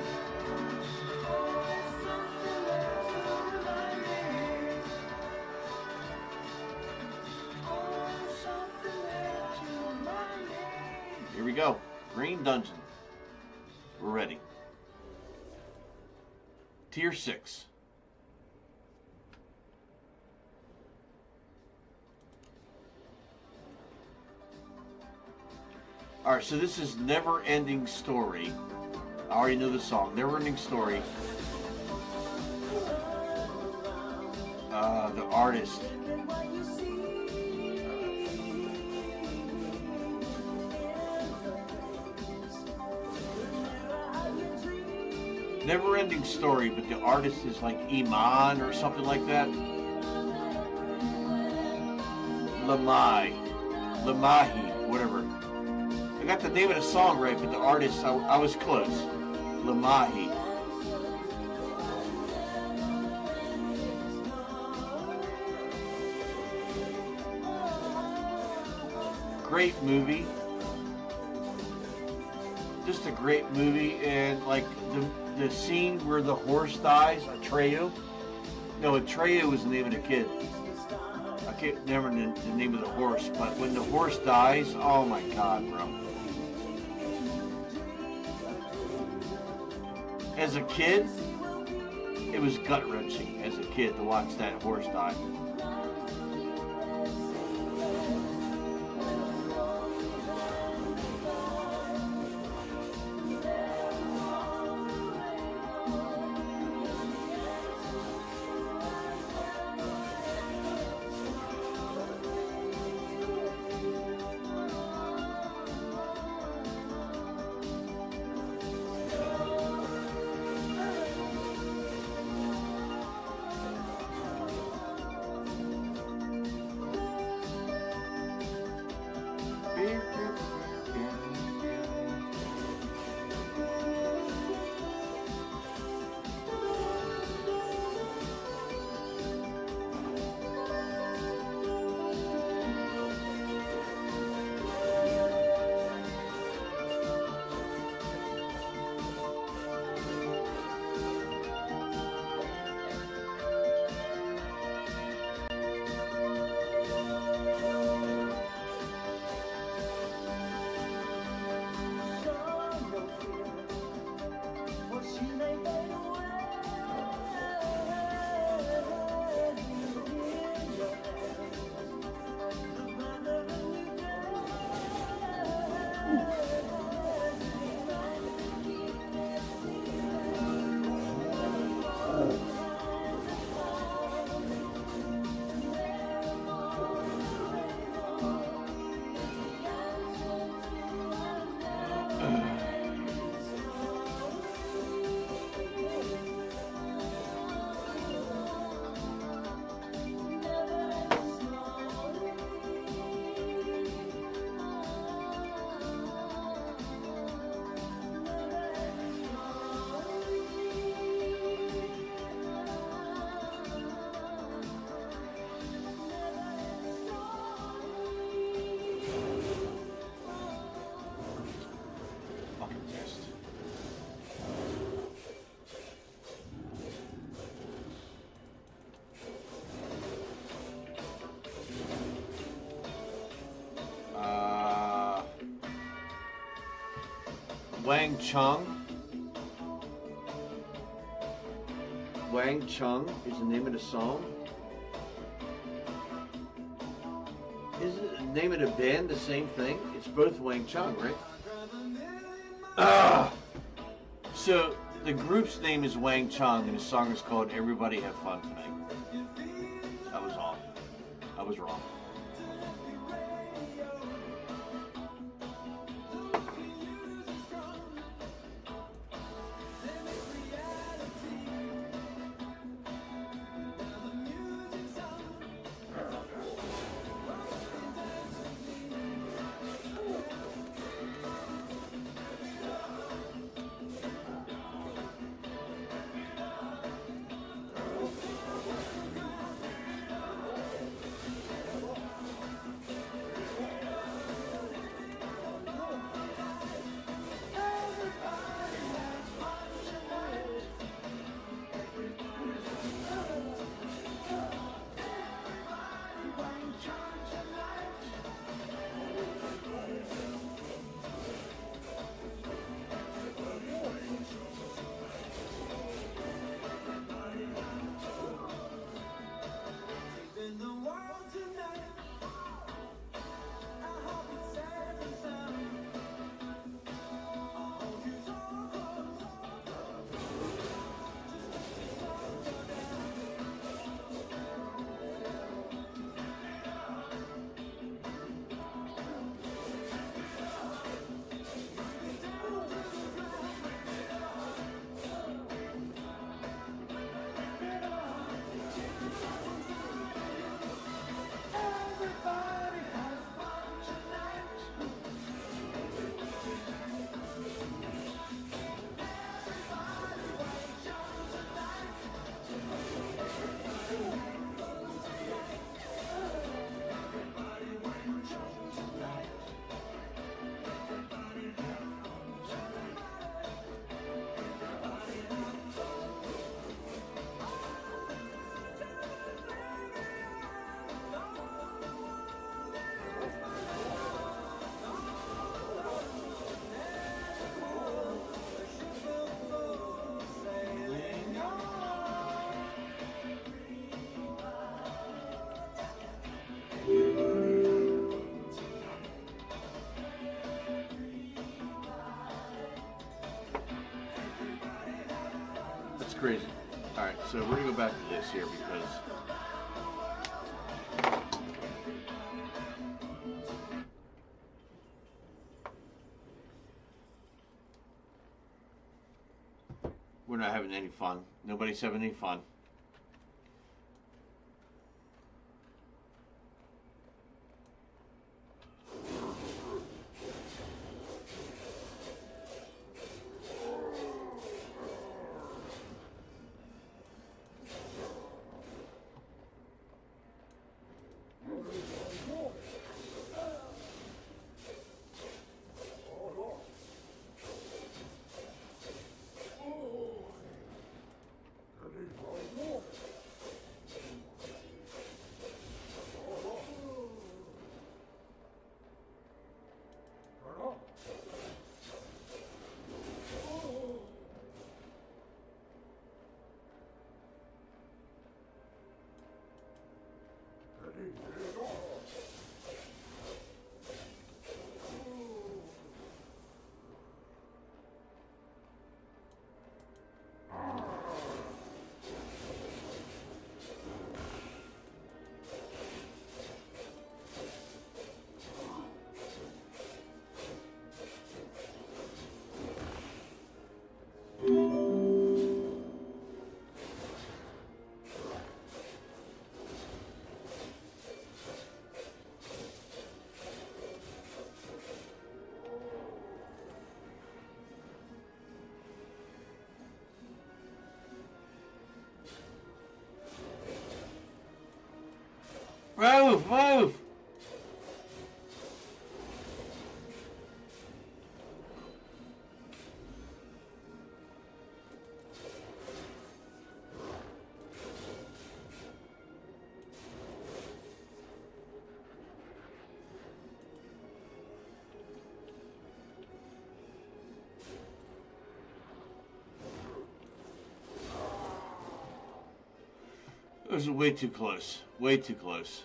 Here we go. Green dungeon. We're ready. Tier 6. Alright, so this is Never Ending Story. I already know the song. Never Ending Story. The artist. Never Ending Story, but the artist is like Iman or something like that. Lamahi, whatever. I got the name of the song right, but the artist, I was close. Lamahi. Great movie. Just a great movie, and like the scene where the horse dies, Atreyu. No, Atreyu was the name of the kid. I can't remember the name of the horse, but when the horse dies, oh my God, bro. As a kid, it was gut-wrenching as a kid to watch that horse die. Wang Chung. Wang Chung is the name of the song. Isn't the name of the band the same thing? It's both Wang Chung, right? Ah! So the group's name is Wang Chung, and the song is called "Everybody Have Fun Tonight." I was off. I was wrong. Crazy. Alright, so we're gonna go back to this here because we're not having any fun. Nobody's having any fun. Move! Move! It was way too close. Way too close.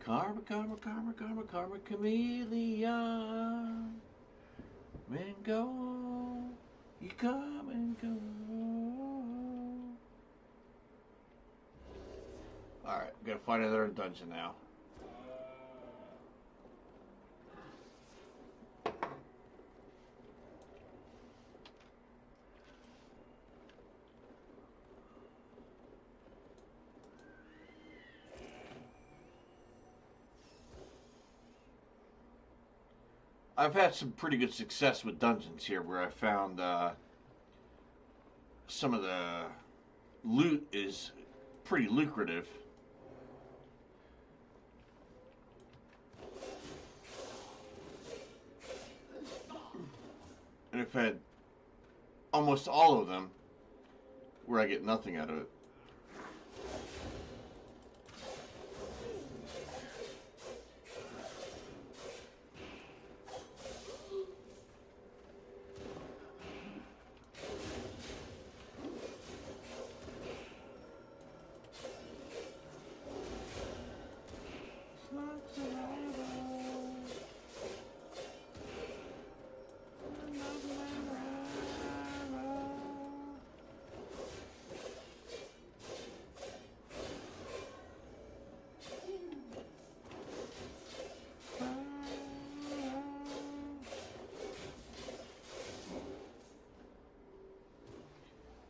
Karma, karma, karma, karma, karma, chameleon. Man, go. You come and go. Alright, we gotta find another dungeon now. I've had some pretty good success with dungeons here where I found some of the loot is pretty lucrative. And I've had almost all of them where I get nothing out of it.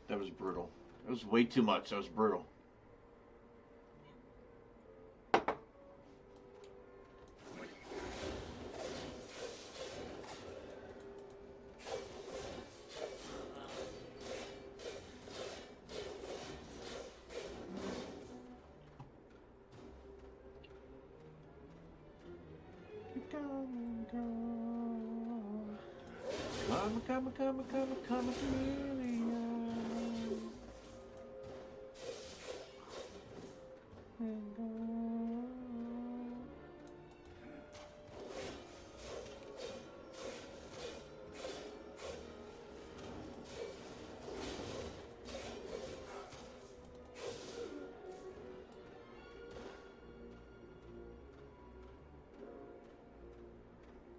That was brutal. It was way too much. That was brutal. Come, chameleon.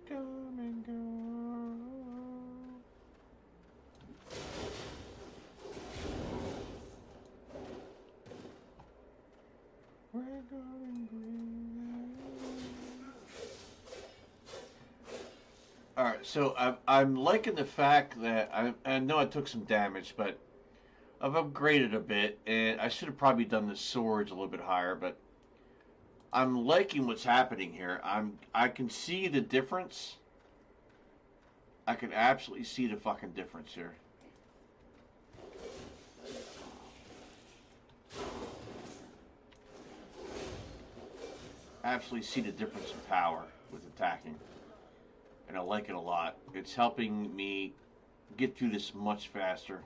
Come and go. We're going green. All right, so I'm liking the fact that I know I took some damage, but I've upgraded a bit, and I should have probably done the swords a little bit higher, but I'm liking what's happening here. I can see the difference. I can absolutely see the fucking difference here. Absolutely see the difference in power with attacking. And I like it a lot. It's helping me get through this much faster.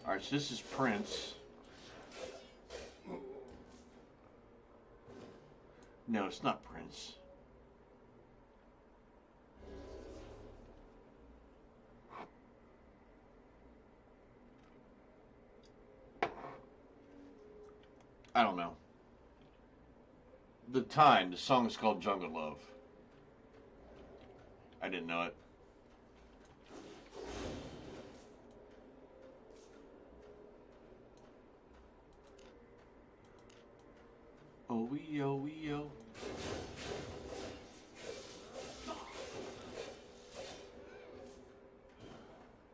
Alright, so this is Prince. No, it's not Prince. I don't know. The song is called Jungle Love. I didn't know it. Oh, wee, oh, wee, oh.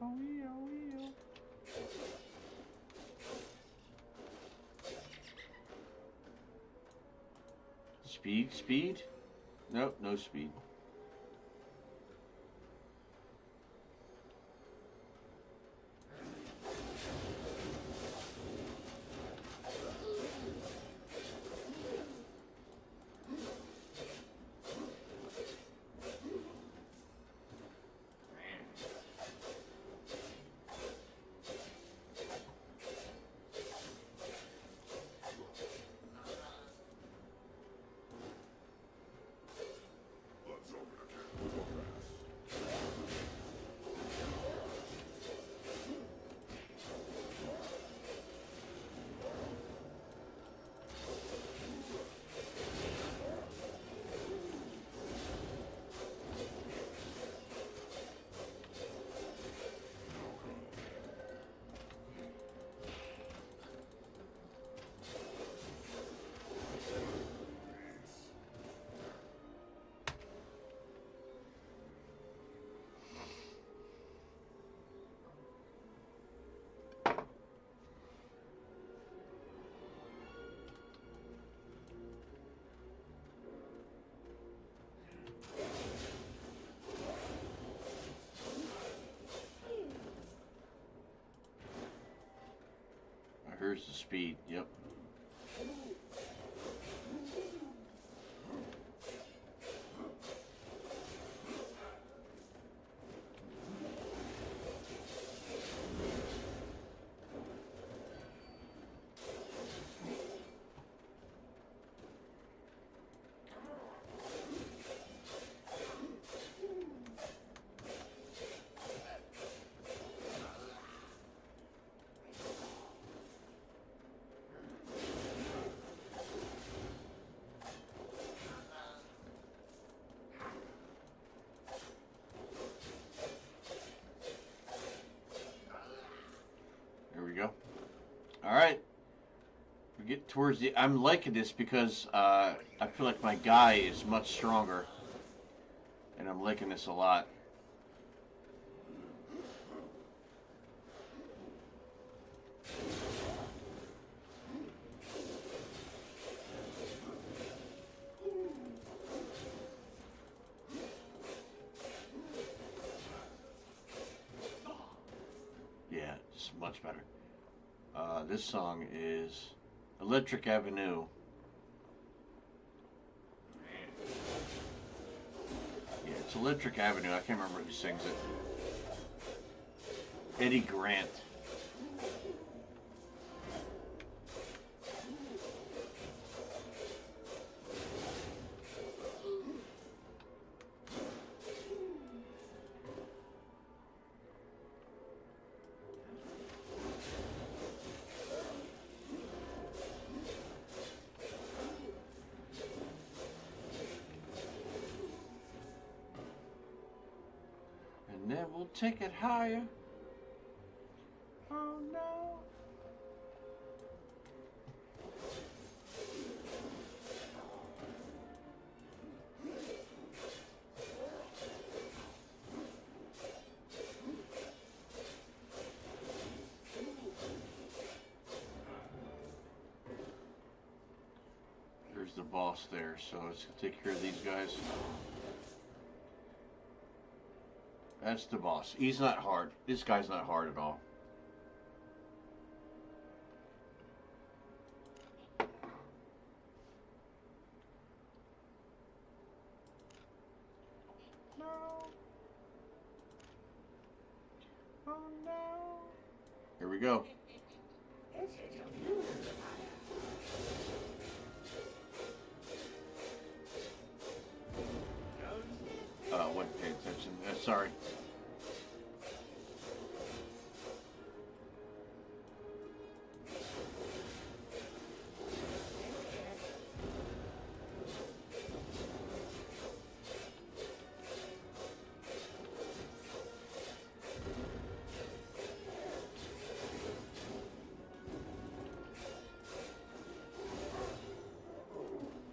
Oh, wee, oh, wee, oh. Speed? Nope, no speed. Here's the speed. Yep. Go. All right. We get towards the. I'm liking this because I feel like my guy is much stronger, and I'm liking this a lot. Yeah, it's much better. This song is Electric Avenue. Yeah, it's Electric Avenue. I can't remember who sings it. Eddie Grant. And then we'll take it higher. Oh no. There's the boss there, so let's take care of these guys. That's the boss. He's not hard. This guy's not hard at all. No. Oh no. Here we go. Wasn't paying attention. Sorry.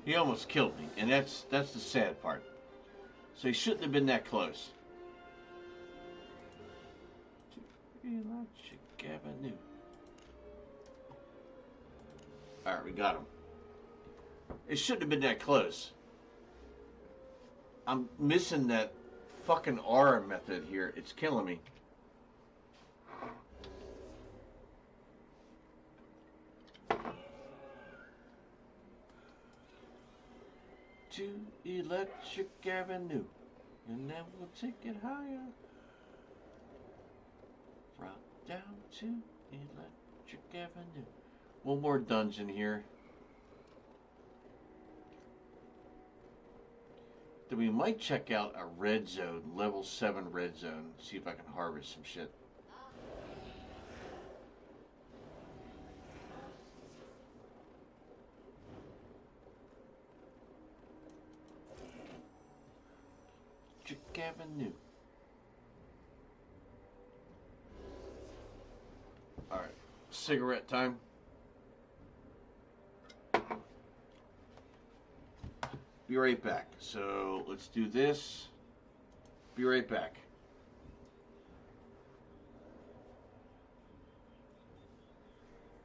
He almost killed me, and that's the sad part. So he shouldn't have been that close. Electric Avenue. Alright, we got him. It shouldn't have been that close. I'm missing that fucking aura method here. It's killing me. To Electric Avenue, and then we'll take it higher. From down to Electric Avenue. One more dungeon here. Then we might check out a red zone, level 7 red zone, see if I can harvest some shit. Avenue. Alright, cigarette time. Be right back. So let's do this. Be right back.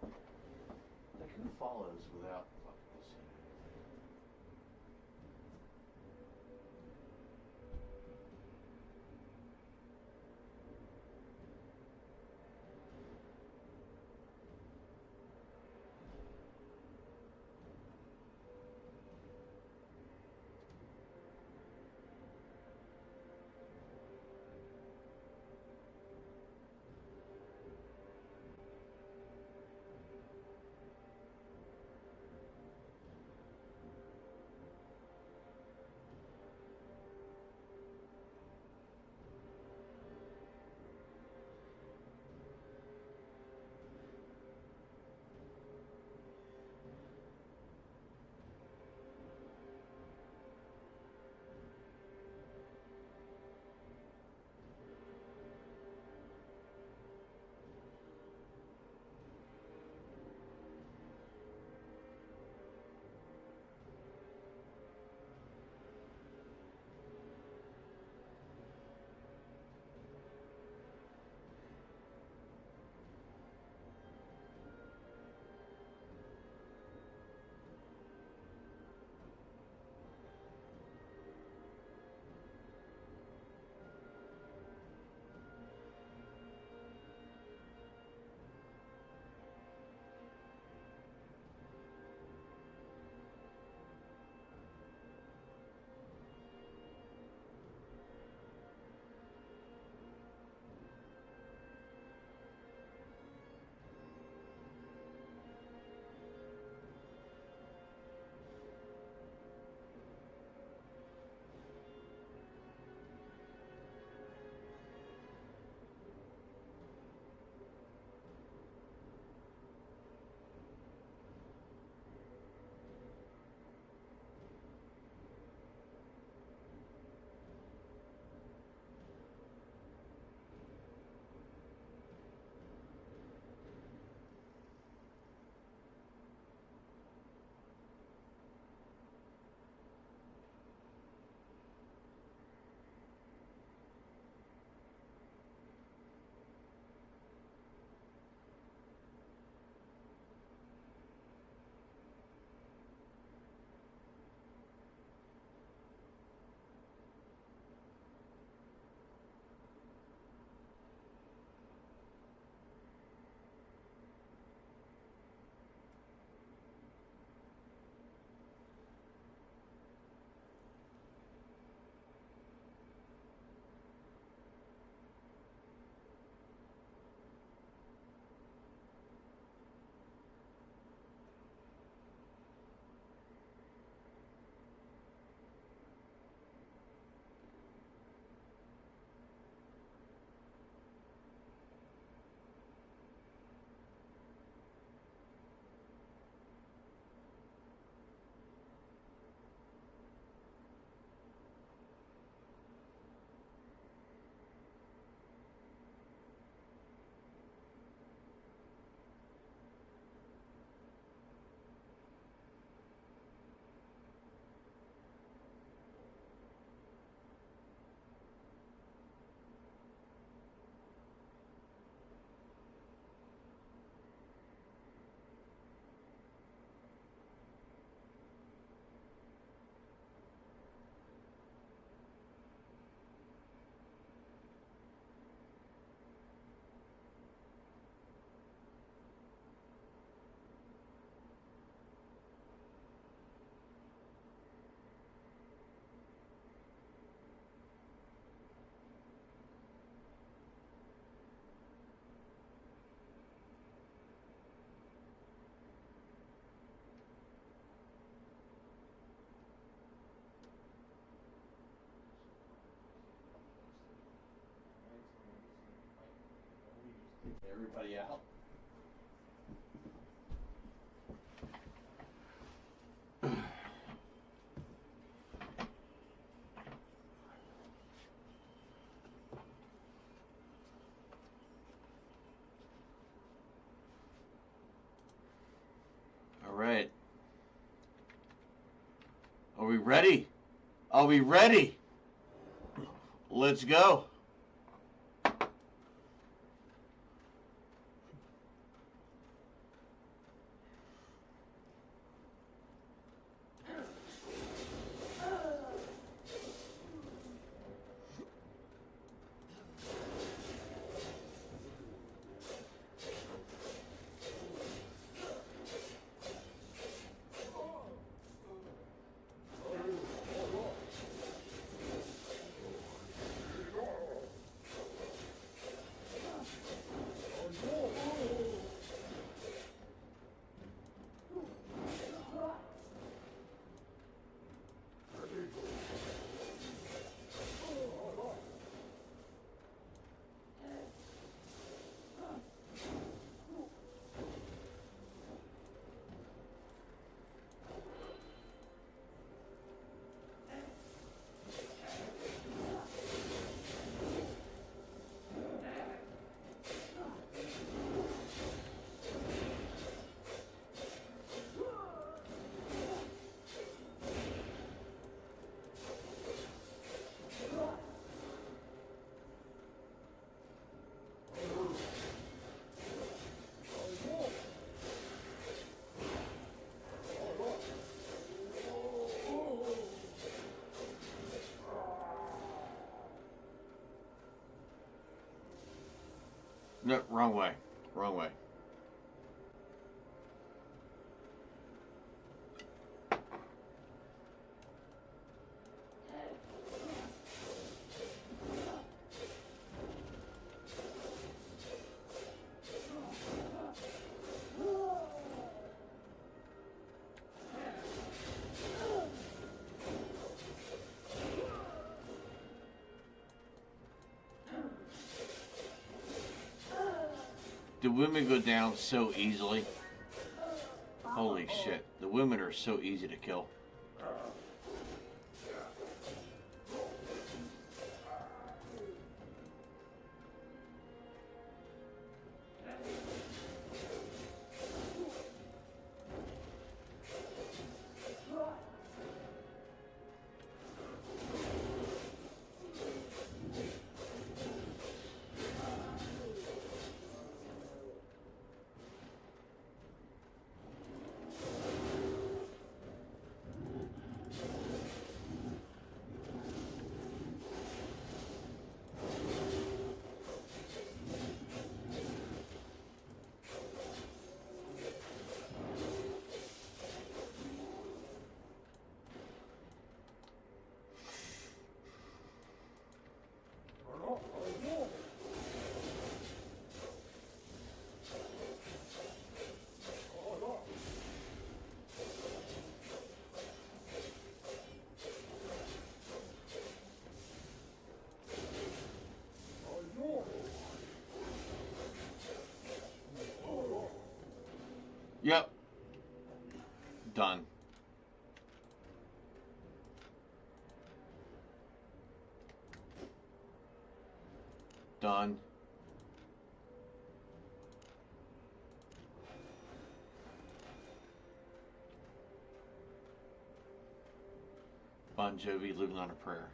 Like, who follows without fucking this? Everybody out. All right. Are we ready? Are we ready? Let's go. No, wrong way. Wrong way. The women go down so easily. Holy shit. The women are so easy to kill. Yep. Done. Done. Bon Jovi living on a prayer.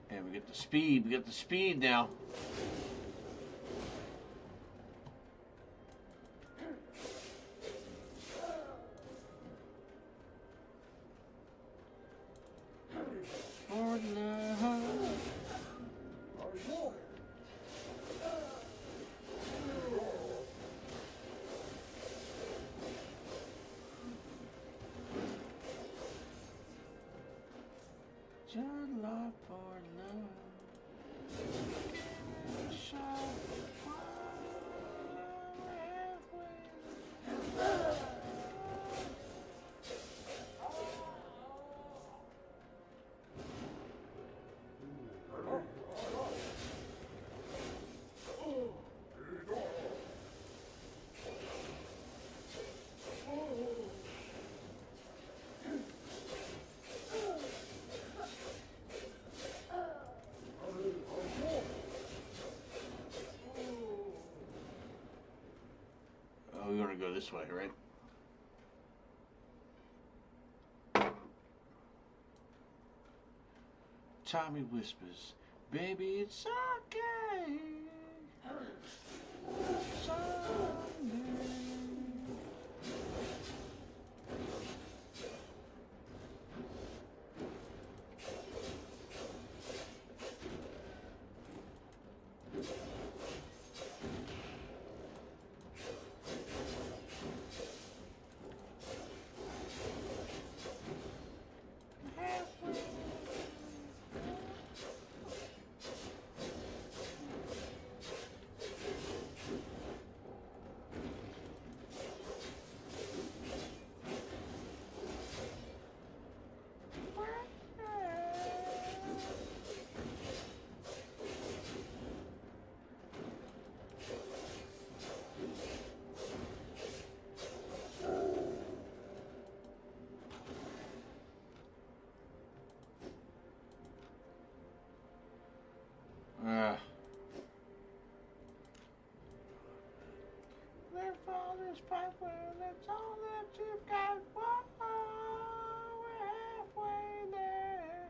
And we get the speed. We get the speed now. Oh, we want to go this way, right? Tommy whispers, baby, it's okay. Someday. Live for this pathway, that's all that you've got. Whoa, we're halfway there.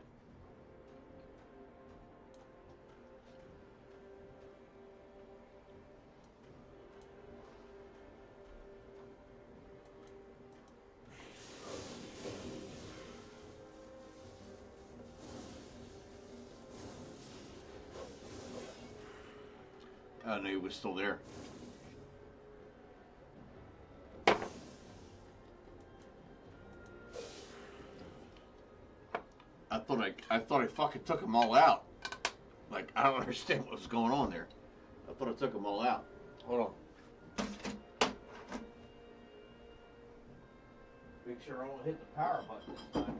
I knew he was still there. I thought I fucking took them all out. Like, I don't understand what was going on there. I thought I took them all out. Hold on. Make sure I don't hit the power button this time.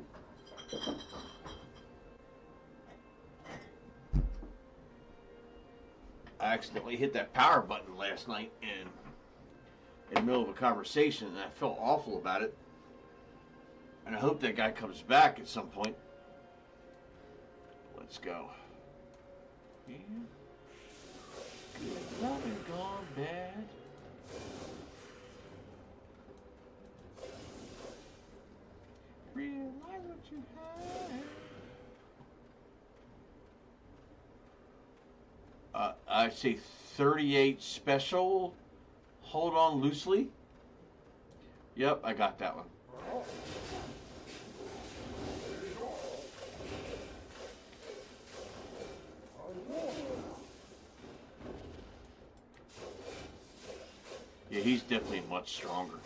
I accidentally hit that power button last night in the middle of a conversation, and I felt awful about it. And I hope that guy comes back at some point. Let's go. Yeah. Good love and gone bad. Realize what you had. I say 38 special. Hold on loosely. Yep, I got that one. Yeah, he's definitely much stronger.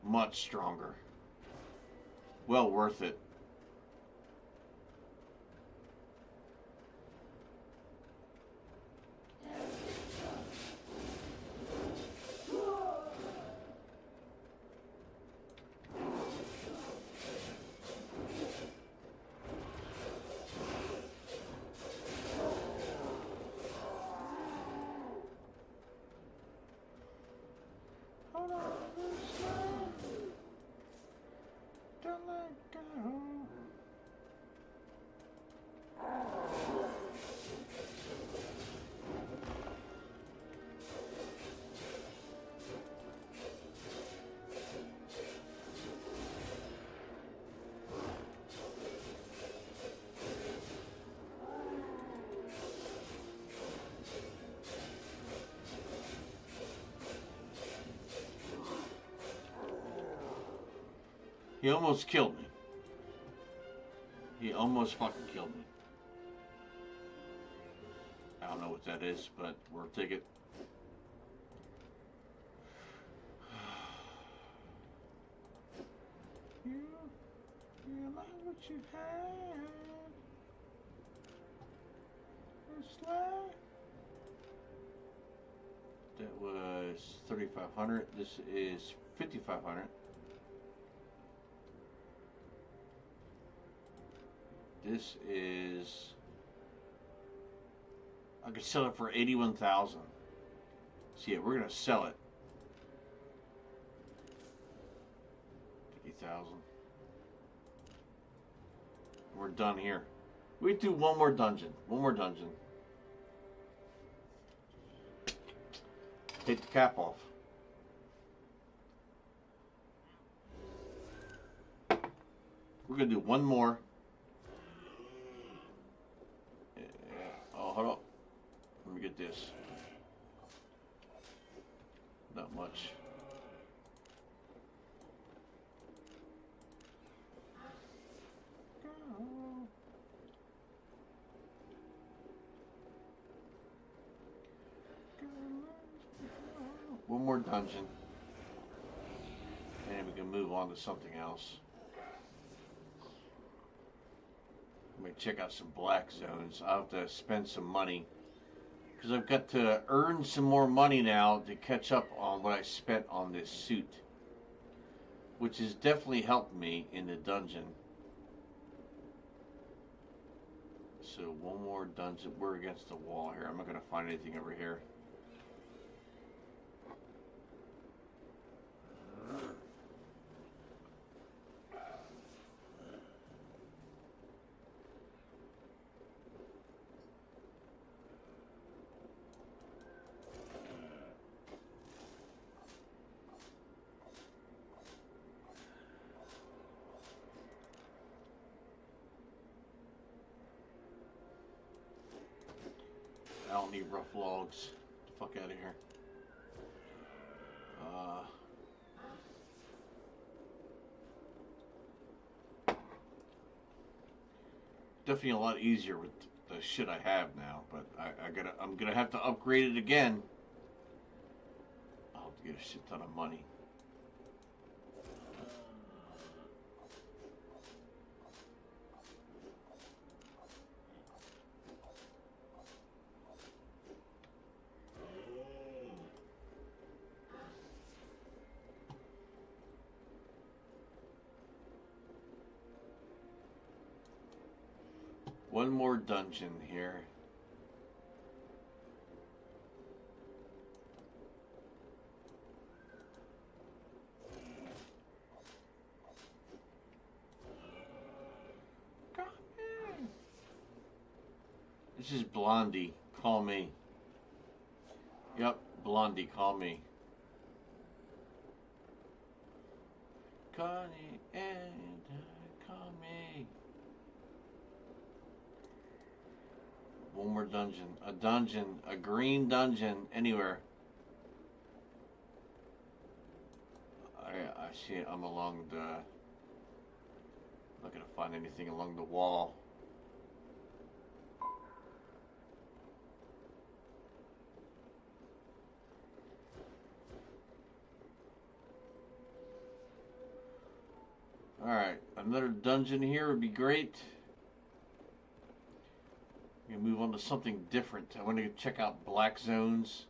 Much stronger. Well worth it. He almost killed me. He almost fucking killed me. I don't know what that is, but we'll take it. You realize what you had. It's like that was 3,500. This is 5,500. This is, I could sell it for 81,000. So yeah, we're gonna sell it. 50,000. We're done here. We do one more dungeon. One more dungeon. Take the cap off. We're gonna do one more. Oh, hold on. Let me get this. Not much. One more dungeon. And we can move on to something else. Let me check out some black zones. I'll have to spend some money. Because I've got to earn some more money now to catch up on what I spent on this suit. Which has definitely helped me in the dungeon. So one more dungeon. We're against the wall here. I'm not going to find anything over here. I don't need rough logs. Get the fuck out of here. Definitely a lot easier with the shit I have now, but I'm gonna have to upgrade it again. I'll have to get a shit ton of money. One more dungeon here. This is Blondie. Call me. Yep, Blondie, call me. Connie and call me. One more dungeon. A dungeon. A green dungeon. Anywhere. I see it. I'm along the... I'm not going to find anything along the wall. Alright. Another dungeon here would be great. Move on to something different. I want to check out black zones,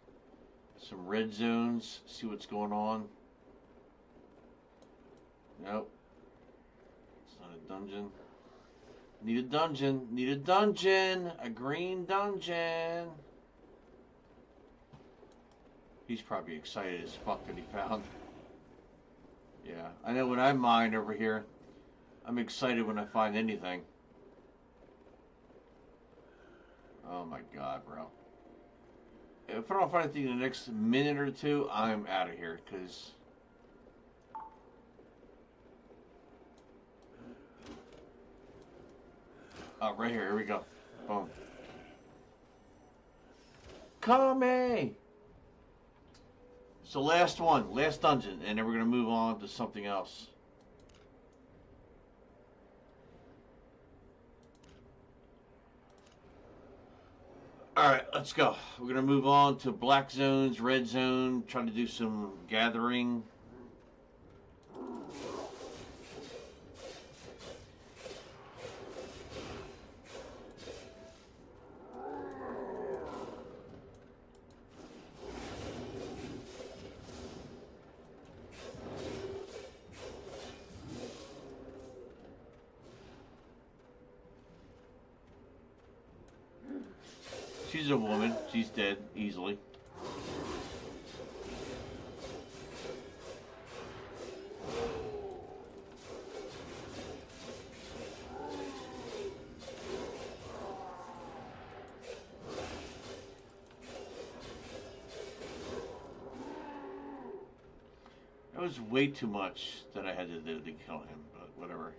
some red zones, see what's going on. Nope. It's not a dungeon. Need a dungeon. Need a dungeon. A green dungeon. He's probably excited as fuck that he found. Yeah, I know when I mine over here, I'm excited when I find anything. Oh my god, bro. If I don't find anything in the next minute or two, I'm out of here, because... Oh, right here. Here we go. Boom. Call me! So last one. Last dungeon. And then we're going to move on to something else. Alright, let's go. We're going to move on to black zones, red zone, try to do some gathering. She's a woman. She's dead easily. That was way too much that I had to do to kill him, but whatever.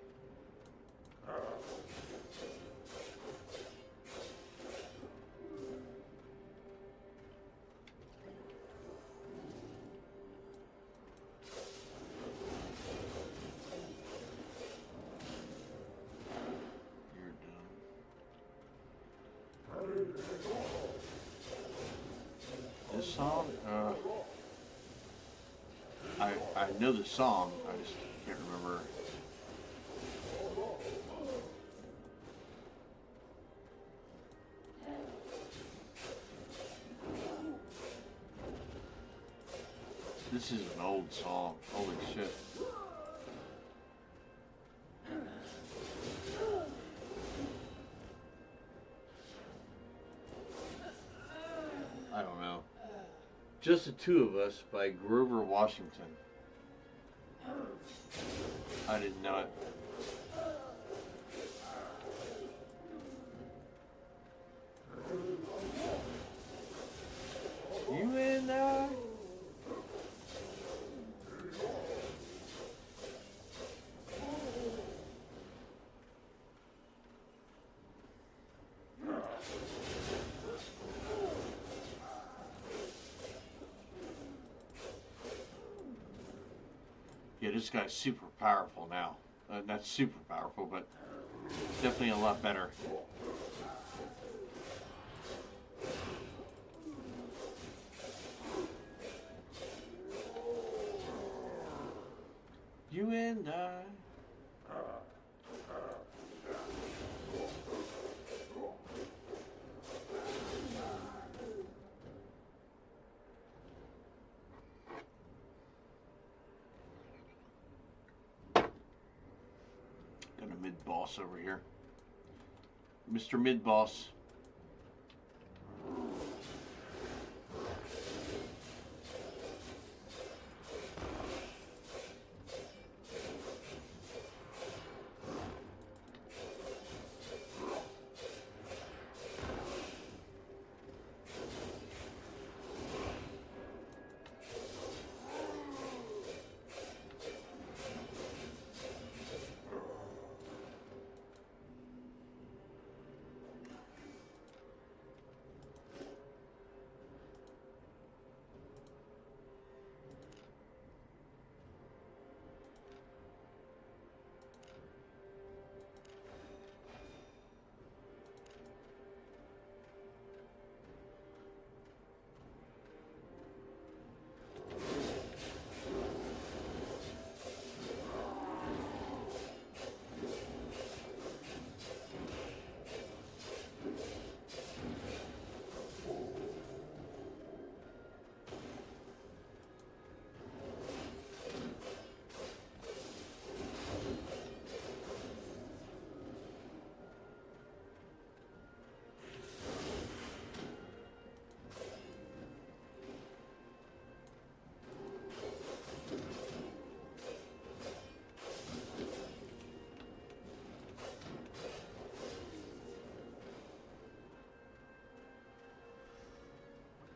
This song, I know the song, I just can't remember. This is an old song, holy shit. I don't know. Just the Two of Us by Grover Washington. I didn't know it. You and I. Yeah, this guy's super powerful now. Not super powerful, but definitely a lot better. You and I. Got a mid-boss over here. Mr. Mid-Boss.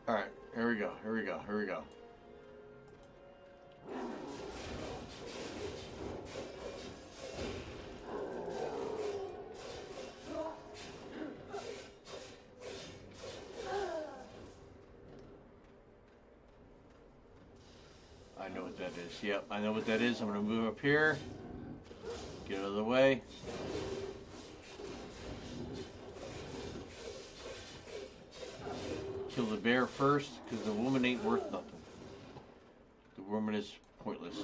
All right, here we go, here we go, here we go. I know what that is. Yep, I know what that is. I'm going to move up here. Get out of the way. Kill the bear first, because the woman ain't worth nothing. The woman is pointless.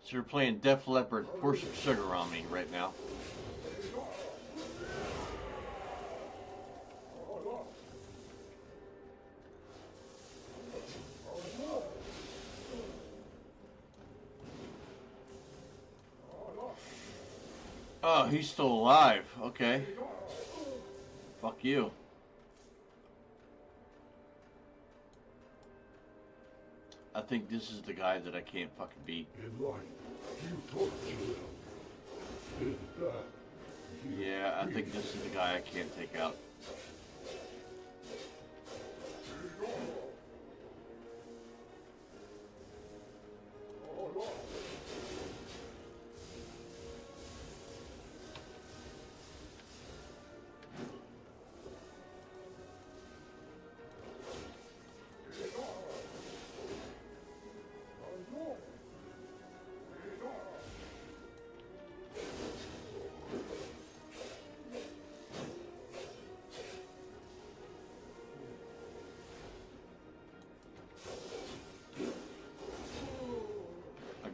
So you're playing Def Leppard, Pour Some Sugar on Me right now. Oh, he's still alive. Okay. Fuck you. I think this is the guy that I can't fucking beat. In life, you torture them. In death, you Yeah, I think this is the guy I can't take out.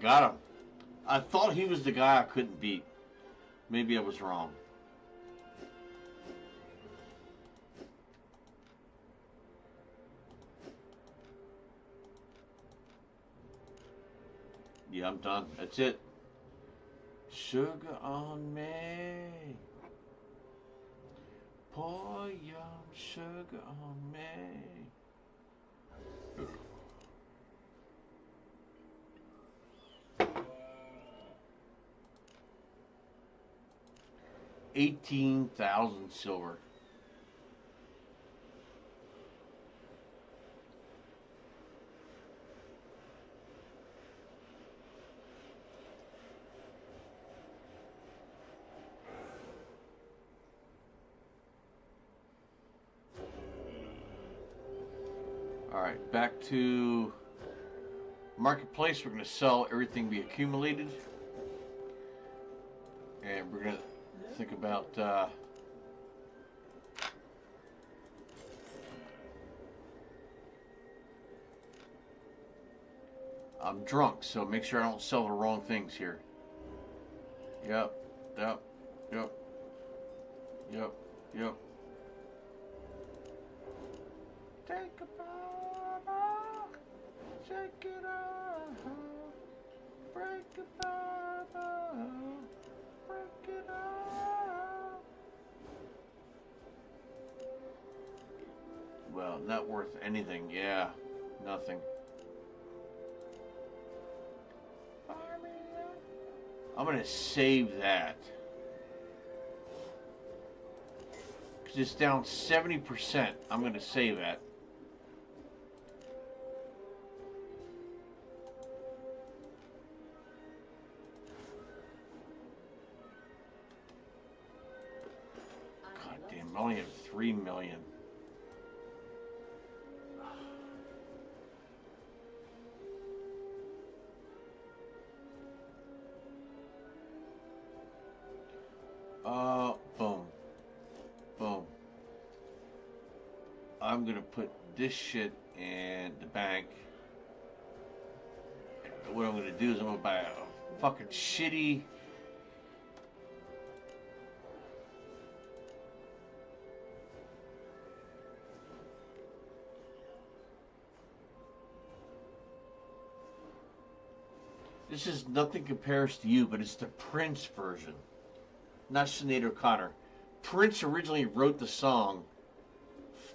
Got him. I thought he was the guy I couldn't beat. Maybe I was wrong. Yeah, I'm done. That's it. Sugar on me. Pour your sugar on me. 18,000 silver. All right, back to marketplace. We're going to sell everything we accumulated, and we're going to think about I'm drunk, so make sure I don't sell the wrong things here. Yep. Take a bottle, shake it off, break a bottle, break it off. Well, not worth anything. Yeah, nothing. I'm gonna save that because it's down 70%. I'm gonna save that. God damn, I only have 3 million. Boom. I'm gonna put this shit in the bank. What I'm gonna do is I'm gonna buy a fucking shitty This is Nothing Compares to You, but it's the Prince version, not Sinead O'Connor. Prince originally wrote the song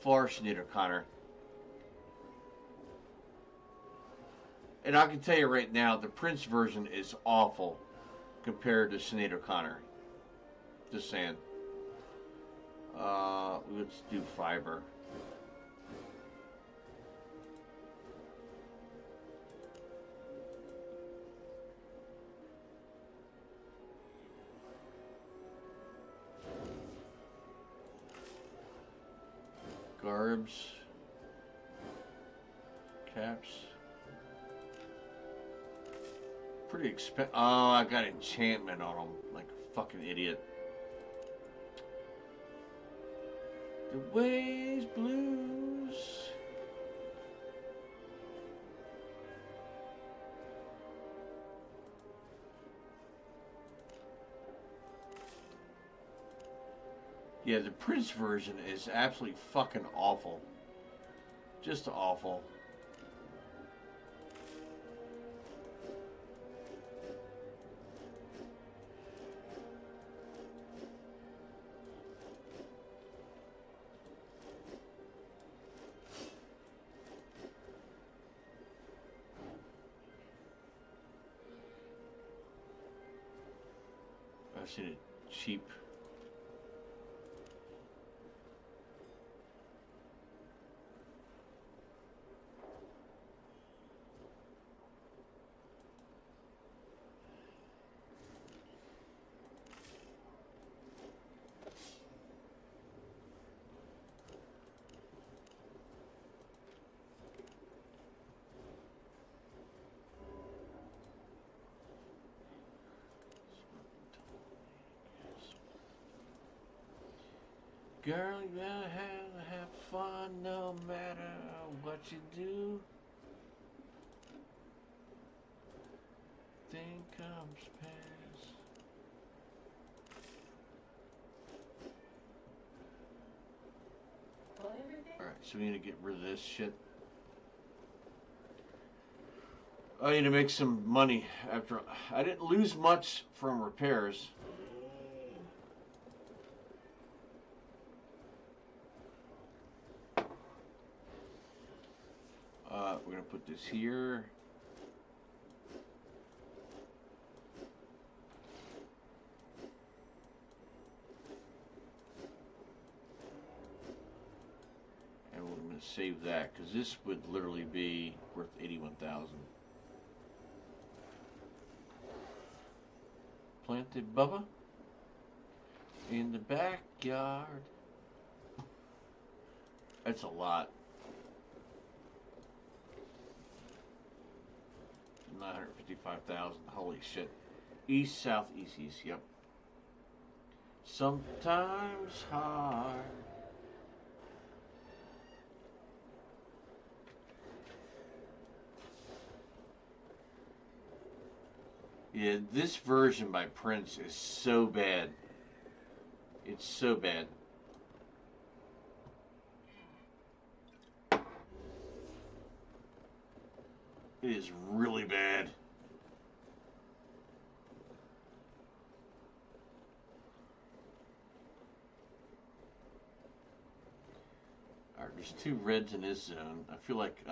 for Sinead O'Connor. And I can tell you right now, the Prince version is awful compared to Sinead O'Connor. Just saying. Let's do fiber. Garbs, caps, pretty expensive. Oh, I got enchantment on them, like a fucking idiot. The Ways Blues. Yeah, the Prince version is absolutely fucking awful. Just awful. I've seen it cheap. Girl, you gotta have fun no matter what you do. Thing comes past. Alright, so we need to get rid of this shit. I need to make some money after. I didn't lose much from repairs. We're going to put this here. And we're going to save that because this would literally be worth 81,000. Planted Bubba in the backyard. That's a lot. 955,000. Holy shit. East, south, east, east. Yep. Sometimes hard. Yeah, this version by Prince is so bad. It's so bad. It is really bad. Alright, there's two reds in this zone. I feel like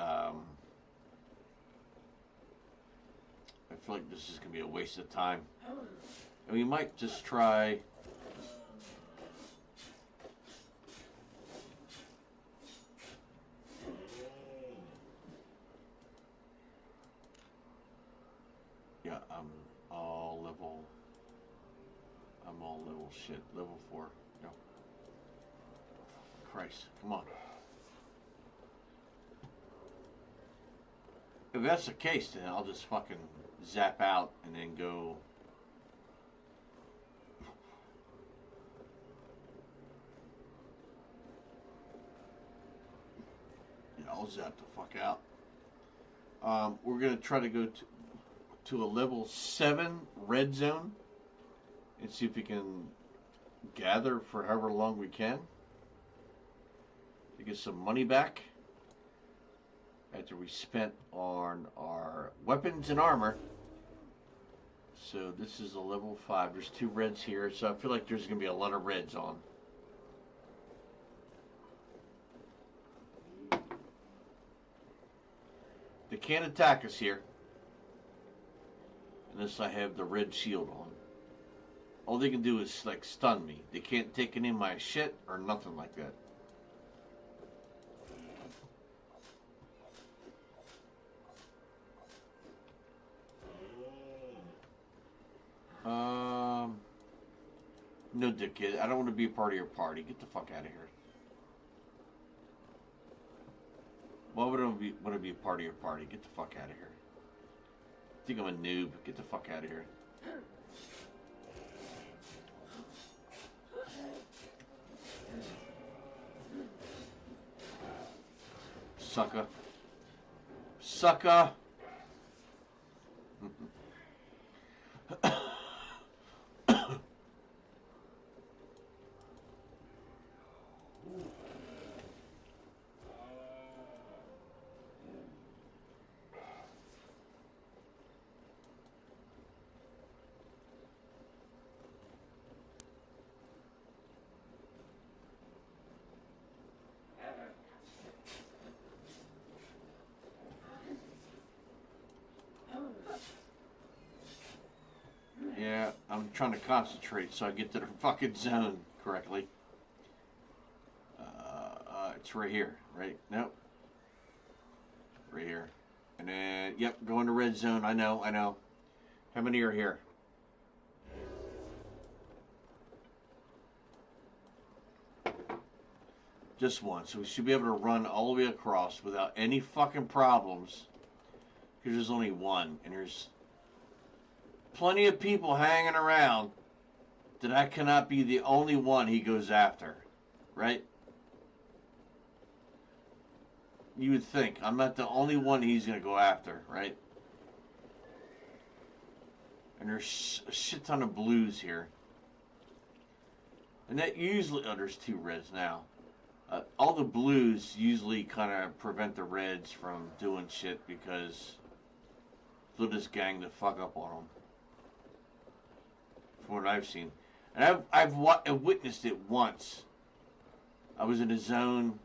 this is gonna be a waste of time. And we might just try. Yeah, I'm all level shit. Level 4. No. Christ, come on. If that's the case, then I'll just fucking zap out and then go. Yeah, I'll zap the fuck out. We're gonna try to go to a level 7 red zone and see if we can gather for however long we can to get some money back after we spent on our weapons and armor. So this is a level 5. There's 2 reds here, so I feel like there's going to be a lot of reds on. They can't attack us here unless I have the red shield on. All they can do is like stun me. They can't take any of my shit or nothing like that. No, dickhead. I don't want to be a part of your party. Get the fuck out of here. Why would I want to be a part of your party? Get the fuck out of here. I think I'm a noob. Get the fuck out of here. Sucker. Sucker. trying to concentrate so I get to the fucking zone correctly. It's right here, right? Nope. Right here. And then, yep, go into red zone. I know. How many are here? Just one. So we should be able to run all the way across without any fucking problems. Because there's only one. And there's plenty of people hanging around that I cannot be the only one he goes after. Right? You would think. I'm not the only one he's going to go after, right? And there's a shit ton of blues here. And that usually... Oh, there's 2 reds now. All the blues usually kind of prevent the reds from doing shit because they'll just gang the fuck up on them. From what I've seen. And I've witnessed it once. I was in a zone...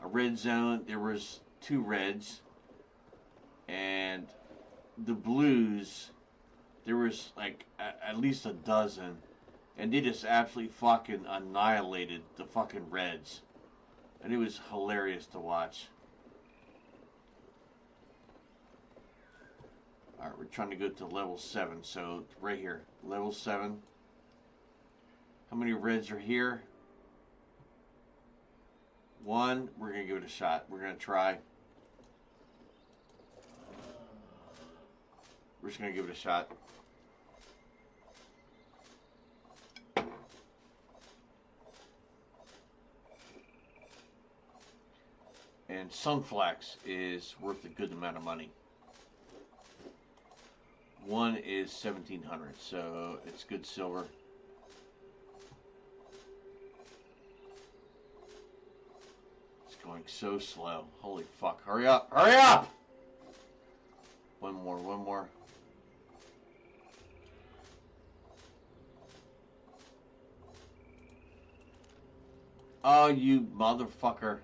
a red zone. There was 2 reds, and the blues, there was like at least a dozen, and they just absolutely fucking annihilated the fucking reds, and it was hilarious to watch. All right, we're trying to go to level 7, so right here, level 7. How many reds are here? 1, we're going to give it a shot. We're going to try. We're just going to give it a shot. And Sunflax is worth a good amount of money. 1 is 1,700, so it's good silver. Going so slow. Holy fuck. Hurry up. Hurry up! One more. Oh, you motherfucker.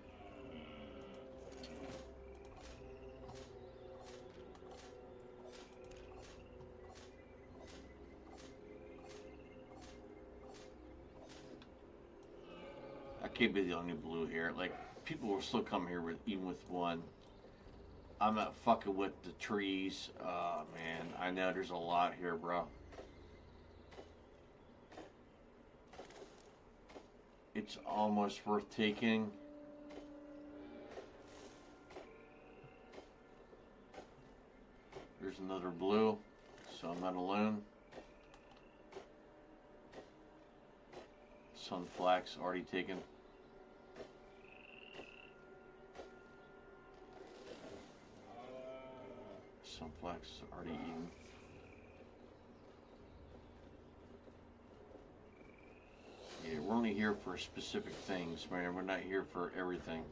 I can't be the only blue here. Like, people will still come here with even with 1. I'm not fucking with the trees. Oh man, I know there's a lot here, bro. It's almost worth taking. There's another blue, so I'm not alone. Sunflax already taken. Sunflax already eaten. Yeah, we're only here for specific things, man. We're not here for everything.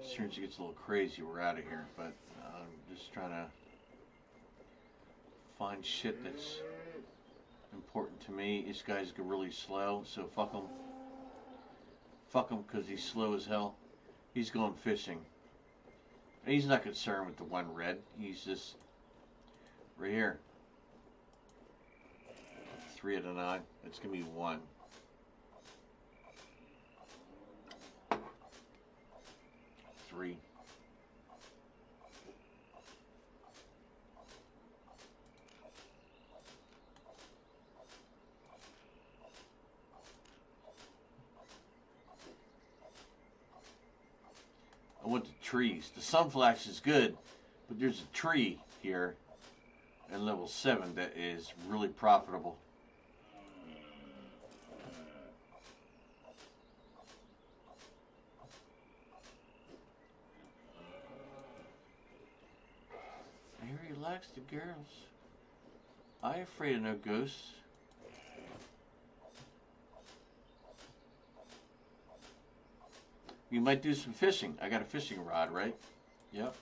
As soon as it gets a little crazy, we're out of here. But I'm just trying to find shit that's important to me. This guy's really slow, so fuck him. Fuck him because he's slow as hell. He's going fishing. And he's not concerned with the 1 red. He's just right here. 3 out of 9. It's going to be 1. want the trees. The sunflash is good, but there's a tree here at level 7 that is really profitable. I relax the girls. I afraid of no ghosts. You might do some fishing. I got a fishing rod, right? Yep.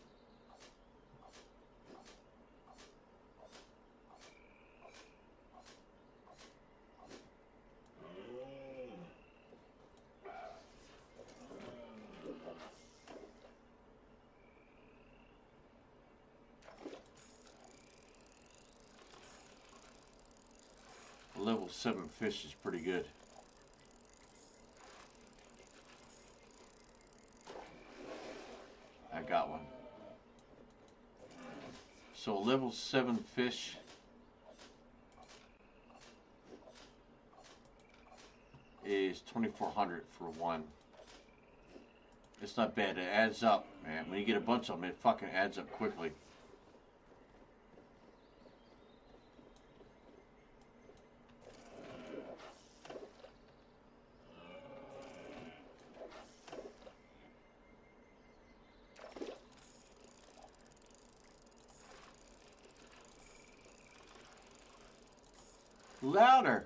Level 7 fish is pretty good. I got one. So a level 7 fish is 2,400 for one. It's not bad. It adds up, man. When you get a bunch of them, it fucking adds up quickly. Louder.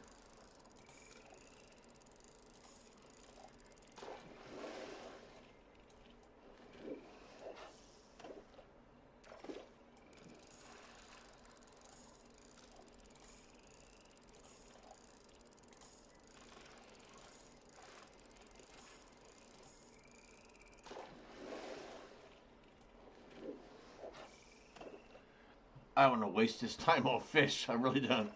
I don't want to waste this time on fish. I really don't.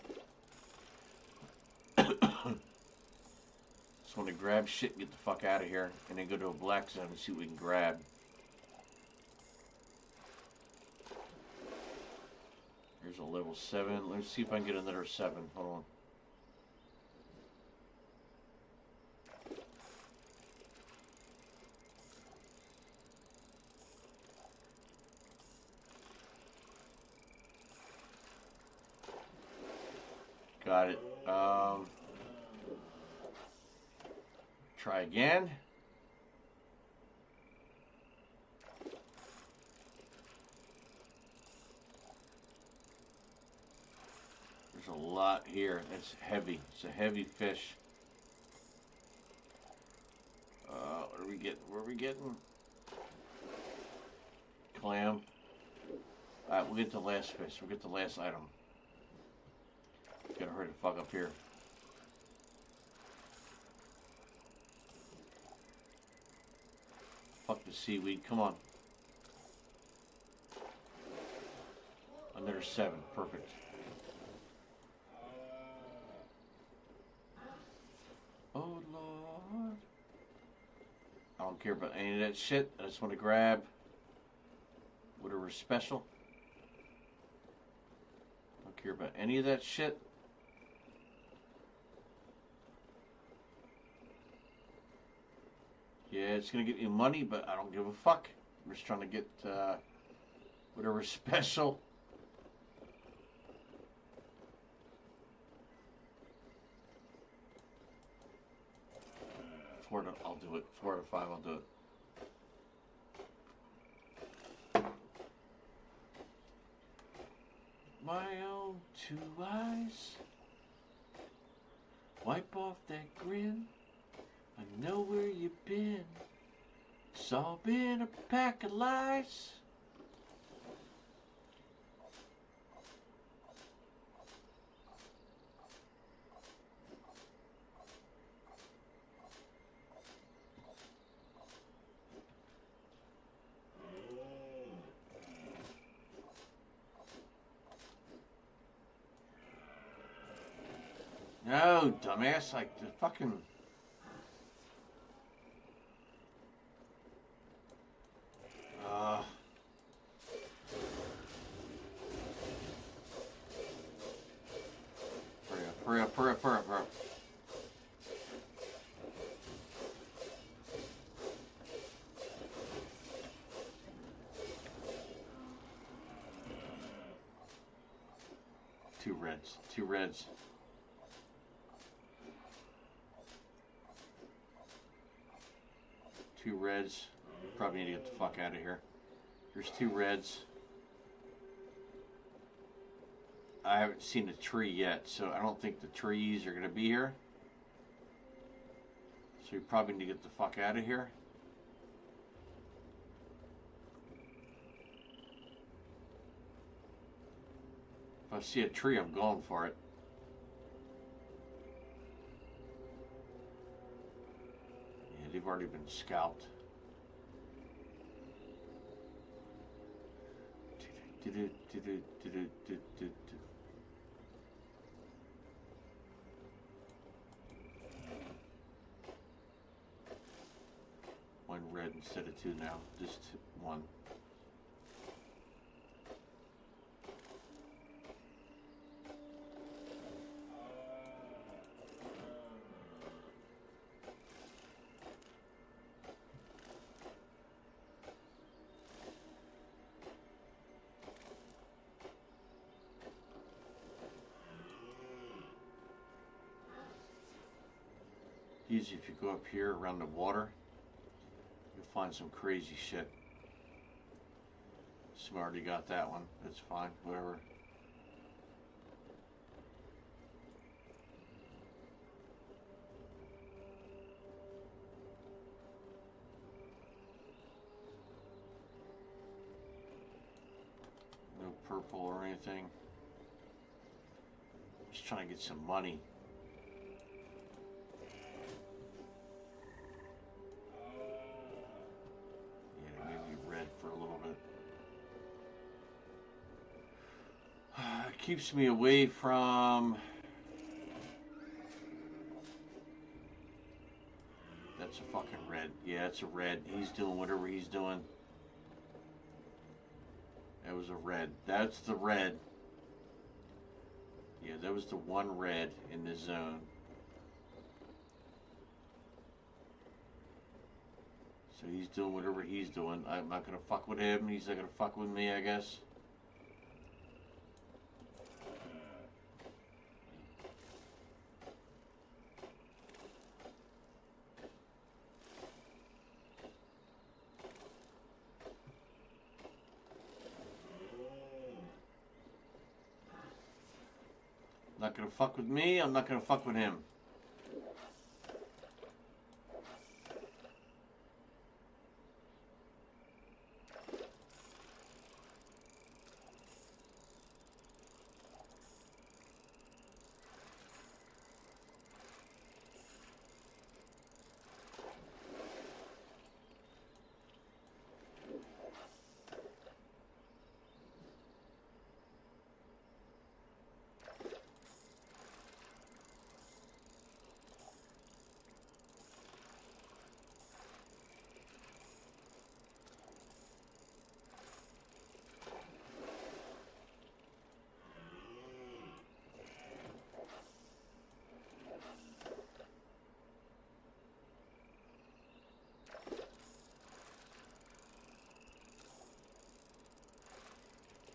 Just want to grab shit and get the fuck out of here. And then go to a black zone and see what we can grab. Here's a level 7. Let's see if I can get another 7. Hold on. Got it. Try again. There's a lot here. That's heavy. It's a heavy fish. What are we getting? Where are we getting? Clam. Alright, we'll get the last fish. We'll get the last item. Gotta hurry the fuck up here. Fuck the seaweed. Come on. Another 7. Perfect. Oh, Lord. I don't care about any of that shit. I just want to grab whatever's special. I don't care about any of that shit. Yeah, it's going to get you money, but I don't give a fuck. I'm just trying to get whatever's special. I'll do it. 4 to 5, I'll do it. My own 2 eyes. Wipe off that grin. I know where you've been. It's all been a pack of lies. No, dumbass, like the fucking... Hurry up, hurry up, hurry up, hurry up. reds. 2 reds. Two reds. Probably need to get the fuck out of here. There's 2 reds. I haven't seen a tree yet, so I don't think the trees are going to be here. So we probably need to get the fuck out of here. If I see a tree, I'm going for it. Yeah, they've already been scalped. One red instead of 2 now. Just 1. Easy if you go up here around the water, you'll find some crazy shit. So I already got that one. That's fine, whatever. No purple or anything. Just trying to get some money. Keeps me away from... That's a fucking red. Yeah, it's a red. He's doing whatever he's doing. That was a red. That's the red. Yeah, that was the one red in the zone. So he's doing whatever he's doing. I'm not gonna fuck with him. He's not gonna fuck with me, I guess. Not gonna fuck with me, I'm not gonna fuck with him.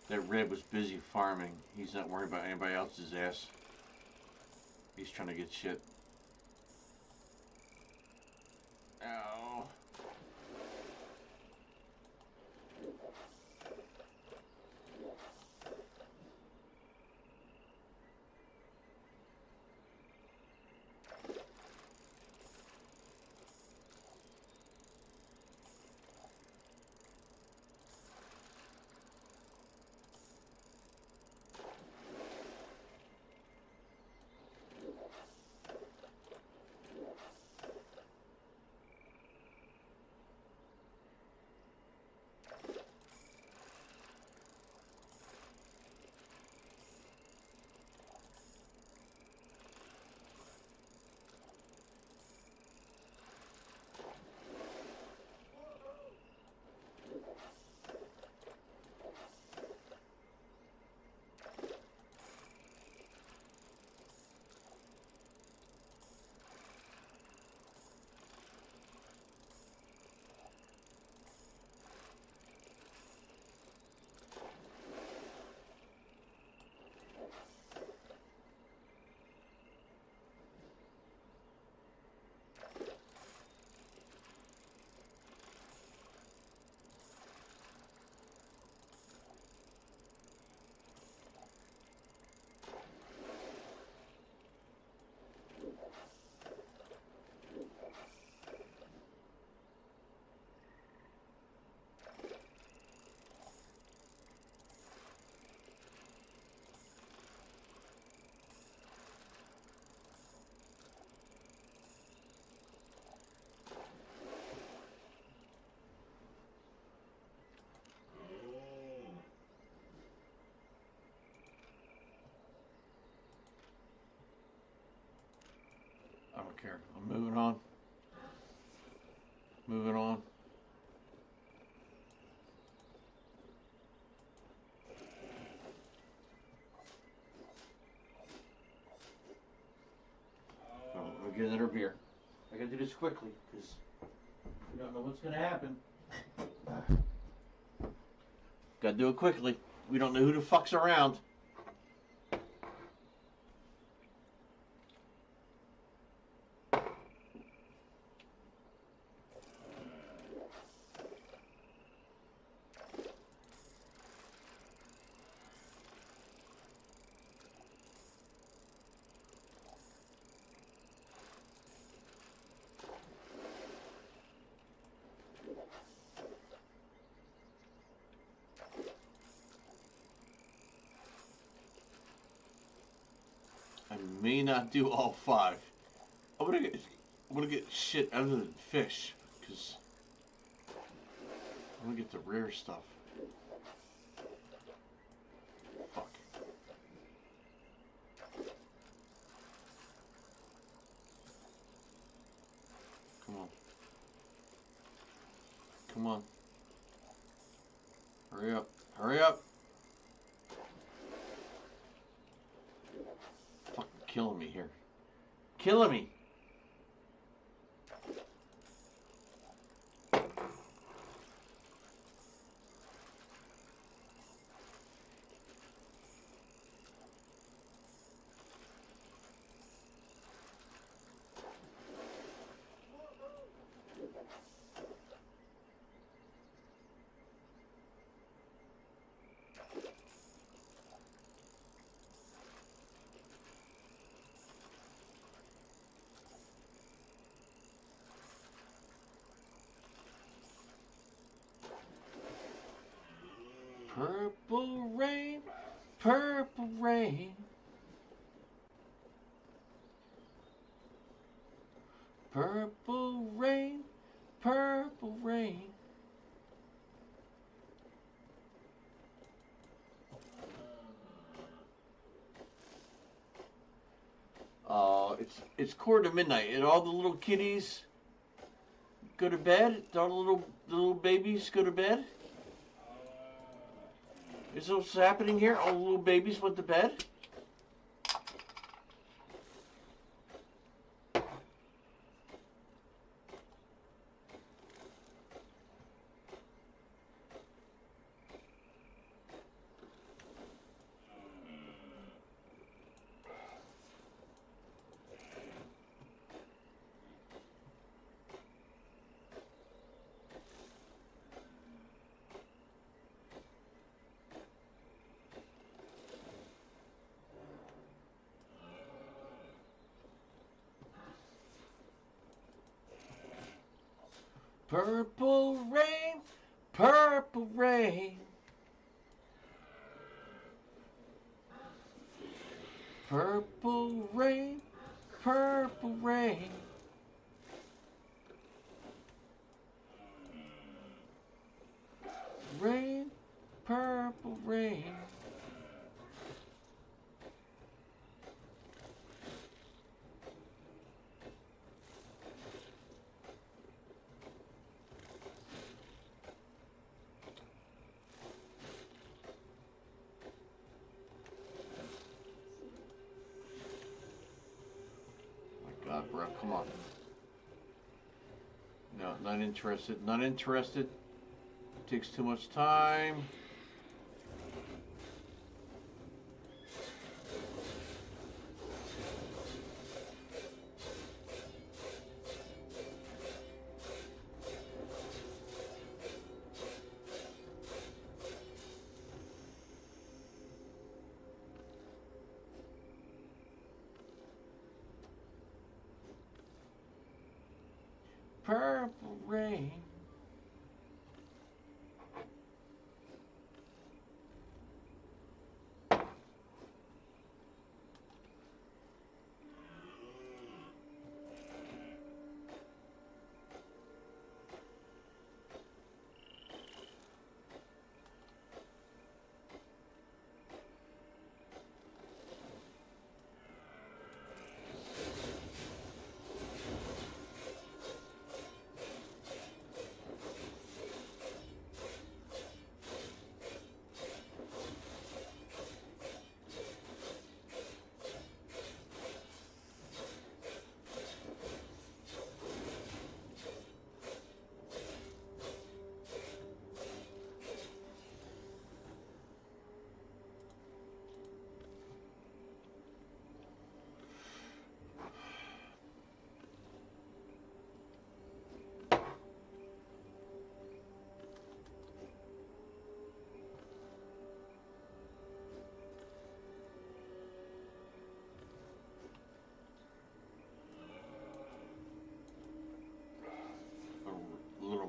That red was busy farming. He's not worried about anybody else's ass. He's trying to get shit. Ow. fuck here. I'm moving on. Moving on. Oh, we'll get another beer. I gotta do this quickly because we don't know what's gonna happen. Gotta do it quickly. We don't know who the fuck's around. I may not do all 5. I'm gonna get shit other than fish, because I'm gonna get the rare stuff. Fuck. Come on. Come on. Hurry up. Hurry up. Fucking killing me here. Killing me. Purple rain, purple rain. Purple rain, purple rain. It's 1:45, and all the little kitties go to bed. All the little babies go to bed. Is this what's happening here? All the little babies went to bed? Purple rain, purple rain. Purple rain, purple rain. Rain, purple rain. God, bro, come on. No, not interested. Not interested. Takes too much time. Purple rain.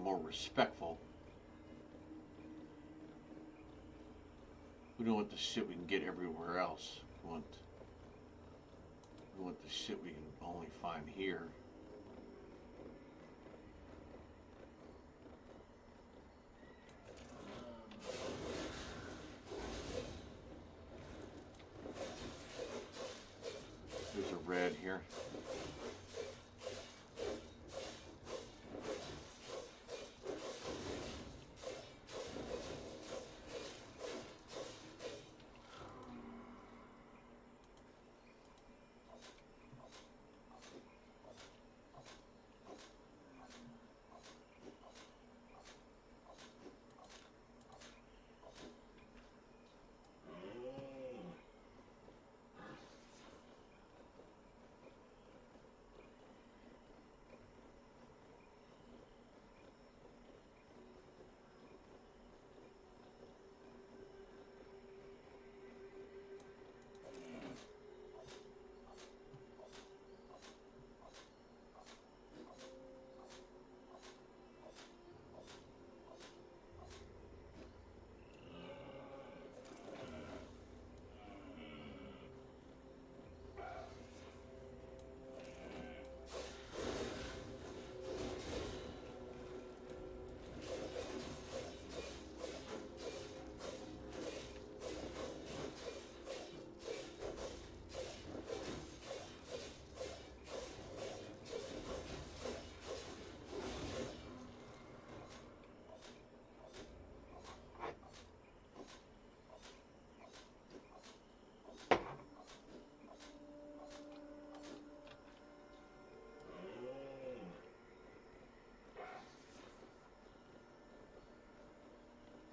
more respectful. We don't want the shit we can get everywhere else. We want the shit we can only find here. There's a red here.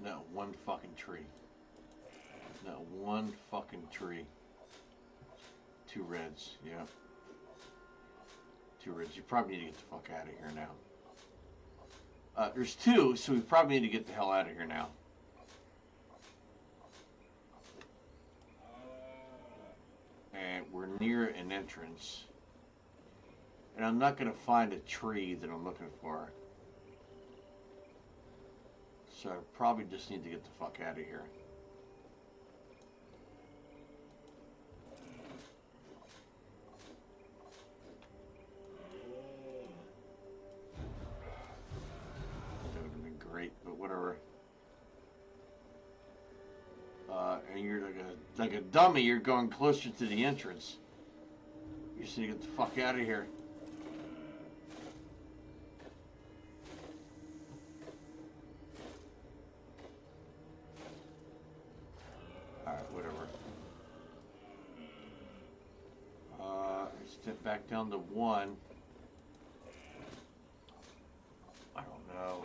Not one fucking tree. Not one fucking tree. 2 reds, yeah. 2 reds. You probably need to get the fuck out of here now. There's 2, so we probably need to get the hell out of here now. And we're near an entrance. And I'm not going to find a tree that I'm looking for. So I probably just need to get the fuck out of here. That would have been great, but whatever. And you're like a dummy. You're going closer to the entrance. You just need to get the fuck out of here. Step back down to 1. I don't know.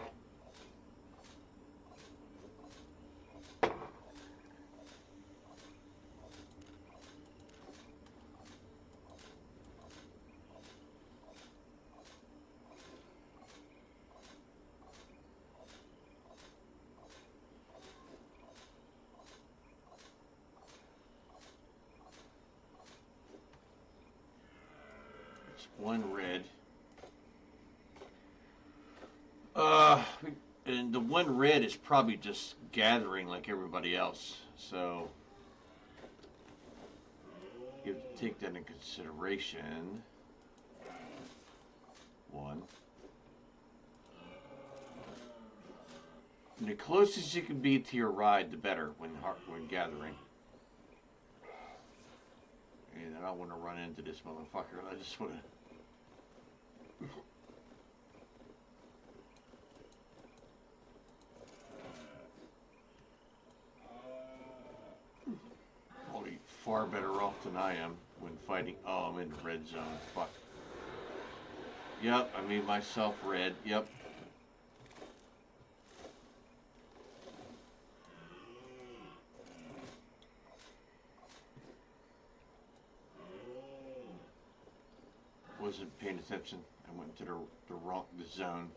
One red. And the 1 red is probably just gathering like everybody else. So you have to take that into consideration. 1. And the closest you can be to your ride, the better when gathering. And I don't want to run into this motherfucker. I just want to. Probably far better off than I am when fighting. Oh, I'm in the red zone. Fuck. Yep, I made myself red. Yep. Wasn't paying attention. I went to the wrong zone.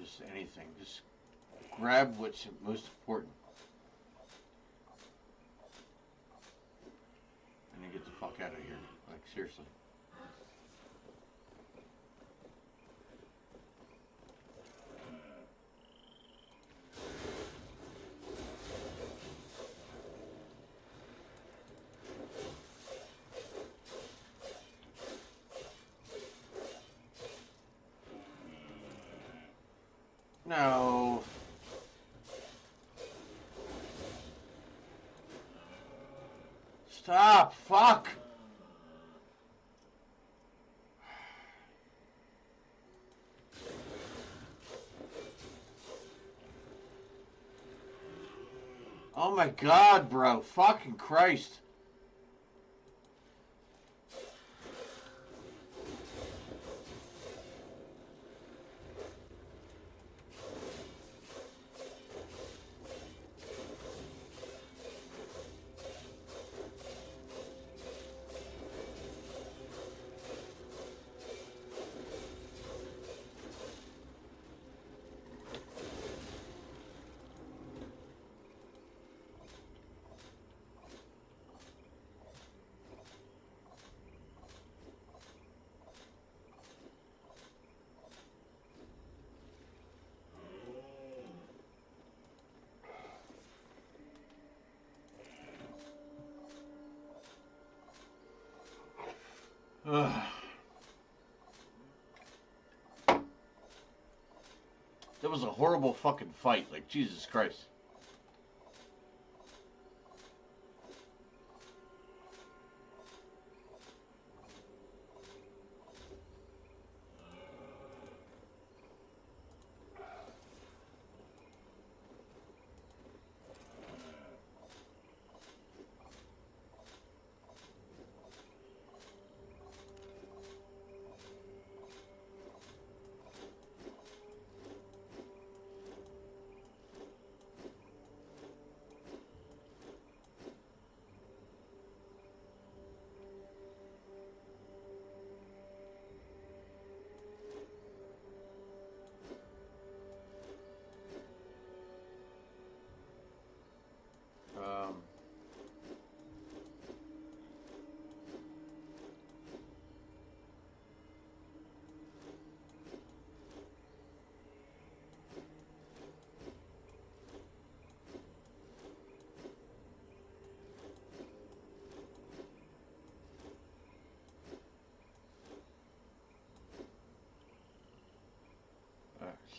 just anything. Just grab what's most important. And then get the fuck out of here. Like, seriously. No. Stop. Fuck. Oh my God, bro. Fucking Christ. Ugh. That was a horrible fucking fight. Like, Jesus Christ.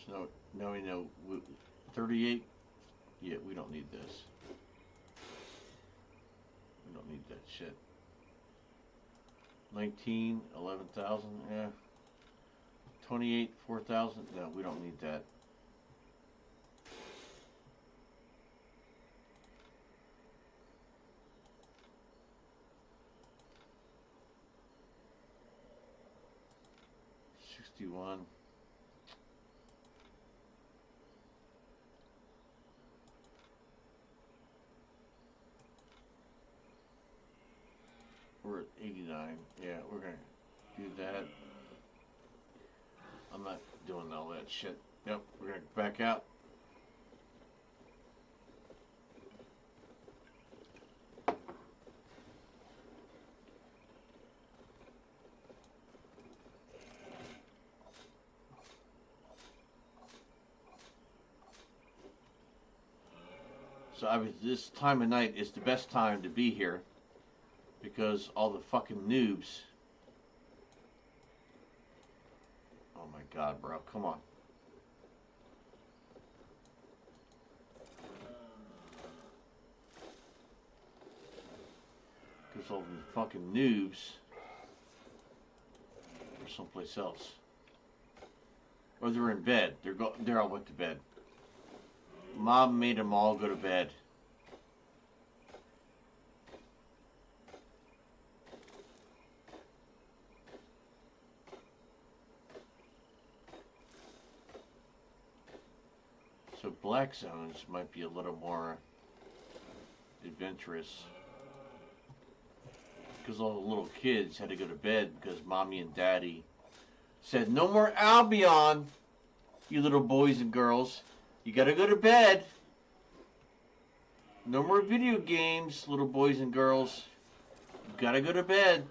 So now we know 38. Yeah, we don't need this. We don't need that shit. 19, 11,000. Yeah. 28, 4,000. No, we don't need that. $61. We're at 89. Yeah, we're gonna do that. I'm not doing all that shit. Yep, we're gonna back out. So I mean, this time of night is the best time to be here because all the fucking noobs. Oh my God, bro, come on. Because all the fucking noobs are someplace else. Or they're in bed. They're all went to bed. Mom made them all go to bed. So black zones might be a little more adventurous. Because all the little kids had to go to bed because mommy and daddy said, no more Albion. You little boys and girls. You gotta go to bed. No more video games, little boys and girls. You gotta go to bed.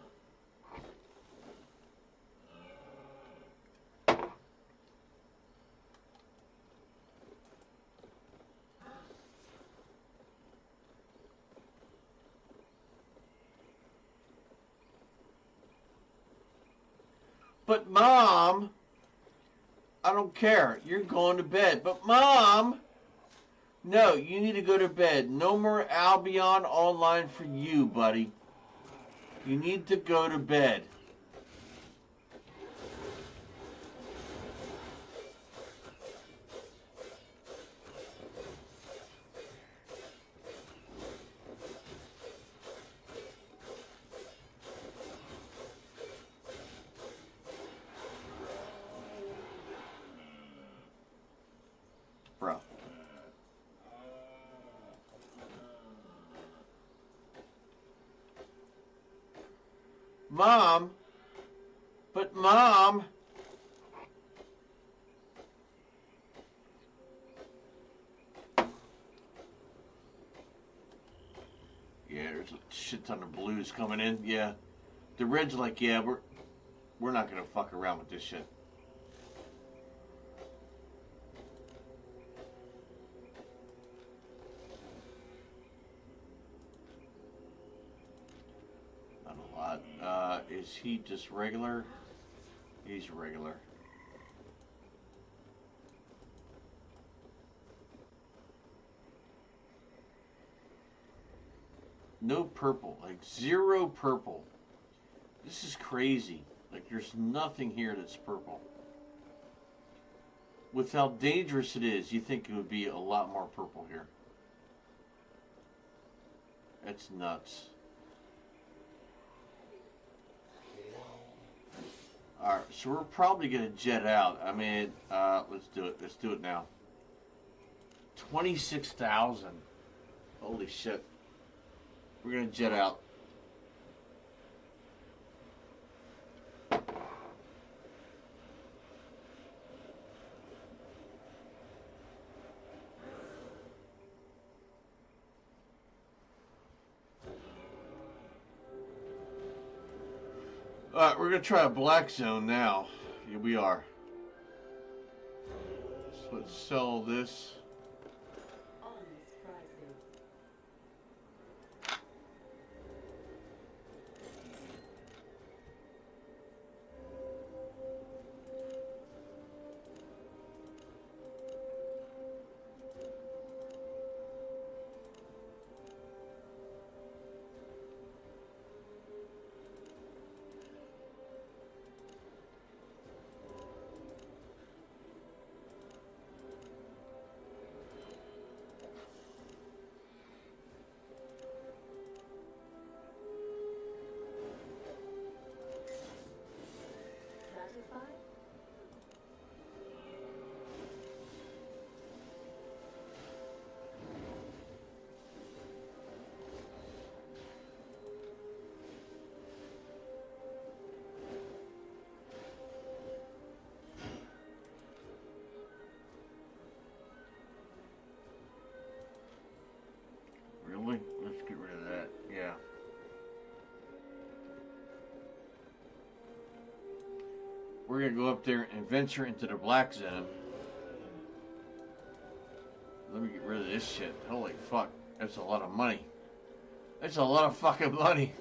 But Mom, I don't care. You're going to bed. But Mom, no, you need to go to bed. No more Albion online for you, buddy. You need to go to bed. Bro. Mom, but Mom. Yeah, there's a shit ton of blues coming in. Yeah, the red's like, yeah, we're not gonna fuck around with this shit. Not a lot. Is he just regular? He's regular. No purple, like zero purple. This is crazy. Like there's nothing here that's purple. With how dangerous it is, you think it would be a lot more purple here. That's nuts. Alright, so we're probably going to jet out. I mean, let's do it. Let's do it now. 26,000. Holy shit. We're going to jet out. Alright, we're going to try a black zone now. Here we are. So let's sell this. Really? Let's get rid of that. Yeah. We're going to go up there and venture into the black zone. Let me get rid of this shit. Holy fuck. That's a lot of money. That's a lot of fucking money.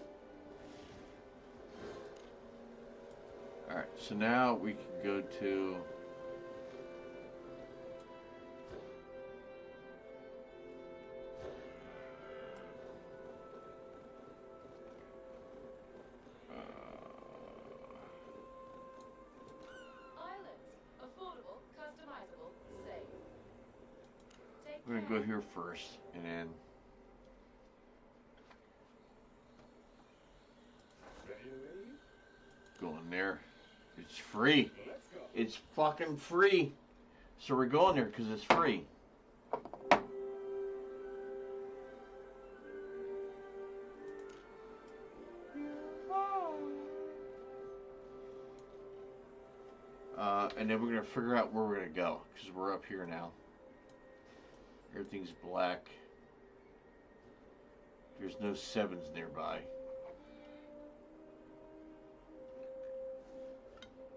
Alright, so now we can go to... We're going to go here first, and then... Go in there. It's free. It's fucking free. So we're going there because it's free. And And then we're going to figure out where we're going to go, because we're up here now. Everything's black. There's no sevens nearby.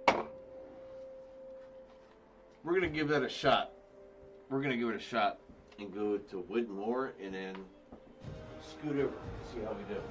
We're going to give that a shot. We're going to give it a shot and go to Woodmore and then scoot over, see how we do.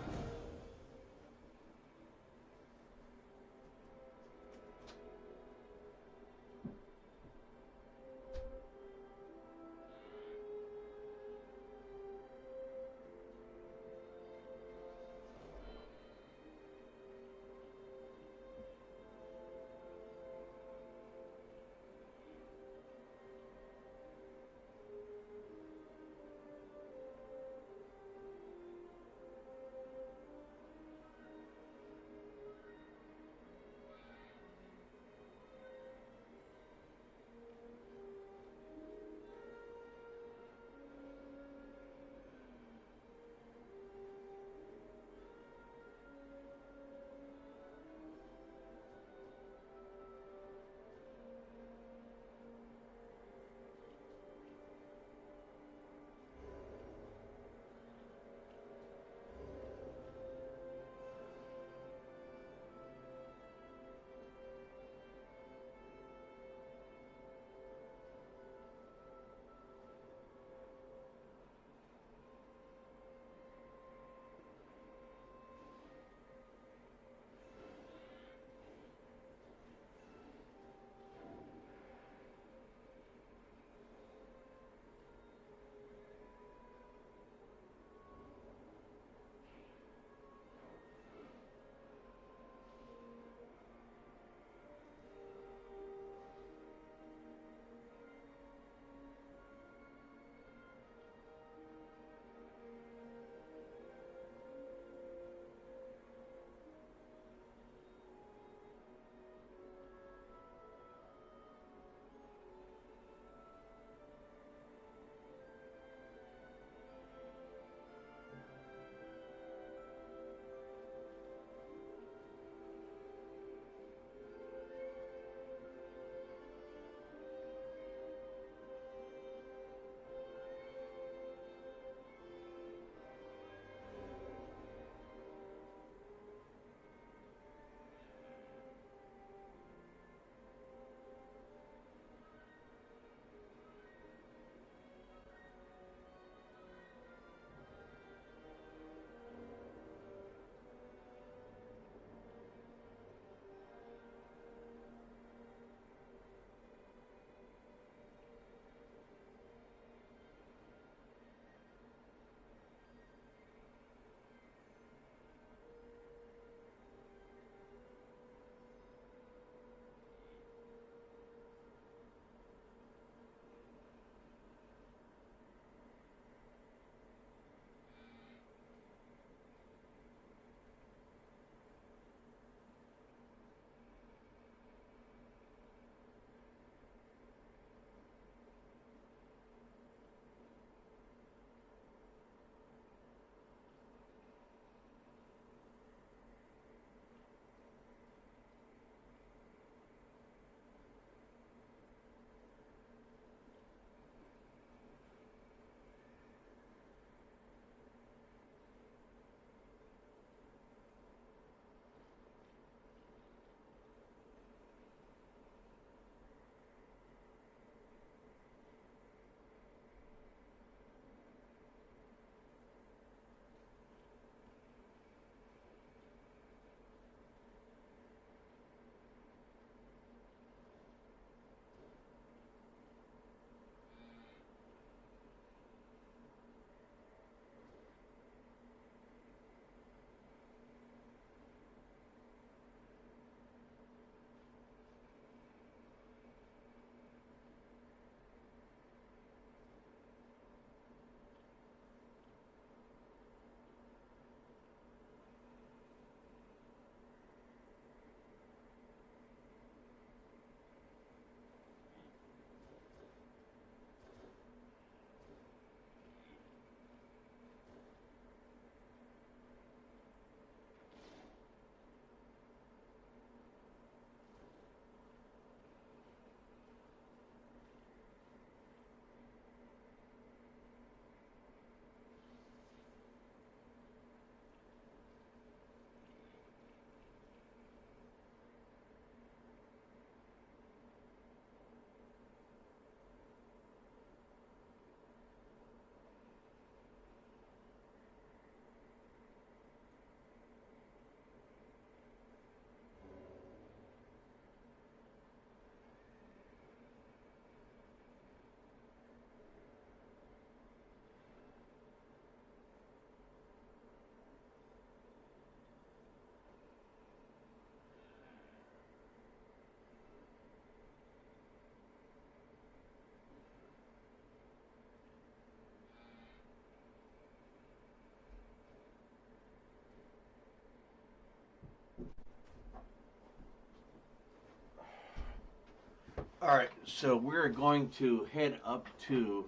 Alright, so we're going to head up to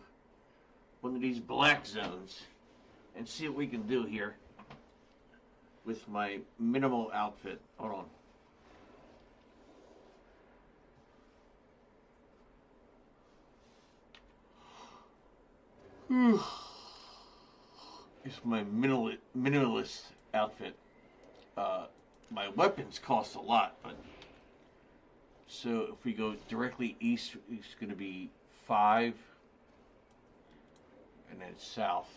one of these black zones and see what we can do here with my minimal outfit. Hold on. It's my minimalist outfit. My weapons cost a lot, but so if we go directly east, it's going to be 5, and then south.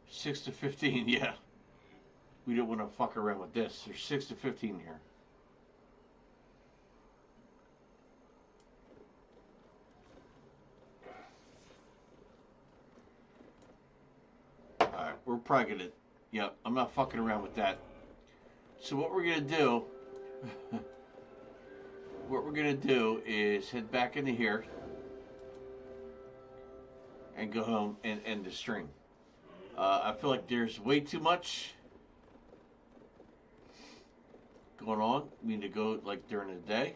Six to 15, yeah. We don't want to fuck around with this. There's 6 to 15 here. Alright, we're probably gonna... Yep, I'm not fucking around with that. So what we're gonna do... what we're gonna do is head back into here and go home and end the stream. I feel like there's way too much going on. We need to go like during the day.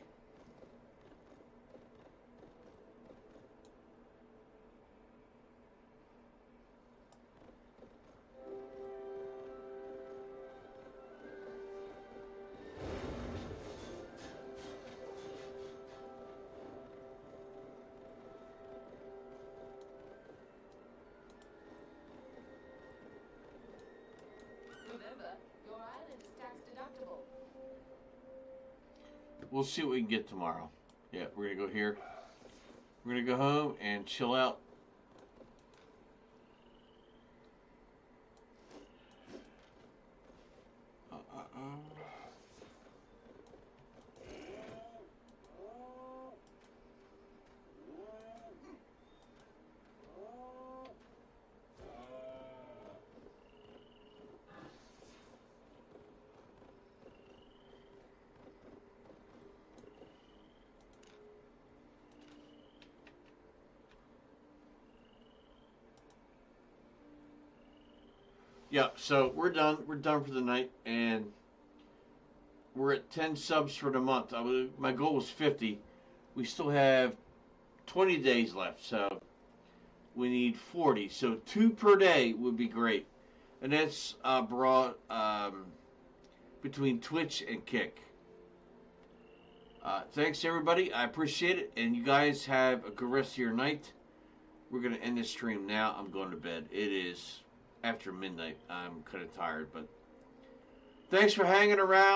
Remember, your island is tax deductible. We'll see what we can get tomorrow. Yeah, we're gonna go here. We're gonna go home and chill out. Yeah, so we're done. We're done for the night, and we're at 10 subs for the month. My goal was 50. We still have 20 days left, so we need 40. So 2 per day would be great, and that's brought between Twitch and Kick. Thanks everybody. I appreciate it, and you guys have a good rest of your night. We're gonna end this stream now. I'm going to bed. It is after midnight. I'm kind of tired, but thanks for hanging around.